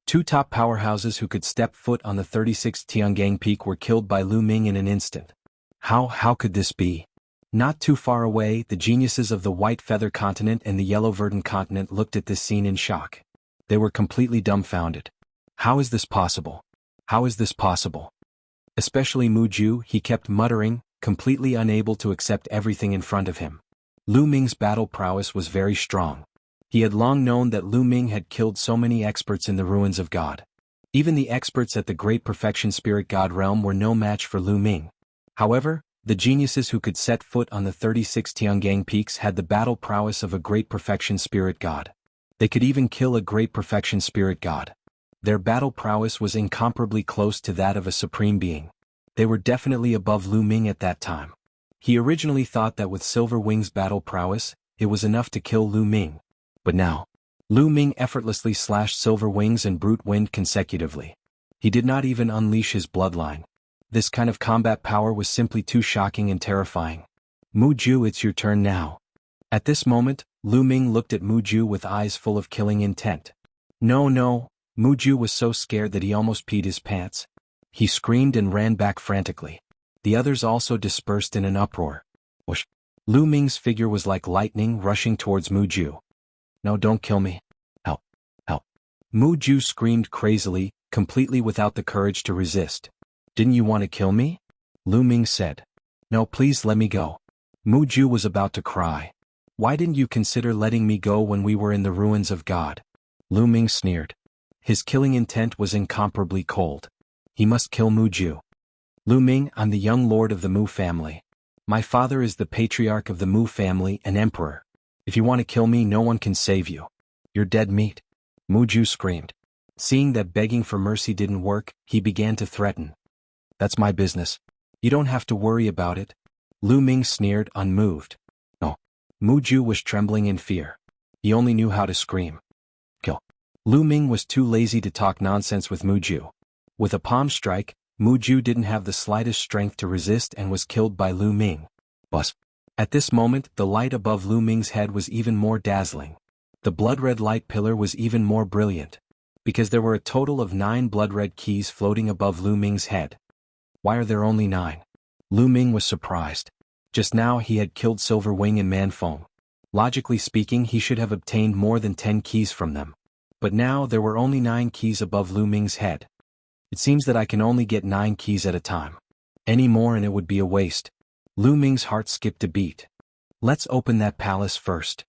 2 top powerhouses who could step foot on the 36th Tiangang Peak were killed by Lu Ming in an instant. How could this be? Not too far away, the geniuses of the White Feather Continent and the Yellow Verdant Continent looked at this scene in shock. They were completely dumbfounded. How is this possible? How is this possible? Especially Mu Ju, he kept muttering, completely unable to accept everything in front of him. Lu Ming's battle prowess was very strong. He had long known that Lu Ming had killed so many experts in the ruins of God. Even the experts at the Great Perfection Spirit God realm were no match for Lu Ming. However, the geniuses who could set foot on the 36 Tiangang Peaks had the battle prowess of a Great Perfection Spirit God. They could even kill a Great Perfection Spirit God. Their battle prowess was incomparably close to that of a supreme being. They were definitely above Lu Ming at that time. He originally thought that with Silver Wing's battle prowess, it was enough to kill Lu Ming. But now, Lu Ming effortlessly slashed Silver Wings and Brute Wind consecutively. He did not even unleash his bloodline. This kind of combat power was simply too shocking and terrifying. Mu Ju, it's your turn now. At this moment, Lu Ming looked at Mu Ju with eyes full of killing intent. No, Mu Ju was so scared that he almost peed his pants. He screamed and ran back frantically. The others also dispersed in an uproar. Whoosh! Lu Ming's figure was like lightning rushing towards Mu Ju. No, don't kill me. Help! Help! Mu Ju screamed crazily, completely without the courage to resist. Didn't you want to kill me? Lu Ming said. No, please let me go. Mu Ju was about to cry. Why didn't you consider letting me go when we were in the ruins of God? Lu Ming sneered. His killing intent was incomparably cold. He must kill Mu Ju. Lu Ming, I'm the young lord of the Mu family. My father is the patriarch of the Mu family and emperor. If you want to kill me, no one can save you. You're dead meat. Mu Ju screamed. Seeing that begging for mercy didn't work, he began to threaten. That's my business. You don't have to worry about it. Lu Ming sneered, unmoved. Muju was trembling in fear. He only knew how to scream. Kill. Lu Ming was too lazy to talk nonsense with Muju. With a palm strike, Muju didn't have the slightest strength to resist and was killed by Lu Ming. Buzz. At this moment, the light above Lu Ming's head was even more dazzling. The blood-red light pillar was even more brilliant, because there were a total of 9 blood-red keys floating above Lu Ming's head. Why are there only 9? Lu Ming was surprised. Just now he had killed Silver Wing and Manfeng. Logically speaking, he should have obtained more than 10 keys from them. But now there were only 9 keys above Lu Ming's head. It seems that I can only get 9 keys at a time. Any more and it would be a waste. Lu Ming's heart skipped a beat. Let's open that palace first.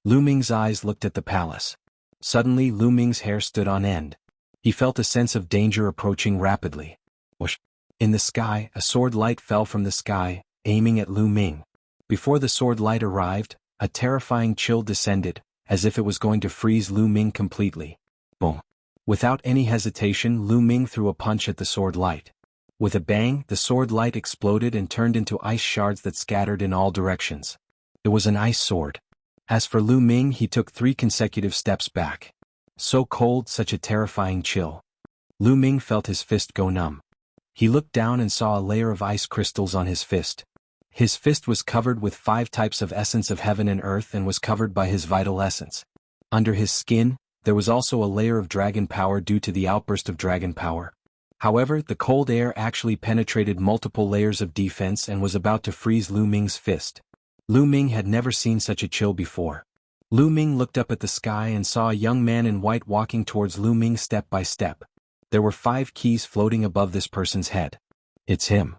Lu Ming's eyes looked at the palace. Suddenly Lu Ming's hair stood on end. He felt a sense of danger approaching rapidly. Whoosh! In the sky, a sword light fell from the sky, aiming at Lu Ming. Before the sword light arrived, a terrifying chill descended, as if it was going to freeze Lu Ming completely. Boom! Without any hesitation, Lu Ming threw a punch at the sword light. With a bang, the sword light exploded and turned into ice shards that scattered in all directions. It was an ice sword. As for Lu Ming, he took 3 consecutive steps back. So cold, such a terrifying chill. Lu Ming felt his fist go numb. He looked down and saw a layer of ice crystals on his fist. His fist was covered with 5 types of essence of heaven and earth and was covered by his vital essence. Under his skin, there was also a layer of dragon power due to the outburst of dragon power. However, the cold air actually penetrated multiple layers of defense and was about to freeze Lu Ming's fist. Lu Ming had never seen such a chill before. Lu Ming looked up at the sky and saw a young man in white walking towards Lu Ming step by step. There were 5 keys floating above this person's head. It's him.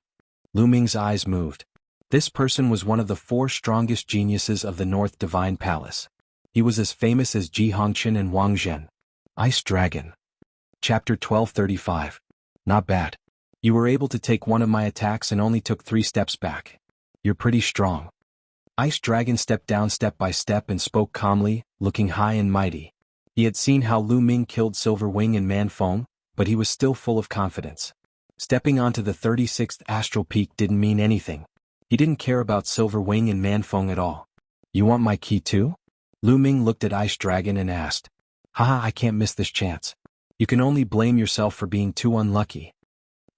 Lu Ming's eyes moved. This person was one of the 4 strongest geniuses of the North Divine Palace. He was as famous as Ji Hongqian and Wang Zhen. Ice Dragon. Chapter 1235. Not bad. You were able to take one of my attacks and only took 3 steps back. You're pretty strong. Ice Dragon stepped down step by step and spoke calmly, looking high and mighty. He had seen how Lu Ming killed Silver Wing and Manfeng, but he was still full of confidence. Stepping onto the 36th astral peak didn't mean anything. He didn't care about Silver Wing and Manfeng at all. You want my key too? Lu Ming looked at Ice Dragon and asked. Haha, I can't miss this chance. You can only blame yourself for being too unlucky.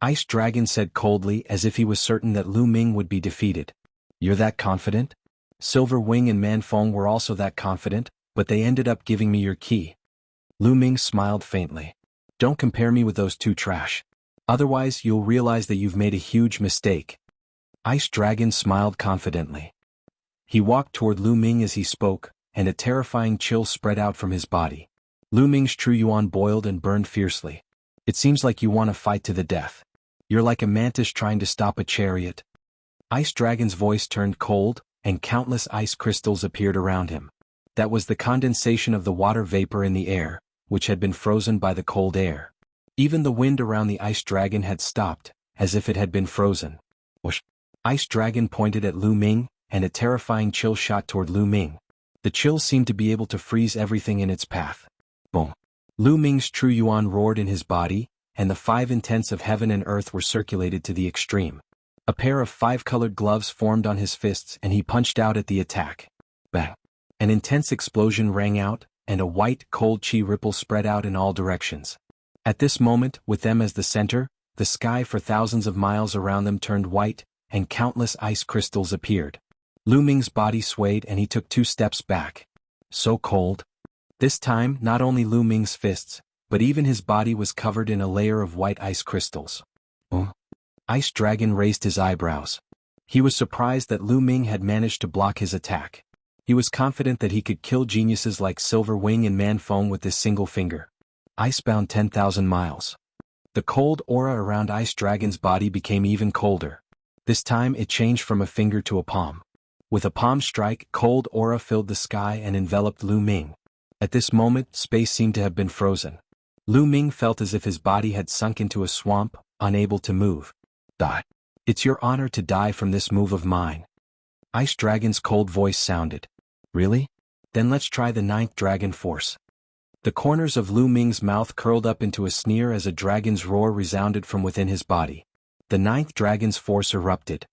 Ice Dragon said coldly, as if he was certain that Lu Ming would be defeated. You're that confident? Silver Wing and Manfeng were also that confident, but they ended up giving me your key. Lu Ming smiled faintly. Don't compare me with those 2 trash. Otherwise you'll realize that you've made a huge mistake. Ice Dragon smiled confidently. He walked toward Lu Ming as he spoke, and a terrifying chill spread out from his body. Lu Ming's true yuan boiled and burned fiercely. It seems like you want to fight to the death. You're like a mantis trying to stop a chariot. Ice Dragon's voice turned cold, and countless ice crystals appeared around him. That was the condensation of the water vapor in the air, which had been frozen by the cold air. Even the wind around the Ice Dragon had stopped, as if it had been frozen. Whoosh! Ice Dragon pointed at Lu Ming, and a terrifying chill shot toward Lu Ming. The chill seemed to be able to freeze everything in its path. Boom! Lu Ming's true yuan roared in his body, and the 5 intents of heaven and earth were circulated to the extreme. A pair of 5-colored gloves formed on his fists and he punched out at the attack. Bang! An intense explosion rang out, and a white, cold chi ripple spread out in all directions. At this moment, with them as the center, the sky for thousands of miles around them turned white, and countless ice crystals appeared. Lu Ming's body swayed and he took 2 steps back. So cold. This time, not only Lu Ming's fists, but even his body was covered in a layer of white ice crystals. Ice Dragon raised his eyebrows. He was surprised that Lu Ming had managed to block his attack. He was confident that he could kill geniuses like Silver Wing and Manfeng with this single finger. Icebound 10,000 miles. The cold aura around Ice Dragon's body became even colder. This time it changed from a finger to a palm. With a palm strike, cold aura filled the sky and enveloped Lu Ming. At this moment, space seemed to have been frozen. Lu Ming felt as if his body had sunk into a swamp, unable to move. Die. It's your honor to die from this move of mine. Ice Dragon's cold voice sounded. Really? Then let's try the 9th dragon force. The corners of Lu Ming's mouth curled up into a sneer as a dragon's roar resounded from within his body. The 9th dragon's force erupted.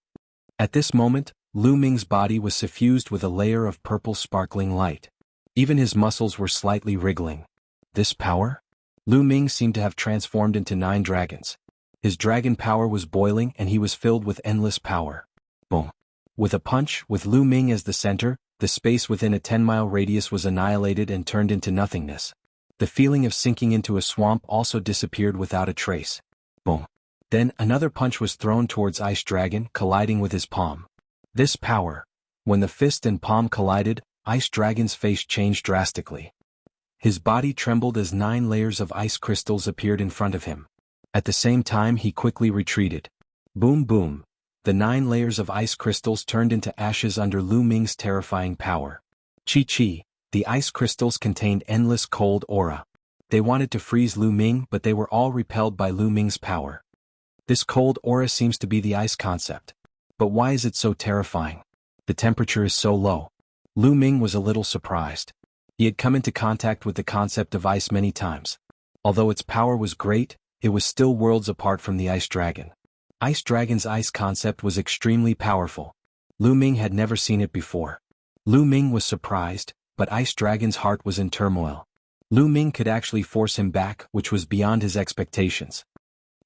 At this moment, Lu Ming's body was suffused with a layer of purple sparkling light. Even his muscles were slightly wriggling. This power? Lu Ming seemed to have transformed into 9 dragons. His dragon power was boiling and he was filled with endless power. Boom. With a punch, with Lu Ming as the center, the space within a 10-mile radius was annihilated and turned into nothingness. The feeling of sinking into a swamp also disappeared without a trace. Boom. Then another punch was thrown towards Ice Dragon, colliding with his palm. This power. When the fist and palm collided, Ice Dragon's face changed drastically. His body trembled as 9 layers of ice crystals appeared in front of him. At the same time he quickly retreated. Boom boom. The 9 layers of ice crystals turned into ashes under Lu Ming's terrifying power. Chi. The ice crystals contained endless cold aura. They wanted to freeze Lu Ming, but they were all repelled by Lu Ming's power. This cold aura seems to be the ice concept. But why is it so terrifying? The temperature is so low. Lu Ming was a little surprised. He had come into contact with the concept of ice many times. Although its power was great, it was still worlds apart from the Ice Dragon. Ice Dragon's ice concept was extremely powerful. Lu Ming had never seen it before. Lu Ming was surprised, but Ice Dragon's heart was in turmoil. Lu Ming could actually force him back, which was beyond his expectations.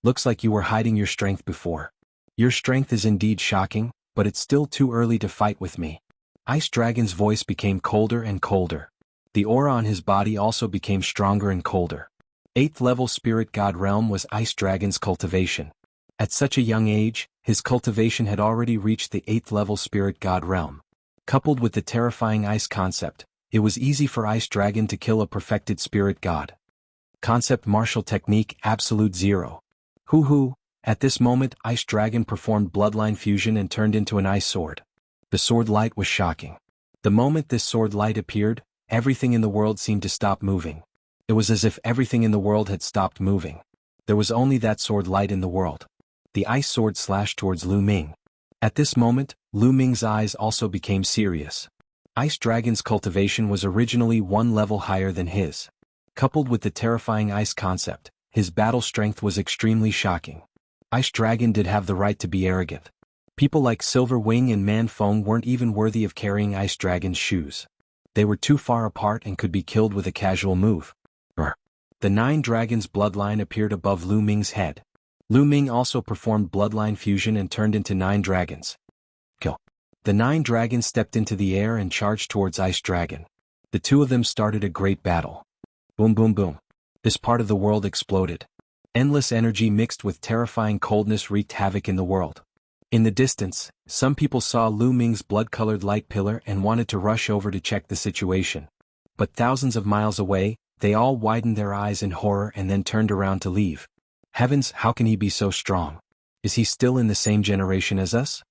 Looks like you were hiding your strength before. Your strength is indeed shocking, but it's still too early to fight with me. Ice Dragon's voice became colder and colder. The aura on his body also became stronger and colder. 8th level Spirit God Realm was Ice Dragon's cultivation. At such a young age, his cultivation had already reached the 8th level Spirit God Realm. Coupled with the terrifying ice concept, it was easy for Ice Dragon to kill a perfected Spirit God. Concept Martial Technique Absolute Zero. Hoo. At this moment Ice Dragon performed bloodline fusion and turned into an ice sword. The sword light was shocking. The moment this sword light appeared, everything in the world seemed to stop moving. It was as if everything in the world had stopped moving. There was only that sword light in the world. The ice sword slashed towards Lu Ming. At this moment, Lu Ming's eyes also became serious. Ice Dragon's cultivation was originally 1 level higher than his. Coupled with the terrifying ice concept, his battle strength was extremely shocking. Ice Dragon did have the right to be arrogant. People like Silver Wing and Man Feng weren't even worthy of carrying Ice Dragon's shoes. They were too far apart and could be killed with a casual move. The 9 dragons' bloodline appeared above Lu Ming's head. Lu Ming also performed bloodline fusion and turned into 9 dragons. Kill. The 9 dragons stepped into the air and charged towards Ice Dragon. The 2 of them started a great battle. Boom boom boom. This part of the world exploded. Endless energy mixed with terrifying coldness wreaked havoc in the world. In the distance, some people saw Lu Ming's blood-colored light pillar and wanted to rush over to check the situation. But thousands of miles away, they all widened their eyes in horror and then turned around to leave. Heavens, how can he be so strong? Is he still in the same generation as us?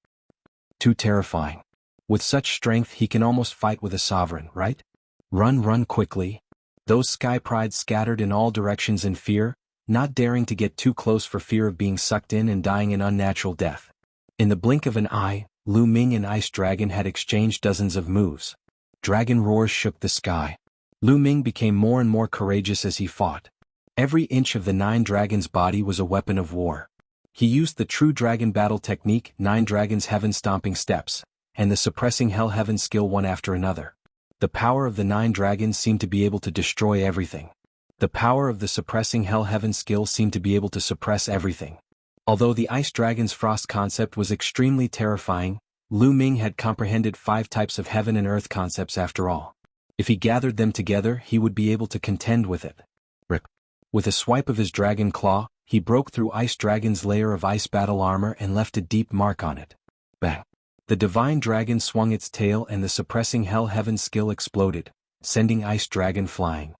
Too terrifying. With such strength he can almost fight with a sovereign, right? Run quickly. Those sky prides scattered in all directions in fear, not daring to get too close for fear of being sucked in and dying an unnatural death. In the blink of an eye, Lu Ming and Ice Dragon had exchanged dozens of moves. Dragon roars shook the sky. Lu Ming became more and more courageous as he fought. Every inch of the 9 dragons' body was a weapon of war. He used the true dragon battle technique, 9 dragons heaven stomping steps, and the suppressing hell heaven skill one after another. The power of the 9 dragons seemed to be able to destroy everything. The power of the suppressing hell heaven skill seemed to be able to suppress everything. Although the Ice Dragon's frost concept was extremely terrifying, Lu Ming had comprehended 5 types of heaven and earth concepts after all. If he gathered them together, he would be able to contend with it. Rip. With a swipe of his dragon claw, he broke through Ice Dragon's layer of ice battle armor and left a deep mark on it. Bang. The divine dragon swung its tail and the suppressing hell heaven skill exploded, sending Ice Dragon flying.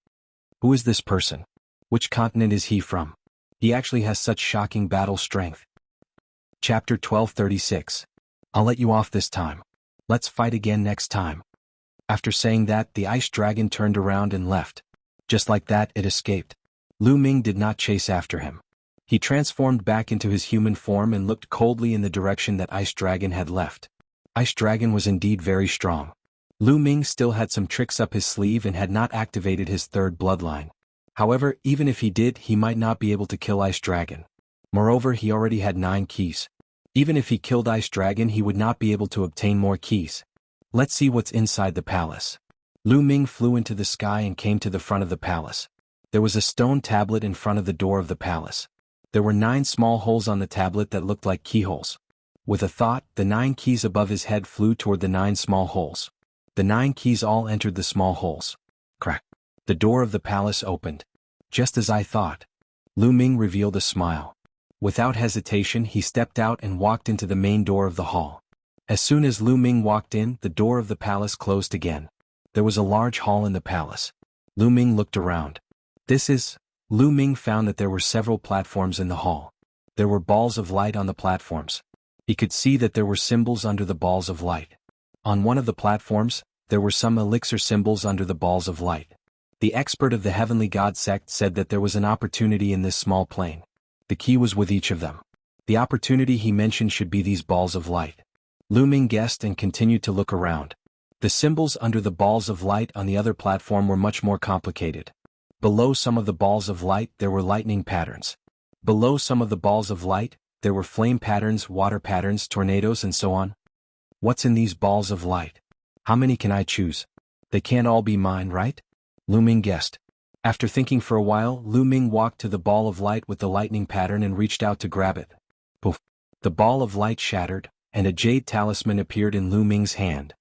Who is this person? Which continent is he from? He actually has such shocking battle strength. Chapter 1236. I'll let you off this time. Let's fight again next time. After saying that, the Ice Dragon turned around and left. Just like that, it escaped. Lu Ming did not chase after him. He transformed back into his human form and looked coldly in the direction that Ice Dragon had left. Ice Dragon was indeed very strong. Lu Ming still had some tricks up his sleeve and had not activated his 3rd bloodline. However, even if he did, he might not be able to kill Ice Dragon. Moreover, he already had 9 keys. Even if he killed Ice Dragon, he would not be able to obtain more keys. Let's see what's inside the palace. Lu Ming flew into the sky and came to the front of the palace. There was a stone tablet in front of the door of the palace. There were 9 small holes on the tablet that looked like keyholes. With a thought, the 9 keys above his head flew toward the 9 small holes. The 9 keys all entered the small holes. Crack. The door of the palace opened. Just as I thought. Lu Ming revealed a smile. Without hesitation, he stepped out and walked into the main door of the hall. As soon as Lu Ming walked in, the door of the palace closed again. There was a large hall in the palace. Lu Ming looked around. Lu Ming found that there were several platforms in the hall. There were balls of light on the platforms. He could see that there were symbols under the balls of light. On one of the platforms, there were some elixir symbols under the balls of light. The expert of the Heavenly God sect said that there was an opportunity in this small plane. The key was with each of them. The opportunity he mentioned should be these balls of light. Lu Ming guessed and continued to look around. The symbols under the balls of light on the other platform were much more complicated. Below some of the balls of light there were lightning patterns. Below some of the balls of light, there were flame patterns, water patterns, tornadoes and so on. What's in these balls of light? How many can I choose? They can't all be mine, right? Lu Ming guessed. After thinking for a while, Lu Ming walked to the ball of light with the lightning pattern and reached out to grab it. Poof! The ball of light shattered, and a jade talisman appeared in Lu Ming's hand.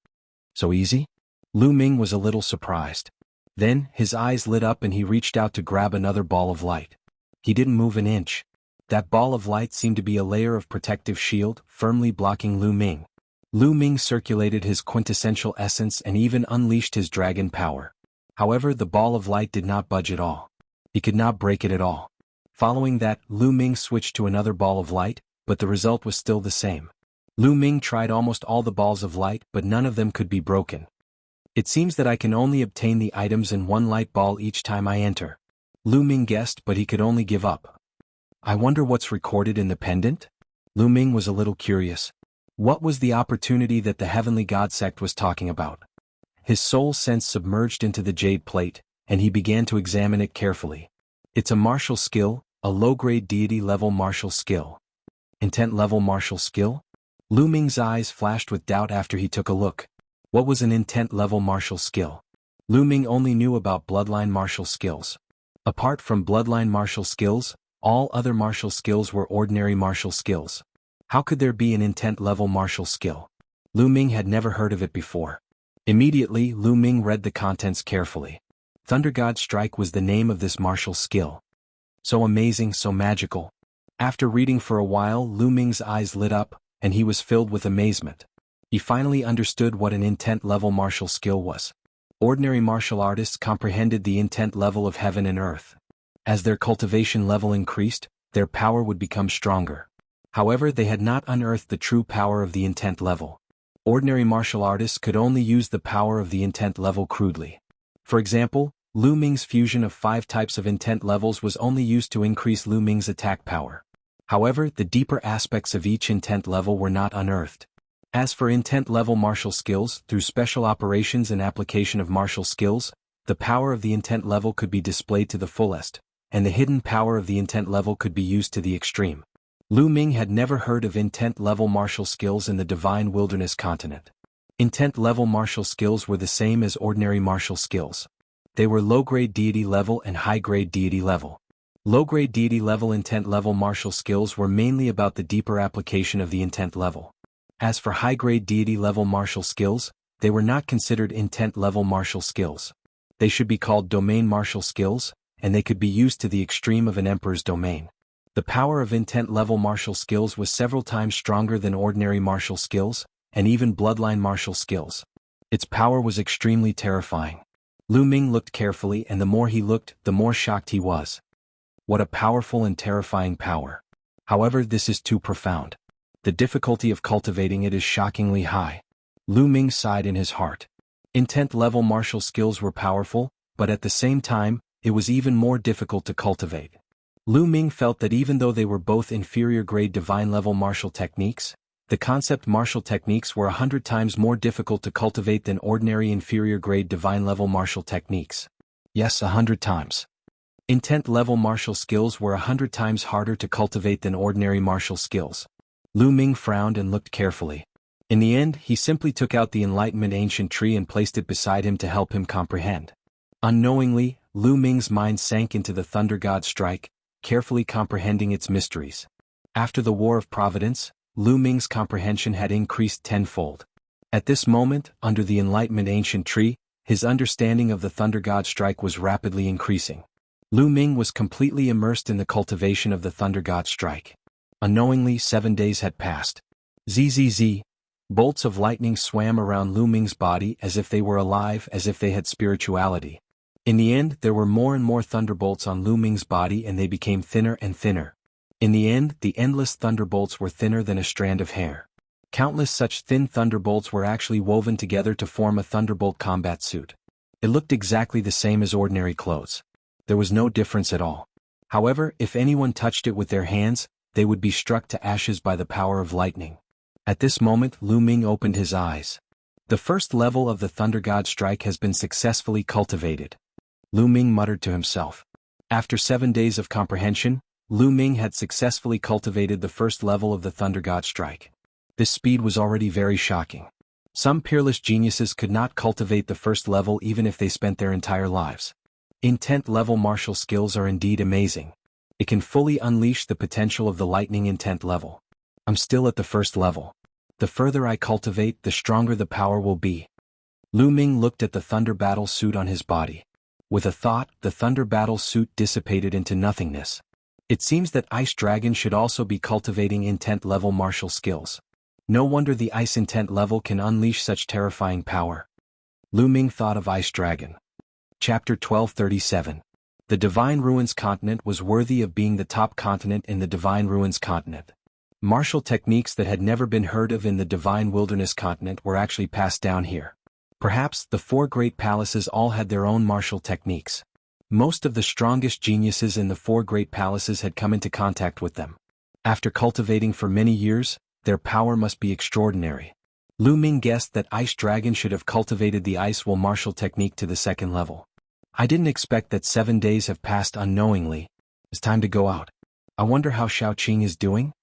So easy? Lu Ming was a little surprised. Then, his eyes lit up and he reached out to grab another ball of light. He didn't move an inch. That ball of light seemed to be a layer of protective shield, firmly blocking Lu Ming. Lu Ming circulated his quintessential essence and even unleashed his dragon power. However, the ball of light did not budge at all. He could not break it at all. Following that, Lu Ming switched to another ball of light, but the result was still the same. Lu Ming tried almost all the balls of light, but none of them could be broken. It seems that I can only obtain the items in one light ball each time I enter. Lu Ming guessed, but he could only give up. I wonder what's recorded in the pendant? Lu Ming was a little curious. What was the opportunity that the Heavenly God sect was talking about? His soul sense submerged into the jade plate, and he began to examine it carefully. It's a martial skill, a low-grade deity-level martial skill. Intent-level martial skill? Lu Ming's eyes flashed with doubt after he took a look. What was an intent-level martial skill? Lu Ming only knew about bloodline martial skills. Apart from bloodline martial skills, all other martial skills were ordinary martial skills. How could there be an intent-level martial skill? Lu Ming had never heard of it before. Immediately, Lu Ming read the contents carefully. Thunder God Strike was the name of this martial skill. So amazing, so magical. After reading for a while, Lu Ming's eyes lit up, and he was filled with amazement. He finally understood what an intent-level martial skill was. Ordinary martial artists comprehended the intent level of heaven and earth. As their cultivation level increased, their power would become stronger. However, they had not unearthed the true power of the intent level. Ordinary martial artists could only use the power of the intent level crudely. For example, Lu Ming's fusion of 5 types of intent levels was only used to increase Lu Ming's attack power. However, the deeper aspects of each intent level were not unearthed. As for intent-level martial skills, through special operations and application of martial skills, the power of the intent level could be displayed to the fullest, and the hidden power of the intent level could be used to the extreme. Lu Ming had never heard of intent-level martial skills in the Divine Wilderness continent. Intent-level martial skills were the same as ordinary martial skills. They were low-grade deity level and high-grade deity level. Low-grade deity level intent-level martial skills were mainly about the deeper application of the intent level. As for high-grade deity-level martial skills, they were not considered intent-level martial skills. They should be called domain martial skills, and they could be used to the extreme of an emperor's domain. The power of intent-level martial skills was several times stronger than ordinary martial skills, and even bloodline martial skills. Its power was extremely terrifying. Lu Ming looked carefully, and the more he looked, the more shocked he was. What a powerful and terrifying power. However, this is too profound. The difficulty of cultivating it is shockingly high. Lu Ming sighed in his heart. Intent-level martial skills were powerful, but at the same time, it was even more difficult to cultivate. Lu Ming felt that even though they were both inferior-grade divine-level martial techniques, the concept martial techniques were 100 times more difficult to cultivate than ordinary inferior-grade divine-level martial techniques. Yes, 100 times. Intent-level martial skills were 100 times harder to cultivate than ordinary martial skills. Lu Ming frowned and looked carefully. In the end, he simply took out the Enlightenment ancient tree and placed it beside him to help him comprehend. Unknowingly, Lu Ming's mind sank into the Thunder God's strike, carefully comprehending its mysteries. After the War of Providence, Lu Ming's comprehension had increased tenfold. At this moment, under the Enlightenment ancient tree, his understanding of the Thunder God's strike was rapidly increasing. Lu Ming was completely immersed in the cultivation of the Thunder God's strike. Unknowingly, 7 days had passed. Zzz. Bolts of lightning swam around Lu Ming's body as if they were alive, as if they had spirituality. In the end, there were more and more thunderbolts on Lu Ming's body and they became thinner and thinner. In the end, the endless thunderbolts were thinner than a strand of hair. Countless such thin thunderbolts were actually woven together to form a thunderbolt combat suit. It looked exactly the same as ordinary clothes. There was no difference at all. However, if anyone touched it with their hands, they would be struck to ashes by the power of lightning. At this moment, Lu Ming opened his eyes. The first level of the Thunder God strike has been successfully cultivated. Lu Ming muttered to himself. After 7 days of comprehension, Lu Ming had successfully cultivated the first level of the Thunder God strike. This speed was already very shocking. Some peerless geniuses could not cultivate the first level even if they spent their entire lives. Intent level martial skills are indeed amazing. It can fully unleash the potential of the lightning intent level. I'm still at the first level. The further I cultivate, the stronger the power will be. Lu Ming looked at the Thunder Battle suit on his body. With a thought, the Thunder Battle suit dissipated into nothingness. It seems that Ice Dragon should also be cultivating intent level martial skills. No wonder the Ice intent level can unleash such terrifying power. Lu Ming thought of Ice Dragon. Chapter 1237. The Divine Ruins Continent was worthy of being the top continent in the Divine Ruins Continent. Martial techniques that had never been heard of in the Divine Wilderness Continent were actually passed down here. Perhaps the 4 great palaces all had their own martial techniques. Most of the strongest geniuses in the 4 great palaces had come into contact with them. After cultivating for many years, their power must be extraordinary. Lu Ming guessed that Ice Dragon should have cultivated the Ice Will martial technique to the 2nd level. I didn't expect that 7 days have passed unknowingly. It's time to go out. I wonder how Xiaoqing is doing?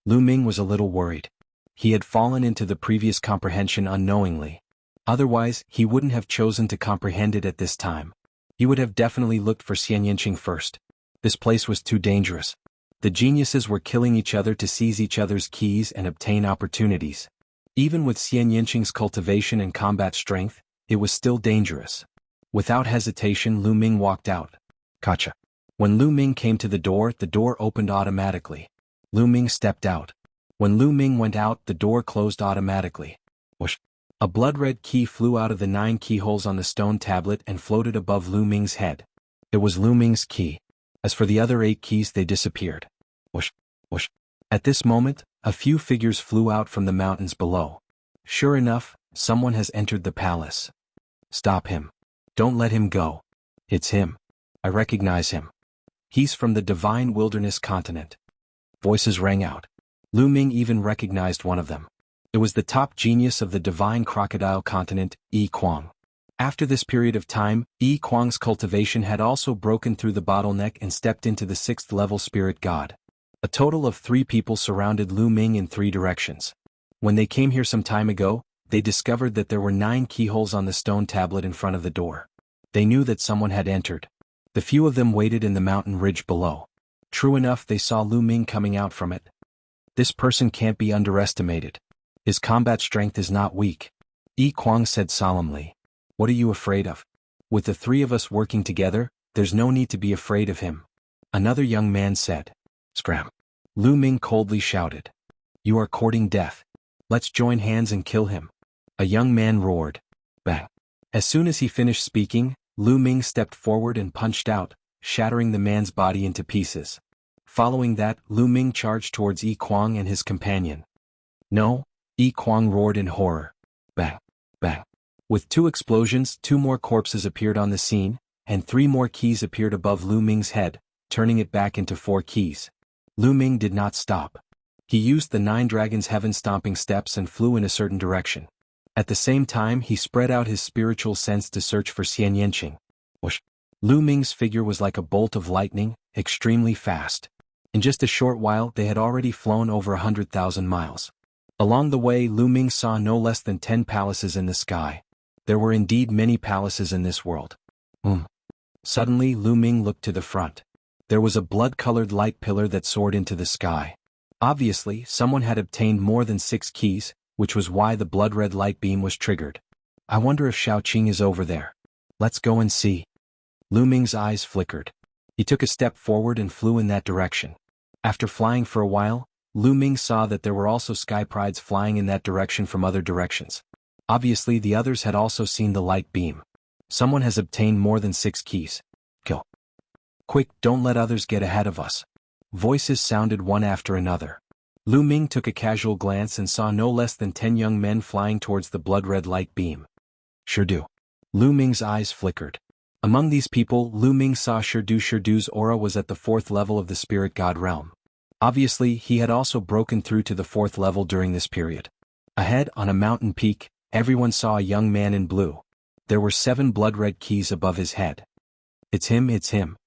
Lu Ming was a little worried. He had fallen into the previous comprehension unknowingly. Otherwise, he wouldn't have chosen to comprehend it at this time. He would have definitely looked for Xianyanqing first. This place was too dangerous. The geniuses were killing each other to seize each other's keys and obtain opportunities. Even with Xianyanqing's cultivation and combat strength, it was still dangerous. Without hesitation, Lu Ming walked out. Gotcha. When Lu Ming came to the door opened automatically. Lu Ming stepped out. When Lu Ming went out, the door closed automatically. Whoosh! A blood-red key flew out of the 9 keyholes on the stone tablet and floated above Lu Ming's head. It was Lu Ming's key. As for the other 8 keys, they disappeared. Whoosh! Whoosh! At this moment, a few figures flew out from the mountains below. Sure enough, someone has entered the palace. Stop him. Don't let him go. It's him. I recognize him. He's from the Divine Wilderness Continent. Voices rang out. Lu Ming even recognized one of them. It was the top genius of the Divine Crocodile Continent, Yi Kuang. After this period of time, Yi Kuang's cultivation had also broken through the bottleneck and stepped into the 6th level Spirit God. A total of 3 people surrounded Lu Ming in 3 directions. When they came here some time ago, they discovered that there were 9 keyholes on the stone tablet in front of the door. They knew that someone had entered. The few of them waited in the mountain ridge below. True enough, they saw Lu Ming coming out from it. This person can't be underestimated. His combat strength is not weak. Yi Kuang said solemnly. What are you afraid of? With the 3 of us working together, there's no need to be afraid of him. Another young man said. Scram. Lu Ming coldly shouted. You are courting death. Let's join hands and kill him. A young man roared. Bang. As soon as he finished speaking, Lu Ming stepped forward and punched out, shattering the man's body into pieces. Following that, Lu Ming charged towards Yi Kuang and his companion. No, Yi Kuang roared in horror. Bang, bang. With 2 explosions, 2 more corpses appeared on the scene, and 3 more keys appeared above Lu Ming's head, turning it back into 4 keys. Lu Ming did not stop. He used the 9 dragons' heaven-stomping steps and flew in a certain direction. At the same time, he spread out his spiritual sense to search for Xianyanqing. Whoosh! Lu Ming's figure was like a bolt of lightning, extremely fast. In just a short while they had already flown over 100,000 miles. Along the way Lu Ming saw no less than 10 palaces in the sky. There were indeed many palaces in this world. Suddenly Lu Ming looked to the front. There was a blood-colored light pillar that soared into the sky. Obviously, someone had obtained more than 6 keys, which was why the blood-red light beam was triggered. I wonder if Xiaoqing is over there. Let's go and see. Lu Ming's eyes flickered. He took a step forward and flew in that direction. After flying for a while, Lu Ming saw that there were also sky prides flying in that direction from other directions. Obviously the others had also seen the light beam. Someone has obtained more than 6 keys. Kill. Quick, don't let others get ahead of us. Voices sounded one after another. Lu Ming took a casual glance and saw no less than 10 young men flying towards the blood-red light beam. Sure do. Lu Ming's eyes flickered. Among these people, Lu Ming saw Shirdu's aura was at the 4th level of the spirit god realm. Obviously, he had also broken through to the 4th level during this period. Ahead, on a mountain peak, everyone saw a young man in blue. There were 7 blood-red keys above his head. It's him.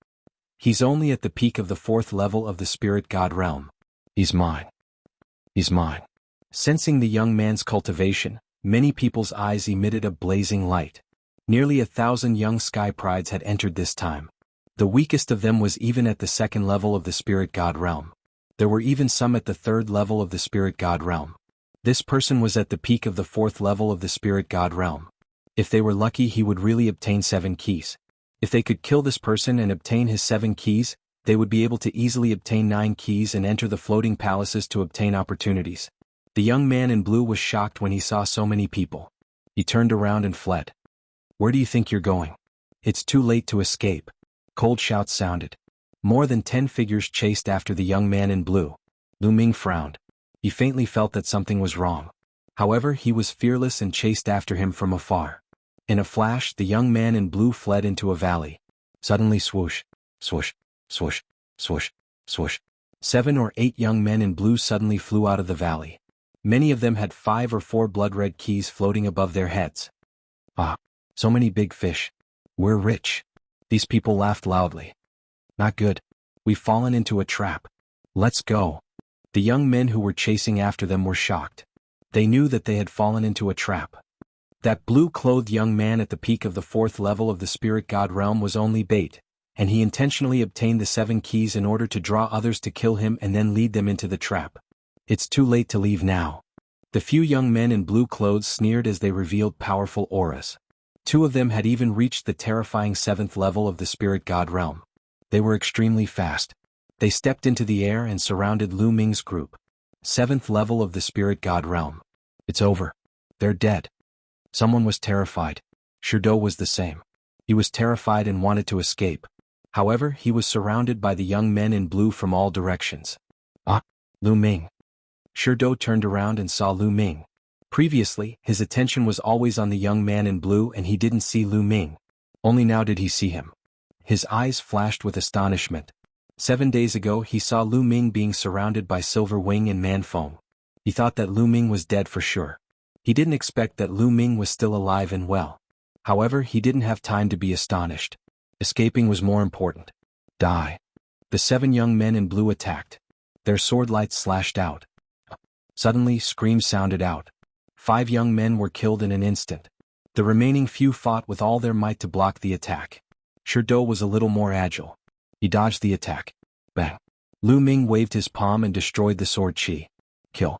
He's only at the peak of the 4th level of the spirit god realm. He's mine. Sensing the young man's cultivation, many people's eyes emitted a blazing light. Nearly 1,000 young sky prides had entered this time. The weakest of them was even at the 2nd level of the spirit god realm. There were even some at the 3rd level of the spirit god realm. This person was at the peak of the 4th level of the spirit god realm. If they were lucky he would really obtain 7 keys. If they could kill this person and obtain his 7 keys, they would be able to easily obtain 9 keys and enter the floating palaces to obtain opportunities. The young man in blue was shocked when he saw so many people. He turned around and fled. Where do you think you're going? It's too late to escape. Cold shouts sounded. More than 10 figures chased after the young man in blue. Lu Ming frowned. He faintly felt that something was wrong. However, he was fearless and chased after him from afar. In a flash, the young man in blue fled into a valley. Suddenly swoosh, swoosh, swoosh, swoosh, swoosh. 7 or 8 young men in blue suddenly flew out of the valley. Many of them had 5 or 4 blood-red keys floating above their heads. Ah, so many big fish. We're rich. These people laughed loudly. Not good. We've fallen into a trap. Let's go. The young men who were chasing after them were shocked. They knew that they had fallen into a trap. That blue-clothed young man at the peak of the 4th level of the spirit god realm was only bait, and he intentionally obtained the 7 keys in order to draw others to kill him and then lead them into the trap. It's too late to leave now. The few young men in blue clothes sneered as they revealed powerful auras. 2 of them had even reached the terrifying 7th level of the spirit god realm. They were extremely fast. They stepped into the air and surrounded Lu Ming's group. 7th level of the spirit god realm. It's over. They're dead. Someone was terrified. Shirdo was the same. He was terrified and wanted to escape. However, he was surrounded by the young men in blue from all directions. Ah, Lu Ming. Shirdo turned around and saw Lu Ming. Previously, his attention was always on the young man in blue and he didn't see Lu Ming. Only now did he see him. His eyes flashed with astonishment. 7 days ago he saw Lu Ming being surrounded by Silver Wing and Man-Fong. He thought that Lu Ming was dead for sure. He didn't expect that Lu Ming was still alive and well. However, he didn't have time to be astonished. Escaping was more important. Die. The 7 young men in blue attacked. Their sword lights slashed out. Suddenly, screams sounded out. 5 young men were killed in an instant. The remaining few fought with all their might to block the attack. Shirdo was a little more agile. He dodged the attack. Bang. Lu Ming waved his palm and destroyed the sword chi. Kill.